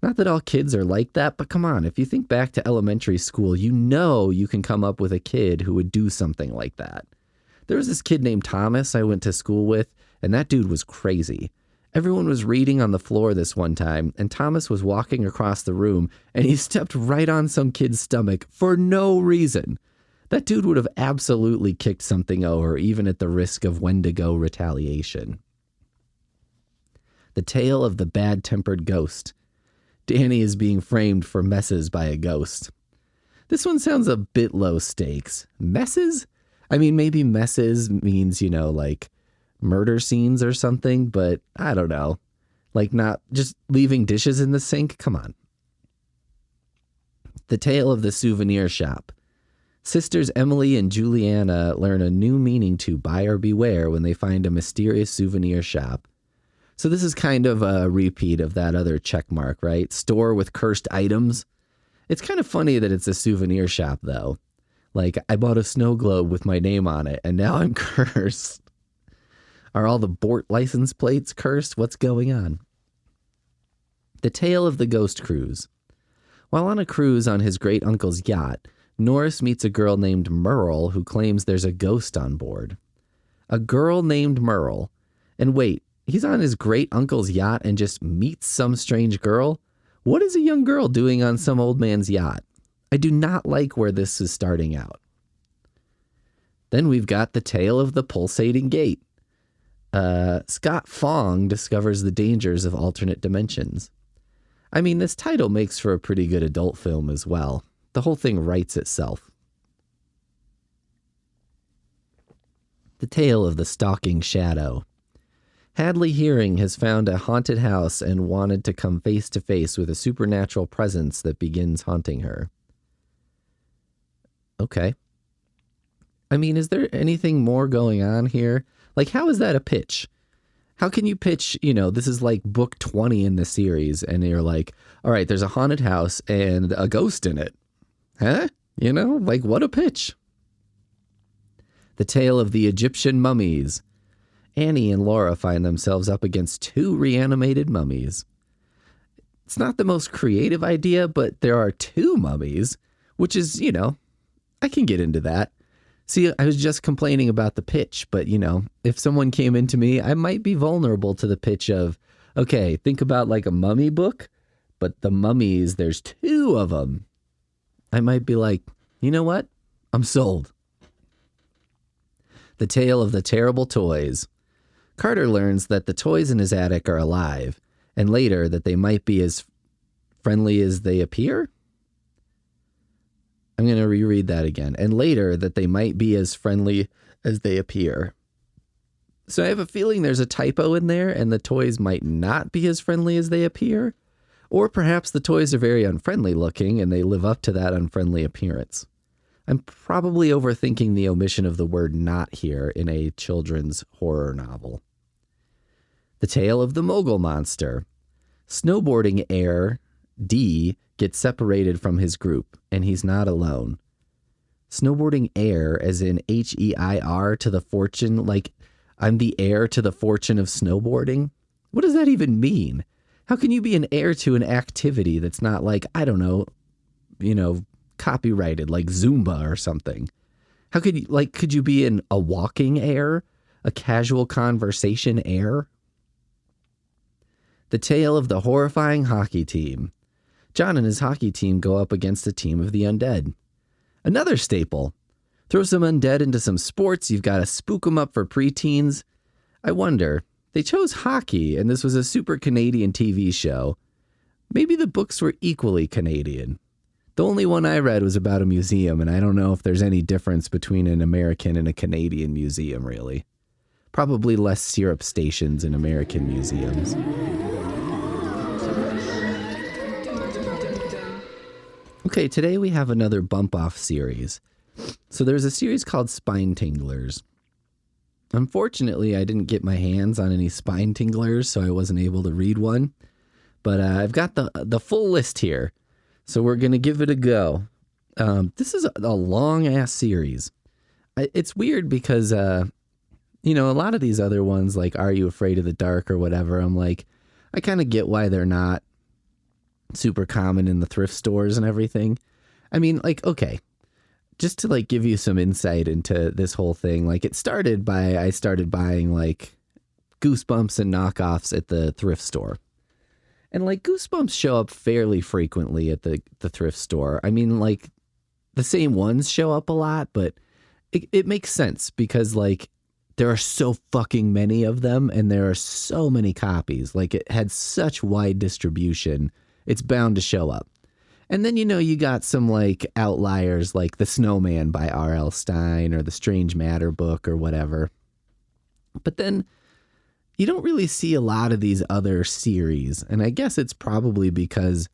S1: Not that all kids are like that, but come on, if you think back to elementary school, you know you can come up with a kid who would do something like that. There was this kid named Thomas I went to school with, and that dude was crazy. Everyone was reading on the floor this one time, and Thomas was walking across the room, and he stepped right on some kid's stomach for no reason. That dude would have absolutely kicked something over, even at the risk of Wendigo retaliation. The tale of the bad-tempered ghost. Danny is being framed for messes by a ghost. This one sounds a bit low stakes. Messes? I mean, maybe messes means, you know, like murder scenes or something, but I don't know. Like not just leaving dishes in the sink? Come on. The tale of the souvenir shop. Sisters Emily and Juliana learn a new meaning to buyer beware when they find a mysterious souvenir shop. So this is kind of a repeat of that other check mark, right? Store with cursed items. It's kind of funny that it's a souvenir shop, though. Like, I bought a snow globe with my name on it, and now I'm cursed. Are all the Bort license plates cursed? What's going on? The tale of the ghost cruise. While on a cruise on his great-uncle's yacht, Norris meets a girl named Merle who claims there's a ghost on board. A girl named Merle. And wait, he's on his great-uncle's yacht and just meets some strange girl? What is a young girl doing on some old man's yacht? I do not like where this is starting out. Then we've got the tale of the pulsating gate. Scott Fong discovers the dangers of alternate dimensions. I mean, this title makes for a pretty good adult film as well. the whole thing writes itself. The Tale of the Stalking Shadow. Hadley Hearing has found a haunted house and wanted to come face to face with a supernatural presence that begins haunting her. Okay. I mean, is there anything more going on here? Like, how is that a pitch? How can you pitch, this is like book 20 in the series, and you're like, all right, there's a haunted house and a ghost in it. Huh? Like, what a pitch. The Tale of the Egyptian Mummies. Annie and Laura find themselves up against 2 reanimated mummies. It's not the most creative idea, but there are 2 mummies, which is, I can get into that. See, I was just complaining about the pitch, but, if someone came into me, I might be vulnerable to the pitch of, okay, think about like a mummy book, but the mummies, there's 2 of them. I might be like, you know what? I'm sold. The Tale of the Terrible Toys. Carter learns that the toys in his attic are alive, and later that they might be as friendly as they appear. I'm going to reread that again. And later that they might be as friendly as they appear. So I have a feeling there's a typo in there, and the toys might not be as friendly as they appear. Or perhaps the toys are very unfriendly looking, and they live up to that unfriendly appearance. I'm probably overthinking the omission of the word not here in a children's horror novel. The Tale of the Mogul Monster. Snowboarding heir D gets separated from his group, and he's not alone. Snowboarding heir, as in H-E-I-R, to the fortune, like I'm the heir to the fortune of snowboarding? What does that even mean? How can you be an heir to an activity that's not like, I don't know, copyrighted, like Zumba or something? How could you be a walking heir? A casual conversation heir? The Tale of the Horrifying Hockey Team. John and his hockey team go up against a team of the undead. Another staple. Throw some undead into some sports, you've got to spook them up for preteens. I wonder, they chose hockey, and this was a super Canadian TV show. Maybe the books were equally Canadian. The only one I read was about a museum, and I don't know if there's any difference between an American and a Canadian museum, really. Probably less syrup stations in American museums. Okay, today we have another bump-off series. So there's a series called Spine Tinglers. Unfortunately, I didn't get my hands on any Spine Tinglers, so I wasn't able to read one. But I've got the full list here, so we're going to give it a go. This is a long-ass series. It's weird because, a lot of these other ones, like Are You Afraid of the Dark or whatever, I'm like, I kind of get why they're not super common in the thrift stores and everything. I mean, like, okay, just to like give you some insight into this whole thing, like I started buying like Goosebumps and knockoffs at the thrift store. And like Goosebumps show up fairly frequently at the thrift store. I mean, like the same ones show up a lot, but it makes sense because like there are so fucking many of them and there are so many copies. Like it had such wide distribution. It's bound to show up. And then, you got some like outliers like The Snowman by R.L. Stine or The Strange Matter book or whatever. But then you don't really see a lot of these other series. And I guess it's probably because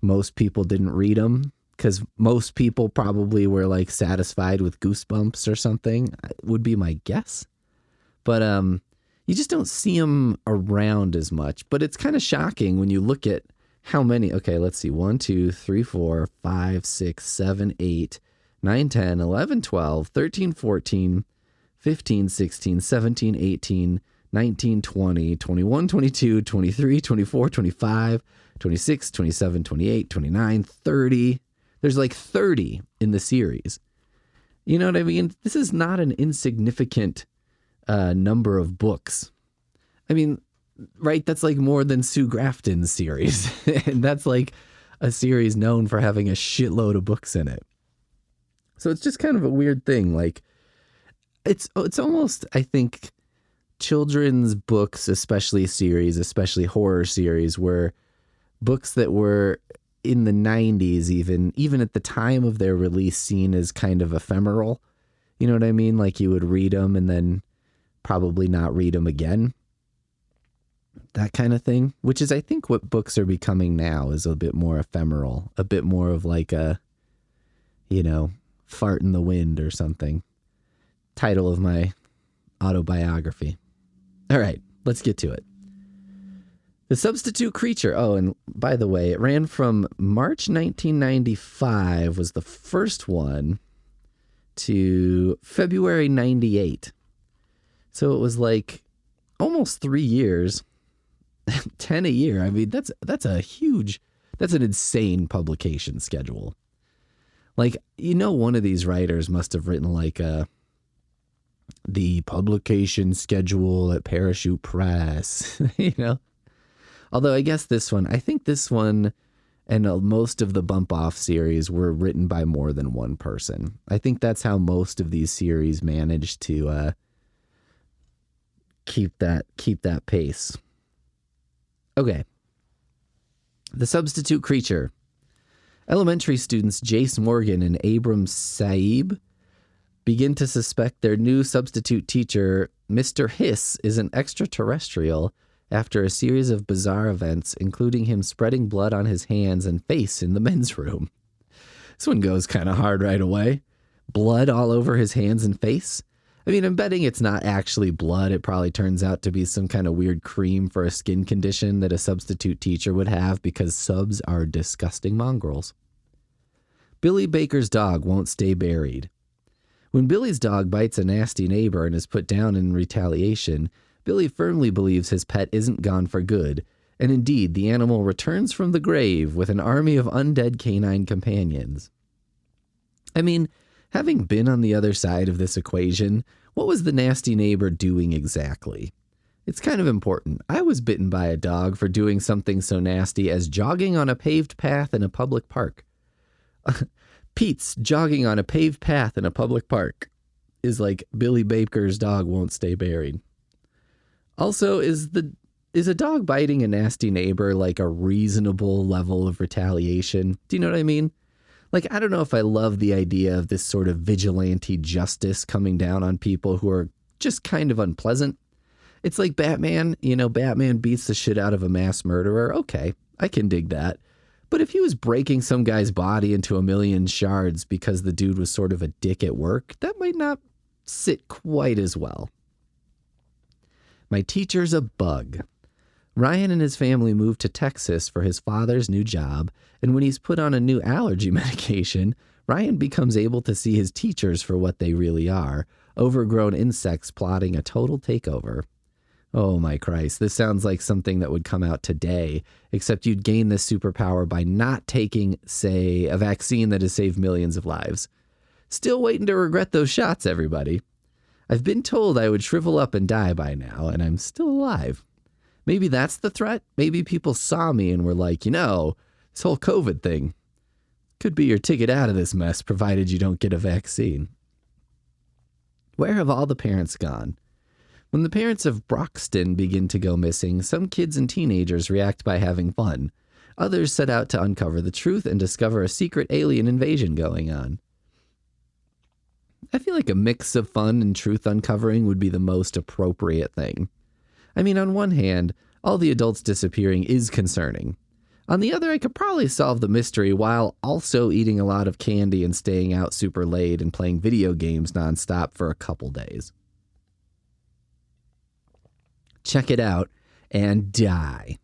S1: most people didn't read them, because most people probably were like satisfied with Goosebumps or something, would be my guess. But you just don't see them around as much. But it's kind of shocking when you look at how many. Okay, let's see. 1, 2, 3, 4, 5, 6, 7, 8, 9, 10, 11, 12, 13, 14, 15, 16, 17, 18, 19, 20, 21, 22, 23, 24, 25, 26, 27, 28, 29, 30. There's like 30 in the series. You know what I mean? This is not an insignificant number of books. I mean, right? That's like more than Sue Grafton's series. And that's like a series known for having a shitload of books in it. So it's just kind of a weird thing. Like it's almost, I think, children's books, especially horror series, were books that were in the 90s, even at the time of their release, seen as kind of ephemeral. You know what I mean? Like you would read them and then probably not read them again. That kind of thing, which is, I think, what books are becoming now, is a bit more ephemeral, a bit more of like a, fart in the wind or something. Title of my autobiography. All right, let's get to it. The Substitute Creature. Oh, and by the way, it ran from March 1995 was the first one to February 98. So it was like almost 3 years, 10 a year. I mean, that's an insane publication schedule. Like, one of these writers must have written like the publication schedule at Parachute Press, Although I guess I think this one and most of the Bump Off series were written by more than one person. I think that's how most of these series managed to keep that pace. Okay. The Substitute Creature. Elementary students Jace Morgan and Abram Saib begin to suspect their new substitute teacher, Mr. Hiss, is an extraterrestrial after a series of bizarre events, including him spreading blood on his hands and face in the men's room. This one goes kind of hard right away. Blood all over his hands and face. I mean, I'm betting it's not actually blood. It probably turns out to be some kind of weird cream for a skin condition that a substitute teacher would have, because subs are disgusting mongrels. Billy Baker's dog won't stay buried. When Billy's dog bites a nasty neighbor and is put down in retaliation, Billy firmly believes his pet isn't gone for good, and indeed the animal returns from the grave with an army of undead canine companions. I mean, having been on the other side of this equation, what was the nasty neighbor doing exactly? It's kind of important. I was bitten by a dog for doing something so nasty as jogging on a paved path in a public park. Pete's jogging on a paved path in a public park is like Billy Baker's dog won't stay buried. Also, is a dog biting a nasty neighbor like a reasonable level of retaliation? Do you know what I mean? Like, I don't know if I love the idea of this sort of vigilante justice coming down on people who are just kind of unpleasant. It's like Batman, Batman beats the shit out of a mass murderer. Okay, I can dig that. But if he was breaking some guy's body into a million shards because the dude was sort of a dick at work, that might not sit quite as well. My teacher's a bug. Ryan and his family moved to Texas for his father's new job, and when he's put on a new allergy medication, Ryan becomes able to see his teachers for what they really are, overgrown insects plotting a total takeover. Oh my Christ, this sounds like something that would come out today, except you'd gain this superpower by not taking, say, a vaccine that has saved millions of lives. Still waiting to regret those shots, everybody. I've been told I would shrivel up and die by now, and I'm still alive. Maybe that's the threat. Maybe people saw me and were like, this whole COVID thing could be your ticket out of this mess, provided you don't get a vaccine. Where have all the parents gone? When the parents of Broxton begin to go missing, some kids and teenagers react by having fun. Others set out to uncover the truth and discover a secret alien invasion going on. I feel like a mix of fun and truth uncovering would be the most appropriate thing. I mean, on one hand, all the adults disappearing is concerning. On the other, I could probably solve the mystery while also eating a lot of candy and staying out super late and playing video games nonstop for a couple days. Check it out and die.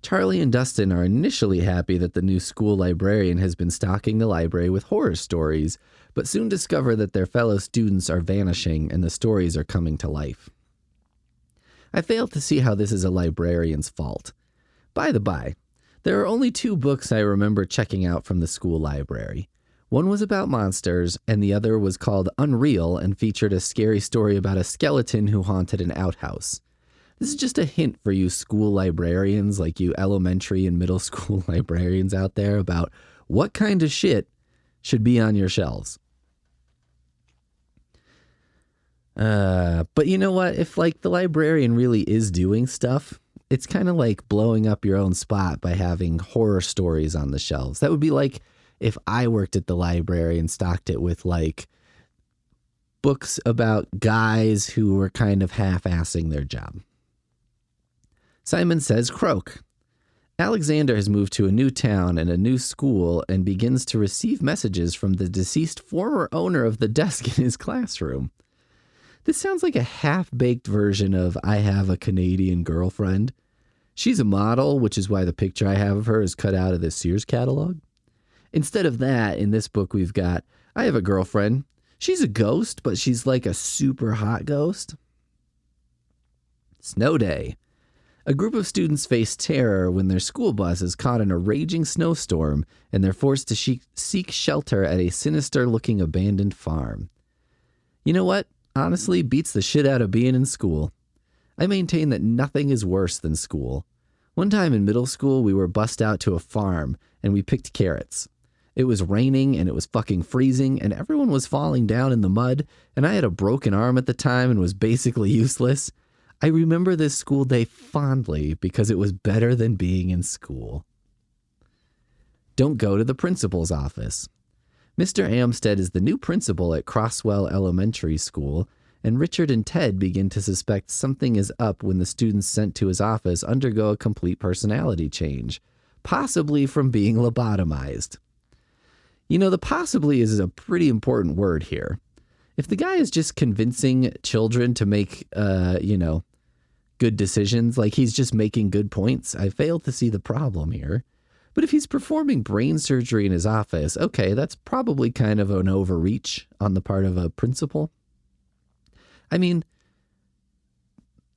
S1: Charlie and Dustin are initially happy that the new school librarian has been stocking the library with horror stories, but soon discover that their fellow students are vanishing and the stories are coming to life. I fail to see how this is a librarian's fault. By the by, there are only 2 books I remember checking out from the school library. One was about monsters, and the other was called Unreal and featured a scary story about a skeleton who haunted an outhouse. This is just a hint for you school librarians, like you elementary and middle school librarians out there, about what kind of shit should be on your shelves. But you know what? If the librarian really is doing stuff, it's kind of like blowing up your own spot by having horror stories on the shelves. That would be like if I worked at the library and stocked it with like books about guys who were kind of half-assing their job. Simon says croak. Alexander has moved to a new town and a new school and begins to receive messages from the deceased former owner of the desk in his classroom. This sounds like a half-baked version of I Have a Canadian Girlfriend. She's a model, which is why the picture I have of her is cut out of the Sears catalog. Instead of that, in this book we've got, I have a girlfriend. She's a ghost, but she's like a super hot ghost. Snow day. A group of students face terror when their school bus is caught in a raging snowstorm and they're forced to seek shelter at a sinister-looking abandoned farm. You know what? Honestly, beats the shit out of being in school. I maintain that nothing is worse than school. One time in middle school, we were bussed out to a farm and we picked carrots. It was raining and it was fucking freezing and everyone was falling down in the mud and I had a broken arm at the time and was basically useless. I remember this school day fondly because it was better than being in school. Don't go to the principal's office. Mr. Amstead is the new principal at Crosswell Elementary School, and Richard and Ted begin to suspect something is up when the students sent to his office undergo a complete personality change, possibly from being lobotomized. You know, the possibly is a pretty important word here. If the guy is just convincing children to make, good decisions, like he's just making good points, I fail to see the problem here. But if he's performing brain surgery in his office, okay, that's probably kind of an overreach on the part of a principal. I mean,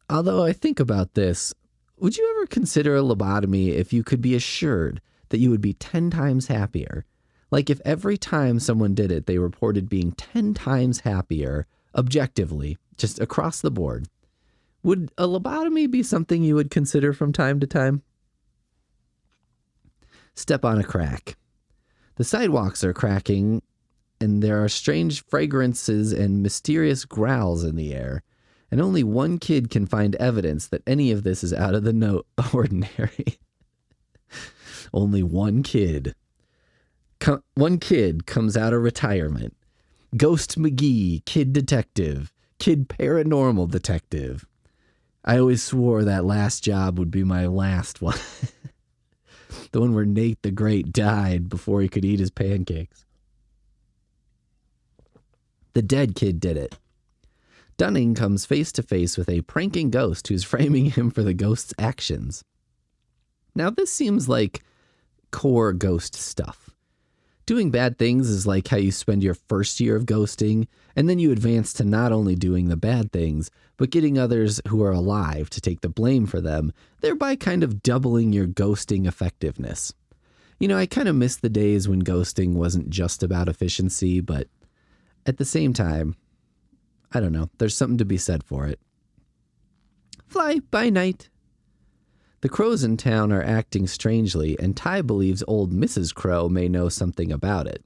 S1: although I think about this, would you ever consider a lobotomy if you could be assured that you would be 10 times happier? Like if every time someone did it, they reported being 10 times happier, objectively, just across the board. Would a lobotomy be something you would consider from time to time? Step on a crack. The sidewalks are cracking, and there are strange fragrances and mysterious growls in the air, and only one kid can find evidence that any of this is out of the ordinary. Only one kid. One kid comes out of retirement. Ghost McGee, kid detective, kid paranormal detective. I always swore that last job would be my last one. The one where Nate the Great died before he could eat his pancakes. The dead kid did it. Dunning comes face to face with a pranking ghost who's framing him for the ghost's actions. Now, this seems like core ghost stuff. Doing bad things is like how you spend your first year of ghosting, and then you advance to not only doing the bad things, but getting others who are alive to take the blame for them, thereby kind of doubling your ghosting effectiveness. You know, I kind of miss the days when ghosting wasn't just about efficiency, but at the same time, I don't know, there's something to be said for it. Fly by night. The crows in town are acting strangely, and Ty believes old Mrs. Crow may know something about it.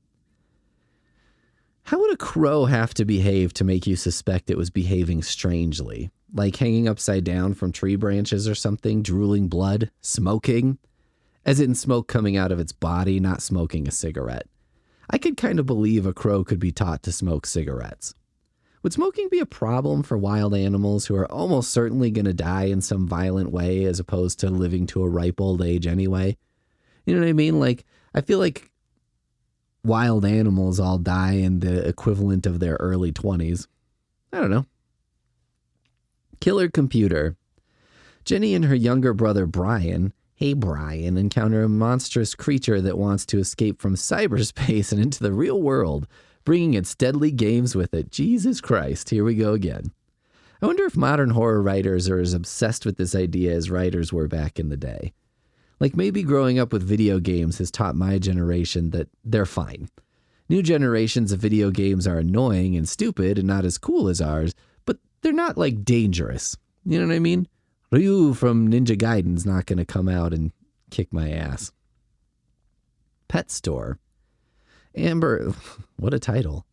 S1: How would a crow have to behave to make you suspect it was behaving strangely? Like hanging upside down from tree branches or something, drooling blood, smoking? As in smoke coming out of its body, not smoking a cigarette. I could kind of believe a crow could be taught to smoke cigarettes. Would smoking be a problem for wild animals who are almost certainly going to die in some violent way as opposed to living to a ripe old age anyway? You know what I mean? Like, I feel like wild animals all die in the equivalent of their early 20s. I don't know. Killer computer. Jenny and her younger brother Brian, hey Brian, encounter a monstrous creature that wants to escape from cyberspace and into the real world, bringing its deadly games with it. Jesus Christ, here we go again. I wonder if modern horror writers are as obsessed with this idea as writers were back in the day. Like maybe growing up with video games has taught my generation that they're fine. New generations of video games are annoying and stupid and not as cool as ours, but they're not like dangerous. You know what I mean? Ryu from Ninja Gaiden's not going to come out and kick my ass. Pet store. Amber, what a title.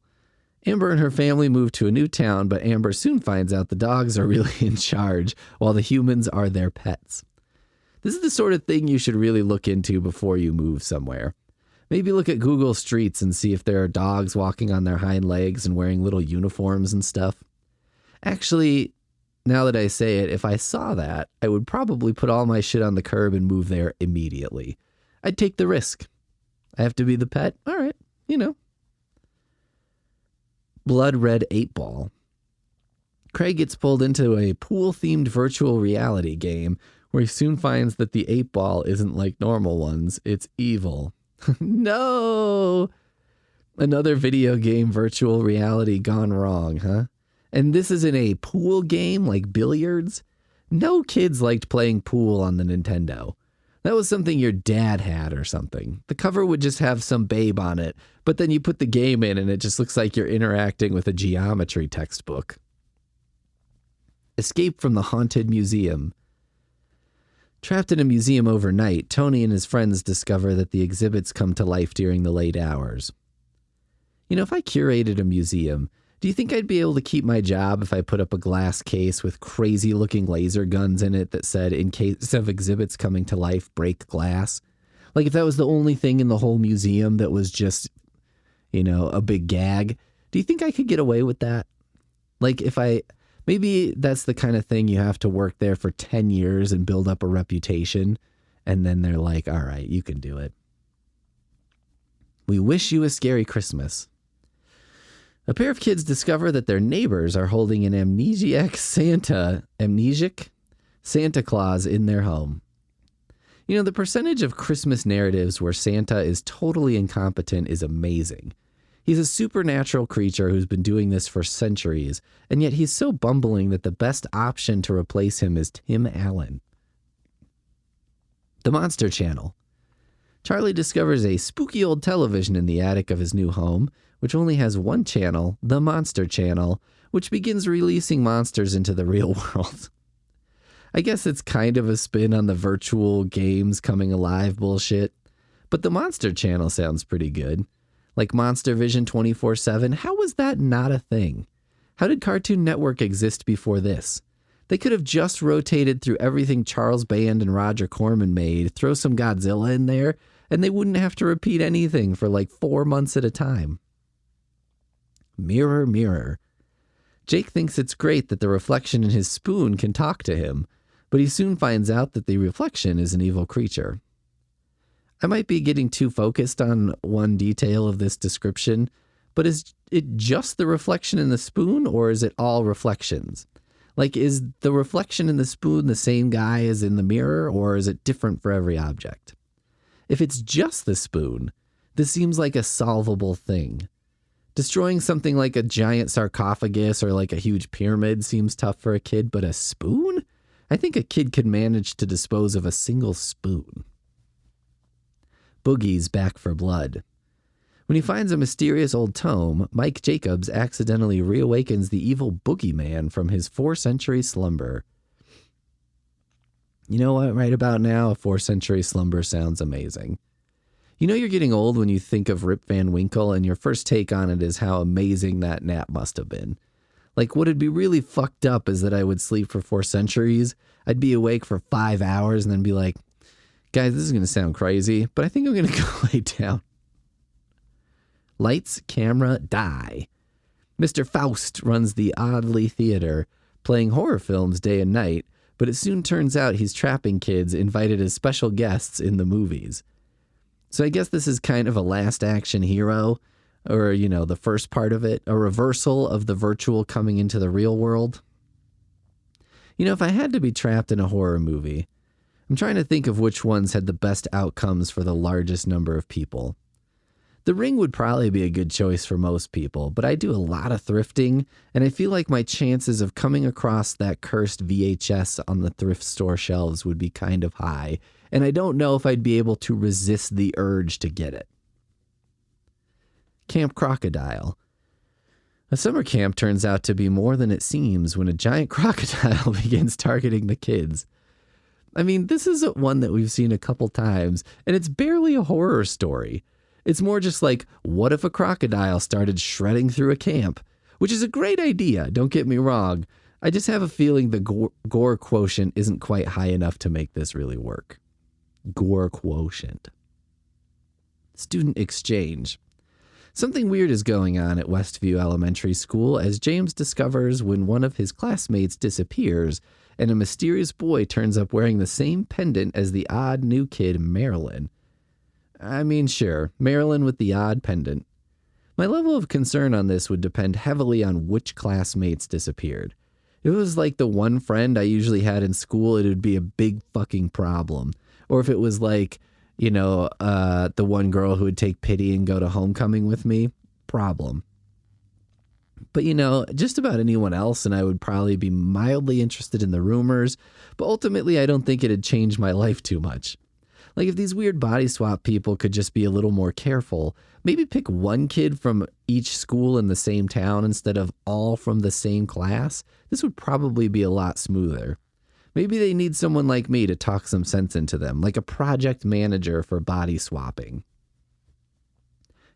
S1: Amber and her family move to a new town, but Amber soon finds out the dogs are really in charge while the humans are their pets. This is the sort of thing you should really look into before you move somewhere. Maybe look at Google Streets and see if there are dogs walking on their hind legs and wearing little uniforms and stuff. Actually, now that I say it, if I saw that, I would probably put all my shit on the curb and move there immediately. I'd take the risk. I have to be the pet? All right, Blood Red 8-Ball. Craig gets pulled into a pool-themed virtual reality game where he soon finds that the 8-ball isn't like normal ones. It's evil. No! Another video game virtual reality gone wrong, huh? And this is in a pool game like billiards? No kids liked playing pool on the Nintendo. That was something your dad had or something. The cover would just have some babe on it, but then you put the game in and it just looks like you're interacting with a geometry textbook. Escape from the Haunted Museum. Trapped in a museum overnight, Tony and his friends discover that the exhibits come to life during the late hours. If I curated a museum, do you think I'd be able to keep my job if I put up a glass case with crazy-looking laser guns in it that said, in case of exhibits coming to life, break glass? Like if that was the only thing in the whole museum that was just, a big gag, do you think I could get away with that? Like maybe that's the kind of thing you have to work there for 10 years and build up a reputation, and then they're like, all right, you can do it. We wish you a scary Christmas. A pair of kids discover that their neighbors are holding an amnesiac Santa Claus in their home. The percentage of Christmas narratives where Santa is totally incompetent is amazing. He's a supernatural creature who's been doing this for centuries, and yet he's so bumbling that the best option to replace him is Tim Allen. The Monster Channel. Charlie discovers a spooky old television in the attic of his new home, which only has one channel, the Monster Channel, which begins releasing monsters into the real world. I guess it's kind of a spin on the virtual games coming alive bullshit, but the Monster Channel sounds pretty good. Like Monster Vision 24/7, how was that not a thing? How did Cartoon Network exist before this? They could have just rotated through everything Charles Band and Roger Corman made, throw some Godzilla in there, and they wouldn't have to repeat anything for like 4 months at a time. Mirror, mirror. Jake thinks it's great that the reflection in his spoon can talk to him, but he soon finds out that the reflection is an evil creature. I might be getting too focused on one detail of this description, but is it just the reflection in the spoon, or is it all reflections? Like, is the reflection in the spoon the same guy as in the mirror, or is it different for every object? If it's just the spoon, this seems like a solvable thing. Destroying something like a giant sarcophagus or like a huge pyramid seems tough for a kid, but a spoon? I think a kid could manage to dispose of a single spoon. Boogie's back for blood. When he finds a mysterious old tome, Mike Jacobs accidentally reawakens the evil boogeyman from his 4-century slumber. You know what? Right about now, a 4-century slumber sounds amazing. You're getting old when you think of Rip Van Winkle, and your first take on it is how amazing that nap must have been. Like, what'd be really fucked up is that I would sleep for 4 centuries. I'd be awake for 5 hours and then be like, guys, this is going to sound crazy, but I think I'm going to go lay down. Lights, camera, die. Mr. Faust runs the Oddly Theater, playing horror films day and night, but it soon turns out he's trapping kids invited as special guests in the movies. So I guess this is kind of a Last Action Hero, or, the first part of it, a reversal of the virtual coming into the real world. If I had to be trapped in a horror movie, I'm trying to think of which ones had the best outcomes for the largest number of people. The Ring would probably be a good choice for most people, but I do a lot of thrifting, and I feel like my chances of coming across that cursed VHS on the thrift store shelves would be kind of high, and I don't know if I'd be able to resist the urge to get it. Camp Crocodile. A summer camp turns out to be more than it seems when a giant crocodile begins targeting the kids. I mean, this is one that we've seen a couple times, and it's barely a horror story. It's more just like, what if a crocodile started shredding through a camp? Which is a great idea, don't get me wrong. I just have a feeling the gore quotient isn't quite high enough to make this really work. Gore quotient. Student exchange. Something weird is going on at Westview Elementary School as James discovers when one of his classmates disappears and a mysterious boy turns up wearing the same pendant as the odd new kid, Marilyn. I mean, sure, Marilyn with the odd pendant. My level of concern on this would depend heavily on which classmates disappeared. If it was like the one friend I usually had in school, it would be a big fucking problem. Or if it was like, the one girl who would take pity and go to homecoming with me, problem. But, just about anyone else, and I would probably be mildly interested in the rumors, but ultimately I don't think it'd change my life too much. Like if these weird body swap people could just be a little more careful, maybe pick one kid from each school in the same town instead of all from the same class, this would probably be a lot smoother. Maybe they need someone like me to talk some sense into them, like a project manager for body swapping.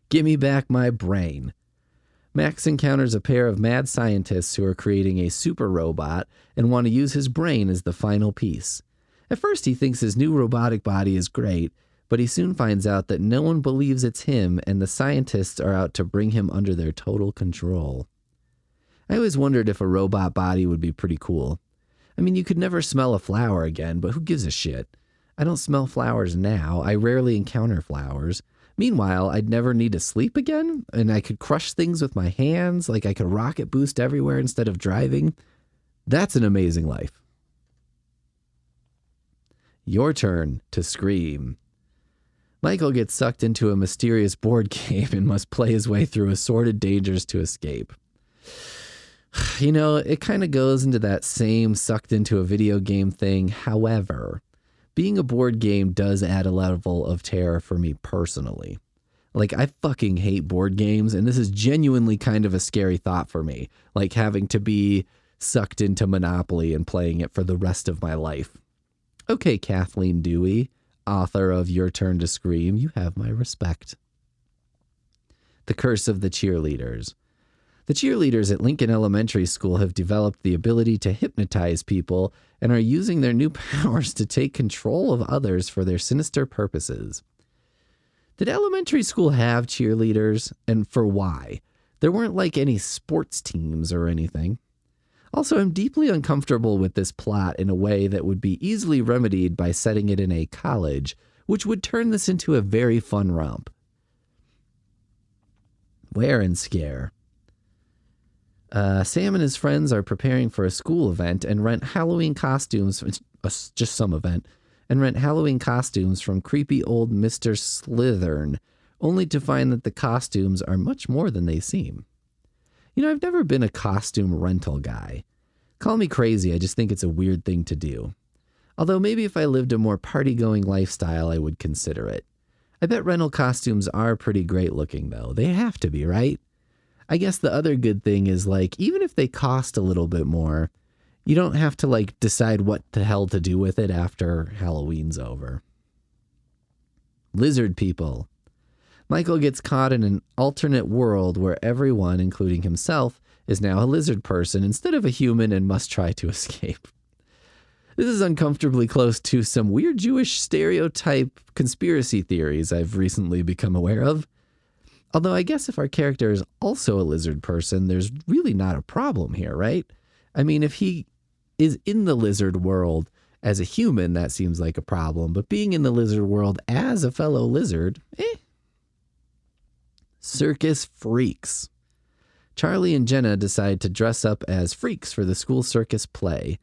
S1: Give me back my brain. Max encounters a pair of mad scientists who are creating a super robot and want to use his brain as the final piece. At first he thinks his new robotic body is great, but he soon finds out that no one believes it's him and the scientists are out to bring him under their total control. I always wondered if a robot body would be pretty cool. I mean, you could never smell a flower again, but who gives a shit? I don't smell flowers now. I rarely encounter flowers. Meanwhile, I'd never need to sleep again, and I could crush things with my hands, like I could rocket boost everywhere instead of driving. That's an amazing life. Your turn to scream. Michael gets sucked into a mysterious board game and must play his way through assorted dangers to escape. It kind of goes into that same sucked into a video game thing. However, being a board game does add a level of terror for me personally. Like, I fucking hate board games, and this is genuinely kind of a scary thought for me. Like having to be sucked into Monopoly and playing it for the rest of my life. Okay, Kathleen Dewey, author of Your Turn to Scream, you have my respect. The Curse of the Cheerleaders. The cheerleaders at Lincoln Elementary School have developed the ability to hypnotize people and are using their new powers to take control of others for their sinister purposes. Did elementary school have cheerleaders, and for why? There weren't like any sports teams or anything. Also, I'm deeply uncomfortable with this plot in a way that would be easily remedied by setting it in a college, which would turn this into a very fun romp. Wear and scare. Sam and his friends are preparing for a school event and rent Halloween costumes, just some event, and rent Halloween costumes from creepy old Mr. Slithern, only to find that the costumes are much more than they seem. I've never been a costume rental guy. Call me crazy, I just think it's a weird thing to do. Although maybe if I lived a more party-going lifestyle, I would consider it. I bet rental costumes are pretty great looking, though. They have to be, right? I guess the other good thing is, even if they cost a little bit more, you don't have to, decide what the hell to do with it after Halloween's over. Lizard people. Michael gets caught in an alternate world where everyone, including himself, is now a lizard person instead of a human and must try to escape. This is uncomfortably close to some weird Jewish stereotype conspiracy theories I've recently become aware of. Although I guess if our character is also a lizard person, there's really not a problem here, right? I mean, if he is in the lizard world as a human, that seems like a problem. But being in the lizard world as a fellow lizard, Circus freaks. Charlie and Jenna decide to dress up as freaks for the school circus play.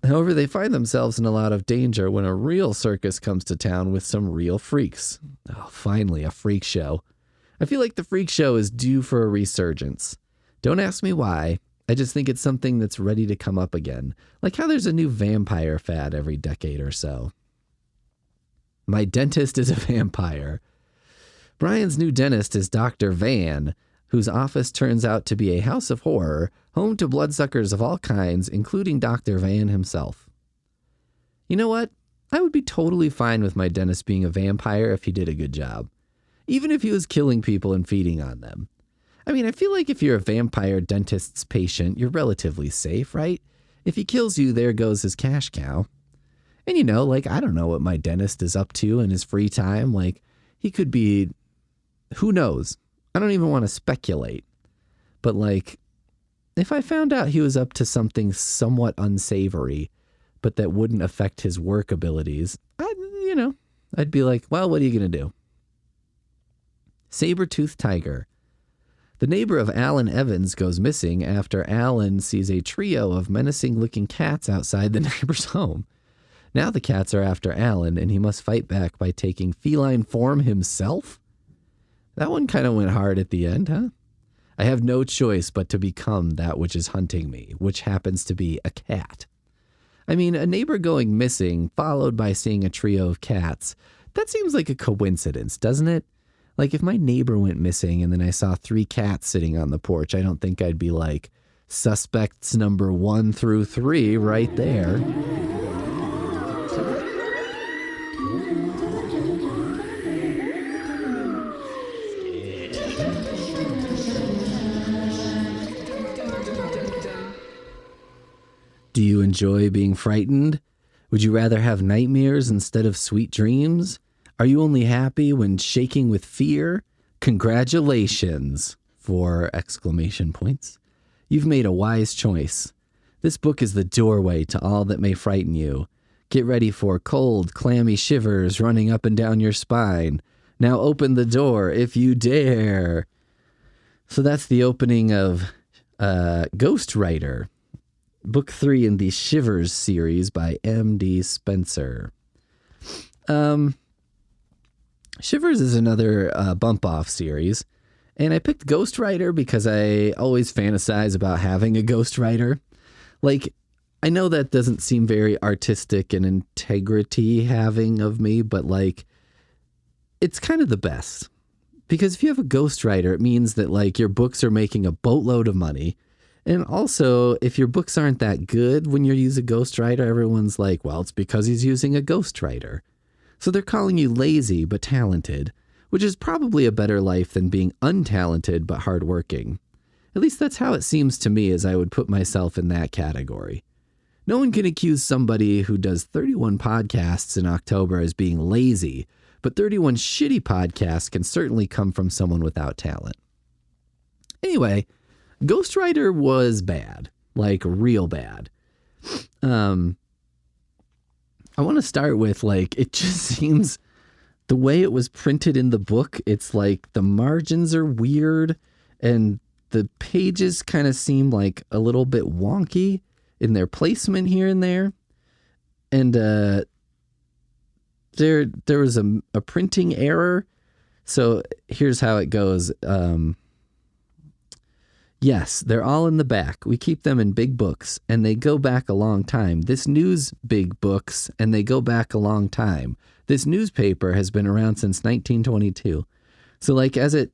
S1: However, they find themselves in a lot of danger when a real circus comes to town with some real freaks. Oh, finally, a freak show. I feel like the freak show is due for a resurgence. Don't ask me why. I just think it's something that's ready to come up again. Like how there's a new vampire fad every decade or so. My dentist is a vampire. Brian's new dentist is Dr. Van, whose office turns out to be a house of horror, home to bloodsuckers of all kinds, including Dr. Van himself. You know what? I would be totally fine with my dentist being a vampire if he did a good job. Even if he was killing people and feeding on them. I mean, I feel like if you're a vampire dentist's patient, you're relatively safe, right? If he kills you, there goes his cash cow. And like, I don't know what my dentist is up to in his free time. Like, he could be, who knows? I don't even want to speculate. But like, if I found out he was up to something somewhat unsavory, but that wouldn't affect his work abilities, I'd be like, well, what are you going to do? Saber-toothed tiger. The neighbor of Alan Evans goes missing after Alan sees a trio of menacing-looking cats outside the neighbor's home. Now the cats are after Alan, and he must fight back by taking feline form himself? That one kind of went hard at the end, huh? I have no choice but to become that which is hunting me, which happens to be a cat. I mean, a neighbor going missing, followed by seeing a trio of cats, that seems like a coincidence, doesn't it? Like, if my neighbor went missing and then I saw 3 cats sitting on the porch, I don't think I'd be like, suspects number 1 through 3 right there. Do you enjoy being frightened? Would you rather have nightmares instead of sweet dreams? Are you only happy when shaking with fear? Congratulations! 4 exclamation points. You've made a wise choice. This book is the doorway to all that may frighten you. Get ready for cold, clammy shivers running up and down your spine. Now open the door if you dare. So that's the opening of Ghostwriter, Book 3 in the Shivers series by M.D. Spencer. Shivers is another bump-off series, and I picked Ghostwriter because I always fantasize about having a ghostwriter. Like, I know that doesn't seem very artistic and integrity-having of me, but, like, it's kind of the best. Because if you have a ghostwriter, it means that, like, your books are making a boatload of money. And also, if your books aren't that good when you use a ghostwriter, everyone's like, well, it's because he's using a ghostwriter. So they're calling you lazy but talented, which is probably a better life than being untalented but hardworking. At least that's how it seems to me, as I would put myself in that category. No one can accuse somebody who does 31 podcasts in October as being lazy, but 31 shitty podcasts can certainly come from someone without talent. Anyway, Ghostwriter was bad, like real bad. I want to start with, like, it just seems the way it was printed in the book, it's like the margins are weird and the pages kind of seem like a little bit wonky in their placement here and there. And there was a printing error. So here's how it goes. Yes, they're all in the back. We keep them in big books, and they go back a long time. This news big books, and they go back a long time. This newspaper has been around since 1922. So, like, as it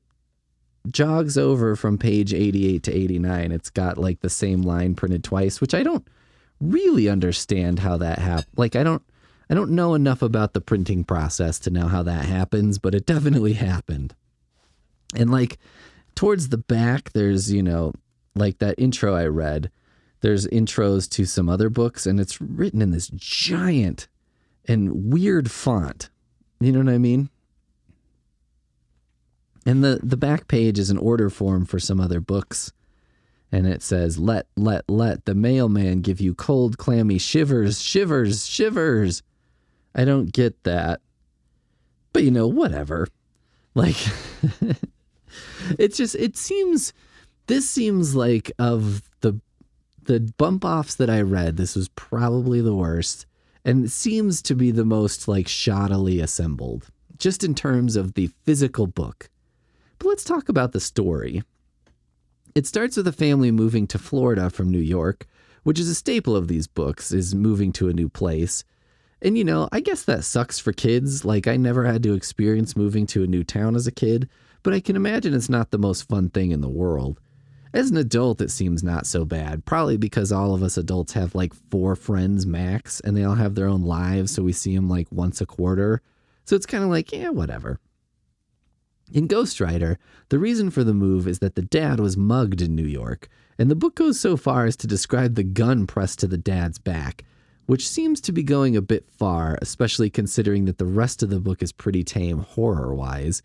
S1: jogs over from page 88 to 89, it's got, like, the same line printed twice, which I don't really understand how that happened. Like, I don't know enough about the printing process to know how that happens, but it definitely happened. And, like, towards the back, there's, like that intro I read, there's intros to some other books, and it's written in this giant and weird font. You know what I mean? And the back page is an order form for some other books. And it says, let the mailman give you cold, clammy shivers, shivers, shivers. I don't get that. But, whatever. Like... This seems like of the bump offs that I read, this was probably the worst. And it seems to be the most, like, shoddily assembled, just in terms of the physical book. But let's talk about the story. It starts with a family moving to Florida from New York, which is a staple of these books, is moving to a new place. And, I guess that sucks for kids. Like, I never had to experience moving to a new town as a kid, but I can imagine it's not the most fun thing in the world. As an adult, it seems not so bad, probably because all of us adults have like 4 friends max, and they all have their own lives, so we see them like once a quarter. So it's kind of like, yeah, whatever. In Ghost Rider, the reason for the move is that the dad was mugged in New York, and the book goes so far as to describe the gun pressed to the dad's back, which seems to be going a bit far, especially considering that the rest of the book is pretty tame horror-wise.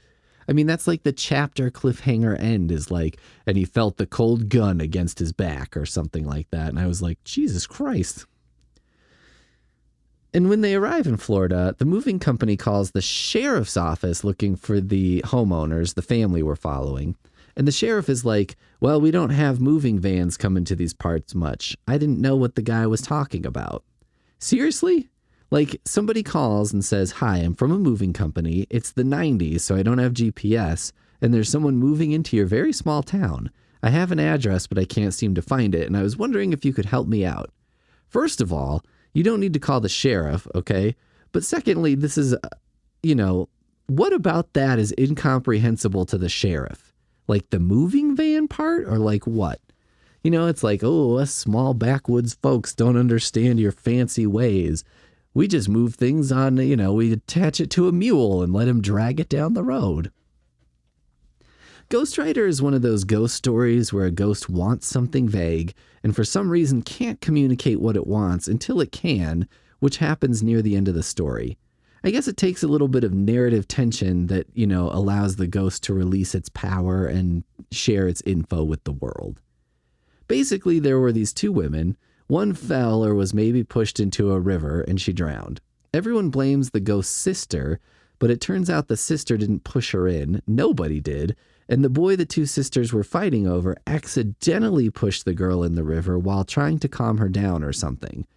S1: I mean, that's like the chapter cliffhanger end is like, and he felt the cold gun against his back or something like that, and I was like, Jesus Christ. And when they arrive in Florida, the moving company calls the sheriff's office looking for the homeowners, the family we're following. And the sheriff is like, well, we don't have moving vans coming to these parts much. I didn't know what the guy was talking about. Seriously? Like, somebody calls and says, hi, I'm from a moving company. It's the 90s, so I don't have GPS. And there's someone moving into your very small town. I have an address, but I can't seem to find it. And I was wondering if you could help me out. First of all, you don't need to call the sheriff, okay? But secondly, this is, what about that is incomprehensible to the sheriff? Like the moving van part or like what? It's like, oh, us small backwoods folks don't understand your fancy ways. We just move things on, we attach it to a mule and let him drag it down the road. Ghost Rider is one of those ghost stories where a ghost wants something vague and for some reason can't communicate what it wants until it can, which happens near the end of the story. I guess it takes a little bit of narrative tension that, allows the ghost to release its power and share its info with the world. Basically, there were these two women. One fell or was maybe pushed into a river and she drowned. Everyone blames the ghost's sister, but it turns out the sister didn't push her in. Nobody did. And the boy the two sisters were fighting over accidentally pushed the girl in the river while trying to calm her down or something.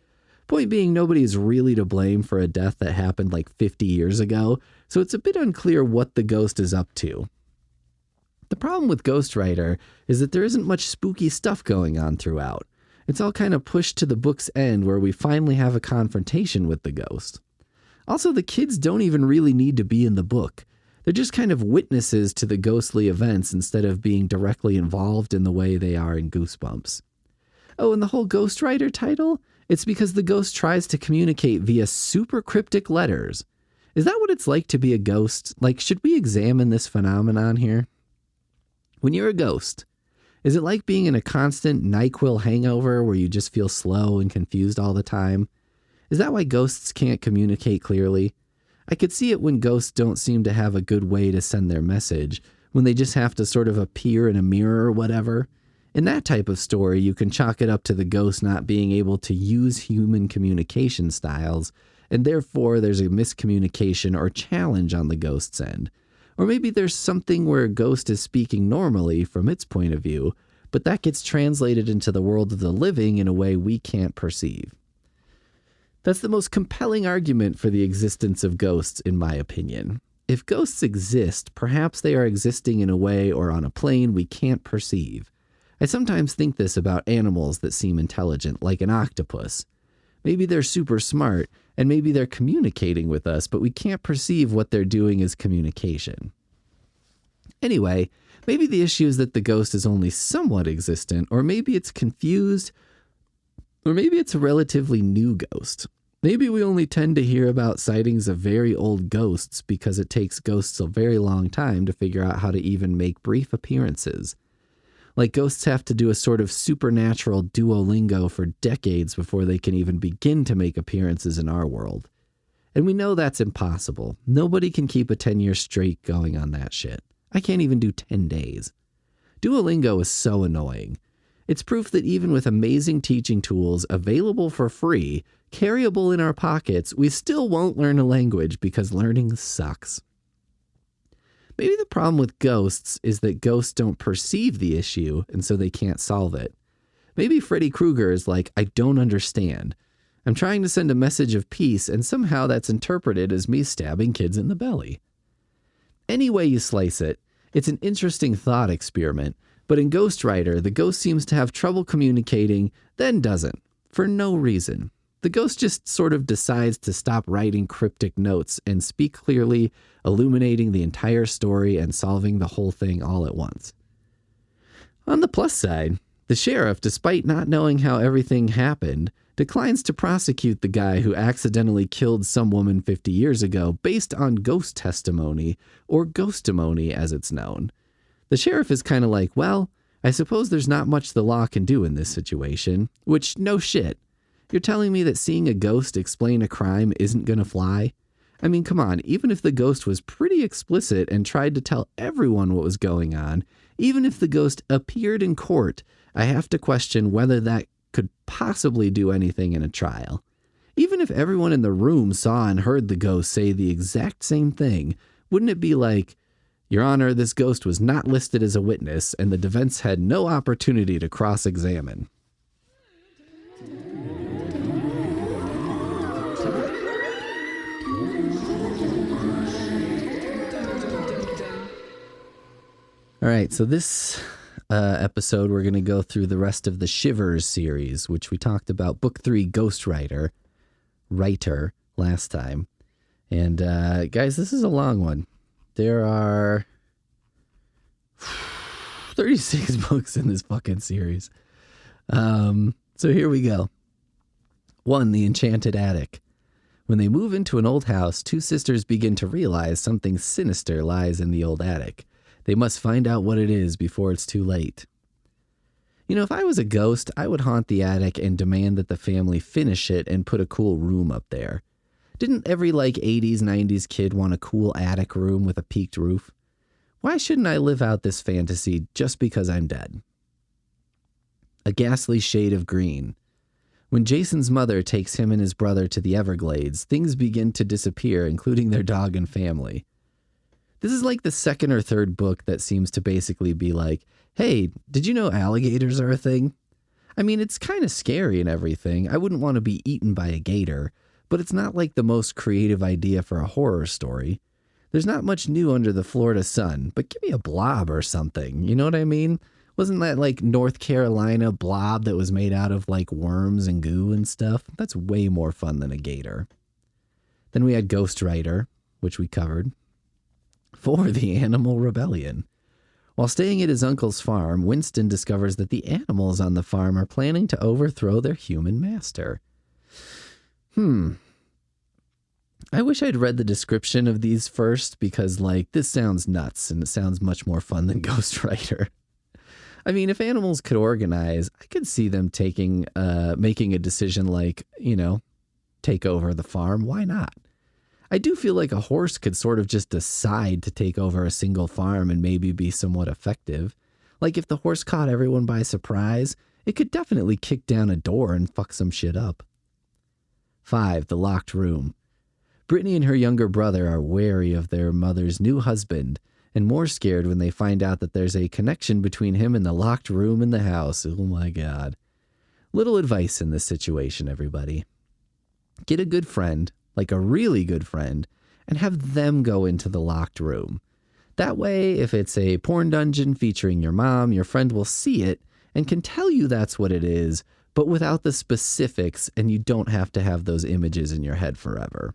S1: Point being, nobody is really to blame for a death that happened like 50 years ago, so it's a bit unclear what the ghost is up to. The problem with Ghost Rider is that there isn't much spooky stuff going on throughout. It's all kind of pushed to the book's end where we finally have a confrontation with the ghost. Also, the kids don't even really need to be in the book. They're just kind of witnesses to the ghostly events instead of being directly involved in the way they are in Goosebumps. Oh, and the whole Ghost Rider title? It's because the ghost tries to communicate via super cryptic letters. Is that what it's like to be a ghost? Like, should we examine this phenomenon here? When you're a ghost, is it like being in a constant NyQuil hangover where you just feel slow and confused all the time? Is that why ghosts can't communicate clearly? I could see it when ghosts don't seem to have a good way to send their message, when they just have to sort of appear in a mirror or whatever. In that type of story, you can chalk it up to the ghost not being able to use human communication styles, and therefore there's a miscommunication or challenge on the ghost's end. Or maybe there's something where a ghost is speaking normally from its point of view, but that gets translated into the world of the living in a way we can't perceive. That's the most compelling argument for the existence of ghosts, in my opinion. If ghosts exist, perhaps they are existing in a way or on a plane we can't perceive. I sometimes think this about animals that seem intelligent, like an octopus. Maybe they're super smart, and maybe they're communicating with us, but we can't perceive what they're doing as communication. Anyway, maybe the issue is that the ghost is only somewhat existent, or maybe it's confused, or maybe it's a relatively new ghost. Maybe we only tend to hear about sightings of very old ghosts because it takes ghosts a very long time to figure out how to even make brief appearances. Like ghosts have to do a sort of supernatural Duolingo for decades before they can even begin to make appearances in our world. And we know that's impossible. Nobody can keep a 10-year streak going on that shit. I can't even do 10 days. Duolingo is so annoying. It's proof that even with amazing teaching tools available for free, carryable in our pockets, we still won't learn a language because learning sucks. Maybe the problem with ghosts is that ghosts don't perceive the issue and so they can't solve it. Maybe Freddy Krueger is like, I don't understand. I'm trying to send a message of peace and somehow that's interpreted as me stabbing kids in the belly. Any way you slice it, it's an interesting thought experiment. But in Ghost Rider, the ghost seems to have trouble communicating, then doesn't, for no reason. The ghost just sort of decides to stop writing cryptic notes and speak clearly, illuminating the entire story and solving the whole thing all at once. On the plus side, the sheriff, despite not knowing how everything happened, declines to prosecute the guy who accidentally killed some woman 50 years ago based on ghost testimony, or ghostimony as it's known. The sheriff is kind of like, well, I suppose there's not much the law can do in this situation, which no shit. You're telling me that seeing a ghost explain a crime isn't going to fly? I mean, come on, even if the ghost was pretty explicit and tried to tell everyone what was going on, even if the ghost appeared in court, I have to question whether that could possibly do anything in a trial. Even if everyone in the room saw and heard the ghost say the exact same thing, wouldn't it be like, Your Honor, this ghost was not listed as a witness and the defense had no opportunity to cross-examine? All right, so this episode, we're going to go through the rest of the Shivers series, which we talked about Book 3, Ghostwriter, last time. And guys, this is a long one. There are 36 books in this fucking series. So here we go. 1, The Enchanted Attic. When they move into an old house, two sisters begin to realize something sinister lies in the old attic. They must find out what it is before it's too late. You know, if I was a ghost, I would haunt the attic and demand that the family finish it and put a cool room up there. Didn't every 80s, 90s kid want a cool attic room with a peaked roof? Why shouldn't I live out this fantasy just because I'm dead? A ghastly shade of green. When Jason's mother takes him and his brother to the Everglades, things begin to disappear, including their dog and family. This is like the second or third book that seems to basically be like, hey, did you know alligators are a thing? I mean, it's kind of scary and everything. I wouldn't want to be eaten by a gator, but it's not like the most creative idea for a horror story. There's not much new under the Florida sun, but give me a blob or something. You know what I mean? Wasn't that North Carolina blob that was made out of worms and goo and stuff? That's way more fun than a gator. Then we had Ghostwriter, which we covered. 4, The Animal Rebellion. While staying at his uncle's farm, Winston discovers that the animals on the farm are planning to overthrow their human master. I wish I'd read the description of these first because, this sounds nuts and it sounds much more fun than Ghostwriter. I mean, if animals could organize, I could see them making a decision take over the farm. Why not? I do feel like a horse could sort of just decide to take over a single farm and maybe be somewhat effective. If the horse caught everyone by surprise, it could definitely kick down a door and fuck some shit up. 5, The Locked Room. Brittany and her younger brother are wary of their mother's new husband and more scared when they find out that there's a connection between him and the locked room in the house. Oh my God. Little advice in this situation, everybody. Get a good friend, a really good friend, and have them go into the locked room. That way, if it's a porn dungeon featuring your mom, your friend will see it and can tell you that's what it is, but without the specifics, and you don't have to have those images in your head forever.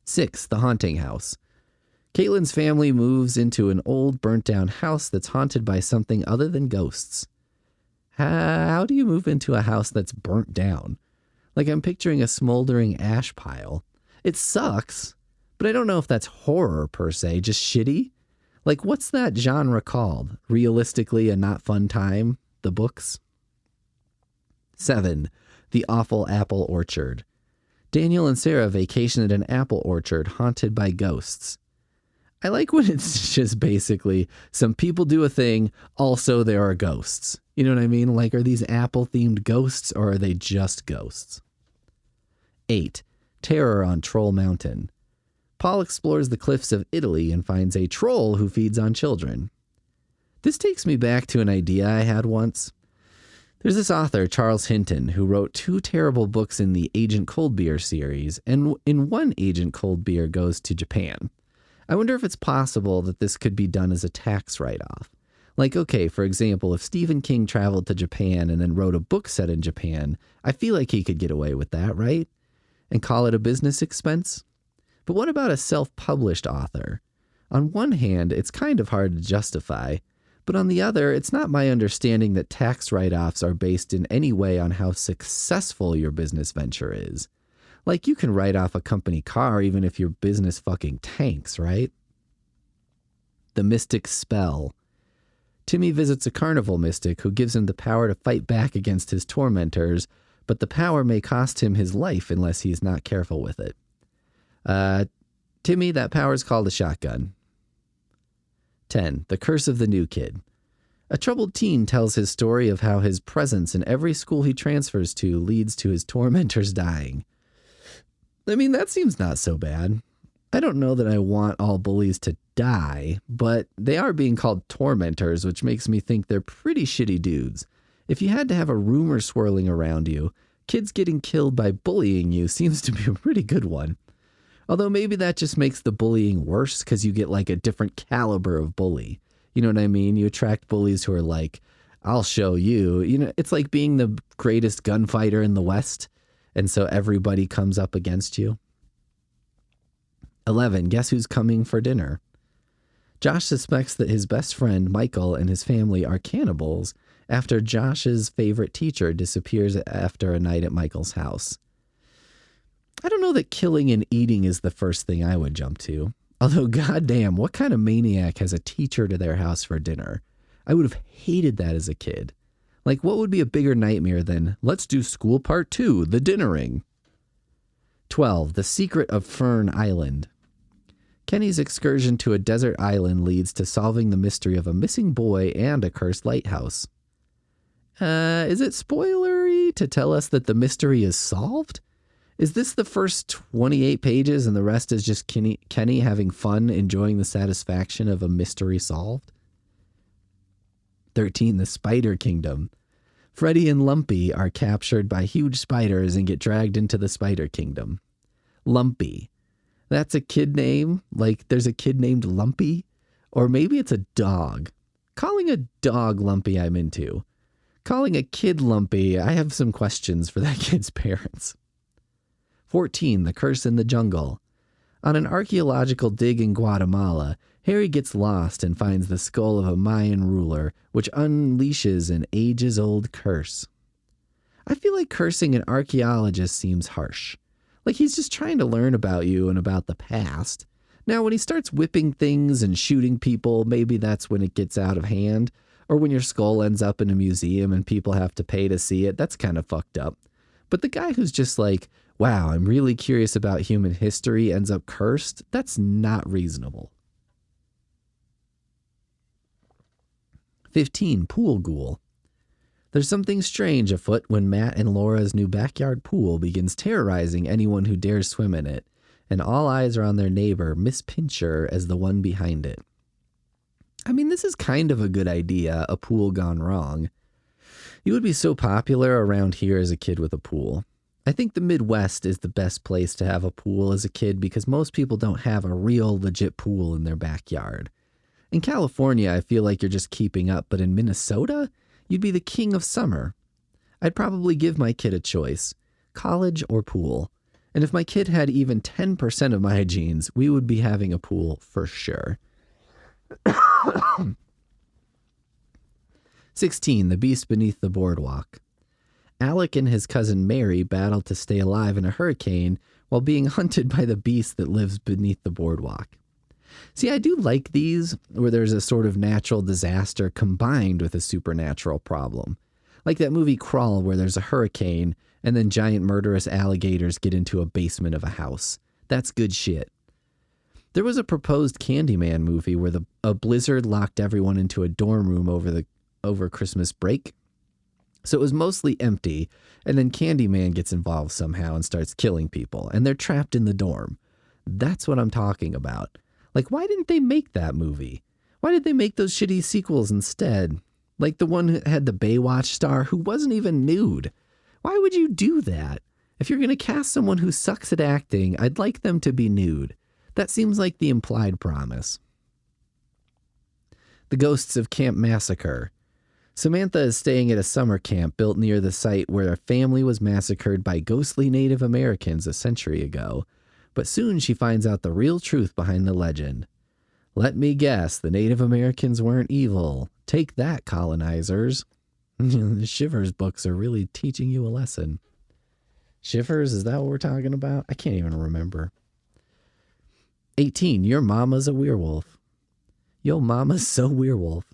S1: 6, The Haunting House. Caitlin's family moves into an old burnt-down house that's haunted by something other than ghosts. How do you move into a house that's burnt down? I'm picturing a smoldering ash pile. It sucks, but I don't know if that's horror per se, just shitty. What's that genre called? Realistically, a not fun time? The books? 7, The Awful Apple Orchard. Daniel and Sarah vacation at an apple orchard haunted by ghosts. I like when it's just basically some people do a thing, also there are ghosts. You know what I mean? Are these apple-themed ghosts or are they just ghosts? 8, Terror on Troll Mountain. Paul explores the cliffs of Italy and finds a troll who feeds on children. This takes me back to an idea I had once. There's this author, Charles Hinton, who wrote 2 terrible books in the Agent Coldbeer series, and in one Agent Coldbeer goes to Japan. I wonder if it's possible that this could be done as a tax write-off. Okay, for example, if Stephen King traveled to Japan and then wrote a book set in Japan, I feel like he could get away with that, right? And call it a business expense? But what about a self-published author? On one hand, it's kind of hard to justify, But on the other, it's not my understanding that tax write-offs are based in any way on how successful your business venture is. Like, you can write off a company car even if your business fucking tanks, right? The mystic spell. Timmy visits a carnival mystic who gives him the power to fight back against his tormentors, but the power may cost him his life unless he's not careful with it. Timmy, that power is called a shotgun. 10. The Curse of the New Kid. A troubled teen tells his story of how his presence in every school he transfers to leads to his tormentors dying. I mean, that seems not so bad. I don't know that I want all bullies to die, but they are being called tormentors, which makes me think they're pretty shitty dudes. If you had to have a rumor swirling around you, kids getting killed by bullying you seems to be a pretty good one. Although maybe that just makes the bullying worse because you get like a different caliber of bully. You know what I mean? You attract bullies who are like, I'll show you. You know, it's like being the greatest gunfighter in the West. And so everybody comes up against you. 11. Guess who's coming for dinner? Josh suspects that his best friend, Michael, and his family are cannibals after Josh's favorite teacher disappears after a night at Michael's house. I don't know that killing and eating is the first thing I would jump to. Although, goddamn, what kind of maniac has a teacher to their house for dinner? I would have hated that as a kid. Like, what would be a bigger nightmare than, let's do school part 2, the dinnering? 12. The Secret of Fern Island. Kenny's excursion to a desert island leads to solving the mystery of a missing boy and a cursed lighthouse. Is it spoilery to tell us that the mystery is solved? Is this the first 28 pages and the rest is just Kenny having fun, enjoying the satisfaction of a mystery solved? 13. The Spider Kingdom. Freddy and Lumpy are captured by huge spiders and get dragged into the Spider Kingdom. Lumpy. That's a kid name? Like there's a kid named Lumpy? Or maybe it's a dog. Calling a dog Lumpy I'm into. Calling a kid Lumpy, I have some questions for that kid's parents. 14. The Curse in the Jungle. On an archaeological dig in Guatemala, Harry gets lost and finds the skull of a Mayan ruler, which unleashes an ages-old curse. I feel like cursing an archaeologist seems harsh. Like he's just trying to learn about you and about the past. Now, when he starts whipping things and shooting people, maybe that's when it gets out of hand. Or when your skull ends up in a museum and people have to pay to see it, that's kind of fucked up. But the guy who's just like, wow, I'm really curious about human history, ends up cursed, that's not reasonable. 15. Pool Ghoul. There's something strange afoot when Matt and Laura's new backyard pool begins terrorizing anyone who dares swim in it, and all eyes are on their neighbor, Miss Pincher, as the one behind it. I mean, this is kind of a good idea, a pool gone wrong. You would be so popular around here as a kid with a pool. I think the Midwest is the best place to have a pool as a kid because most people don't have a real legit pool in their backyard. In California, I feel like you're just keeping up, but in Minnesota, you'd be the king of summer. I'd probably give my kid a choice, college or pool. And if my kid had even 10% of my genes, we would be having a pool for sure. 16. The Beast Beneath the Boardwalk. Alec and his cousin Mary battle to stay alive in a hurricane while being hunted by the beast that lives beneath the boardwalk. See, I do like these where there's a sort of natural disaster combined with a supernatural problem. Like that movie Crawl where there's a hurricane and then giant murderous alligators get into a basement of a house. That's good shit. There was a proposed Candyman movie where a blizzard locked everyone into a dorm room over Christmas break. So it was mostly empty, and then Candyman gets involved somehow and starts killing people, and they're trapped in the dorm. That's what I'm talking about. Like, why didn't they make that movie? Why did they make those shitty sequels instead? Like the one that had the Baywatch star who wasn't even nude. Why would you do that? If you're going to cast someone who sucks at acting, I'd like them to be nude. That seems like the implied promise. The Ghosts of Camp Massacre. Samantha is staying at a summer camp built near the site where a family was massacred by ghostly Native Americans a century ago. But soon she finds out the real truth behind the legend. Let me guess, the Native Americans weren't evil. Take that, colonizers. The Shivers books are really teaching you a lesson. Shivers, is that what we're talking about? I can't even remember. 18, your mama's a werewolf. Yo, mama's so werewolf.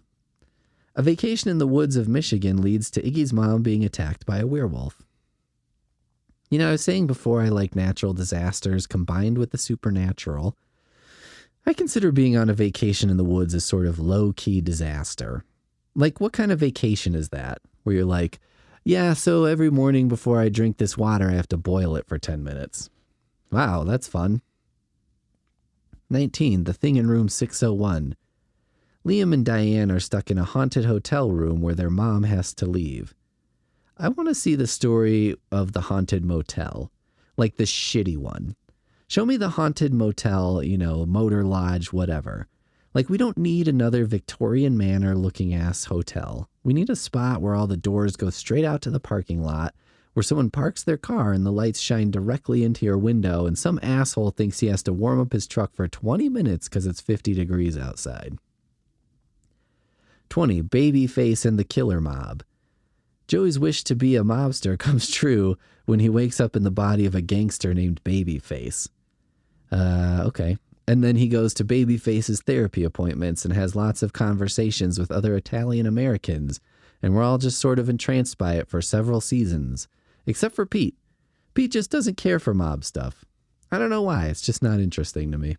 S1: A vacation in the woods of Michigan leads to Iggy's mom being attacked by a werewolf. You know, I was saying before I like natural disasters combined with the supernatural. I consider being on a vacation in the woods as sort of low-key disaster. Like, what kind of vacation is that? Where you're like, yeah, so every morning before I drink this water, I have to boil it for 10 minutes. Wow, that's fun. 19, the thing in room 601. Liam and Diane are stuck in a haunted hotel room where their mom has to leave. I want to see the story of the haunted motel, like the shitty one. Show me the haunted motel, you know, motor lodge, whatever. Like, we don't need another Victorian manor looking ass hotel. We need a spot where all the doors go straight out to the parking lot, where someone parks their car and the lights shine directly into your window and some asshole thinks he has to warm up his truck for 20 minutes because it's 50 degrees outside. 20, Babyface and the Killer Mob. Joey's wish to be a mobster comes true when he wakes up in the body of a gangster named Babyface. Okay. And then he goes to Babyface's therapy appointments and has lots of conversations with other Italian Americans, and we're all just sort of entranced by it for several seasons. Except for Pete. Pete just doesn't care for mob stuff. I don't know why, it's just not interesting to me.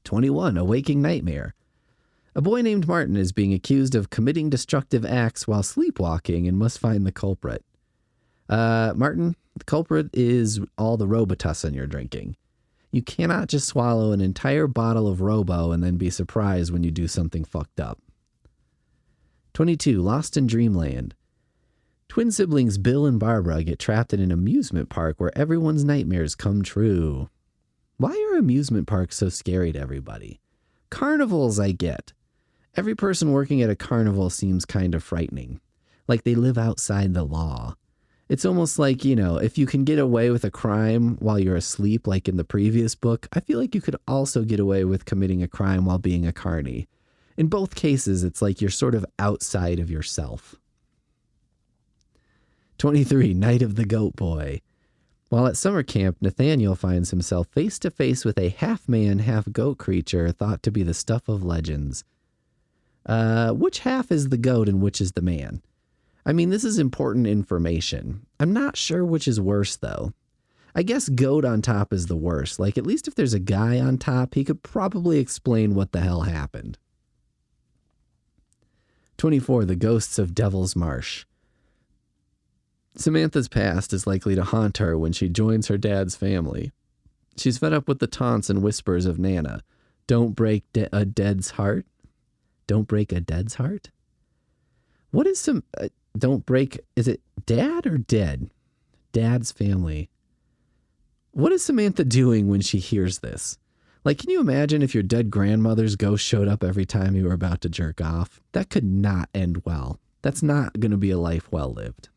S1: 21, A Waking Nightmare. A boy named Martin is being accused of committing destructive acts while sleepwalking and must find the culprit. Martin, the culprit is all the Robitussin you're drinking. You cannot just swallow an entire bottle of Robo and then be surprised when you do something fucked up. 22, Lost in Dreamland. Twin siblings Bill and Barbara get trapped in an amusement park where everyone's nightmares come true. Why are amusement parks so scary to everybody? Carnivals I get. Every person working at a carnival seems kind of frightening. Like they live outside the law. It's almost like, you know, if you can get away with a crime while you're asleep, like in the previous book, I feel like you could also get away with committing a crime while being a carny. In both cases, it's like you're sort of outside of yourself. 23, Night of the Goat Boy. While at summer camp, Nathaniel finds himself face to face with a half-man, half-goat creature thought to be the stuff of legends. Which half is the goat and which is the man? I mean, this is important information. I'm not sure which is worse, though. I guess goat on top is the worst. Like, at least if there's a guy on top, he could probably explain what the hell happened. 24, The Ghosts of Devil's Marsh. Samantha's past is likely to haunt her when she joins her dad's family. She's fed up with the taunts and whispers of Nana. Don't break a dead's heart? Don't break a dead's heart? What is some... don't break... Is it dad or dead? Dad's family. What is Samantha doing when she hears this? Like, can you imagine if your dead grandmother's ghost showed up every time you were about to jerk off? That could not end well. That's not going to be a life well lived.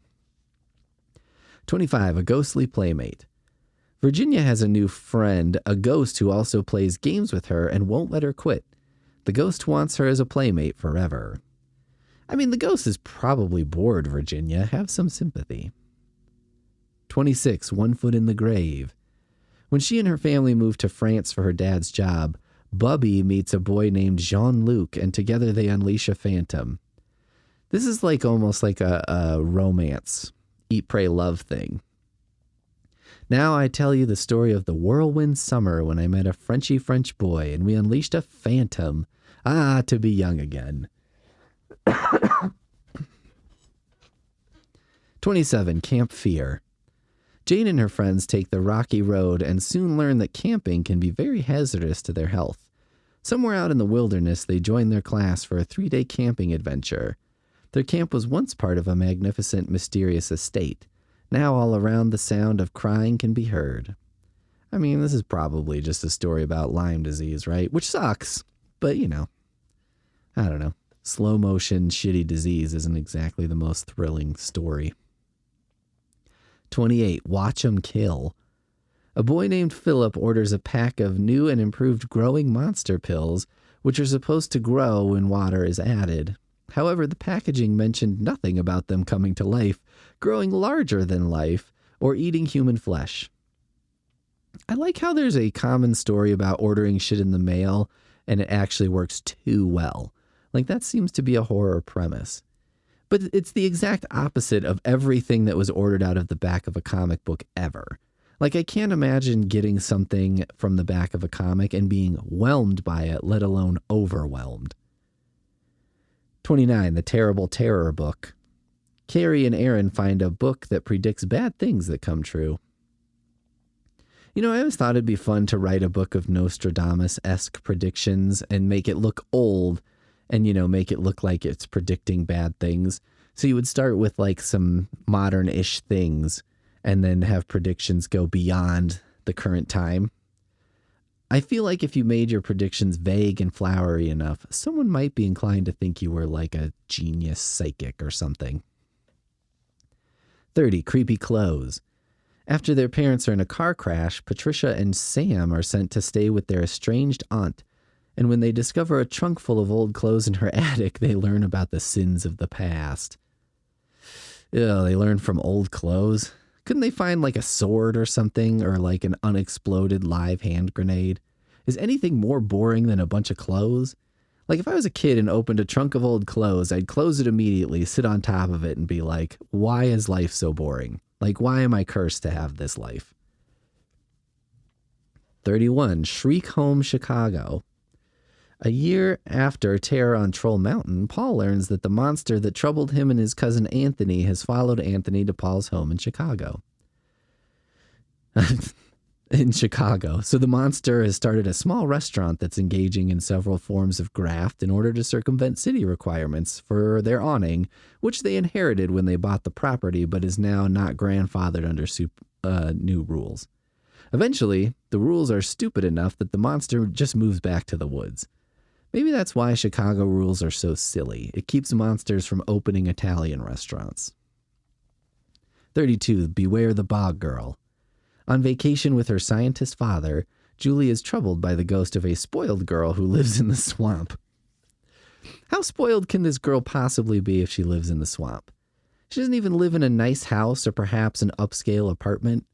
S1: 25, A Ghostly Playmate. Virginia has a new friend, a ghost who also plays games with her and won't let her quit. The ghost wants her as a playmate forever. I mean, the ghost is probably bored, Virginia. Have some sympathy. 26, One Foot in the Grave. When she and her family move to France for her dad's job, Bubby meets a boy named Jean-Luc, and together they unleash a phantom. This is like almost like a romance, eat, pray, love thing. Now I tell you the story of the whirlwind summer when I met a Frenchy French boy and we unleashed a phantom. Ah, to be young again. 27, Camp Fear. Jane and her friends take the rocky road and soon learn that camping can be very hazardous to their health. Somewhere out in the wilderness, they join their class for a 3-day camping adventure. Their camp was once part of a magnificent, mysterious estate. Now all around the sound of crying can be heard. I mean, this is probably just a story about Lyme disease, right? Which sucks, but you know, I don't know. Slow motion, shitty disease isn't exactly the most thrilling story. 28, Watch 'em Kill. A boy named Philip orders a pack of new and improved growing monster pills, which are supposed to grow when water is added. However, the packaging mentioned nothing about them coming to life, growing larger than life, or eating human flesh. I like how there's a common story about ordering shit in the mail, and it actually works too well. Like, that seems to be a horror premise. But it's the exact opposite of everything that was ordered out of the back of a comic book ever. Like, I can't imagine getting something from the back of a comic and being whelmed by it, let alone overwhelmed. 29, The Terrible Terror Book. Carrie and Aaron find a book that predicts bad things that come true. You know, I always thought it'd be fun to write a book of Nostradamus-esque predictions and make it look old and, you know, make it look like it's predicting bad things. So you would start with like some modern-ish things and then have predictions go beyond the current time. I feel like if you made your predictions vague and flowery enough, someone might be inclined to think you were like a genius psychic or something. 30, Creepy Clothes. After their parents are in a car crash, Patricia and Sam are sent to stay with their estranged aunt. And when they discover a trunk full of old clothes in her attic, they learn about the sins of the past. Ew, they learn from old clothes? Couldn't they find like a sword or something, or like an unexploded live hand grenade? Is anything more boring than a bunch of clothes? Like, if I was a kid and opened a trunk of old clothes, I'd close it immediately, sit on top of it, and be like, why is life so boring? Like, why am I cursed to have this life? 31, Shriek Home, Chicago. A year after Terror on Troll Mountain, Paul learns that the monster that troubled him and his cousin Anthony has followed Anthony to Paul's home in Chicago. So the monster has started a small restaurant that's engaging in several forms of graft in order to circumvent city requirements for their awning, which they inherited when they bought the property but is now not grandfathered under new rules. Eventually, the rules are stupid enough that the monster just moves back to the woods. Maybe that's why Chicago rules are so silly. It keeps monsters from opening Italian restaurants. 32, Beware the Bog Girl. On vacation with her scientist father, Julie is troubled by the ghost of a spoiled girl who lives in the swamp. How spoiled can this girl possibly be if she lives in the swamp? She doesn't even live in a nice house or perhaps an upscale apartment.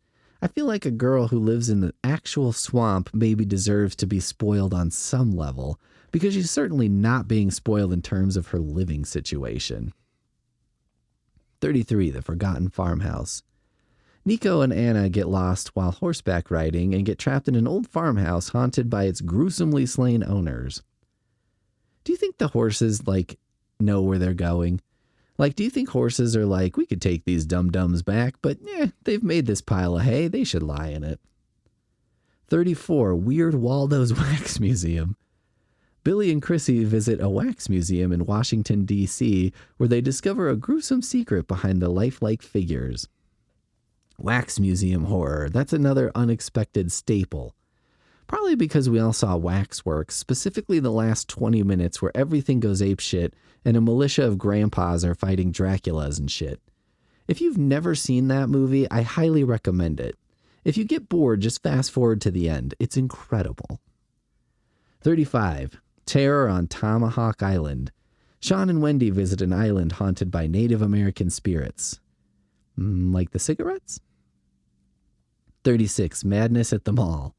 S1: I feel like a girl who lives in the actual swamp maybe deserves to be spoiled on some level, because she's certainly not being spoiled in terms of her living situation. 33, The Forgotten Farmhouse. Nico and Anna get lost while horseback riding and get trapped in an old farmhouse haunted by its gruesomely slain owners. Do you think the horses, know where they're going? Do you think horses are like, we could take these dum-dums back, but they've made this pile of hay, they should lie in it. 34, Weird Waldo's Wax Museum. Billy and Chrissy visit a wax museum in Washington, D.C., where they discover a gruesome secret behind the lifelike figures. Wax museum horror, that's another unexpected staple. Probably because we all saw Waxworks, specifically the last 20 minutes where everything goes apeshit and a militia of grandpas are fighting Draculas and shit. If you've never seen that movie, I highly recommend it. If you get bored, just fast forward to the end. It's incredible. 35. Terror on Tomahawk Island. Sean and Wendy visit an island haunted by Native American spirits. Like the cigarettes? 36. Madness at the Mall.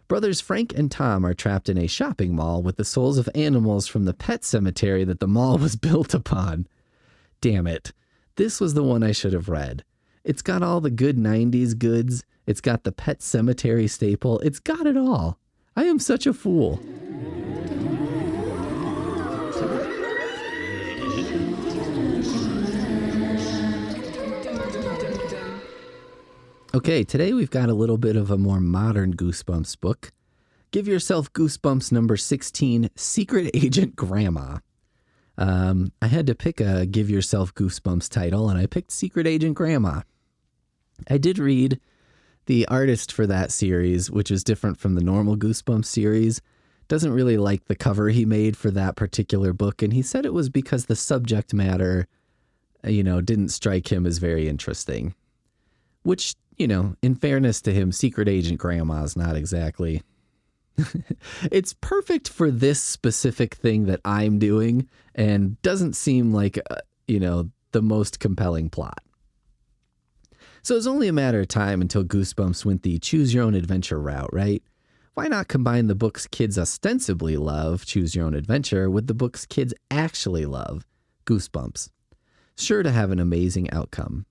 S1: Brothers Frank and Tom are trapped in a shopping mall with the souls of animals from the pet cemetery that the mall was built upon. Damn it. This was the one I should have read. It's got all the good 90s goods. It's got the pet cemetery staple. It's got it all. I am such a fool. Okay, today we've got a little bit of a more modern Goosebumps book. Give Yourself Goosebumps number 16, Secret Agent Grandma. I had to pick a Give Yourself Goosebumps title, and I picked Secret Agent Grandma. I did read the artist for that series, which is different from the normal Goosebumps series. Doesn't really like the cover he made for that particular book, and he said it was because the subject matter, didn't strike him as very interesting. Which, in fairness to him, Secret Agent Grandma's not exactly. It's perfect for this specific thing that I'm doing and doesn't seem like, the most compelling plot. So it's only a matter of time until Goosebumps went the choose your own adventure route, right? Why not combine the books kids ostensibly love, Choose Your Own Adventure, with the books kids actually love, Goosebumps? Sure to have an amazing outcome.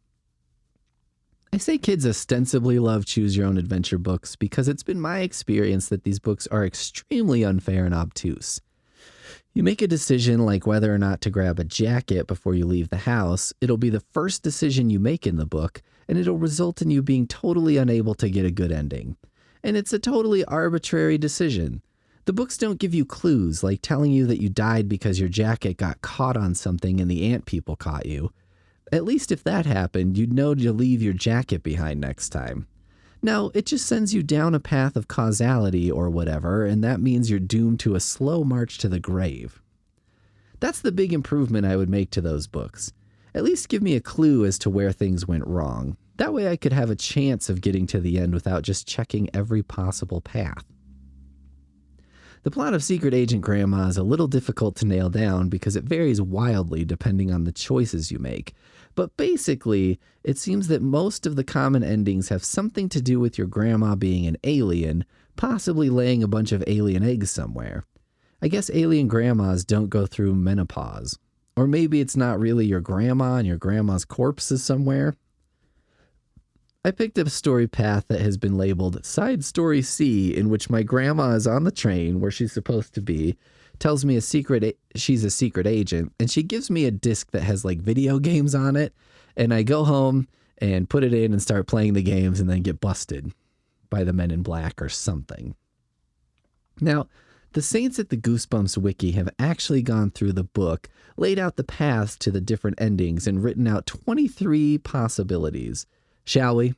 S1: I say kids ostensibly love Choose Your Own Adventure books because it's been my experience that these books are extremely unfair and obtuse. You make a decision like whether or not to grab a jacket before you leave the house. It'll be the first decision you make in the book, and it'll result in you being totally unable to get a good ending. And it's a totally arbitrary decision. The books don't give you clues, like telling you that you died because your jacket got caught on something and the ant people caught you. At least if that happened, you'd know to leave your jacket behind next time. No, it just sends you down a path of causality or whatever, and that means you're doomed to a slow march to the grave. That's the big improvement I would make to those books. At least give me a clue as to where things went wrong. That way I could have a chance of getting to the end without just checking every possible path. The plot of Secret Agent Grandma is a little difficult to nail down because it varies wildly depending on the choices you make. But basically, it seems that most of the common endings have something to do with your grandma being an alien, possibly laying a bunch of alien eggs somewhere. I guess alien grandmas don't go through menopause. Or maybe it's not really your grandma and your grandma's corpse is somewhere. I picked a story path that has been labeled Side Story C, in which my grandma is on the train where she's supposed to be, tells me she's a secret agent, and she gives me a disc that has like video games on it, and I go home and put it in and start playing the games and then get busted by the Men in Black or something. Now, the saints at the Goosebumps wiki have actually gone through the book, laid out the paths to the different endings, and written out 23 possibilities. Shall we?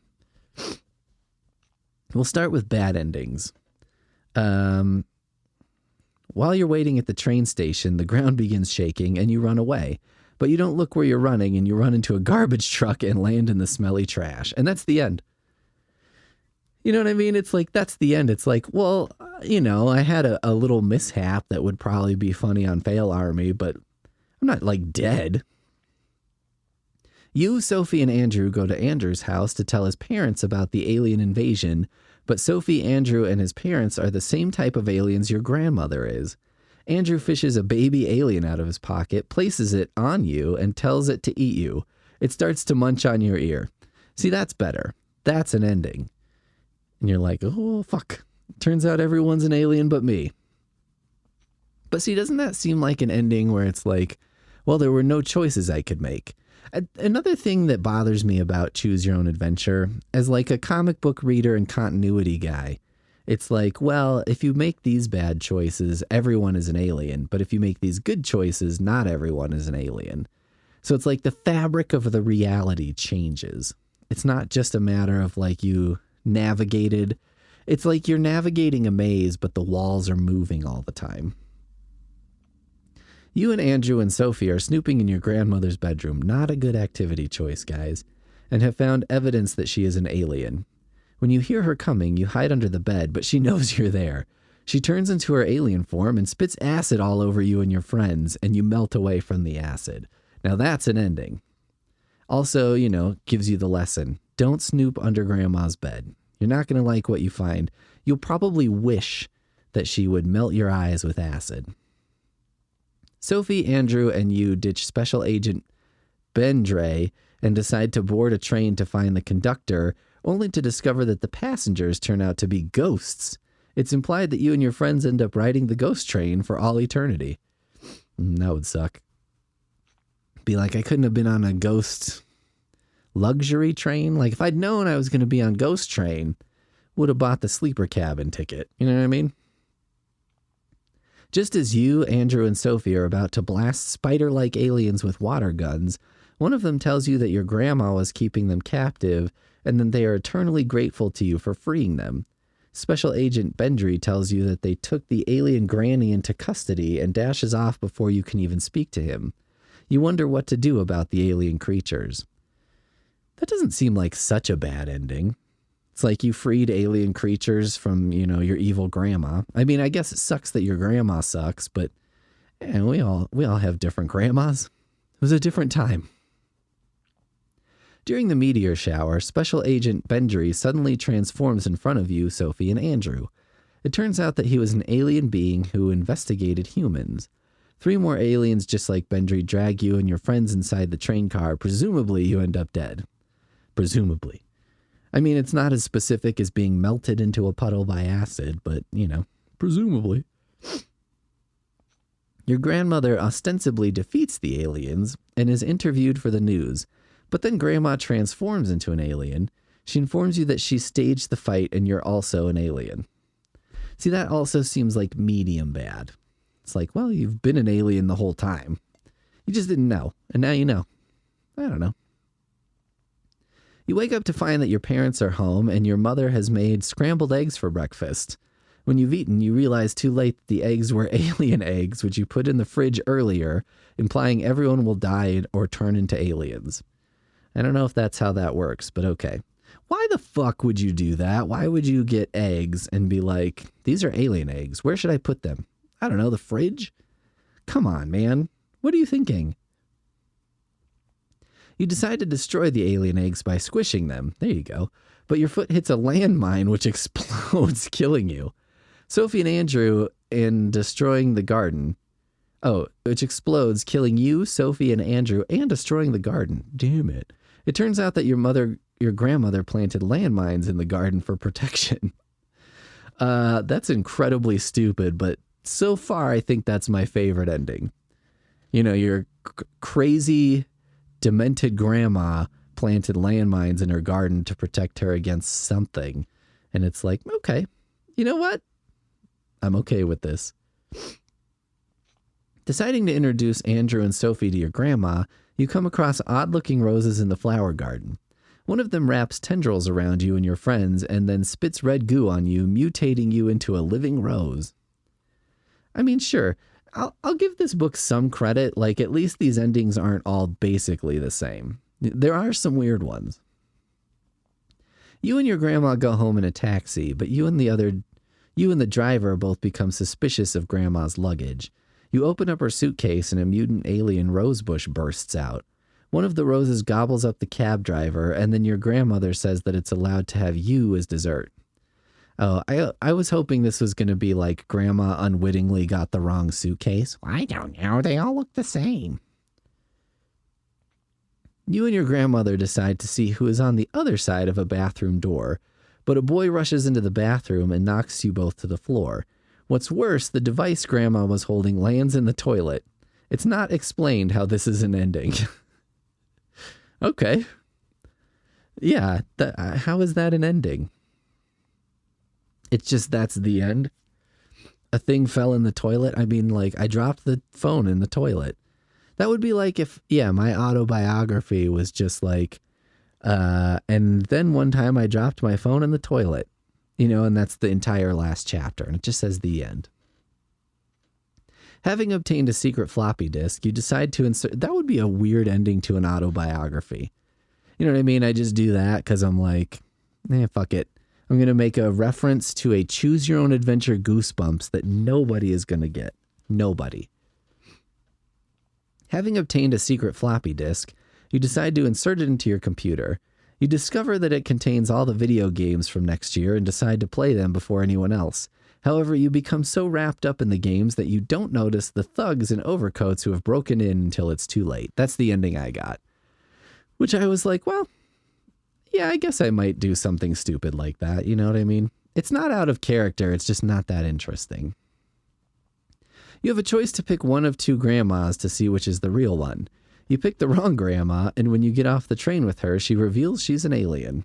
S1: We'll start with bad endings. While you're waiting at the train station, the ground begins shaking and you run away. But you don't look where you're running and you run into a garbage truck and land in the smelly trash. And that's the end. You know what I mean? It's like, that's the end. It's like, well, I had a little mishap that would probably be funny on Fail Army, but I'm not like dead. You, Sophie, and Andrew go to Andrew's house to tell his parents about the alien invasion, but Sophie, Andrew, and his parents are the same type of aliens your grandmother is. Andrew fishes a baby alien out of his pocket, places it on you, and tells it to eat you. It starts to munch on your ear. See, that's better. That's an ending. And you're like, oh, fuck. Turns out everyone's an alien but me. But see, doesn't that seem like an ending where it's like, well, there were no choices I could make? Another thing that bothers me about Choose Your Own Adventure, as like a comic book reader and continuity guy, it's like, well, if you make these bad choices, everyone is an alien. But if you make these good choices, not everyone is an alien. So it's like the fabric of the reality changes. It's not just a matter of like you navigated. It's like you're navigating a maze, but the walls are moving all the time. You and Andrew and Sophie are snooping in your grandmother's bedroom. Not a good activity choice, guys. And have found evidence that she is an alien. When you hear her coming, you hide under the bed, but she knows you're there. She turns into her alien form and spits acid all over you and your friends, and you melt away from the acid. Now that's an ending. Also, gives you the lesson. Don't snoop under grandma's bed. You're not going to like what you find. You'll probably wish that she would melt your eyes with acid. Sophie, Andrew, and you ditch Special Agent Bendre and decide to board a train to find the conductor, only to discover that the passengers turn out to be ghosts. It's implied that you and your friends end up riding the ghost train for all eternity. That would suck. Be like, I couldn't have been on a ghost luxury train. Like, if I'd known I was going to be on ghost train, would have bought the sleeper cabin ticket. You know what I mean? Just as you, Andrew, and Sophie are about to blast spider-like aliens with water guns, one of them tells you that your grandma was keeping them captive and that they are eternally grateful to you for freeing them. Special Agent Bendre tells you that they took the alien granny into custody and dashes off before you can even speak to him. You wonder what to do about the alien creatures. That doesn't seem like such a bad ending. It's like you freed alien creatures from, your evil grandma. I mean, I guess it sucks that your grandma sucks, but we all have different grandmas. It was a different time. During the meteor shower, Special Agent Bendry suddenly transforms in front of you, Sophie, and Andrew. It turns out that he was an alien being who investigated humans. 3 more aliens just like Bendry drag you and your friends inside the train car. Presumably, you end up dead. Presumably. I mean, it's not as specific as being melted into a puddle by acid, but, presumably. Your grandmother ostensibly defeats the aliens and is interviewed for the news, but then Grandma transforms into an alien. She informs you that she staged the fight and you're also an alien. See, that also seems like medium bad. It's like, well, you've been an alien the whole time. You just didn't know, and now you know. I don't know. You wake up to find that your parents are home and your mother has made scrambled eggs for breakfast. When you've eaten, you realize too late that the eggs were alien eggs, which you put in the fridge earlier, implying everyone will die or turn into aliens. I don't know if that's how that works, but okay. Why the fuck would you do that? Why would you get eggs and be like, these are alien eggs. Where should I put them? I don't know, the fridge? Come on, man. What are you thinking? You decide to destroy the alien eggs by squishing them. There you go. But your foot hits a landmine which explodes, killing you. Sophie and Andrew in destroying the garden. Oh, which explodes, killing you, Sophie, and Andrew, and destroying the garden. Damn it. It turns out that your grandmother planted landmines in the garden for protection. That's incredibly stupid, but so far I think that's my favorite ending. Your crazy, demented grandma planted landmines in her garden to protect her against something. And it's like, okay, you know what? I'm okay with this. Deciding to introduce Andrew and Sophie to your grandma, you come across odd-looking roses in the flower garden. One of them wraps tendrils around you and your friends and then spits red goo on you, mutating you into a living rose. I mean, sure, I'll give this book some credit. Like, at least these endings aren't all basically the same. There are some weird ones. You and your grandma go home in a taxi, but you and the driver both become suspicious of Grandma's luggage. You open up her suitcase and a mutant alien rosebush bursts out. One of the roses gobbles up the cab driver, and then your grandmother says that it's allowed to have you as dessert. Oh, I was hoping this was going to be like Grandma unwittingly got the wrong suitcase. I don't know. They all look the same. You and your grandmother decide to see who is on the other side of a bathroom door, but a boy rushes into the bathroom and knocks you both to the floor. What's worse, the device Grandma was holding lands in the toilet. It's not explained how this is an ending. Okay. Yeah, how is that an ending? It's just that's the end. A thing fell in the toilet. I mean, like, I dropped the phone in the toilet. That would be like if, my autobiography was just like, and then one time I dropped my phone in the toilet, and that's the entire last chapter, and it just says the end. Having obtained a secret floppy disk, you decide to insert, that would be a weird ending to an autobiography. You know what I mean? I just do that because I'm like, fuck it. I'm going to make a reference to a choose your own adventure Goosebumps that nobody is going to get. Nobody. Having obtained a secret floppy disk, you decide to insert it into your computer. You discover that it contains all the video games from next year and decide to play them before anyone else. However, you become so wrapped up in the games that you don't notice the thugs in overcoats who have broken in until it's too late. That's the ending I got. Which I was like, well, yeah, I guess I might do something stupid like that. You know what I mean? It's not out of character. It's just not that interesting. You have a choice to pick one of 2 grandmas to see which is the real one. You pick the wrong grandma, and when you get off the train with her, she reveals she's an alien.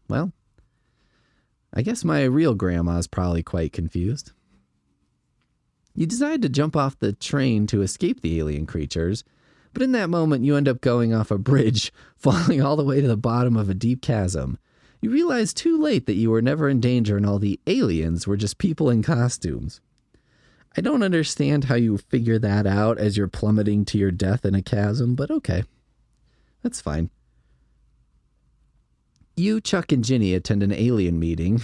S1: Well, I guess my real grandma is probably quite confused. You decide to jump off the train to escape the alien creatures, but in that moment you end up going off a bridge, falling all the way to the bottom of a deep chasm. You realize too late that you were never in danger and all the aliens were just people in costumes. I don't understand how you figure that out as you're plummeting to your death in a chasm, but okay. That's fine. You, Chuck, and Ginny attend an alien meeting.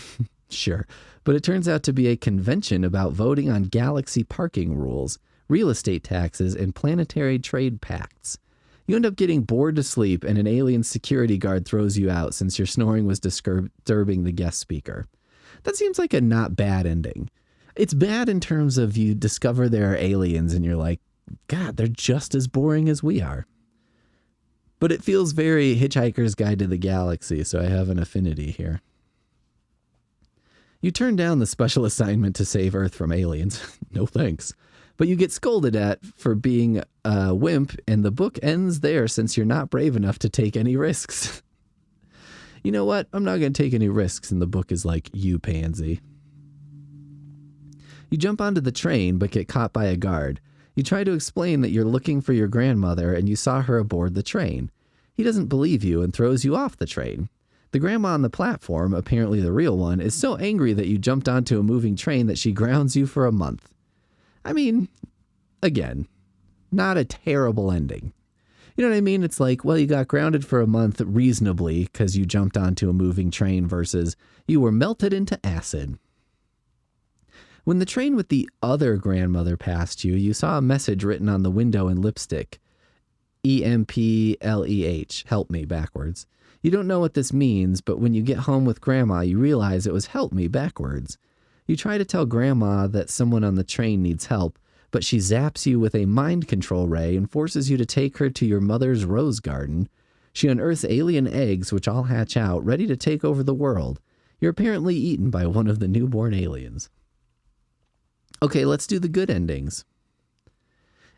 S1: Sure. But it turns out to be a convention about voting on galaxy parking rules, real estate taxes, and planetary trade pacts. You end up getting bored to sleep, and an alien security guard throws you out since your snoring was disturbing the guest speaker. That seems like a not bad ending. It's bad in terms of you discover there are aliens and you're like, God, they're just as boring as we are. But it feels very Hitchhiker's Guide to the Galaxy, so I have an affinity here. You turn down the special assignment to save Earth from aliens. No thanks. But you get scolded at for being a wimp, and the book ends there since you're not brave enough to take any risks. You know what? I'm not going to take any risks, and the book is like, you pansy. You jump onto the train, but get caught by a guard. You try to explain that you're looking for your grandmother and you saw her aboard the train. He doesn't believe you and throws you off the train. The grandma on the platform, apparently the real one, is so angry that you jumped onto a moving train that she grounds you for a month. I mean, again, not a terrible ending. You know what I mean? It's like, well, you got grounded for a month reasonably because you jumped onto a moving train versus you were melted into acid. When the train with the other grandmother passed you, you saw a message written on the window in lipstick. EMPLEH, help me backwards. You don't know what this means, but when you get home with Grandma, you realize it was help me backwards. You try to tell Grandma that someone on the train needs help, but she zaps you with a mind control ray and forces you to take her to your mother's rose garden. She unearths alien eggs, which all hatch out, ready to take over the world. You're apparently eaten by one of the newborn aliens. Okay, let's do the good endings.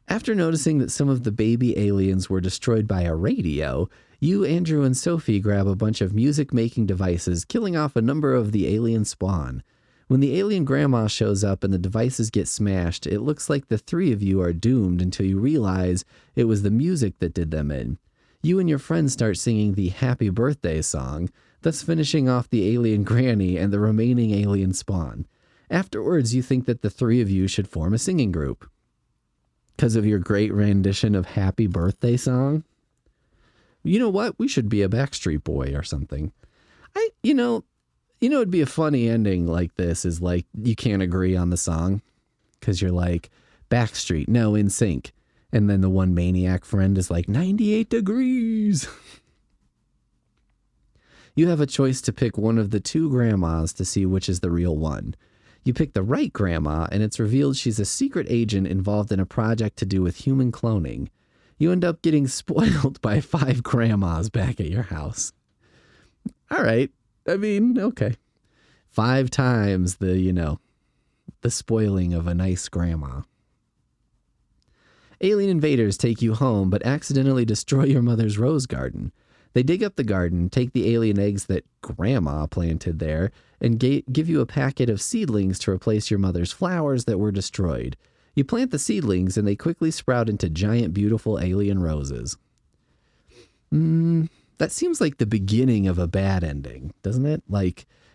S1: After noticing that some of the baby aliens were destroyed by a radio, you, Andrew, and Sophie grab a bunch of music-making devices, killing off a number of the alien spawn. When the alien grandma shows up and the devices get smashed, it looks like the three of you are doomed until you realize it was the music that did them in. You and your friends start singing the Happy Birthday song, thus finishing off the alien granny and the remaining alien spawn. Afterwards, you think that the three of you should form a singing group. Because of your great rendition of Happy Birthday song? You know what? We should be a Backstreet Boy or something. It'd be a funny ending like this is like you can't agree on the song. Because you're like, Backstreet, no, in sync. And then the one maniac friend is like, 98 degrees. You have a choice to pick one of the two grandmas to see which is the real one. You pick the right grandma, and it's revealed she's a secret agent involved in a project to do with human cloning. You end up getting spoiled by 5 grandmas back at your house. All right. I mean, okay. 5 times the spoiling of a nice grandma. Alien invaders take you home, but accidentally destroy your mother's rose garden. They dig up the garden, take the alien eggs that Grandma planted there, and give you a packet of seedlings to replace your mother's flowers that were destroyed. You plant the seedlings, and they quickly sprout into giant, beautiful alien roses. That seems like the beginning of a bad ending, doesn't it?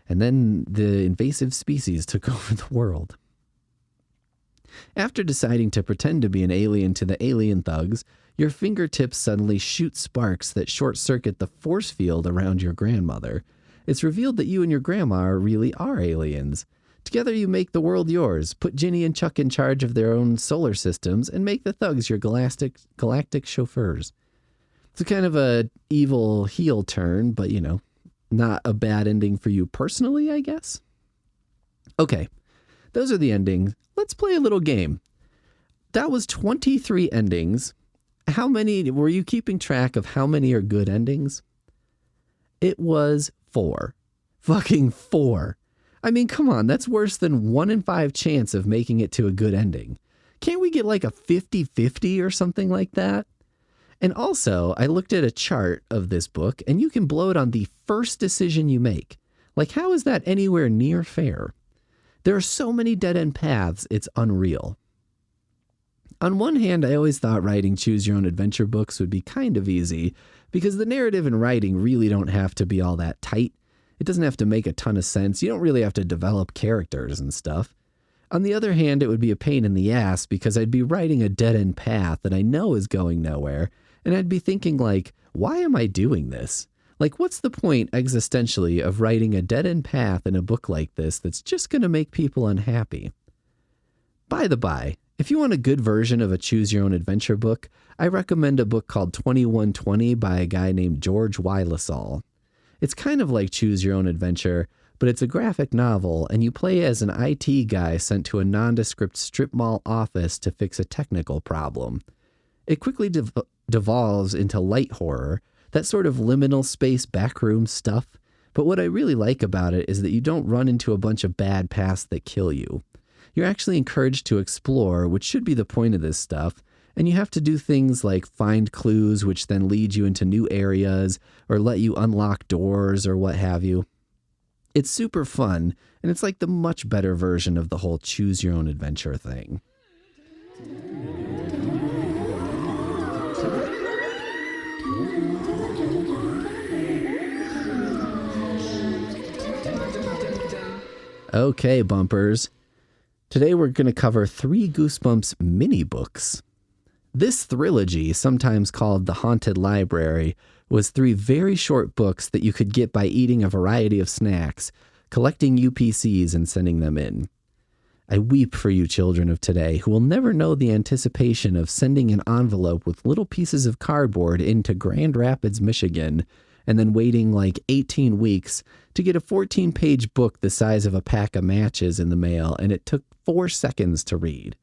S1: And then the invasive species took over the world. After deciding to pretend to be an alien to the alien thugs, your fingertips suddenly shoot sparks that short-circuit the force field around your grandmother. It's revealed that you and your grandma really are aliens. Together you make the world yours, put Ginny and Chuck in charge of their own solar systems, and make the thugs your galactic chauffeurs. It's a kind of a evil heel turn, but, not a bad ending for you personally, I guess? Okay, those are the endings. Let's play a little game. That was 23 endings. How many, were you keeping track of how many are good endings? It was 4. Fucking 4. I mean, come on, that's worse than 1 in 5 chance of making it to a good ending. Can't we get like a 50-50 or something like that? And also, I looked at a chart of this book, and you can blow it on the first decision you make. Like, how is that anywhere near fair? There are so many dead-end paths, it's unreal. On one hand, I always thought writing choose-your-own-adventure books would be kind of easy, because the narrative and writing really don't have to be all that tight. It doesn't have to make a ton of sense. You don't really have to develop characters and stuff. On the other hand, it would be a pain in the ass, because I'd be writing a dead-end path that I know is going nowhere, and I'd be thinking, like, why am I doing this? Like, what's the point existentially of writing a dead-end path in a book like this that's just going to make people unhappy? By the by, if you want a good version of a choose-your-own-adventure book, I recommend a book called 2120 by a guy named George Y. LaSalle. It's kind of like Choose Your Own Adventure, but it's a graphic novel, and you play as an IT guy sent to a nondescript strip mall office to fix a technical problem. It quickly devolves into light horror, that sort of liminal space backroom stuff, but what I really like about it is that you don't run into a bunch of bad paths that kill you. You're actually encouraged to explore, which should be the point of this stuff, and you have to do things like find clues, which then lead you into new areas, or let you unlock doors, or what have you. It's super fun, and it's like the much better version of the whole choose your own adventure thing. Okay, bumpers. Today we're going to cover 3 Goosebumps mini books. This trilogy, sometimes called The Haunted Library, was 3 very short books that you could get by eating a variety of snacks, collecting UPCs, and sending them in. I weep for you children of today who will never know the anticipation of sending an envelope with little pieces of cardboard into Grand Rapids, Michigan, and then waiting like 18 weeks to get a 14-page book the size of a pack of matches in the mail, and it took 4 seconds to read.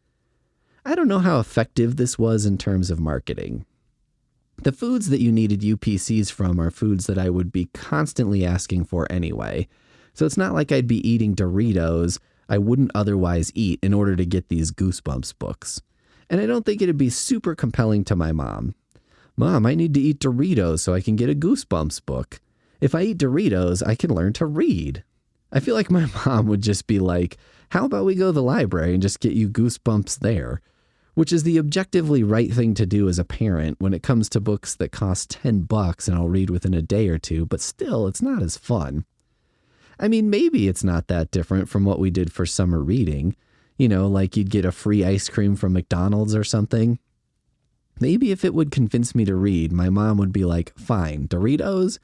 S1: I don't know how effective this was in terms of marketing. The foods that you needed UPCs from are foods that I would be constantly asking for anyway, so it's not like I'd be eating Doritos I wouldn't otherwise eat in order to get these Goosebumps books. And I don't think it'd be super compelling to my mom. Mom, I need to eat Doritos so I can get a Goosebumps book. If I eat Doritos, I can learn to read. I feel like my mom would just be like, how about we go to the library and just get you Goosebumps there? Which is the objectively right thing to do as a parent when it comes to books that cost $10 and I'll read within a day or two, but still, it's not as fun. I mean, maybe it's not that different from what we did for summer reading. You know, like you'd get a free ice cream from McDonald's or something. Maybe if it would convince me to read, my mom would be like, fine, Doritos?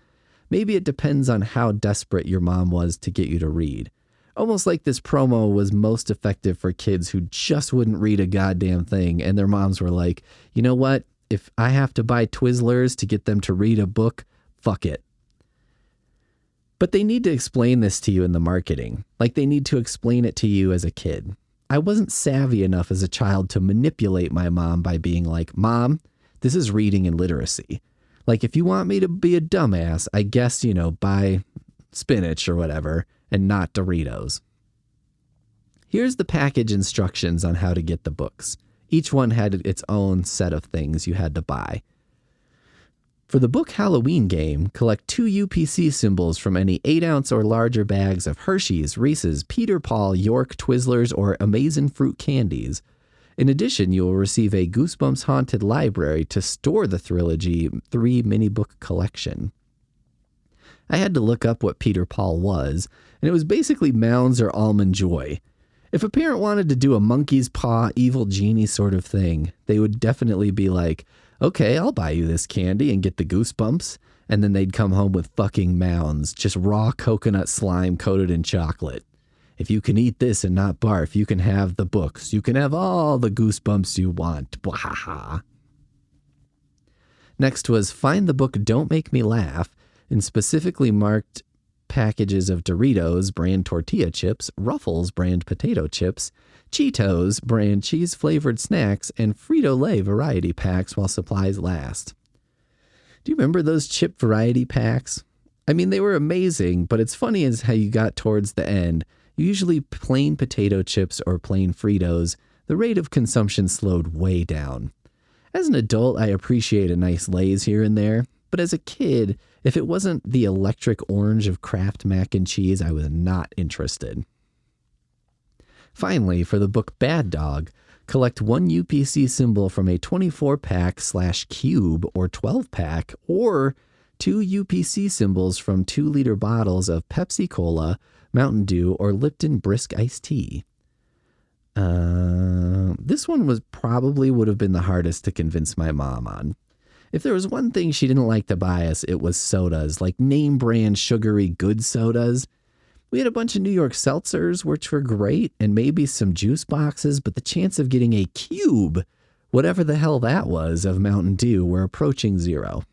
S1: Maybe it depends on how desperate your mom was to get you to read. Almost like this promo was most effective for kids who just wouldn't read a goddamn thing, and their moms were like, you know what? If I have to buy Twizzlers to get them to read a book, fuck it. But they need to explain this to you in the marketing. Like they need to explain it to you as a kid. I wasn't savvy enough as a child to manipulate my mom by being like, Mom, this is reading and literacy. Like if you want me to be a dumbass, I guess, you know, buy spinach or whatever and not Doritos. Here's the package instructions on how to get the books. Each one had its own set of things you had to buy. For the book Halloween game, collect 2 UPC symbols from any 8-ounce or larger bags of Hershey's, Reese's, Peter Paul, York, Twizzlers, or Amazing Fruit candies. In addition, you will receive a Goosebumps Haunted Library to store the trilogy 3 mini-book collection. I had to look up what Peter Paul was, and it was basically Mounds or Almond Joy. If a parent wanted to do a monkey's paw, evil genie sort of thing, they would definitely be like, okay, I'll buy you this candy and get the Goosebumps. And then they'd come home with fucking Mounds, just raw coconut slime coated in chocolate. If you can eat this and not barf, you can have the books. You can have all the Goosebumps you want. Bwahaha. Next was find the book Don't Make Me Laugh in specifically marked packages of Doritos brand tortilla chips, Ruffles brand potato chips, Cheetos brand cheese-flavored snacks, and Frito-Lay variety packs while supplies last. Do you remember those chip variety packs? I mean, they were amazing, but it's funny as how you got towards the end. Usually plain potato chips or plain Fritos, the rate of consumption slowed way down. As an adult, I appreciate a nice Lay's here and there, but as a kid, if it wasn't the electric orange of Kraft mac and cheese, I was not interested. Finally, for the book Bad Dog, collect 1 UPC symbol from a 24-pack/cube or 12-pack, or 2 UPC symbols from 2-liter bottles of Pepsi Cola, Mountain Dew, or Lipton Brisk Iced Tea. This one would have been the hardest to convince my mom on. If there was one thing she didn't like to buy us, it was sodas, like name brand sugary good sodas. We had a bunch of New York seltzers, which were great, and maybe some juice boxes, but the chance of getting a cube, whatever the hell that was, of Mountain Dew were approaching zero.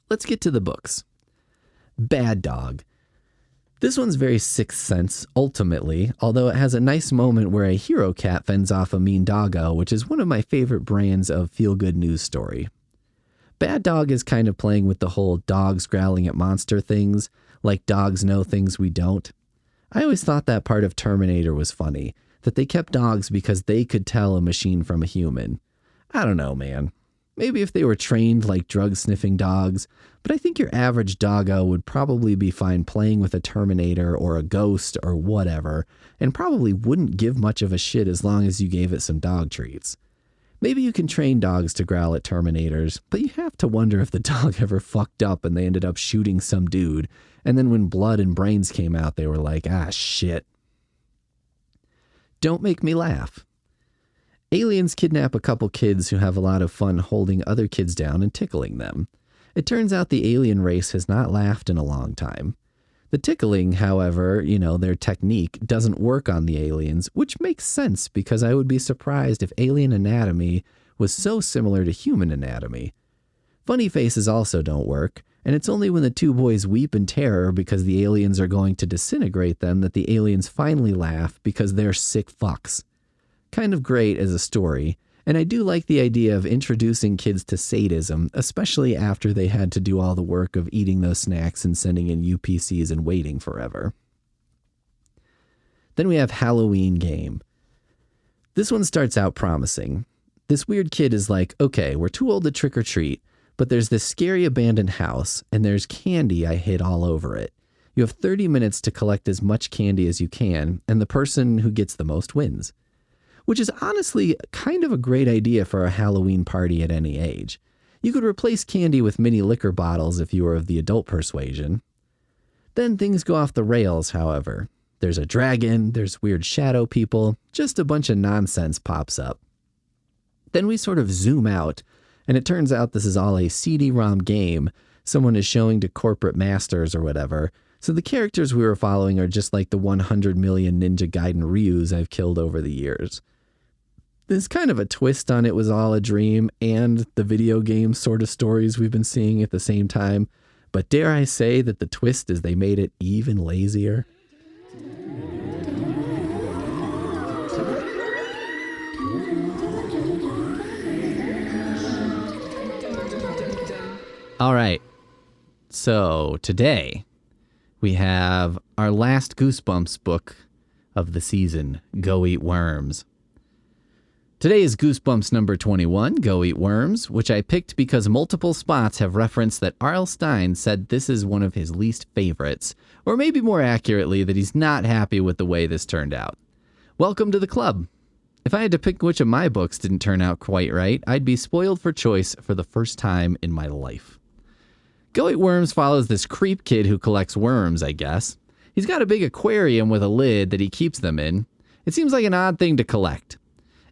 S1: Let's get to the books. Bad Dog. This one's very Sixth Sense, ultimately, although it has a nice moment where a hero cat fends off a mean doggo, which is one of my favorite brands of feel-good news story. Bad Dog is kind of playing with the whole dogs growling at monster things, like dogs know things we don't. I always thought that part of Terminator was funny, that they kept dogs because they could tell a machine from a human. I don't know, man. Maybe if they were trained like drug-sniffing dogs, but I think your average doggo would probably be fine playing with a Terminator or a ghost or whatever, and probably wouldn't give much of a shit as long as you gave it some dog treats. Maybe you can train dogs to growl at Terminators, but you have to wonder if the dog ever fucked up and they ended up shooting some dude, and then when blood and brains came out, they were like, ah, shit. Don't Make Me Laugh. Aliens kidnap a couple kids who have a lot of fun holding other kids down and tickling them. It turns out the alien race has not laughed in a long time. The tickling, however, their technique doesn't work on the aliens, which makes sense because I would be surprised if alien anatomy was so similar to human anatomy. Funny faces also don't work, and it's only when the two boys weep in terror because the aliens are going to disintegrate them that the aliens finally laugh because they're sick fucks. Kind of great as a story, and I do like the idea of introducing kids to sadism, especially after they had to do all the work of eating those snacks and sending in UPCs and waiting forever. Then we have Halloween Game. This one starts out promising. This weird kid is like, okay, we're too old to trick or treat, but there's this scary abandoned house, and there's candy I hid all over it. You have 30 minutes to collect as much candy as you can, and the person who gets the most wins. Which is honestly kind of a great idea for a Halloween party at any age. You could replace candy with mini liquor bottles if you were of the adult persuasion. Then things go off the rails, however. There's a dragon, there's weird shadow people, just a bunch of nonsense pops up. Then we sort of zoom out, and it turns out this is all a CD-ROM game someone is showing to corporate masters or whatever, so the characters we were following are just like the 100 million Ninja Gaiden Ryus I've killed over the years. There's kind of a twist on it was all a dream and the video game sort of stories we've been seeing at the same time, but dare I say that the twist is they made it even lazier. All right, so today we have our last Goosebumps book of the season, Go Eat Worms. Today is Goosebumps number 21, Go Eat Worms, which I picked because multiple spots have referenced that R.L. Stine said this is one of his least favorites, or maybe more accurately, that he's not happy with the way this turned out. Welcome to the club. If I had to pick which of my books didn't turn out quite right, I'd be spoiled for choice for the first time in my life. Go Eat Worms follows this creep kid who collects worms, I guess. He's got a big aquarium with a lid that he keeps them in. It seems like an odd thing to collect.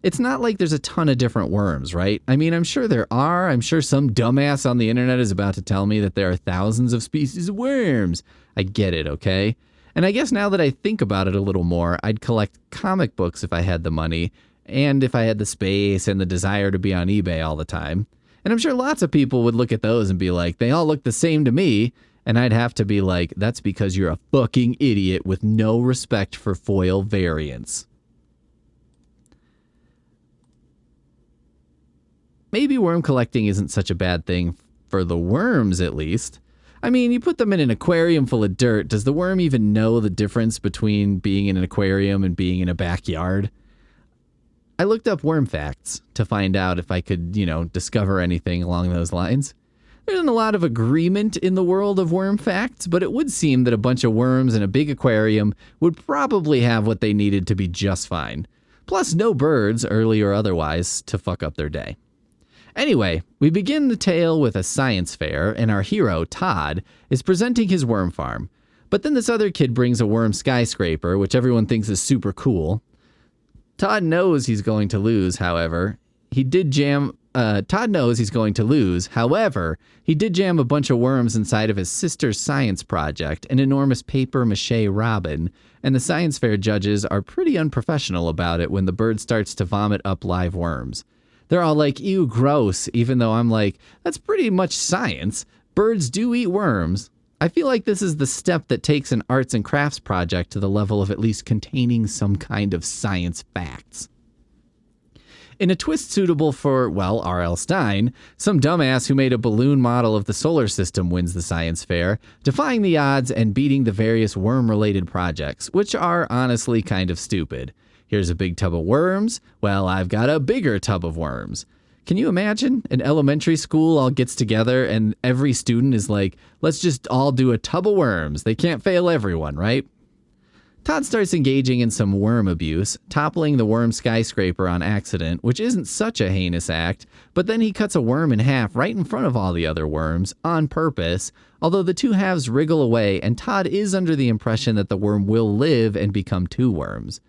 S1: It's not like there's a ton of different worms, right? I mean, I'm sure there are. I'm sure some dumbass on the internet is about to tell me that there are thousands of species of worms. I get it, okay? And I guess now that I think about it a little more, I'd collect comic books if I had the money, and if I had the space and the desire to be on eBay all the time. And I'm sure lots of people would look at those and be like, they all look the same to me. And I'd have to be like, that's because you're a fucking idiot with no respect for foil variants. Maybe worm collecting isn't such a bad thing for the worms, at least. I mean, you put them in an aquarium full of dirt. Does the worm even know the difference between being in an aquarium and being in a backyard? I looked up worm facts to find out if I could, discover anything along those lines. There isn't a lot of agreement in the world of worm facts, but it would seem that a bunch of worms in a big aquarium would probably have what they needed to be just fine. Plus no birds, early or otherwise, to fuck up their day. Anyway, we begin the tale with a science fair, and our hero, Todd, is presenting his worm farm. But then this other kid brings a worm skyscraper, which everyone thinks is super cool. Todd knows he's going to lose, however. He did jam Todd knows he's going to lose. However, he did jam a bunch of worms inside of his sister's science project, an enormous paper mache robin, and the science fair judges are pretty unprofessional about it when the bird starts to vomit up live worms. They're all like, ew, gross, even though I'm like, that's pretty much science. Birds do eat worms. I feel like this is the step that takes an arts and crafts project to the level of at least containing some kind of science facts. In a twist suitable for, well, R.L. Stine, some dumbass who made a balloon model of the solar system wins the science fair, defying the odds and beating the various worm-related projects, which are honestly kind of stupid. Here's a big tub of worms. Well, I've got a bigger tub of worms. Can you imagine? An elementary school all gets together and every student is like, let's just all do a tub of worms. They can't fail everyone, right? Todd starts engaging in some worm abuse, toppling the worm skyscraper on accident, which isn't such a heinous act, but then he cuts a worm in half right in front of all the other worms, on purpose, although the two halves wriggle away and Todd is under the impression that the worm will live and become two worms.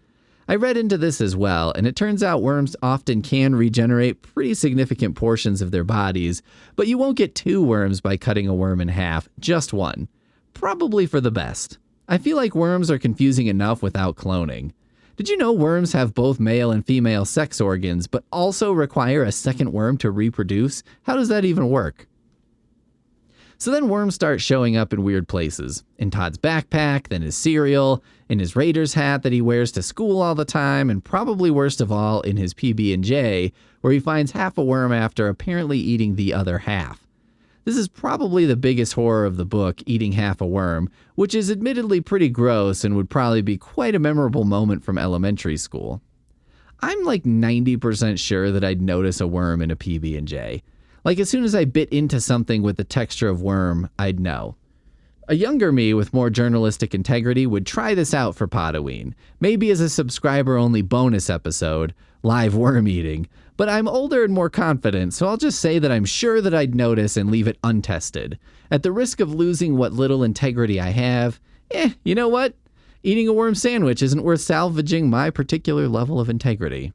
S1: I read into this as well, and it turns out worms often can regenerate pretty significant portions of their bodies, but you won't get two worms by cutting a worm in half, just one. Probably for the best. I feel like worms are confusing enough without cloning. Did you know worms have both male and female sex organs, but also require a second worm to reproduce? How does that even work? So then worms start showing up in weird places. In Todd's backpack, then his cereal, in his Raiders hat that he wears to school all the time, and probably worst of all, in his PB&J, where he finds half a worm after apparently eating the other half. This is probably the biggest horror of the book, eating half a worm, which is admittedly pretty gross and would probably be quite a memorable moment from elementary school. I'm like 90% sure that I'd notice a worm in a PB&J. Like as soon as I bit into something with the texture of worm, I'd know. A younger me with more journalistic integrity would try this out for Podoween, maybe as a subscriber-only bonus episode, live worm eating, but I'm older and more confident, so I'll just say that I'm sure that I'd notice and leave it untested. At the risk of losing what little integrity I have, you know what? Eating a worm sandwich isn't worth salvaging my particular level of integrity.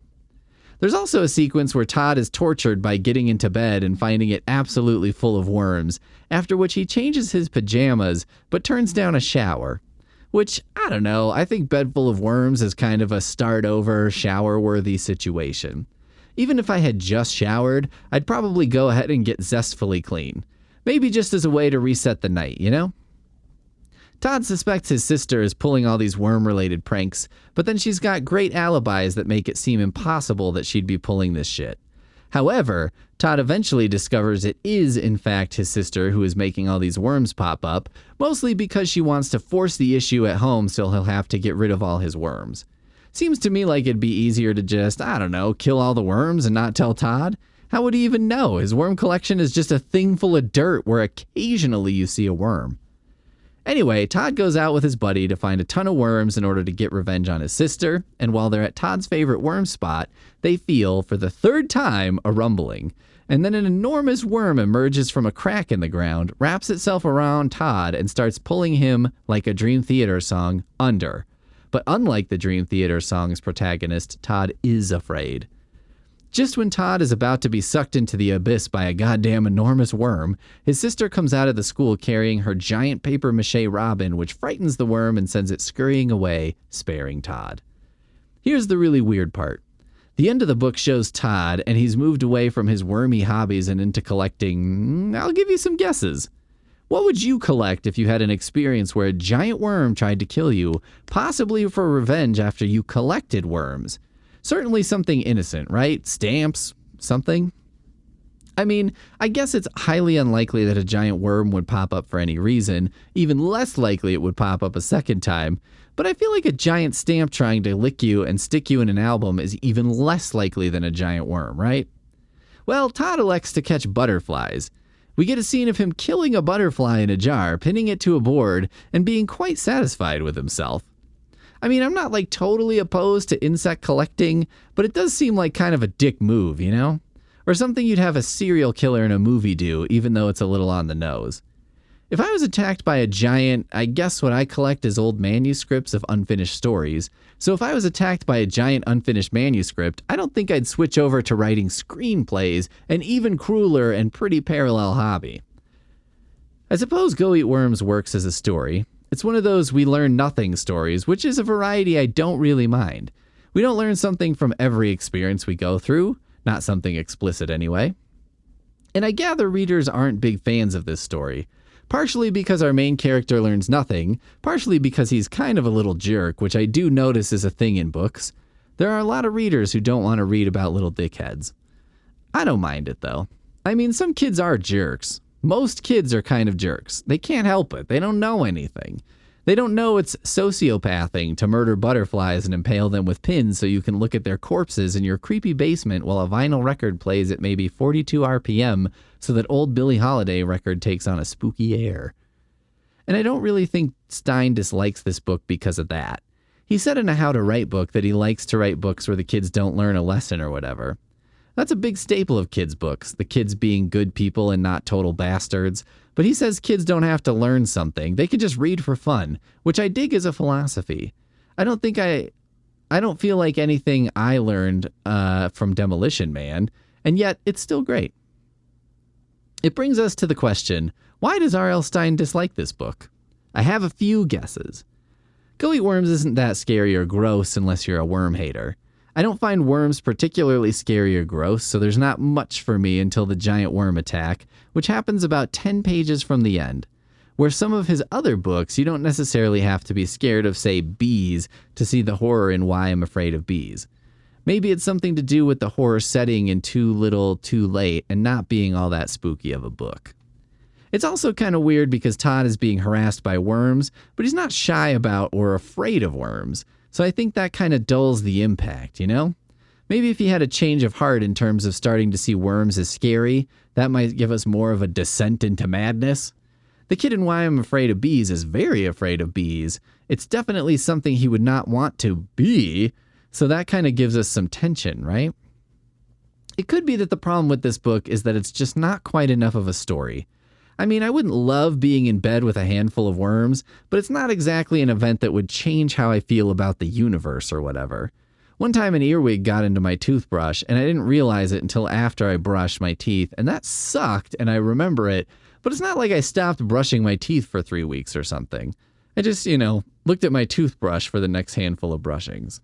S1: There's also a sequence where Todd is tortured by getting into bed and finding it absolutely full of worms, after which he changes his pajamas but turns down a shower. Which, I don't know, I think bed full of worms is kind of a start over, shower-worthy situation. Even if I had just showered, I'd probably go ahead and get zestfully clean. Maybe just as a way to reset the night, you know? Todd suspects his sister is pulling all these worm-related pranks, but then she's got great alibis that make it seem impossible that she'd be pulling this shit. However, Todd eventually discovers it is, in fact, his sister who is making all these worms pop up, mostly because she wants to force the issue at home so he'll have to get rid of all his worms. Seems to me like it'd be easier to just, I don't know, kill all the worms and not tell Todd. How would he even know? His worm collection is just a thing full of dirt where occasionally you see a worm. Anyway, Todd goes out with his buddy to find a ton of worms in order to get revenge on his sister, and while they're at Todd's favorite worm spot, they feel, for the third time, a rumbling. And then an enormous worm emerges from a crack in the ground, wraps itself around Todd, and starts pulling him, like a Dream Theater song, under. But unlike the Dream Theater song's protagonist, Todd is afraid. Just when Todd is about to be sucked into the abyss by a goddamn enormous worm, his sister comes out of the school carrying her giant paper mache robin, which frightens the worm and sends it scurrying away, sparing Todd. Here's the really weird part. The end of the book shows Todd, and he's moved away from his wormy hobbies and into collecting, I'll give you some guesses. What would you collect if you had an experience where a giant worm tried to kill you, possibly for revenge after you collected worms? Certainly something innocent, right? Stamps? Something? I mean, I guess it's highly unlikely that a giant worm would pop up for any reason. Even less likely it would pop up a second time. But I feel like a giant stamp trying to lick you and stick you in an album is even less likely than a giant worm, right? Well, Todd elects to catch butterflies. We get a scene of him killing a butterfly in a jar, pinning it to a board, and being quite satisfied with himself. I mean, I'm not like totally opposed to insect collecting, but it does seem like kind of a dick move, you know? Or something you'd have a serial killer in a movie do, even though it's a little on the nose. If I was attacked by a giant, I guess what I collect is old manuscripts of unfinished stories. So if I was attacked by a giant unfinished manuscript, I don't think I'd switch over to writing screenplays, an even crueler and pretty parallel hobby. I suppose Go Eat Worms works as a story. It's one of those we learn nothing stories, which is a variety I don't really mind. We don't learn something from every experience we go through, not something explicit anyway. And I gather readers aren't big fans of this story. Partially because our main character learns nothing, partially because he's kind of a little jerk, which I do notice is a thing in books. There are a lot of readers who don't want to read about little dickheads. I don't mind it, though. I mean, some kids are jerks. Most kids are kind of jerks. They can't help it. They don't know anything. They don't know it's sociopathing to murder butterflies and impale them with pins so you can look at their corpses in your creepy basement while a vinyl record plays at maybe 42 RPM so that old Billie Holiday record takes on a spooky air. And I don't really think Stein dislikes this book because of that. He said in a How to Write book that he likes to write books where the kids don't learn a lesson or whatever. That's a big staple of kids' books, the kids being good people and not total bastards. But he says kids don't have to learn something. They can just read for fun, which I dig as a philosophy. I don't feel like anything I learned from Demolition Man, and yet it's still great. It brings us to the question, why does R.L. Stein dislike this book? I have a few guesses. Go Eat Worms isn't that scary or gross unless you're a worm hater. I don't find worms particularly scary or gross, so there's not much for me until the giant worm attack, which happens about 10 pages from the end. Where some of his other books, you don't necessarily have to be scared of, say, bees to see the horror in Why I'm Afraid of Bees. Maybe it's something to do with the horror setting in Too Little, Too Late and not being all that spooky of a book. It's also kind of weird because Todd is being harassed by worms, but he's not shy about or afraid of worms. So I think that kind of dulls the impact, you know? Maybe if he had a change of heart in terms of starting to see worms as scary, that might give us more of a descent into madness. The kid in Why I'm Afraid of Bees is very afraid of bees. It's definitely something he would not want to be, so that kind of gives us some tension, right? It could be that the problem with this book is that it's just not quite enough of a story. I mean, I wouldn't love being in bed with a handful of worms, but it's not exactly an event that would change how I feel about the universe or whatever. One time an earwig got into my toothbrush, and I didn't realize it until after I brushed my teeth, and that sucked, and I remember it, but it's not like I stopped brushing my teeth for 3 weeks or something. I just, looked at my toothbrush for the next handful of brushings.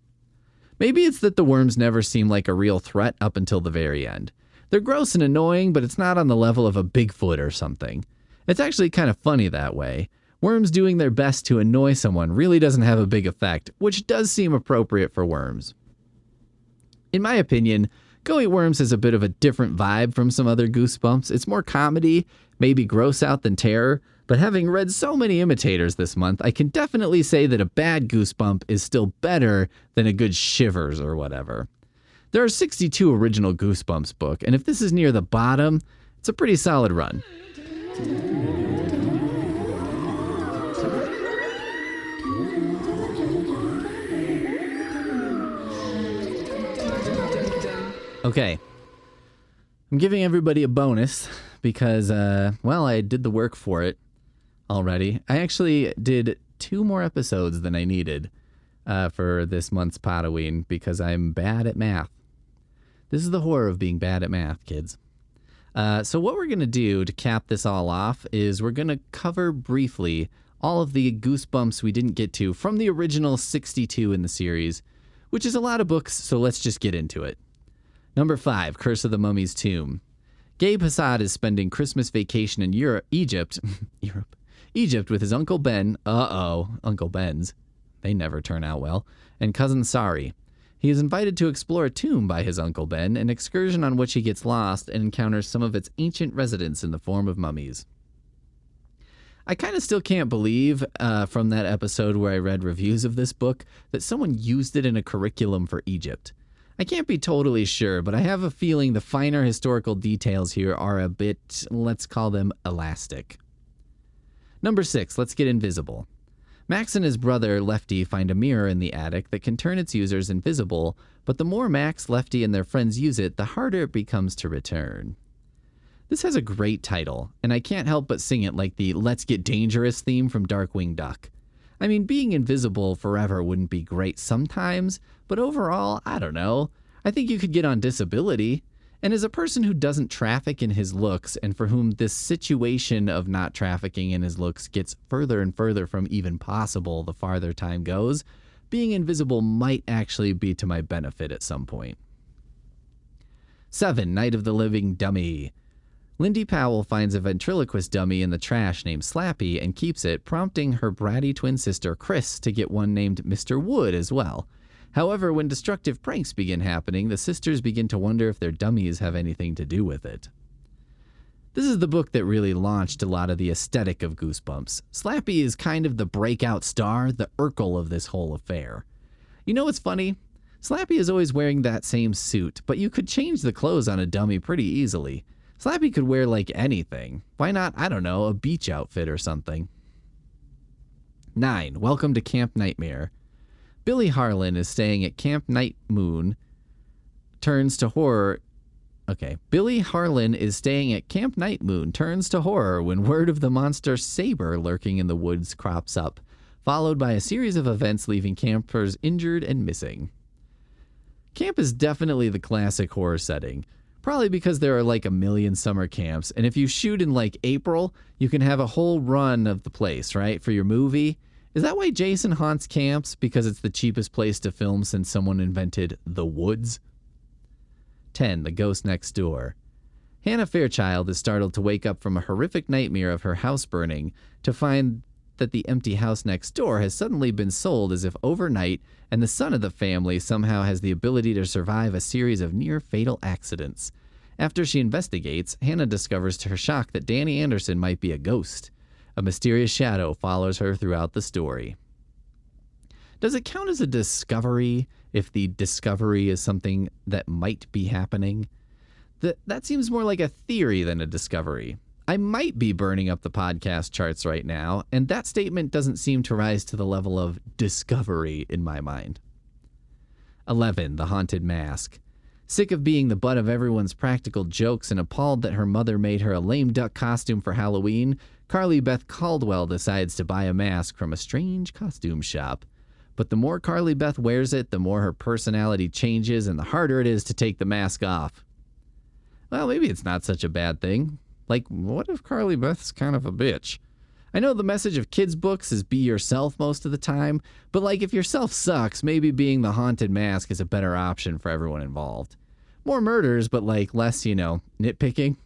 S1: Maybe it's that the worms never seem like a real threat up until the very end. They're gross and annoying, but it's not on the level of a Bigfoot or something. It's actually kind of funny that way. Worms doing their best to annoy someone really doesn't have a big effect, which does seem appropriate for worms. In my opinion, Go Eat Worms has a bit of a different vibe from some other Goosebumps. It's more comedy, maybe gross out than terror, but having read so many imitators this month, I can definitely say that a bad Goosebump is still better than a good Shivers or whatever. There are 62 original Goosebumps book, and if this is near the bottom, it's a pretty solid run. Okay, I'm giving everybody a bonus because, I did the work for it already. I actually did 2 more episodes than I needed for this month's Podoween because I'm bad at math. This is the horror of being bad at math, kids. So what we're going to do to cap this all off is we're going to cover briefly all of the Goosebumps we didn't get to from the original 62 in the series, which is a lot of books, so let's just get into it. Number 5, Curse of the Mummy's Tomb. Gabe Hassad is spending Christmas vacation in Egypt with his Uncle Ben, Uncle Ben's, they never turn out well, and cousin Sari. He is invited to explore a tomb by his Uncle Ben, an excursion on which he gets lost and encounters some of its ancient residents in the form of mummies. I kind of still can't believe from that episode where I read reviews of this book that someone used it in a curriculum for Egypt. I can't be totally sure, but I have a feeling the finer historical details here are a bit, let's call them, elastic. Number 6, let's get invisible. Max and his brother, Lefty, find a mirror in the attic that can turn its users invisible, but the more Max, Lefty, and their friends use it, the harder it becomes to return. This has a great title, and I can't help but sing it like the Let's Get Dangerous theme from Darkwing Duck. I mean, being invisible forever wouldn't be great sometimes, but overall, I don't know. I think you could get on disability. And as a person who doesn't traffic in his looks, and for whom this situation of not trafficking in his looks gets further and further from even possible the farther time goes, being invisible might actually be to my benefit at some point. 7. Night of the Living Dummy. Lindy Powell finds a ventriloquist dummy in the trash named Slappy and keeps it, prompting her bratty twin sister Chris to get one named Mr. Wood as well. However, when destructive pranks begin happening, the sisters begin to wonder if their dummies have anything to do with it. This is the book that really launched a lot of the aesthetic of Goosebumps. Slappy is kind of the breakout star, the Urkel of this whole affair. You know what's funny? Slappy is always wearing that same suit, but you could change the clothes on a dummy pretty easily. Slappy could wear like anything. Why not, I don't know, a beach outfit or something? 9. Welcome to Camp Nightmare. Billy Harlan is staying at Camp Night Moon. Billy Harlan is staying at Camp Night Moon, turns to horror when word of the monster Saber lurking in the woods crops up, followed by a series of events leaving campers injured and missing. Camp is definitely the classic horror setting, probably because there are like a million summer camps, and if you shoot in like April, you can have a whole run of the place, right, for your movie. Is that why Jason haunts camps? Because it's the cheapest place to film since someone invented the woods? 10. The Ghost Next Door. Hannah Fairchild is startled to wake up from a horrific nightmare of her house burning to find that the empty house next door has suddenly been sold as if overnight, and the son of the family somehow has the ability to survive a series of near-fatal accidents. After she investigates, Hannah discovers to her shock that Danny Anderson might be a ghost. A mysterious shadow follows her throughout the story. Does it count as a discovery if the discovery is something that might be happening? That seems more like a theory than a discovery. I might be burning up the podcast charts right now, and that statement doesn't seem to rise to the level of discovery in my mind. 11. The Haunted Mask. Sick of being the butt of everyone's practical jokes and appalled that her mother made her a lame duck costume for Halloween, Carly Beth Caldwell decides to buy a mask from a strange costume shop. But the more Carly Beth wears it, the more her personality changes and the harder it is to take the mask off. Well, maybe it's not such a bad thing. Like, what if Carly Beth's kind of a bitch? I know the message of kids' books is be yourself most of the time, but like if yourself sucks, maybe being the haunted mask is a better option for everyone involved. More murders, but like less, nitpicking.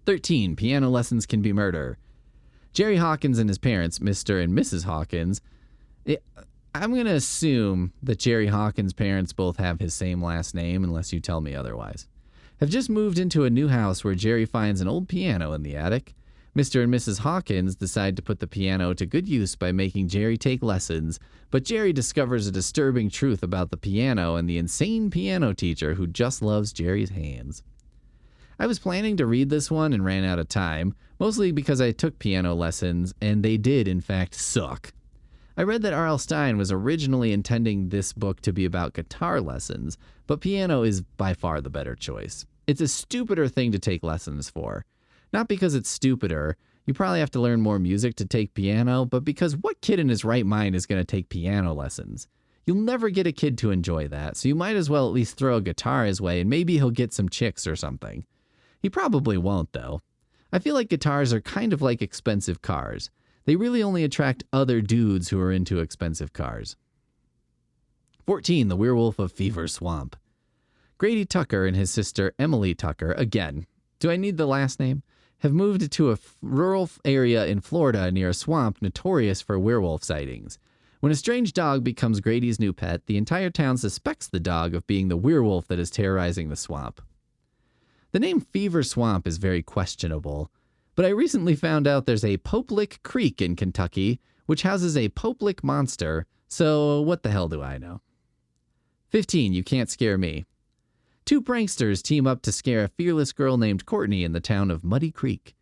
S1: 13. Piano lessons can be murder. Jerry Hawkins and his parents, Mr. and Mrs. Hawkins. I'm going to assume that Jerry Hawkins' parents both have his same last name, unless you tell me otherwise. Have just moved into a new house where Jerry finds an old piano in the attic. Mr. and Mrs. Hawkins decide to put the piano to good use by making Jerry take lessons, but Jerry discovers a disturbing truth about the piano and the insane piano teacher who just loves Jerry's hands. I was planning to read this one and ran out of time, mostly because I took piano lessons, and they did, in fact, suck. I read that R.L. Stine was originally intending this book to be about guitar lessons, but piano is by far the better choice. It's a stupider thing to take lessons for. Not because it's stupider, you probably have to learn more music to take piano, but because what kid in his right mind is going to take piano lessons? You'll never get a kid to enjoy that, so you might as well at least throw a guitar his way and maybe he'll get some chicks or something. He probably won't, though. I feel like guitars are kind of like expensive cars. They really only attract other dudes who are into expensive cars. 14. The Werewolf of Fever Swamp. Grady Tucker and his sister Emily Tucker, again, do I need the last name? Have moved to a rural area in Florida near a swamp notorious for werewolf sightings. When a strange dog becomes Grady's new pet, the entire town suspects the dog of being the werewolf that is terrorizing the swamp. The name Fever Swamp is very questionable, but I recently found out there's a Popelick Creek in Kentucky, which houses a Popelick monster, so what the hell do I know? 15. You Can't Scare Me. Two pranksters team up to scare a fearless girl named Courtney in the town of Muddy Creek.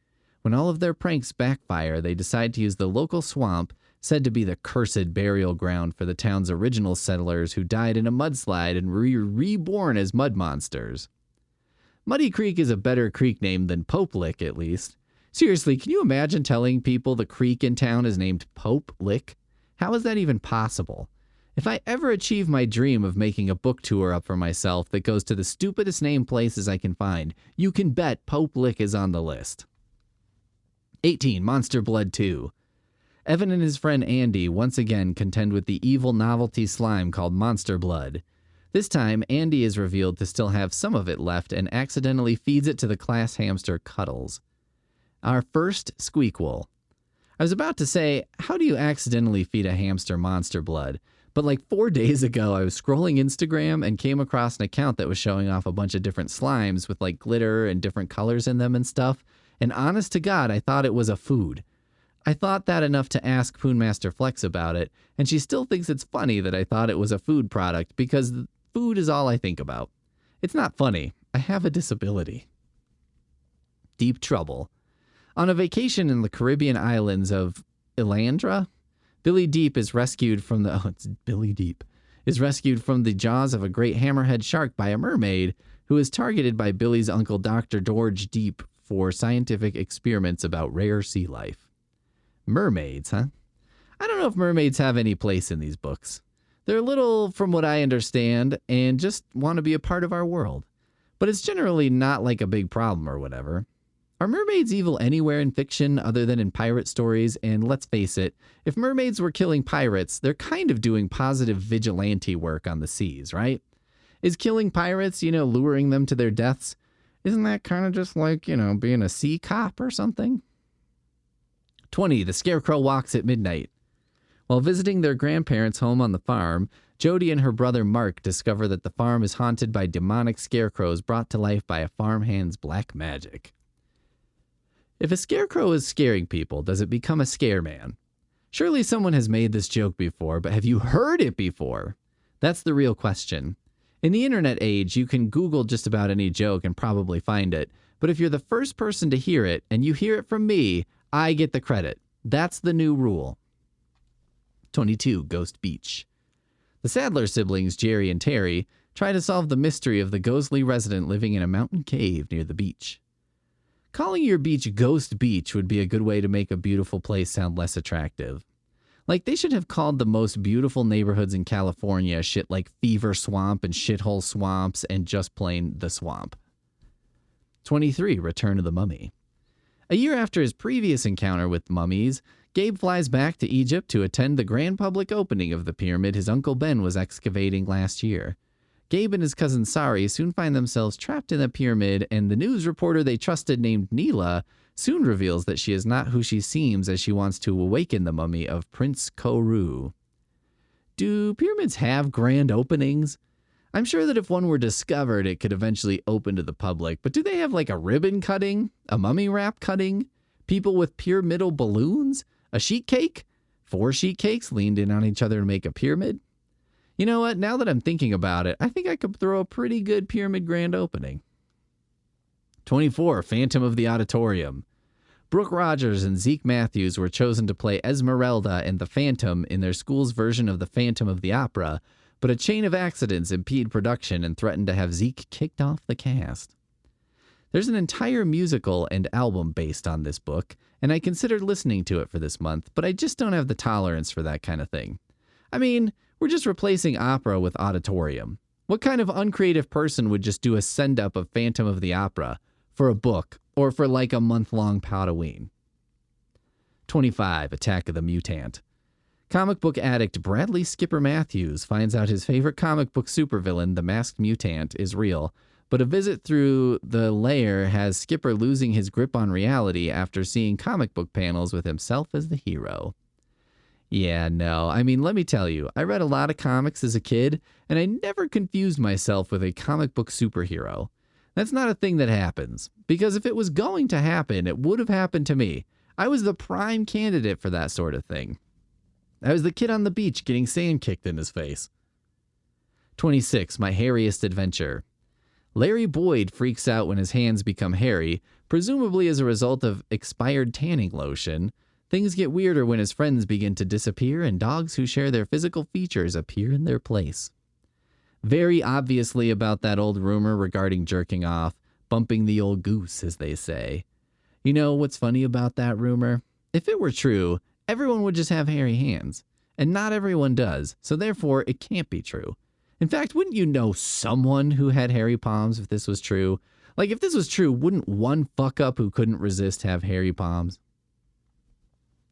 S1: When all of their pranks backfire, they decide to use the local swamp, said to be the cursed burial ground for the town's original settlers who died in a mudslide and were reborn as mud monsters. Muddy Creek is a better creek name than Pope Lick, at least. Seriously, can you imagine telling people the creek in town is named Pope Lick? How is that even possible? If I ever achieve my dream of making a book tour up for myself that goes to the stupidest named places I can find, you can bet Pope Lick is on the list. 18. Monster Blood 2. Evan and his friend Andy once again contend with the evil novelty slime called Monster Blood. This time, Andy is revealed to still have some of it left and accidentally feeds it to the class hamster Cuddles. Our first Squeakquel. I was about to say, how do you accidentally feed a hamster Monster Blood? But like 4 days ago, I was scrolling Instagram and came across an account that was showing off a bunch of different slimes with like glitter and different colors in them and stuff. And honest to God, I thought it was a food. I thought that enough to ask Poonmaster Flex about it, and she still thinks it's funny that I thought it was a food product because food is all I think about. It's not funny. I have a disability. Deep Trouble. On a vacation in the Caribbean islands of Ilandra, Billy Deep is rescued from the jaws of a great hammerhead shark by a mermaid who is targeted by Billy's uncle Dr. George Deep for scientific experiments about rare sea life. Mermaids, huh? I don't know if mermaids have any place in these books. They're little, from what I understand, and just want to be a part of our world. But it's generally not like a big problem or whatever. Are mermaids evil anywhere in fiction other than in pirate stories? And let's face it, if mermaids were killing pirates, they're kind of doing positive vigilante work on the seas, right? Is killing pirates, luring them to their deaths? Isn't that kind of just like, being a sea cop or something? 20. The Scarecrow Walks at Midnight. While visiting their grandparents' home on the farm, Jody and her brother Mark discover that the farm is haunted by demonic scarecrows brought to life by a farmhand's black magic. If a scarecrow is scaring people, does it become a scare man? Surely someone has made this joke before, but have you heard it before? That's the real question. In the internet age, you can Google just about any joke and probably find it. But if you're the first person to hear it, and you hear it from me, I get the credit. That's the new rule. 22. Ghost Beach. The Sadler siblings, Jerry and Terry, try to solve the mystery of the ghostly resident living in a mountain cave near the beach. Calling your beach Ghost Beach would be a good way to make a beautiful place sound less attractive. Like, they should have called the most beautiful neighborhoods in California shit like Fever Swamp and Shithole Swamps and just plain The Swamp. 23. Return of the Mummy. A year after his previous encounter with mummies, Gabe flies back to Egypt to attend the grand public opening of the pyramid his Uncle Ben was excavating last year. Gabe and his cousin Sari soon find themselves trapped in the pyramid, and the news reporter they trusted named Neela soon reveals that she is not who she seems as she wants to awaken the mummy of Prince Koru. Do pyramids have grand openings? I'm sure that if one were discovered, it could eventually open to the public, but do they have like a ribbon cutting? A mummy wrap cutting? People with pyramidal balloons? A sheet cake? 4 sheet cakes leaned in on each other to make a pyramid? You know what? Now that I'm thinking about it, I think I could throw a pretty good pyramid grand opening. 24. Phantom of the Auditorium. Brooke Rogers and Zeke Matthews were chosen to play Esmeralda and the Phantom in their school's version of the Phantom of the Opera, but a chain of accidents impede production and threatened to have Zeke kicked off the cast. There's an entire musical and album based on this book, and I considered listening to it for this month, but I just don't have the tolerance for that kind of thing. I mean, we're just replacing opera with auditorium. What kind of uncreative person would just do a send-up of Phantom of the Opera for a book or for like a month-long Podoween? 25. Attack of the Mutant. Comic book addict Bradley Skipper Matthews finds out his favorite comic book supervillain, the Masked Mutant, is real, but a visit through the lair has Skipper losing his grip on reality after seeing comic book panels with himself as the hero. Yeah, no, I mean, let me tell you, I read a lot of comics as a kid, and I never confused myself with a comic book superhero. That's not a thing that happens, because if it was going to happen, it would have happened to me. I was the prime candidate for that sort of thing. I was the kid on the beach getting sand kicked in his face. 26. My Hairiest Adventure. Larry Boyd freaks out when his hands become hairy, presumably as a result of expired tanning lotion. Things get weirder when his friends begin to disappear and dogs who share their physical features appear in their place. Very obviously about that old rumor regarding jerking off, bumping the old goose, as they say. You know what's funny about that rumor? If it were true, everyone would just have hairy hands. And not everyone does, so therefore it can't be true. In fact, wouldn't you know someone who had hairy palms if this was true? Like, if this was true, wouldn't one fuck-up who couldn't resist have hairy palms?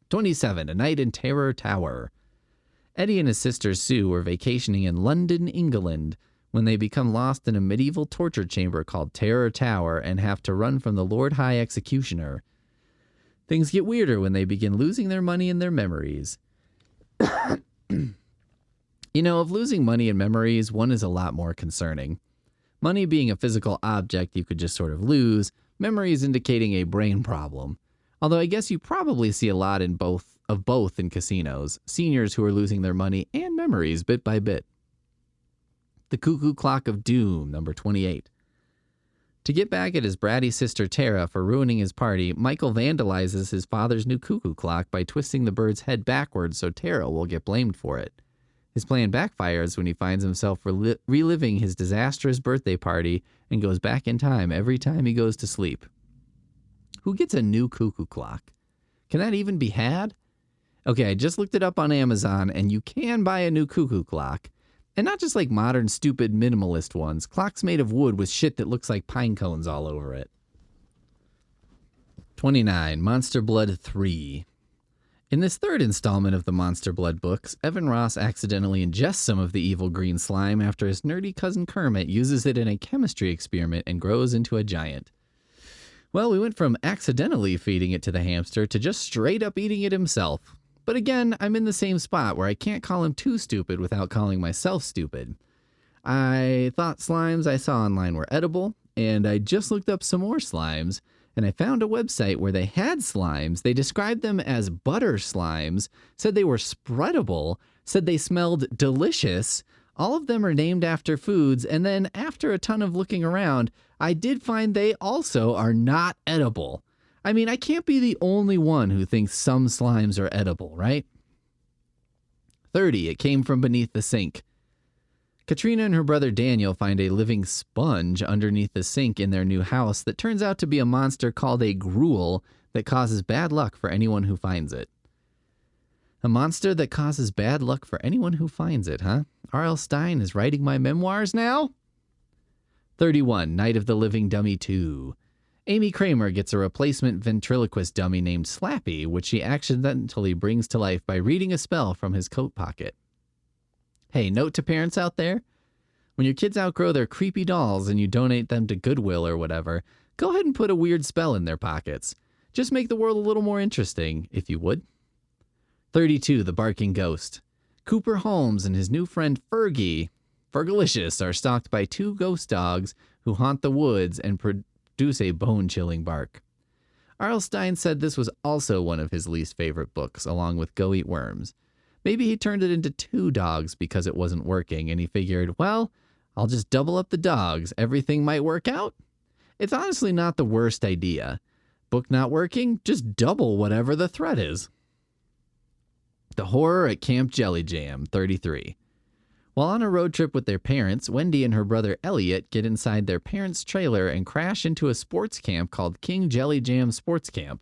S1: 27. A Night in Terror Tower. Eddie and his sister Sue were vacationing in London, England, when they become lost in a medieval torture chamber called Terror Tower and have to run from the Lord High Executioner. Things get weirder when they begin losing their money and their memories. You know, of losing money and memories, one is a lot more concerning. Money being a physical object you could just sort of lose, memories indicating a brain problem. Although I guess you probably see a lot in both in casinos, seniors who are losing their money and memories bit by bit. The Cuckoo Clock of Doom, number 28. To get back at his bratty sister Tara for ruining his party, Michael vandalizes his father's new cuckoo clock by twisting the bird's head backwards so Tara will get blamed for it. His plan backfires when he finds himself reliving his disastrous birthday party and goes back in time every time he goes to sleep. Who gets a new cuckoo clock? Can that even be had? Okay, I just looked it up on Amazon, and you can buy a new cuckoo clock. And not just like modern, stupid, minimalist ones. Clocks made of wood with shit that looks like pine cones all over it. 29. Monster Blood 3. In this third installment of the Monster Blood books, Evan Ross accidentally ingests some of the evil green slime after his nerdy cousin Kermit uses it in a chemistry experiment and grows into a giant. Well, we went from accidentally feeding it to the hamster to just straight up eating it himself. But again, I'm in the same spot where I can't call him too stupid without calling myself stupid. I thought slimes I saw online were edible, and I just looked up some more slimes, and I found a website where they had slimes. They described them as butter slimes, said they were spreadable, said they smelled delicious. All of them are named after foods, and then after a ton of looking around, I did find they also are not edible. I mean, I can't be the only one who thinks some slimes are edible, right? 30. It came from beneath the sink. Katrina and her brother Daniel find a living sponge underneath the sink in their new house that turns out to be a monster called a gruel that causes bad luck for anyone who finds it. A monster that causes bad luck for anyone who finds it, huh? R.L. Stine is writing my memoirs now? 31. Night of the Living Dummy 2. Amy Kramer gets a replacement ventriloquist dummy named Slappy, which she accidentally brings to life by reading a spell from his coat pocket. Hey, note to parents out there. When your kids outgrow their creepy dolls and you donate them to Goodwill or whatever, go ahead and put a weird spell in their pockets. Just make the world a little more interesting, if you would. 32. The Barking Ghost. Cooper Holmes and his new friend Fergalicious are stalked by two ghost dogs who haunt the woods and produce a bone-chilling bark. R.L. Stine said this was also one of his least favorite books, along with Go Eat Worms. Maybe he turned it into two dogs because it wasn't working, and he figured, well, I'll just double up the dogs. Everything might work out. It's honestly not the worst idea. Book not working? Just double whatever the threat is. The Horror at Camp Jelly Jam, 33. While on a road trip with their parents, Wendy and her brother Elliot get inside their parents' trailer and crash into a sports camp called King Jelly Jam Sports Camp.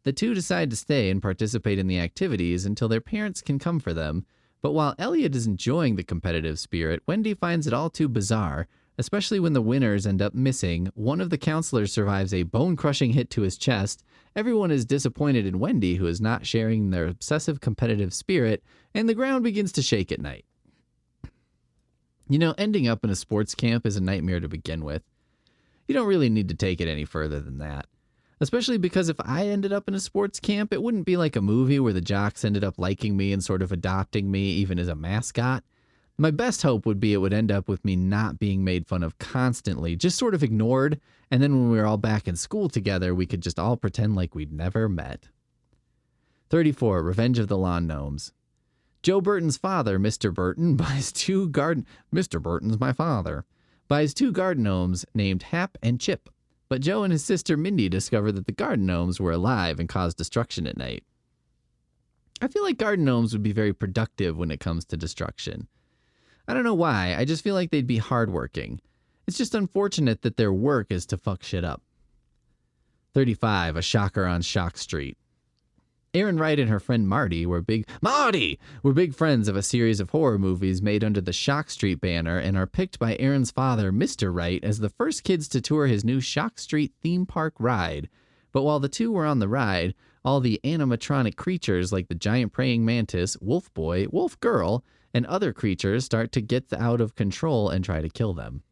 S1: The two decide to stay and participate in the activities until their parents can come for them, but while Elliot is enjoying the competitive spirit, Wendy finds it all too bizarre, especially when the winners end up missing. One of the counselors survives a bone-crushing hit to his chest. Everyone is disappointed in Wendy, who is not sharing their obsessive competitive spirit, and the ground begins to shake at night. You know, ending up in a sports camp is a nightmare to begin with. You don't really need to take it any further than that. Especially because if I ended up in a sports camp, it wouldn't be like a movie where the jocks ended up liking me and sort of adopting me even as a mascot. My best hope would be it would end up with me not being made fun of constantly, just sort of ignored, and then when we were all back in school together, we could just all pretend like we'd never met. 34. Revenge of the Lawn Gnomes. Joe Burton's father, Mr. Burton, buys two garden... Mr. Burton's my father. Buys two garden gnomes named Hap and Chip. But Joe and his sister Mindy discover that the garden gnomes were alive and caused destruction at night. I feel like garden gnomes would be very productive when it comes to destruction. I don't know why, I just feel like they'd be hardworking. It's just unfortunate that their work is to fuck shit up. 35, a shocker on Shock Street. Aaron Wright and her friend Marty were big friends of a series of horror movies made under the Shock Street banner and are picked by Aaron's father, Mr. Wright, as the first kids to tour his new Shock Street theme park ride. But while the two were on the ride, all the animatronic creatures like the giant praying mantis, Wolf Boy, Wolf Girl, and other creatures start to get out of control and try to kill them.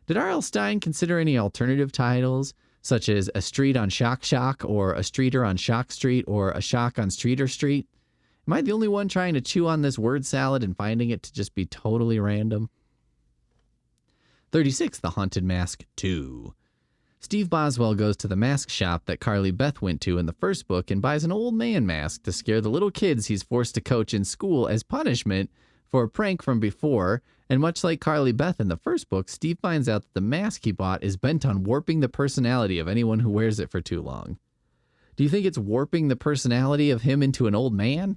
S1: Did R.L. Stine consider any alternative titles, such as A Street on Shock Shock, or A Streeter on Shock Street, or A Shock on Streeter Street? Am I the only one trying to chew on this word salad and finding it to just be totally random? 36, The Haunted Mask 2. Steve Boswell goes to the mask shop that Carly Beth went to in the first book and buys an old man mask to scare the little kids he's forced to coach in school as punishment for a prank from before. And much like Carly Beth in the first book, Steve finds out that the mask he bought is bent on warping the personality of anyone who wears it for too long. Do you think it's warping the personality of him into an old man?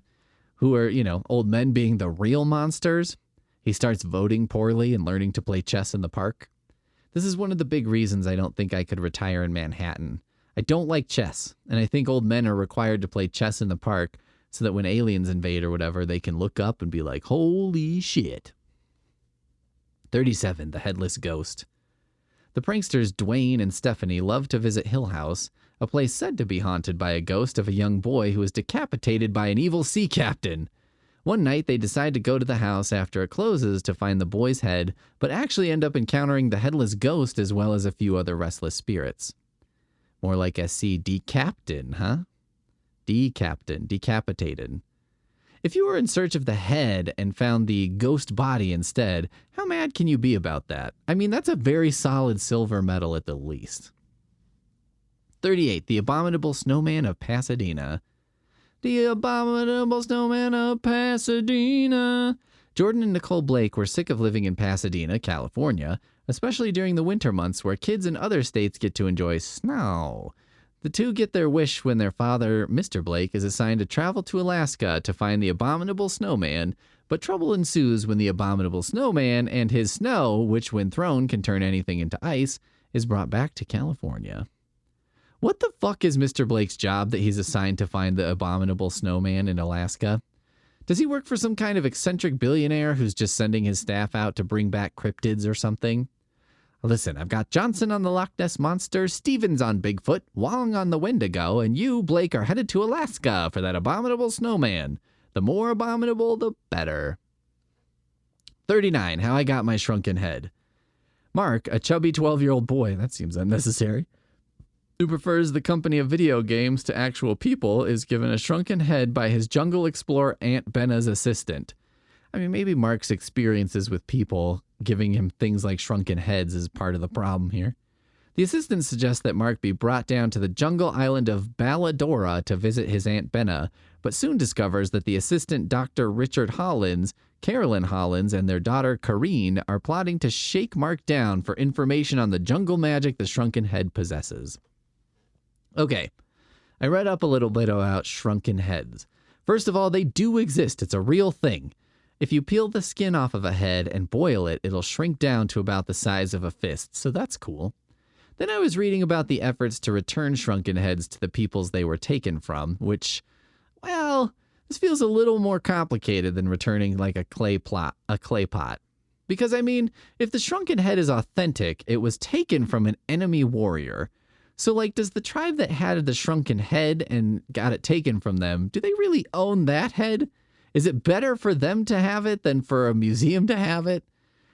S1: Who are, old men being the real monsters? He starts voting poorly and learning to play chess in the park. This is one of the big reasons I don't think I could retire in Manhattan. I don't like chess, and I think old men are required to play chess in the park so that when aliens invade or whatever, they can look up and be like, holy shit. 37, The Headless Ghost. The pranksters Dwayne and Stephanie love to visit Hill House, a place said to be haunted by a ghost of a young boy who was decapitated by an evil sea captain. One night, they decide to go to the house after it closes to find the boy's head, but actually end up encountering the headless ghost as well as a few other restless spirits. More like SC Decaptain, huh? Decaptain, decapitated. If you were in search of the head and found the ghost body instead, how mad can you be about that? I mean, that's a very solid silver medal at the least. 38, The Abominable Snowman of Pasadena. The Abominable Snowman of Pasadena. Jordan and Nicole Blake were sick of living in Pasadena, California, especially during the winter months where kids in other states get to enjoy snow. The two get their wish when their father, Mr. Blake, is assigned to travel to Alaska to find the Abominable Snowman, but trouble ensues when the Abominable Snowman and his snow, which when thrown can turn anything into ice, is brought back to California. What the fuck is Mr. Blake's job that he's assigned to find the Abominable Snowman in Alaska? Does he work for some kind of eccentric billionaire who's just sending his staff out to bring back cryptids or something? Listen, I've got Johnson on the Loch Ness Monster, Stevens on Bigfoot, Wong on the Wendigo, and you, Blake, are headed to Alaska for that Abominable Snowman. The more abominable, the better. 39, How I Got My Shrunken Head. Mark, a chubby 12-year-old boy, that seems unnecessary, who prefers the company of video games to actual people, is given a shrunken head by his jungle explorer Aunt Benna's assistant. I mean, maybe Mark's experiences with people giving him things like shrunken heads is part of the problem here. The assistant suggests that Mark be brought down to the jungle island of Balladora to visit his Aunt Benna, but soon discovers that the assistant Dr. Richard Hollins, Carolyn Hollins, and their daughter Kareen are plotting to shake Mark down for information on the jungle magic the shrunken head possesses. Okay, I read up a little bit about shrunken heads. First of all, they do exist. It's a real thing. If you peel the skin off of a head and boil it, it'll shrink down to about the size of a fist, so that's cool. Then I was reading about the efforts to return shrunken heads to the peoples they were taken from, which, well, this feels a little more complicated than returning like a clay pot. Because, I mean, if the shrunken head is authentic, it was taken from an enemy warrior. So, like, does the tribe that had the shrunken head and got it taken from them, do they really own that head? Is it better for them to have it than for a museum to have it?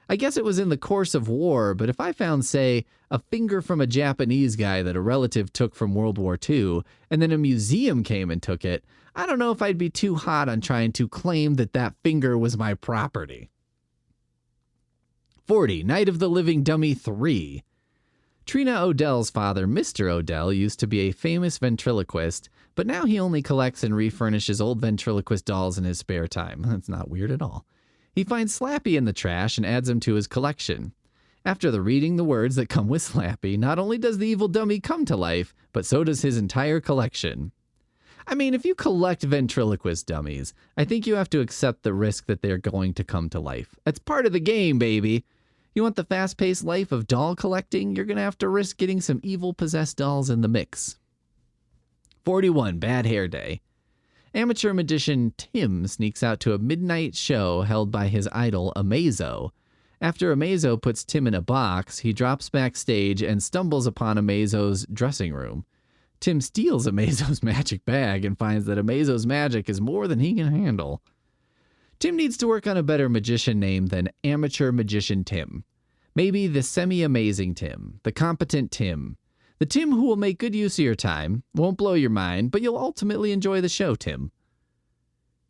S1: I guess it was in the course of war, but if I found, say, a finger from a Japanese guy that a relative took from World War II, and then a museum came and took it, I don't know if I'd be too hot on trying to claim that that finger was my property. 40, Night of the Living Dummy 3. Trina Odell's father, Mr. Odell, used to be a famous ventriloquist, but now he only collects and refurnishes old ventriloquist dolls in his spare time. That's not weird at all. He finds Slappy in the trash and adds him to his collection. After reading the words that come with Slappy, not only does the evil dummy come to life, but so does his entire collection. I mean, if you collect ventriloquist dummies, I think you have to accept the risk that they're going to come to life. That's part of the game, baby. You want the fast-paced life of doll collecting? You're going to have to risk getting some evil possessed dolls in the mix. 41, Bad Hair Day. Amateur magician Tim sneaks out to a midnight show held by his idol Amazo. After Amazo puts Tim in a box, he drops backstage and stumbles upon Amazo's dressing room. Tim steals Amazo's magic bag and finds that Amazo's magic is more than he can handle. Tim needs to work on a better magician name than Amateur Magician Tim. Maybe the semi-amazing Tim, the competent Tim, the Tim who will make good use of your time, won't blow your mind, but you'll ultimately enjoy the show, Tim.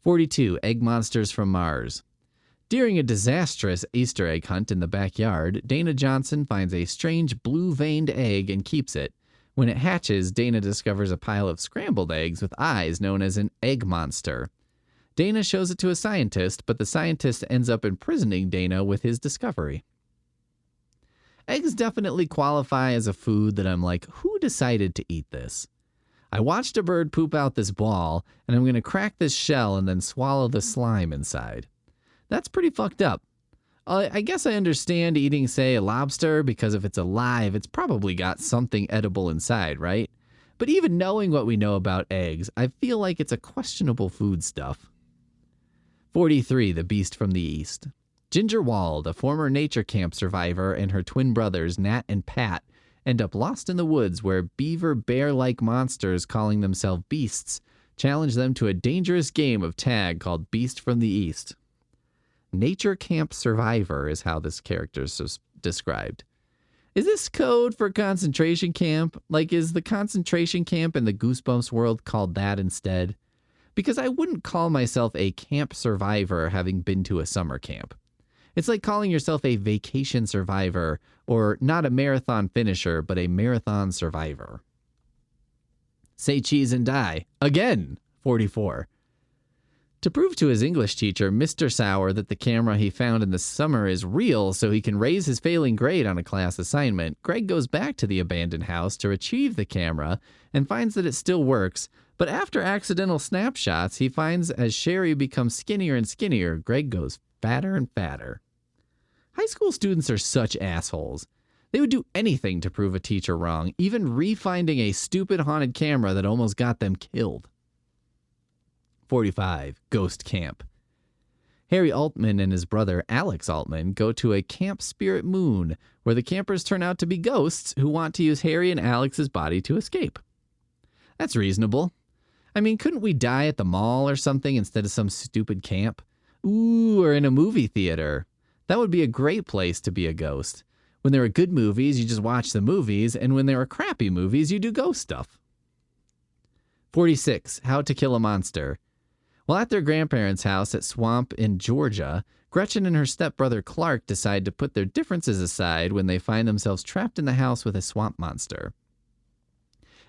S1: 42, Egg Monsters from Mars. During a disastrous Easter egg hunt in the backyard, Dana Johnson finds a strange blue-veined egg and keeps it. When it hatches, Dana discovers a pile of scrambled eggs with eyes known as an egg monster. Dana shows it to a scientist, but the scientist ends up imprisoning Dana with his discovery. Eggs definitely qualify as a food that I'm like, who decided to eat this? I watched a bird poop out this ball, and I'm going to crack this shell and then swallow the slime inside. That's pretty fucked up. I guess I understand eating, say, a lobster, because if it's alive, it's probably got something edible inside, right? But even knowing what we know about eggs, I feel like it's a questionable food stuff. 43, The Beast from the East. Ginger Wald, a former nature camp survivor, and her twin brothers, Nat and Pat, end up lost in the woods where beaver bear-like monsters calling themselves beasts challenge them to a dangerous game of tag called Beast from the East. Nature camp survivor is how this character is described. Is this code for concentration camp? Like, is the concentration camp in the Goosebumps world called that instead? Because I wouldn't call myself a camp survivor having been to a summer camp. It's like calling yourself a vacation survivor, or not a marathon finisher, but a marathon survivor. Say cheese and die. Again, 44. To prove to his English teacher, Mr. Sauer, that the camera he found in the summer is real so he can raise his failing grade on a class assignment, Greg goes back to the abandoned house to retrieve the camera and finds that it still works, but after accidental snapshots, he finds as Sherry becomes skinnier and skinnier, Greg goes fatter and fatter. High school students are such assholes. They would do anything to prove a teacher wrong, even refinding a stupid haunted camera that almost got them killed. 45. Ghost Camp. Harry Altman and his brother Alex Altman go to a Camp Spirit Moon, where the campers turn out to be ghosts who want to use Harry and Alex's body to escape. That's reasonable. I mean, couldn't we die at the mall or something instead of some stupid camp? Ooh, or in a movie theater. That would be a great place to be a ghost. When there are good movies, you just watch the movies, and when there are crappy movies, you do ghost stuff. 46. How to Kill a Monster. While at their grandparents' house at Swamp in Georgia, Gretchen and her stepbrother Clark decide to put their differences aside when they find themselves trapped in the house with a swamp monster.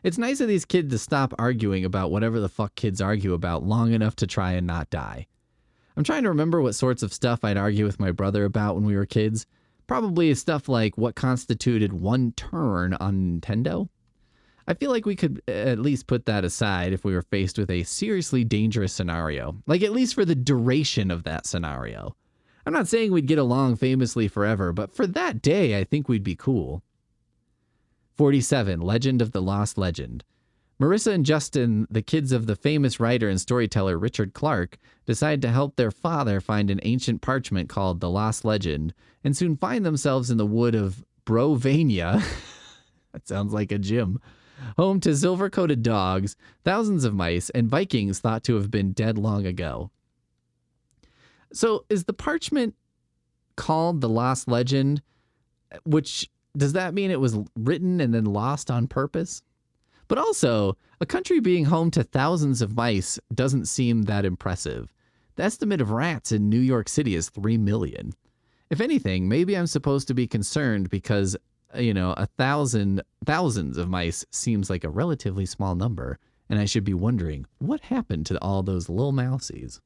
S1: It's nice of these kids to stop arguing about whatever the fuck kids argue about long enough to try and not die. I'm trying to remember what sorts of stuff I'd argue with my brother about when we were kids. Probably stuff like what constituted one turn on Nintendo. I feel like we could at least put that aside if we were faced with a seriously dangerous scenario. Like, at least for the duration of that scenario. I'm not saying we'd get along famously forever, but for that day, I think we'd be cool. 47. Legend of the Lost Legend. Marissa and Justin, the kids of the famous writer and storyteller Richard Clark, decide to help their father find an ancient parchment called The Lost Legend, and soon find themselves in the wood of Brovania. That sounds like a gym. Home to silver-coated dogs, thousands of mice, and Vikings thought to have been dead long ago. So is the parchment called The Lost Legend, which does that mean it was written and then lost on purpose? But also, a country being home to thousands of mice doesn't seem that impressive. The estimate of rats in New York City is 3 million. If anything, maybe I'm supposed to be concerned because, thousands of mice seems like a relatively small number, and I should be wondering, what happened to all those little mousies?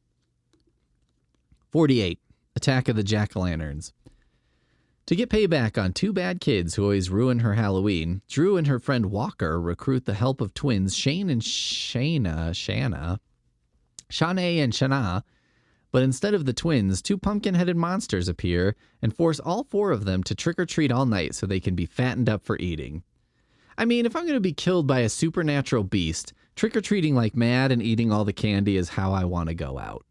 S1: 48. Attack of the Jack-o'-lanterns. To get payback on two bad kids who always ruin her Halloween, Drew and her friend Walker recruit the help of twins Shane and Shana, but But instead of the twins, 2 pumpkin-headed monsters appear and force all 4 of them to trick-or-treat all night so they can be fattened up for eating. I mean, if I'm going to be killed by a supernatural beast, trick-or-treating like mad and eating all the candy is how I want to go out.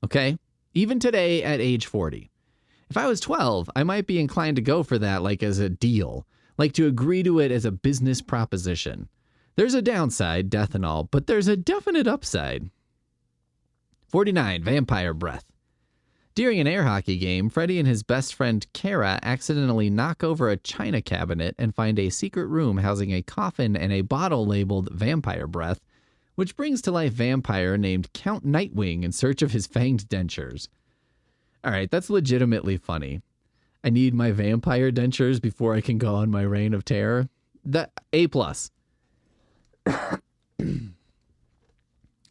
S1: Okay? Even today at age 40. If I was 12, I might be inclined to go for that like as a deal, like to agree to it as a business proposition. There's a downside, death and all, but there's a definite upside. 49, vampire breath. During an air hockey game, Freddy and his best friend Kara accidentally knock over a china cabinet and find a secret room housing a coffin and a bottle labeled vampire breath, which brings to life vampire named Count Nightwing in search of his fanged dentures. Alright, that's legitimately funny. I need my vampire dentures before I can go on my reign of terror. That A+.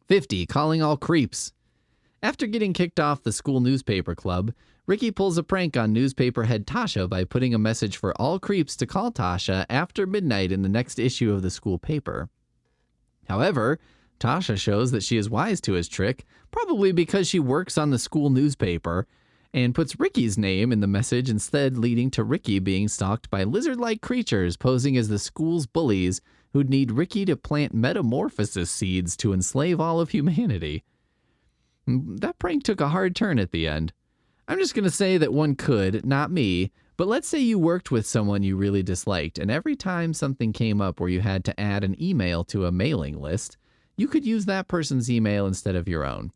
S1: 50, calling all creeps. After getting kicked off the school newspaper club, Ricky pulls a prank on newspaper head Tasha by putting a message for all creeps to call Tasha after midnight in the next issue of the school paper. However, Tasha shows that she is wise to his trick, probably because she works on the school newspaper, and puts Ricky's name in the message instead, leading to Ricky being stalked by lizard-like creatures posing as the school's bullies who'd need Ricky to plant metamorphosis seeds to enslave all of humanity. That prank took a hard turn at the end. I'm just going to say that one could, not me, but let's say you worked with someone you really disliked, and every time something came up where you had to add an email to a mailing list, you could use that person's email instead of your own.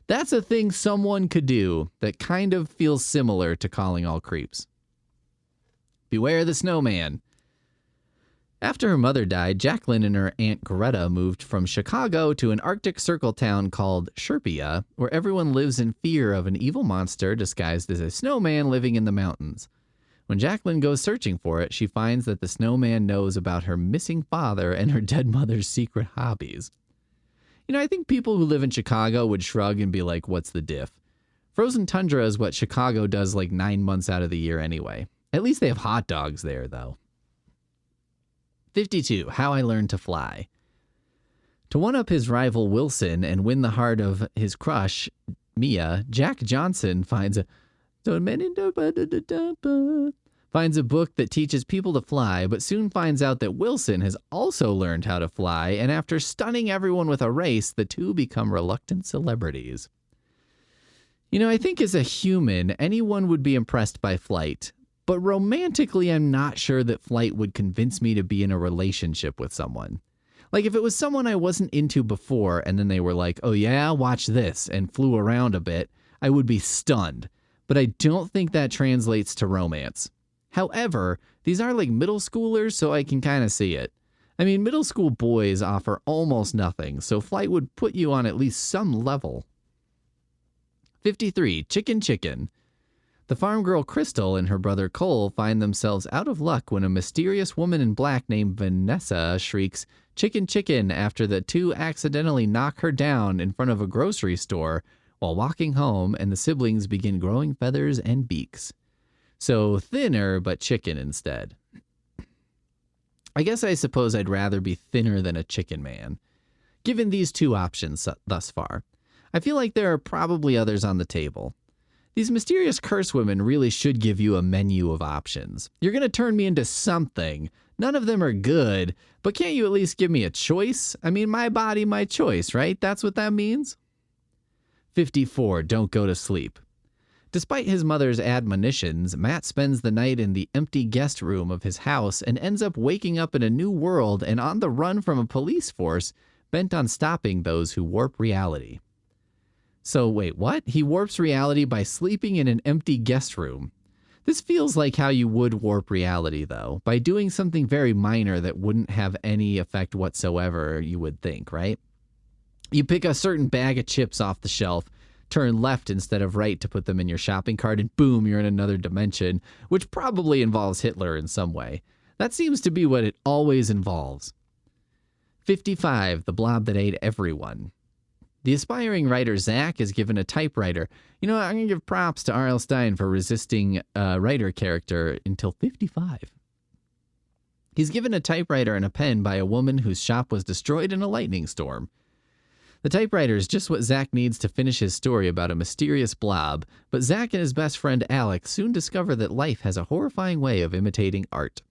S1: That's a thing someone could do that kind of feels similar to calling all creeps. Beware the Snowman. After her mother died, Jacqueline and her Aunt Greta moved from Chicago to an Arctic Circle town called Sherpia, where everyone lives in fear of an evil monster disguised as a snowman living in the mountains. When Jacqueline goes searching for it, she finds that the snowman knows about her missing father and her dead mother's secret hobbies. You know, I think people who live in Chicago would shrug and be like, what's the diff? Frozen tundra is what Chicago does like 9 months out of the year anyway. At least they have hot dogs there, though. 52. How I Learned to Fly. To one-up his rival Wilson and win the heart of his crush, Mia, Jack Johnson finds a book that teaches people to fly, but soon finds out that Wilson has also learned how to fly, and after stunning everyone with a race, the two become reluctant celebrities. You know, I think as a human, anyone would be impressed by flight. But romantically, I'm not sure that flight would convince me to be in a relationship with someone. Like if it was someone I wasn't into before and then they were like, oh yeah, watch this, and flew around a bit, I would be stunned. But I don't think that translates to romance. However, these are like middle schoolers, so I can kind of see it. I mean, middle school boys offer almost nothing, so flight would put you on at least some level. 53. Chicken. The farm girl Crystal and her brother Cole find themselves out of luck when a mysterious woman in black named Vanessa shrieks, Chicken, after the two accidentally knock her down in front of a grocery store while walking home, and the siblings begin growing feathers and beaks. So thinner, but chicken instead. I guess I suppose I'd rather be thinner than a chicken man. Given these 2 options thus far, I feel like there are probably others on the table. These mysterious curse women really should give you a menu of options. You're going to turn me into something. None of them are good, but can't you at least give me a choice? I mean, my body, my choice, right? That's what that means? 54. Don't go to sleep. Despite his mother's admonitions, Matt spends the night in the empty guest room of his house and ends up waking up in a new world and on the run from a police force bent on stopping those who warp reality. So wait, what? He warps reality by sleeping in an empty guest room. This feels like how you would warp reality, though, by doing something very minor that wouldn't have any effect whatsoever, you would think, right? You pick a certain bag of chips off the shelf, turn left instead of right to put them in your shopping cart, and boom, you're in another dimension, which probably involves Hitler in some way. That seems to be what it always involves. 55. The blob that ate everyone. The aspiring writer Zach is given a typewriter. You know, I'm going to give props to R.L. Stine for resisting a writer character until 55. He's given a typewriter and a pen by a woman whose shop was destroyed in a lightning storm. The typewriter is just what Zach needs to finish his story about a mysterious blob, but Zach and his best friend Alex soon discover that life has a horrifying way of imitating art.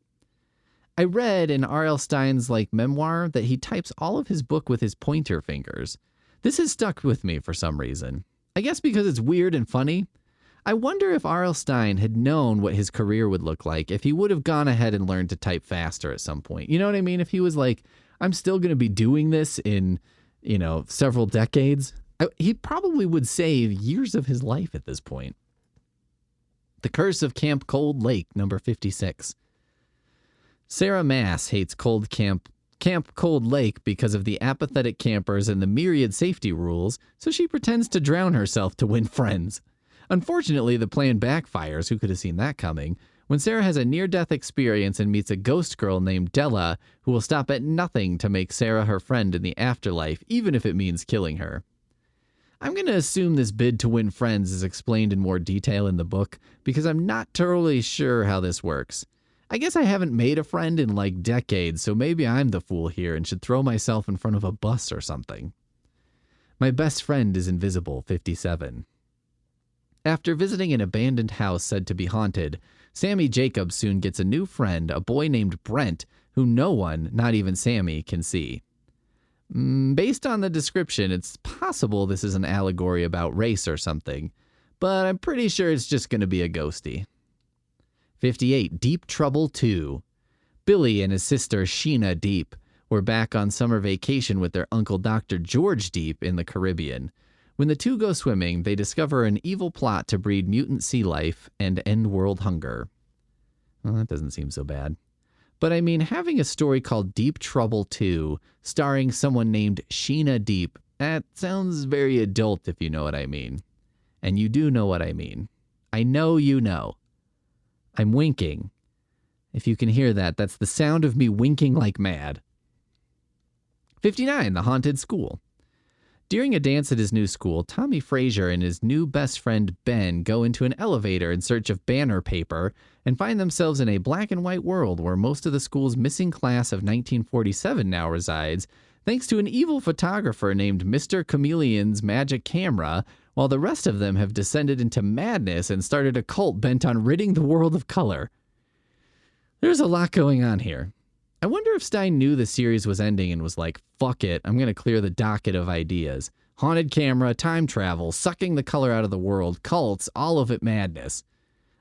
S1: I read in R.L. Stine's memoir that he types all of his book with his pointer fingers. This has stuck with me for some reason. I guess because it's weird and funny. I wonder if R.L. Stine had known what his career would look like if he would have gone ahead and learned to type faster at some point. You know what I mean? If he was like, I'm still going to be doing this in, several decades, he probably would save years of his life at this point. The Curse of Camp Cold Lake, number 56. Sarah Mass hates Camp Cold Lake because of the apathetic campers and the myriad safety rules, so she pretends to drown herself to win friends. Unfortunately, the plan backfires. Who could have seen that coming? When Sarah has a near-death experience and meets a ghost girl named Della, who will stop at nothing to make Sarah her friend in the afterlife, even if it means killing her. I'm going to assume this bid to win friends is explained in more detail in the book, because I'm not totally sure how this works. I guess I haven't made a friend in decades, so maybe I'm the fool here and should throw myself in front of a bus or something. My best friend is invisible, 57. After visiting an abandoned house said to be haunted, Sammy Jacobs soon gets a new friend, a boy named Brent, who no one, not even Sammy, can see. Based on the description, it's possible this is an allegory about race or something, but I'm pretty sure it's just going to be a ghosty. 58. Deep Trouble 2. Billy and his sister Sheena Deep were back on summer vacation with their uncle Dr. George Deep in the Caribbean. When the two go swimming, they discover an evil plot to breed mutant sea life and end world hunger. Well, that doesn't seem so bad. But I mean, having a story called Deep Trouble 2, starring someone named Sheena Deep, that sounds very adult if you know what I mean. And you do know what I mean. I know you know. I'm winking. If you can hear that, that's the sound of me winking like mad. 59. The Haunted School. During a dance at his new school, Tommy Frazier and his new best friend Ben go into an elevator in search of banner paper and find themselves in a black and white world where most of the school's missing class of 1947 now resides, thanks to an evil photographer named Mr. Chameleon's magic camera, while the rest of them have descended into madness and started a cult bent on ridding the world of color. There's a lot going on here. I wonder if Stine knew the series was ending and was like, fuck it, I'm going to clear the docket of ideas. Haunted camera, time travel, sucking the color out of the world, cults, all of it madness.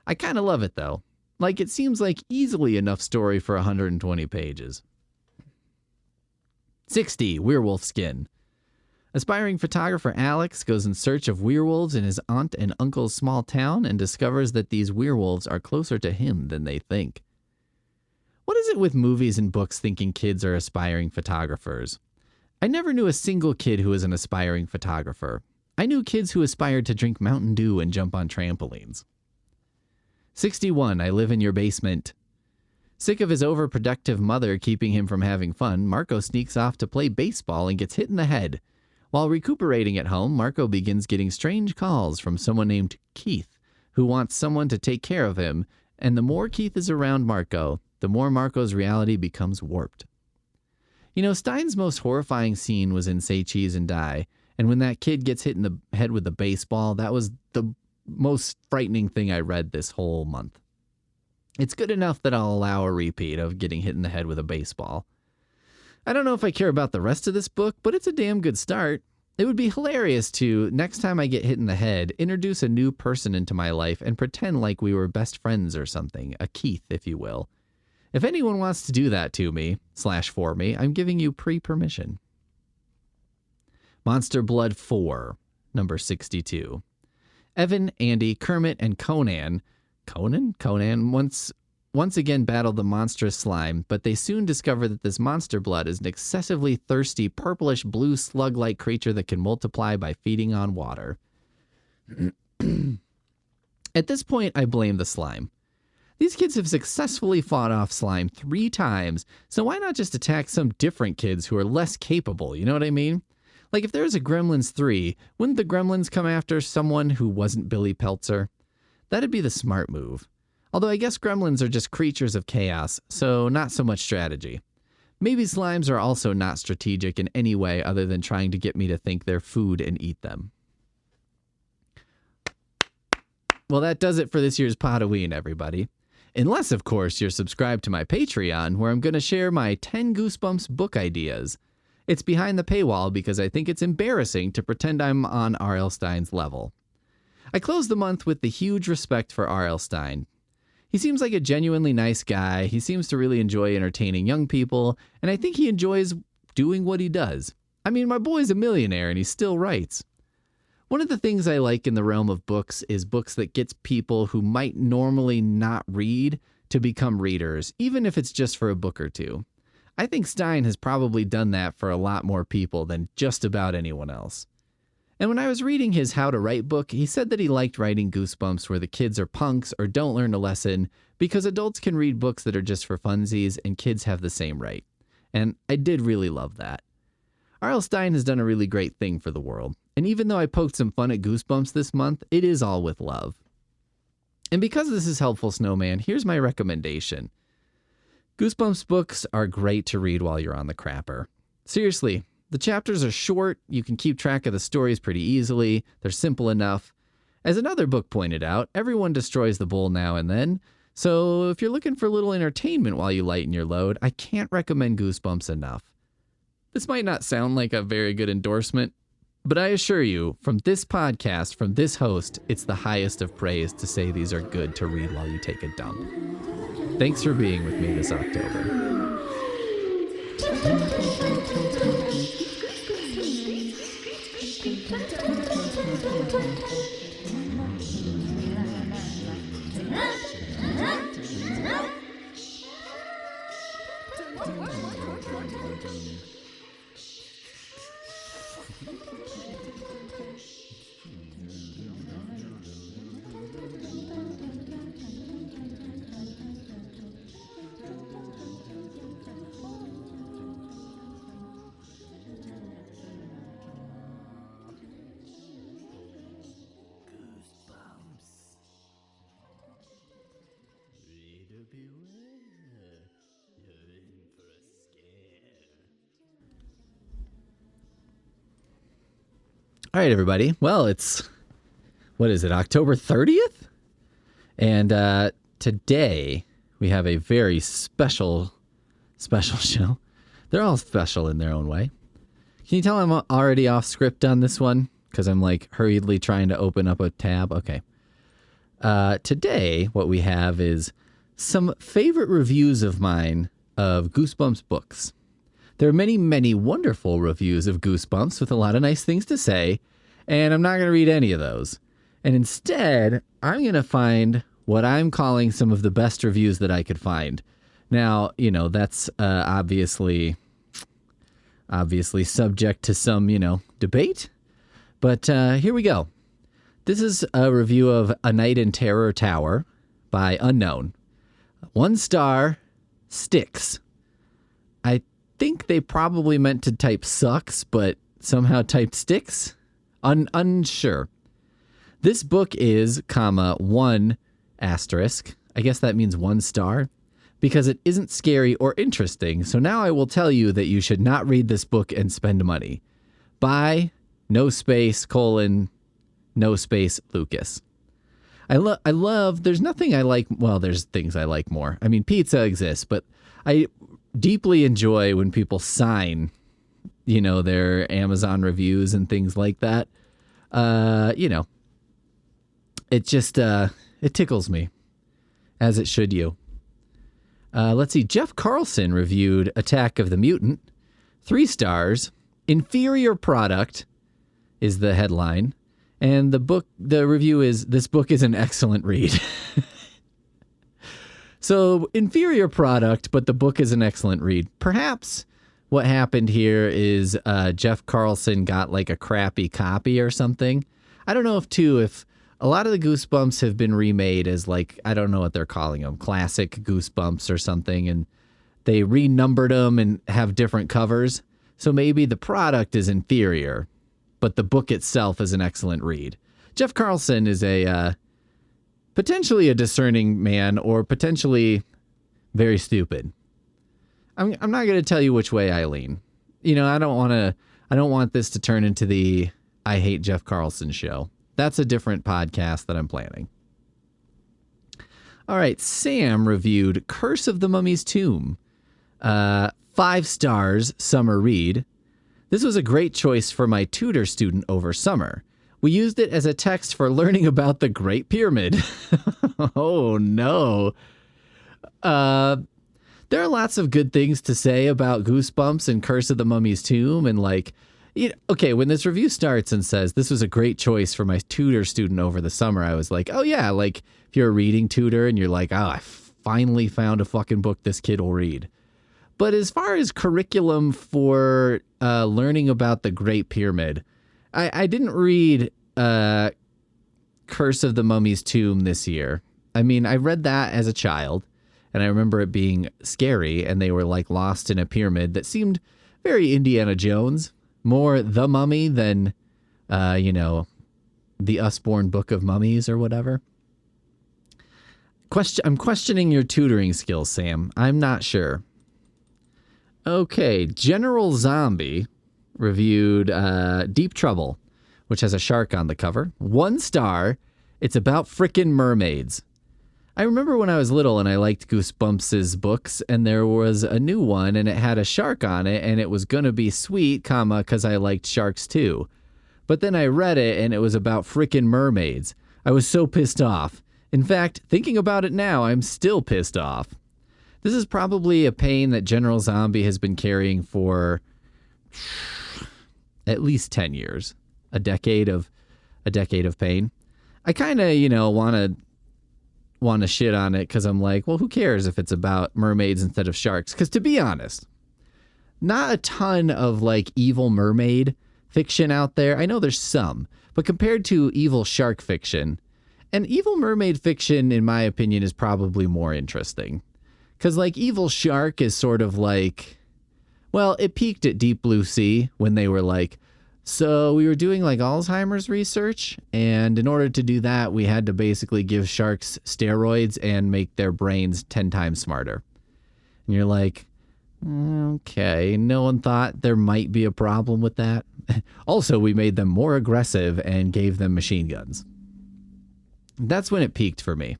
S1: I kind of love it, though. It seems like easily enough story for 120 pages. 60. Werewolf Skin. Aspiring photographer Alex goes in search of werewolves in his aunt and uncle's small town and discovers that these werewolves are closer to him than they think. What is it with movies and books thinking kids are aspiring photographers? I never knew a single kid who was an aspiring photographer. I knew kids who aspired to drink Mountain Dew and jump on trampolines. 61. I Live in Your Basement. Sick of his overprotective mother keeping him from having fun, Marco sneaks off to play baseball and gets hit in the head. While recuperating at home, Marco begins getting strange calls from someone named Keith, who wants someone to take care of him, and the more Keith is around Marco, the more Marco's reality becomes warped. Stine's most horrifying scene was in Say Cheese and Die, and when that kid gets hit in the head with a baseball, that was the most frightening thing I read this whole month. It's good enough that I'll allow a repeat of getting hit in the head with a baseball. I don't know if I care about the rest of this book, but it's a damn good start. It would be hilarious to, next time I get hit in the head, introduce a new person into my life and pretend like we were best friends or something, a Keith, if you will. If anyone wants to do that to me, /for me, I'm giving you pre-permission. Monster Blood 4, number 62. Evan, Andy, Kermit, and Conan once again battle the monstrous slime, but they soon discover that this monster blood is an excessively thirsty, purplish blue slug-like creature that can multiply by feeding on water. At this point, I blame the slime. These kids have successfully fought off slime 3 times, so why not just attack some different kids who are less capable, you know what I mean? If there was a Gremlins 3, wouldn't the Gremlins come after someone who wasn't Billy Peltzer? That'd be the smart move. Although I guess gremlins are just creatures of chaos, so not so much strategy. Maybe slimes are also not strategic in any way other than trying to get me to think they're food and eat them. Well, that does it for this year's Podoween, everybody. Unless, of course, you're subscribed to my Patreon, where I'm going to share my 10 Goosebumps book ideas. It's behind the paywall because I think it's embarrassing to pretend I'm on R.L. Stine's level. I close the month with the huge respect for R.L. Stine. He seems like a genuinely nice guy, he seems to really enjoy entertaining young people, and I think he enjoys doing what he does. I mean, my boy's a millionaire and he still writes. One of the things I like in the realm of books is books that gets people who might normally not read to become readers, even if it's just for a book or two. I think Stine has probably done that for a lot more people than just about anyone else. And when I was reading his How to Write book, he said that he liked writing Goosebumps where the kids are punks or don't learn a lesson because adults can read books that are just for funsies and kids have the same right. And I did really love that. R.L. Stine has done a really great thing for the world. And even though I poked some fun at Goosebumps this month, it is all with love. And because this is helpful, Snowman, here's my recommendation. Goosebumps books are great to read while you're on the crapper. Seriously, the chapters are short, you can keep track of the stories pretty easily, they're simple enough. As another book pointed out, everyone destroys the bowl now and then, so if you're looking for a little entertainment while you lighten your load, I can't recommend Goosebumps enough. This might not sound like a very good endorsement, but I assure you, from this podcast, from this host, it's the highest of praise to say these are good to read while you take a dump. Thanks for being with me this October. All right, everybody. Well, it's, what is it, October 30th? And today we have a very special show. They're all special in their own way. Can you tell I'm already off script on this one? Because I'm like hurriedly trying to open up a tab. Okay. Today, what we have is some favorite reviews of mine of Goosebumps books. There are many, many wonderful reviews of Goosebumps with a lot of nice things to say, and I'm not going to read any of those. And instead, I'm going to find what I'm calling some of the best reviews that I could find. Now, you know, that's obviously subject to some, debate. But here we go. This is a review of A Night in Terror Tower by Unknown. 1 star, sticks. I think they probably meant to type sucks, but somehow typed sticks. Unsure. This book is, 1 asterisk. I guess that means 1 star. Because it isn't scary or interesting, so now I will tell you that you should not read this book and spend money. By, no space, no space, Lucas. I love, there's nothing I like, well, there's things I like more. I mean, pizza exists, but I deeply enjoy when people sign, their Amazon reviews and things like that. It just, it tickles me, as it should you. Let's see. Jeff Carlson reviewed Attack of the Mutant. 3 stars. Inferior product is the headline. And the review is, this book is an excellent read. So, inferior product, but the book is an excellent read. Perhaps what happened here is Jeff Carlson got like a crappy copy or something. I don't know if a lot of the Goosebumps have been remade as like, I don't know what they're calling them, classic Goosebumps or something, and they renumbered them and have different covers. So maybe the product is inferior, but the book itself is an excellent read. Jeff Carlson is potentially a discerning man or potentially very stupid. I'm not going to tell you which way I lean. You know, I don't want this to turn into the I Hate Jeff Carlson show. That's a different podcast that I'm planning. All right, Sam reviewed Curse of the Mummy's Tomb. 5 stars, summer read. This was a great choice for my tutor student over summer. We used it as a text for learning about the Great Pyramid. Oh, no. There are lots of good things to say about Goosebumps and Curse of the Mummy's Tomb. And like, okay, when this review starts and says this was a great choice for my tutor student over the summer, I was like, oh yeah, like if you're a reading tutor and you're like, oh, I finally found a fucking book this kid will read. But as far as curriculum for learning about the Great Pyramid, I didn't read Curse of the Mummy's Tomb this year. I mean, I read that as a child. And I remember it being scary, and they were like lost in a pyramid that seemed very Indiana Jones, more The Mummy than, the Usborne Book of Mummies or whatever. I'm questioning your tutoring skills, Sam. I'm not sure. Okay, General Zombie reviewed Deep Trouble, which has a shark on the cover. 1 star. It's about frickin' mermaids. I remember when I was little and I liked Goosebumps' books, and there was a new one and it had a shark on it, and it was going to be sweet, because I liked sharks too. But then I read it and it was about frickin' mermaids. I was so pissed off. In fact, thinking about it now, I'm still pissed off. This is probably a pain that General Zombie has been carrying for at least 10 years. A decade of pain. I kind of, want to shit on it because I'm like, well, who cares if it's about mermaids instead of sharks? Because to be honest, not a ton of like evil mermaid fiction out there. I know there's some, but compared to evil shark fiction, and evil mermaid fiction, in my opinion, is probably more interesting. Because like evil shark is sort of like, well, it peaked at Deep Blue Sea when they were like, so we were doing like Alzheimer's research, and in order to do that, we had to basically give sharks steroids and make their brains 10 times smarter. And you're like, okay, no one thought there might be a problem with that. Also, we made them more aggressive and gave them machine guns. That's when it peaked for me.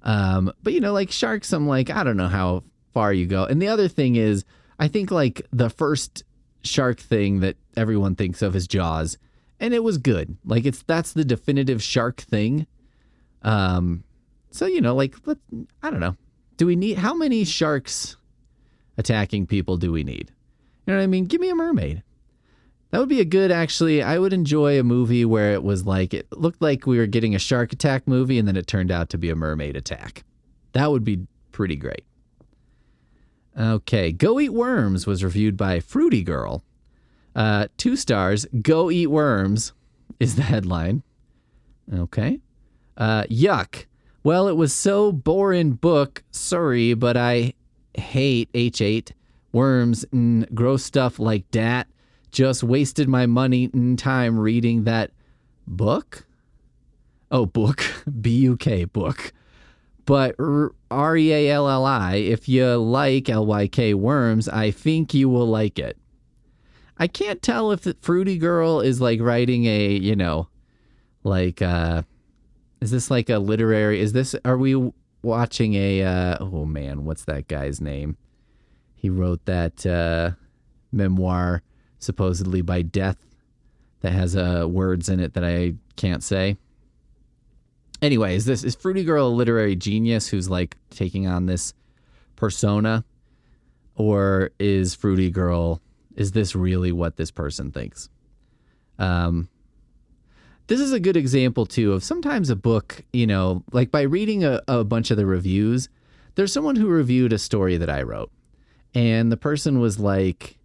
S1: But like sharks, I'm like, I don't know how far you go. And the other thing is, I think like the first shark thing that everyone thinks of is Jaws, and it was good. Like that's the definitive shark thing. So I don't know. Do we need, how many sharks attacking people do we need? You know what I mean? Give me a mermaid. That would be a good, actually, I would enjoy a movie where it was like, it looked like we were getting a shark attack movie and then it turned out to be a mermaid attack. That would be pretty great. Okay, Go Eat Worms was reviewed by Fruity Girl. 2 stars, Go Eat Worms is the headline. Okay. Yuck. Well, it was so boring book, sorry, but I hate H8 worms and gross stuff like that. Just wasted my money and time reading that book. Oh, book. B-U-K, book. But R-E-A-L-L-I, if you like L-Y-K worms, I think you will like it. I can't tell if the Fruity Girl is like writing a, is this like a literary, are we watching a, oh man, what's that guy's name? He wrote that memoir supposedly by death that has words in it that I can't say. Anyway, is Fruity Girl a literary genius who's like taking on this persona? Or is Fruity Girl, is this really what this person thinks? This is a good example too of sometimes a book, like by reading a bunch of the reviews, there's someone who reviewed a story that I wrote, and the person was like,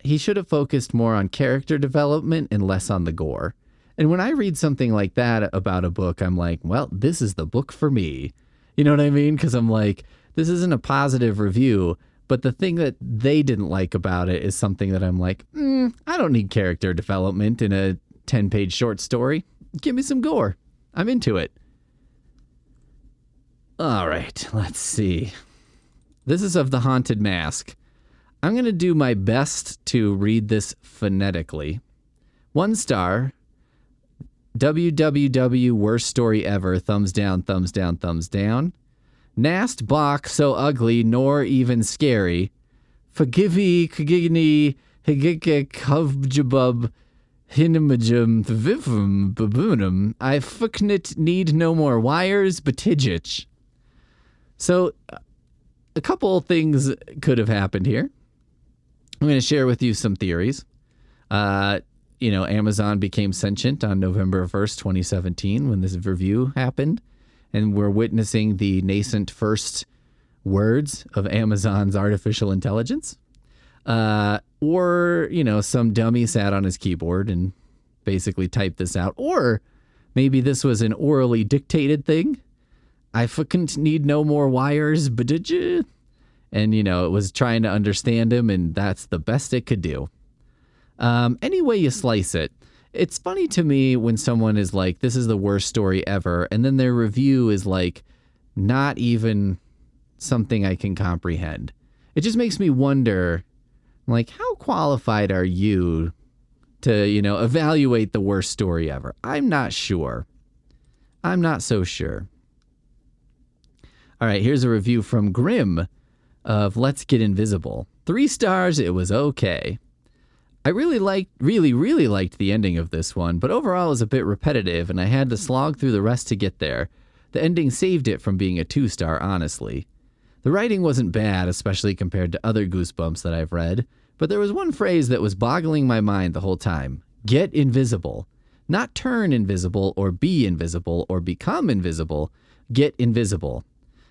S1: he should have focused more on character development and less on the gore. And when I read something like that about a book, I'm like, well, this is the book for me. You know what I mean? Because I'm like, this isn't a positive review, but the thing that they didn't like about it is something that I'm like, I don't need character development in a 10-page short story. Give me some gore. I'm into it. All right, let's see. This is of the Haunted Mask. I'm going to do my best to read this phonetically. 1 star. WWW, worst story ever. Thumbs down, thumbs down, thumbs down. Nast Bach, so ugly, nor even scary. Forgivey, kagigni, higike, kovjabub, hinimajum, vivum, baboonum. I fucknit need no more wires, betijich. So, a couple things could have happened here. I'm going to share with you some theories. Amazon became sentient on November 1st, 2017, when this review happened. And we're witnessing the nascent first words of Amazon's artificial intelligence. Or, some dummy sat on his keyboard and basically typed this out. Or maybe this was an orally dictated thing. I fucking need no more wires, but did you? And, it was trying to understand him, and that's the best it could do. Any way you slice it, it's funny to me when someone is like, this is the worst story ever, and then their review is like, not even something I can comprehend. It just makes me wonder, like, how qualified are you to, evaluate the worst story ever? I'm not sure. I'm not so sure. All right, here's a review from Grimm of Let's Get Invisible. 3 stars, it was okay. I really liked the ending of this one, but overall it was a bit repetitive, and I had to slog through the rest to get there. The ending saved it from being a 2-star, honestly. The writing wasn't bad, especially compared to other Goosebumps that I've read, but there was one phrase that was boggling my mind the whole time. Get invisible. Not turn invisible or be invisible or become invisible. Get invisible.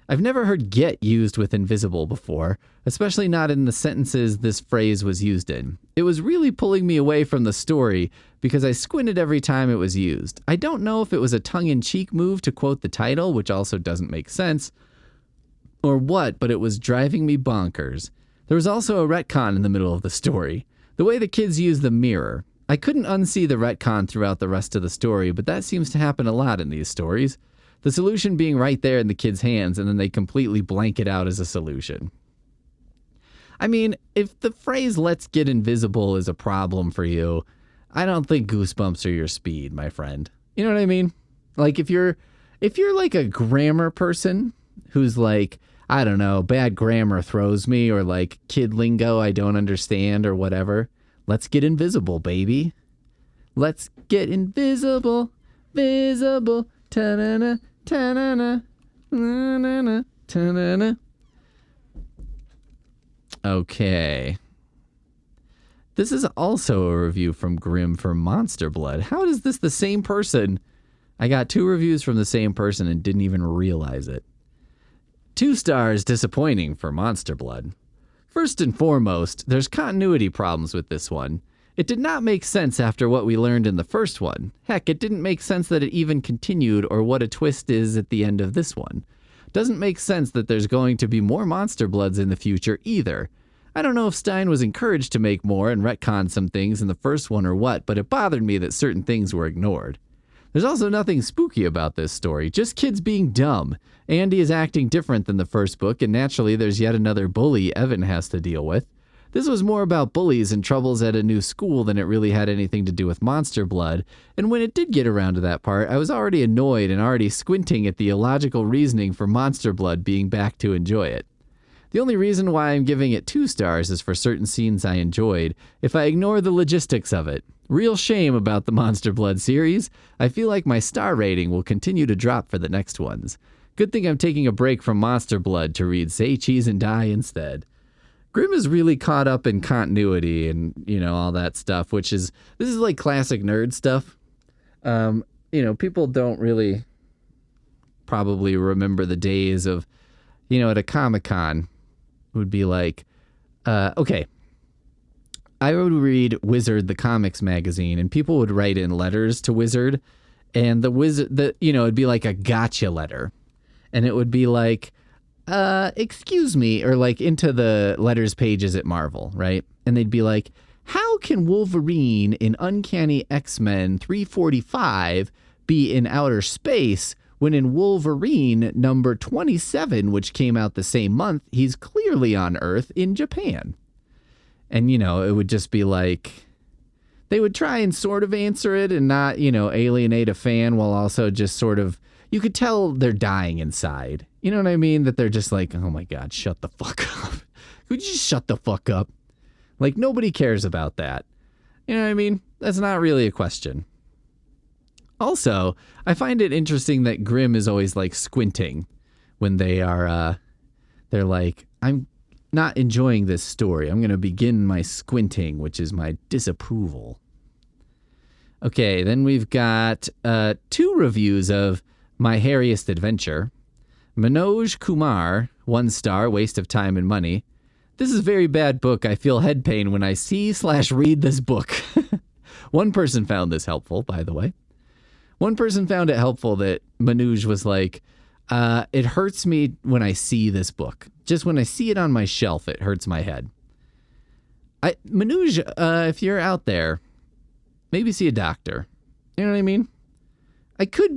S1: I've never heard get used with invisible before, especially not in the sentences this phrase was used in. It was really pulling me away from the story because I squinted every time it was used. I don't know if it was a tongue-in-cheek move to quote the title, which also doesn't make sense, or what, but it was driving me bonkers. There was also a retcon in the middle of the story. The way the kids use the mirror. I couldn't unsee the retcon throughout the rest of the story, but that seems to happen a lot in these stories. The solution being right there in the kids' hands, and then they completely blank it out as a solution. I mean, if the phrase "let's get invisible" is a problem for you, I don't think Goosebumps are your speed, my friend. You know what I mean? Like, if you're like a grammar person who's like, I don't know, bad grammar throws me, or like kid lingo I don't understand or whatever, let's get invisible, baby. Let's get invisible, visible, ta-na-na. Ta-na-na, na-na-na, ta-na-na. Okay. This is also a review from Grimm for Monster Blood. How is this the same person? I got 2 reviews from the same person and didn't even realize it. 2 stars, disappointing for Monster Blood. First and foremost, there's continuity problems with this one. It did not make sense after what we learned in the first one. Heck, it didn't make sense that it even continued or what a twist is at the end of this one. Doesn't make sense that there's going to be more Monster Bloods in the future either. I don't know if Stein was encouraged to make more and retcon some things in the first one or what, but it bothered me that certain things were ignored. There's also nothing spooky about this story, just kids being dumb. Andy is acting different than the first book, and naturally there's yet another bully Evan has to deal with. This was more about bullies and troubles at a new school than it really had anything to do with Monster Blood, and when it did get around to that part, I was already annoyed and already squinting at the illogical reasoning for Monster Blood being back to enjoy it. The only reason why I'm giving it 2 stars is for certain scenes I enjoyed, if I ignore the logistics of it. Real shame about the Monster Blood series. I feel like my star rating will continue to drop for the next ones. Good thing I'm taking a break from Monster Blood to read Say Cheese and Die instead. Grimm is really caught up in continuity and, all that stuff, this is like classic nerd stuff. People don't really probably remember the days of, at a Comic-Con would be like, okay, I would read Wizard, the comics magazine, and people would write in letters to Wizard, and the Wizard, it'd be like a gotcha letter, and it would be like, excuse me, or like into the letters pages at Marvel, right? And they'd be like, how can Wolverine in Uncanny X-Men 345 be in outer space when in Wolverine number 27, which came out the same month, he's clearly on Earth in Japan. And, it would just be like, they would try and sort of answer it and not, alienate a fan while also just sort of, you could tell they're dying inside. You know what I mean? That they're just like, oh my God, shut the fuck up. Could you just shut the fuck up? Like, nobody cares about that. You know what I mean? That's not really a question. Also, I find it interesting that Grimm is always like squinting when they're like, I'm not enjoying this story. I'm going to begin my squinting, which is my disapproval. Okay, then we've got 2 reviews of My Hairiest Adventure. Manoj Kumar, 1 star, waste of time and money. This is a very bad book. I feel head pain when I see/read this book. One person found this helpful, by the way. One person found it helpful that Manoj was like, it hurts me when I see this book. Just when I see it on my shelf, it hurts my head. Manoj, if you're out there, maybe see a doctor. You know what I mean? It could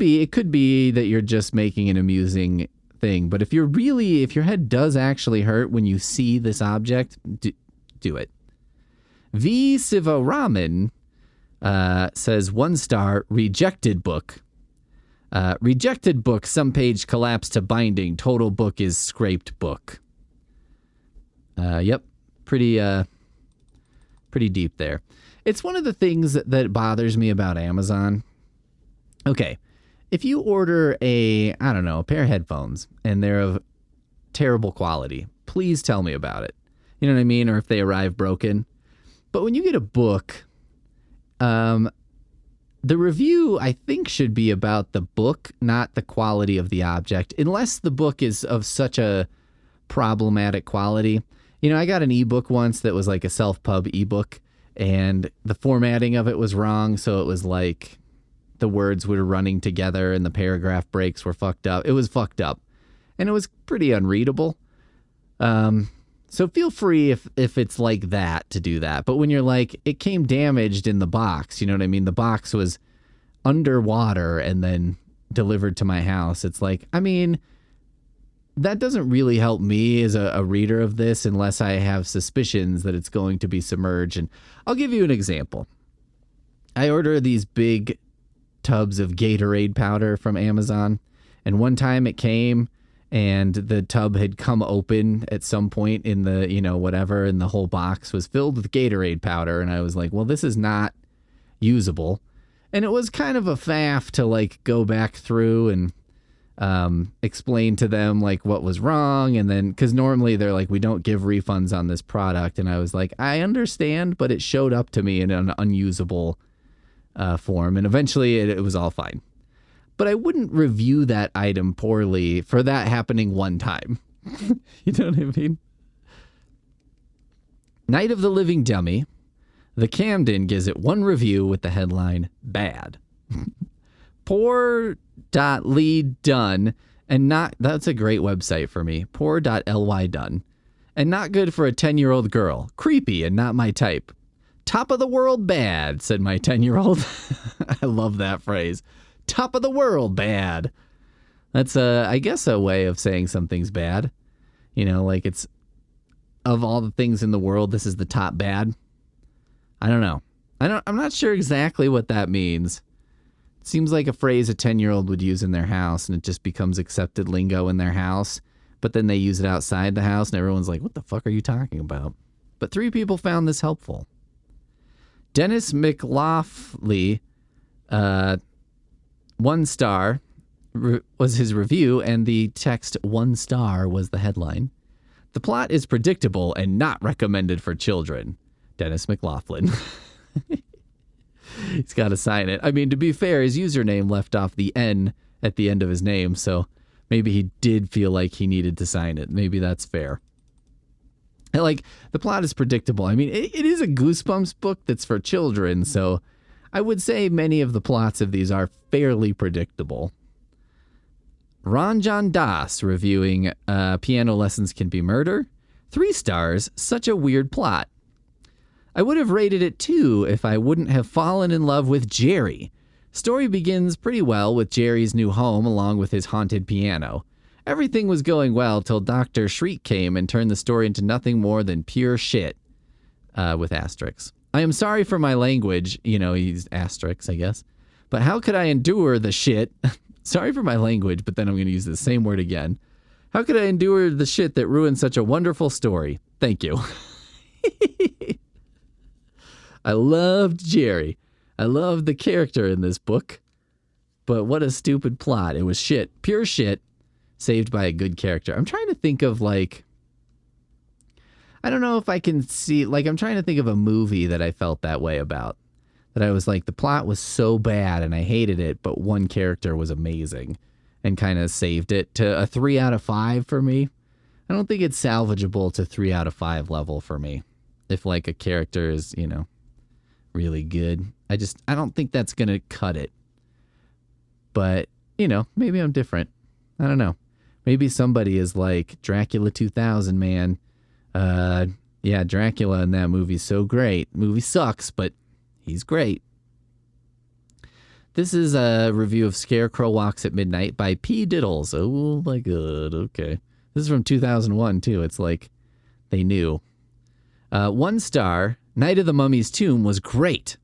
S1: be that you're just making an amusing thing, but if your head does actually hurt when you see this object, do it. V Sivaraman says 1 star, rejected book. Rejected book, some page collapsed to binding. Total book is scraped book. Yep. Pretty deep there. It's one of the things that bothers me about Amazon. Okay. If you order a pair of headphones and they're of terrible quality, please tell me about it. You know what I mean? Or if they arrive broken. But when you get a book, the review, I think, should be about the book, not the quality of the object, unless the book is of such a problematic quality. I got an ebook once that was like a self-pub ebook, and the formatting of it was wrong, so it was like the words were running together and the paragraph breaks were fucked up. It was fucked up, and it was pretty unreadable. So feel free if it's like that to do that. But when you're like, it came damaged in the box, you know what I mean? The box was underwater and then delivered to my house. It's like, that doesn't really help me as a reader of this unless I have suspicions that it's going to be submerged. And I'll give you an example. I order these big tubs of Gatorade powder from Amazon, and one time it came and the tub had come open at some point in the, whatever, and the whole box was filled with Gatorade powder, and I was like, well, this is not usable. And it was kind of a faff to like go back through and explain to them like what was wrong, and then because normally they're like, we don't give refunds on this product, and I was like, I understand, but it showed up to me in an unusable form, and eventually it was all fine. But I wouldn't review that item poorly for that happening one time. You know what I mean? Night of the Living Dummy. The Camden gives it 1 review with the headline, bad. Poor.ly done, and not, that's a great website for me. Poor.ly done. And not good for a 10-year-old girl. Creepy and not my type. Top of the world bad, said my 10-year-old. I love that phrase. Top of the world bad. That's I guess a way of saying something's bad. Like it's, of all the things in the world, this is the top bad. I don't know. I'm not sure exactly what that means. It seems like a phrase a 10-year-old would use in their house, and it just becomes accepted lingo in their house. But then they use it outside the house, and everyone's like, what the fuck are you talking about? But 3 people found this helpful. Dennis McLaughlin, 1 star was his review, and the text 1 star was the headline. The plot is predictable and not recommended for children. Dennis McLaughlin. He's got to sign it. To be fair, his username left off the N at the end of his name, so maybe he did feel like he needed to sign it. Maybe that's fair. Like, the plot is predictable. It is a Goosebumps book that's for children, so I would say many of the plots of these are fairly predictable. Ranjan Das reviewing Piano Lessons Can Be Murder. 3 stars, such a weird plot. I would have rated it 2 if I wouldn't have fallen in love with Jerry. Story begins pretty well with Jerry's new home along with his haunted piano. Everything was going well till Dr. Shriek came and turned the story into nothing more than pure shit, with asterisks. I am sorry for my language, he's asterisks, I guess. But how could I endure the shit? Sorry for my language, but then I'm going to use the same word again. How could I endure the shit that ruined such a wonderful story? Thank you. I loved Jerry. I loved the character in this book. But what a stupid plot. It was shit. Pure shit. Saved by a good character. I'm trying to think of I don't know if I can see, I'm trying to think of a movie that I felt that way about. That I was like, the plot was so bad and I hated it, but one character was amazing and kind of saved it to a 3 out of 5 for me. I don't think it's salvageable to 3 out of 5 level for me. If a character is, really good. I don't think that's going to cut it. But, maybe I'm different. I don't know. Maybe somebody is like Dracula 2000, man. Yeah, Dracula in that movie's so great. Movie sucks, but he's great. This is a review of Scarecrow Walks at Midnight by P. Diddles. Oh my god, okay. This is from 2001 too. It's like they knew. 1 star, Night of the Mummy's Tomb was great.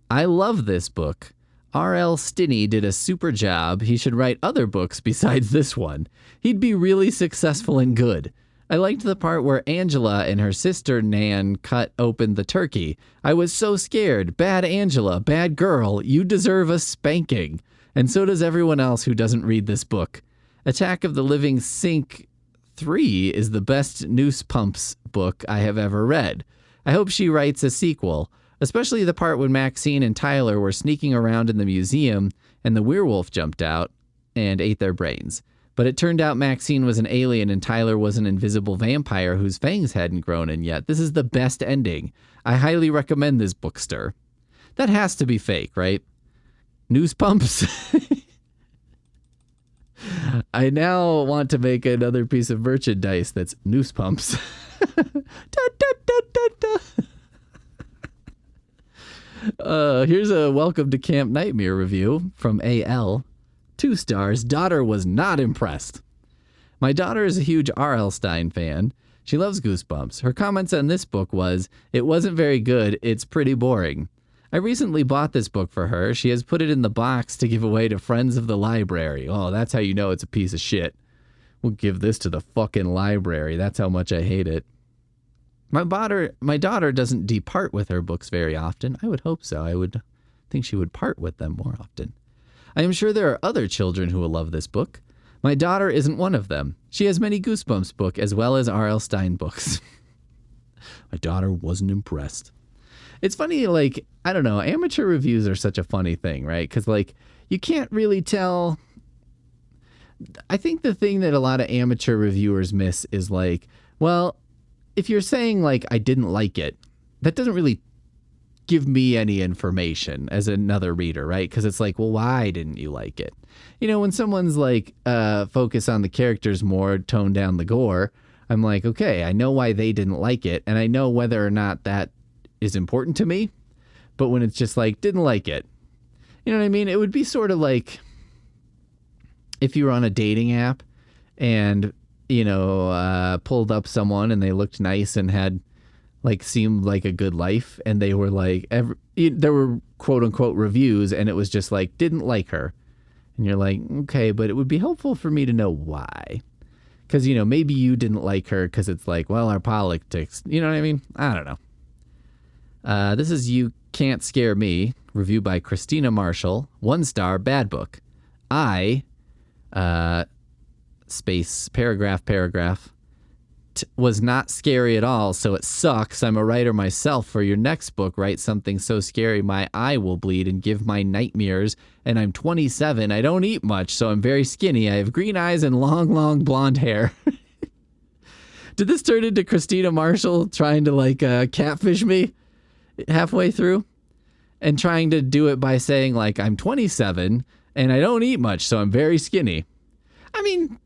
S1: I love this book. R.L. Stinney did a super job. He should write other books besides this one. He'd be really successful and good. I liked the part where Angela and her sister Nan cut open the turkey. I was so scared. Bad Angela, bad girl, you deserve a spanking. And so does everyone else who doesn't read this book. Attack of the Living Sink 3 is the best Noose Pumps book I have ever read. I hope she writes a sequel, especially the part when Maxine and Tyler were sneaking around in the museum and the werewolf jumped out and ate their brains. But it turned out Maxine was an alien and Tyler was an invisible vampire whose fangs hadn't grown in yet. This is the best ending. I highly recommend this bookster. That has to be fake, right? Noose Pumps. I now want to make another piece of merchandise that's Noose Pumps. Da, da, da, da, da. Here's a Welcome to Camp Nightmare review from AL. 2 stars. Daughter was not impressed. My daughter is a huge R.L. Stine fan. She loves Goosebumps. Her comments on this book was, it wasn't very good, it's pretty boring. I recently bought this book for her. She has put it in the box to give away to friends of the library. Oh, that's how you know it's a piece of shit. We'll give this to the fucking library. That's how much I hate it. My daughter doesn't depart with her books very often. I would hope so. I would think she would part with them more often. I am sure there are other children who will love this book. My daughter isn't one of them. She has many Goosebumps books as well as R.L. Stine books. My daughter wasn't impressed. It's funny, I don't know, amateur reviews are such a funny thing, right? Because, you can't really tell. I think the thing that a lot of amateur reviewers miss is, well, if you're saying, I didn't like it, that doesn't really give me any information as another reader, right? Because it's well, why didn't you like it? When someone's focus on the characters more, tone down the gore, I'm okay, I know why they didn't like it, and I know whether or not that is important to me. But when it's just didn't like it, you know what I mean? It would be sort of if you were on a dating app and, pulled up someone and they looked nice and had seemed like a good life, and they were there were quote unquote reviews, and it was just didn't like her, and you're okay, but it would be helpful for me to know why, because maybe you didn't like her because it's well, our politics, you know what I mean? I don't know. This is You Can't Scare Me, review by Christina Marshall. 1 star, bad book. I space paragraph was not scary at all, so it sucks. I'm a writer myself. For your next book, write something so scary my eye will bleed and give my nightmares. And I'm 27. I don't eat much, so I'm very skinny. I have green eyes and long blonde hair. Did this turn into Christina Marshall trying to catfish me halfway through? And trying to do it by saying I'm 27 and I don't eat much, so I'm very skinny. I mean,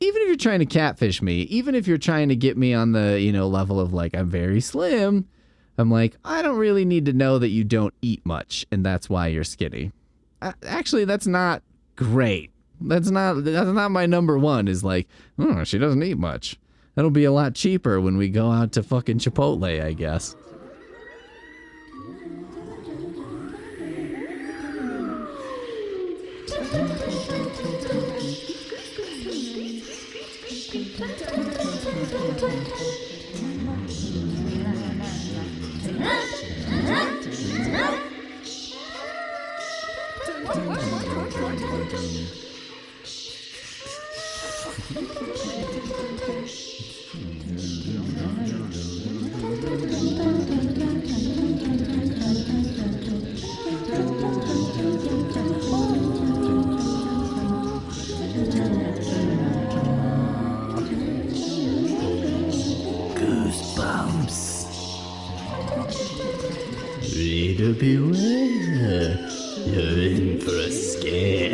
S1: even if you're trying to catfish me, even if you're trying to get me on the, level of I'm very slim, I'm I don't really need to know that you don't eat much and that's why you're skinny. actually, that's not great. That's not my number one. Is like, oh, she doesn't eat much. That'll be a lot cheaper when we go out to fucking Chipotle, I guess. Goosebumps. Reader beware. You're in for a scare.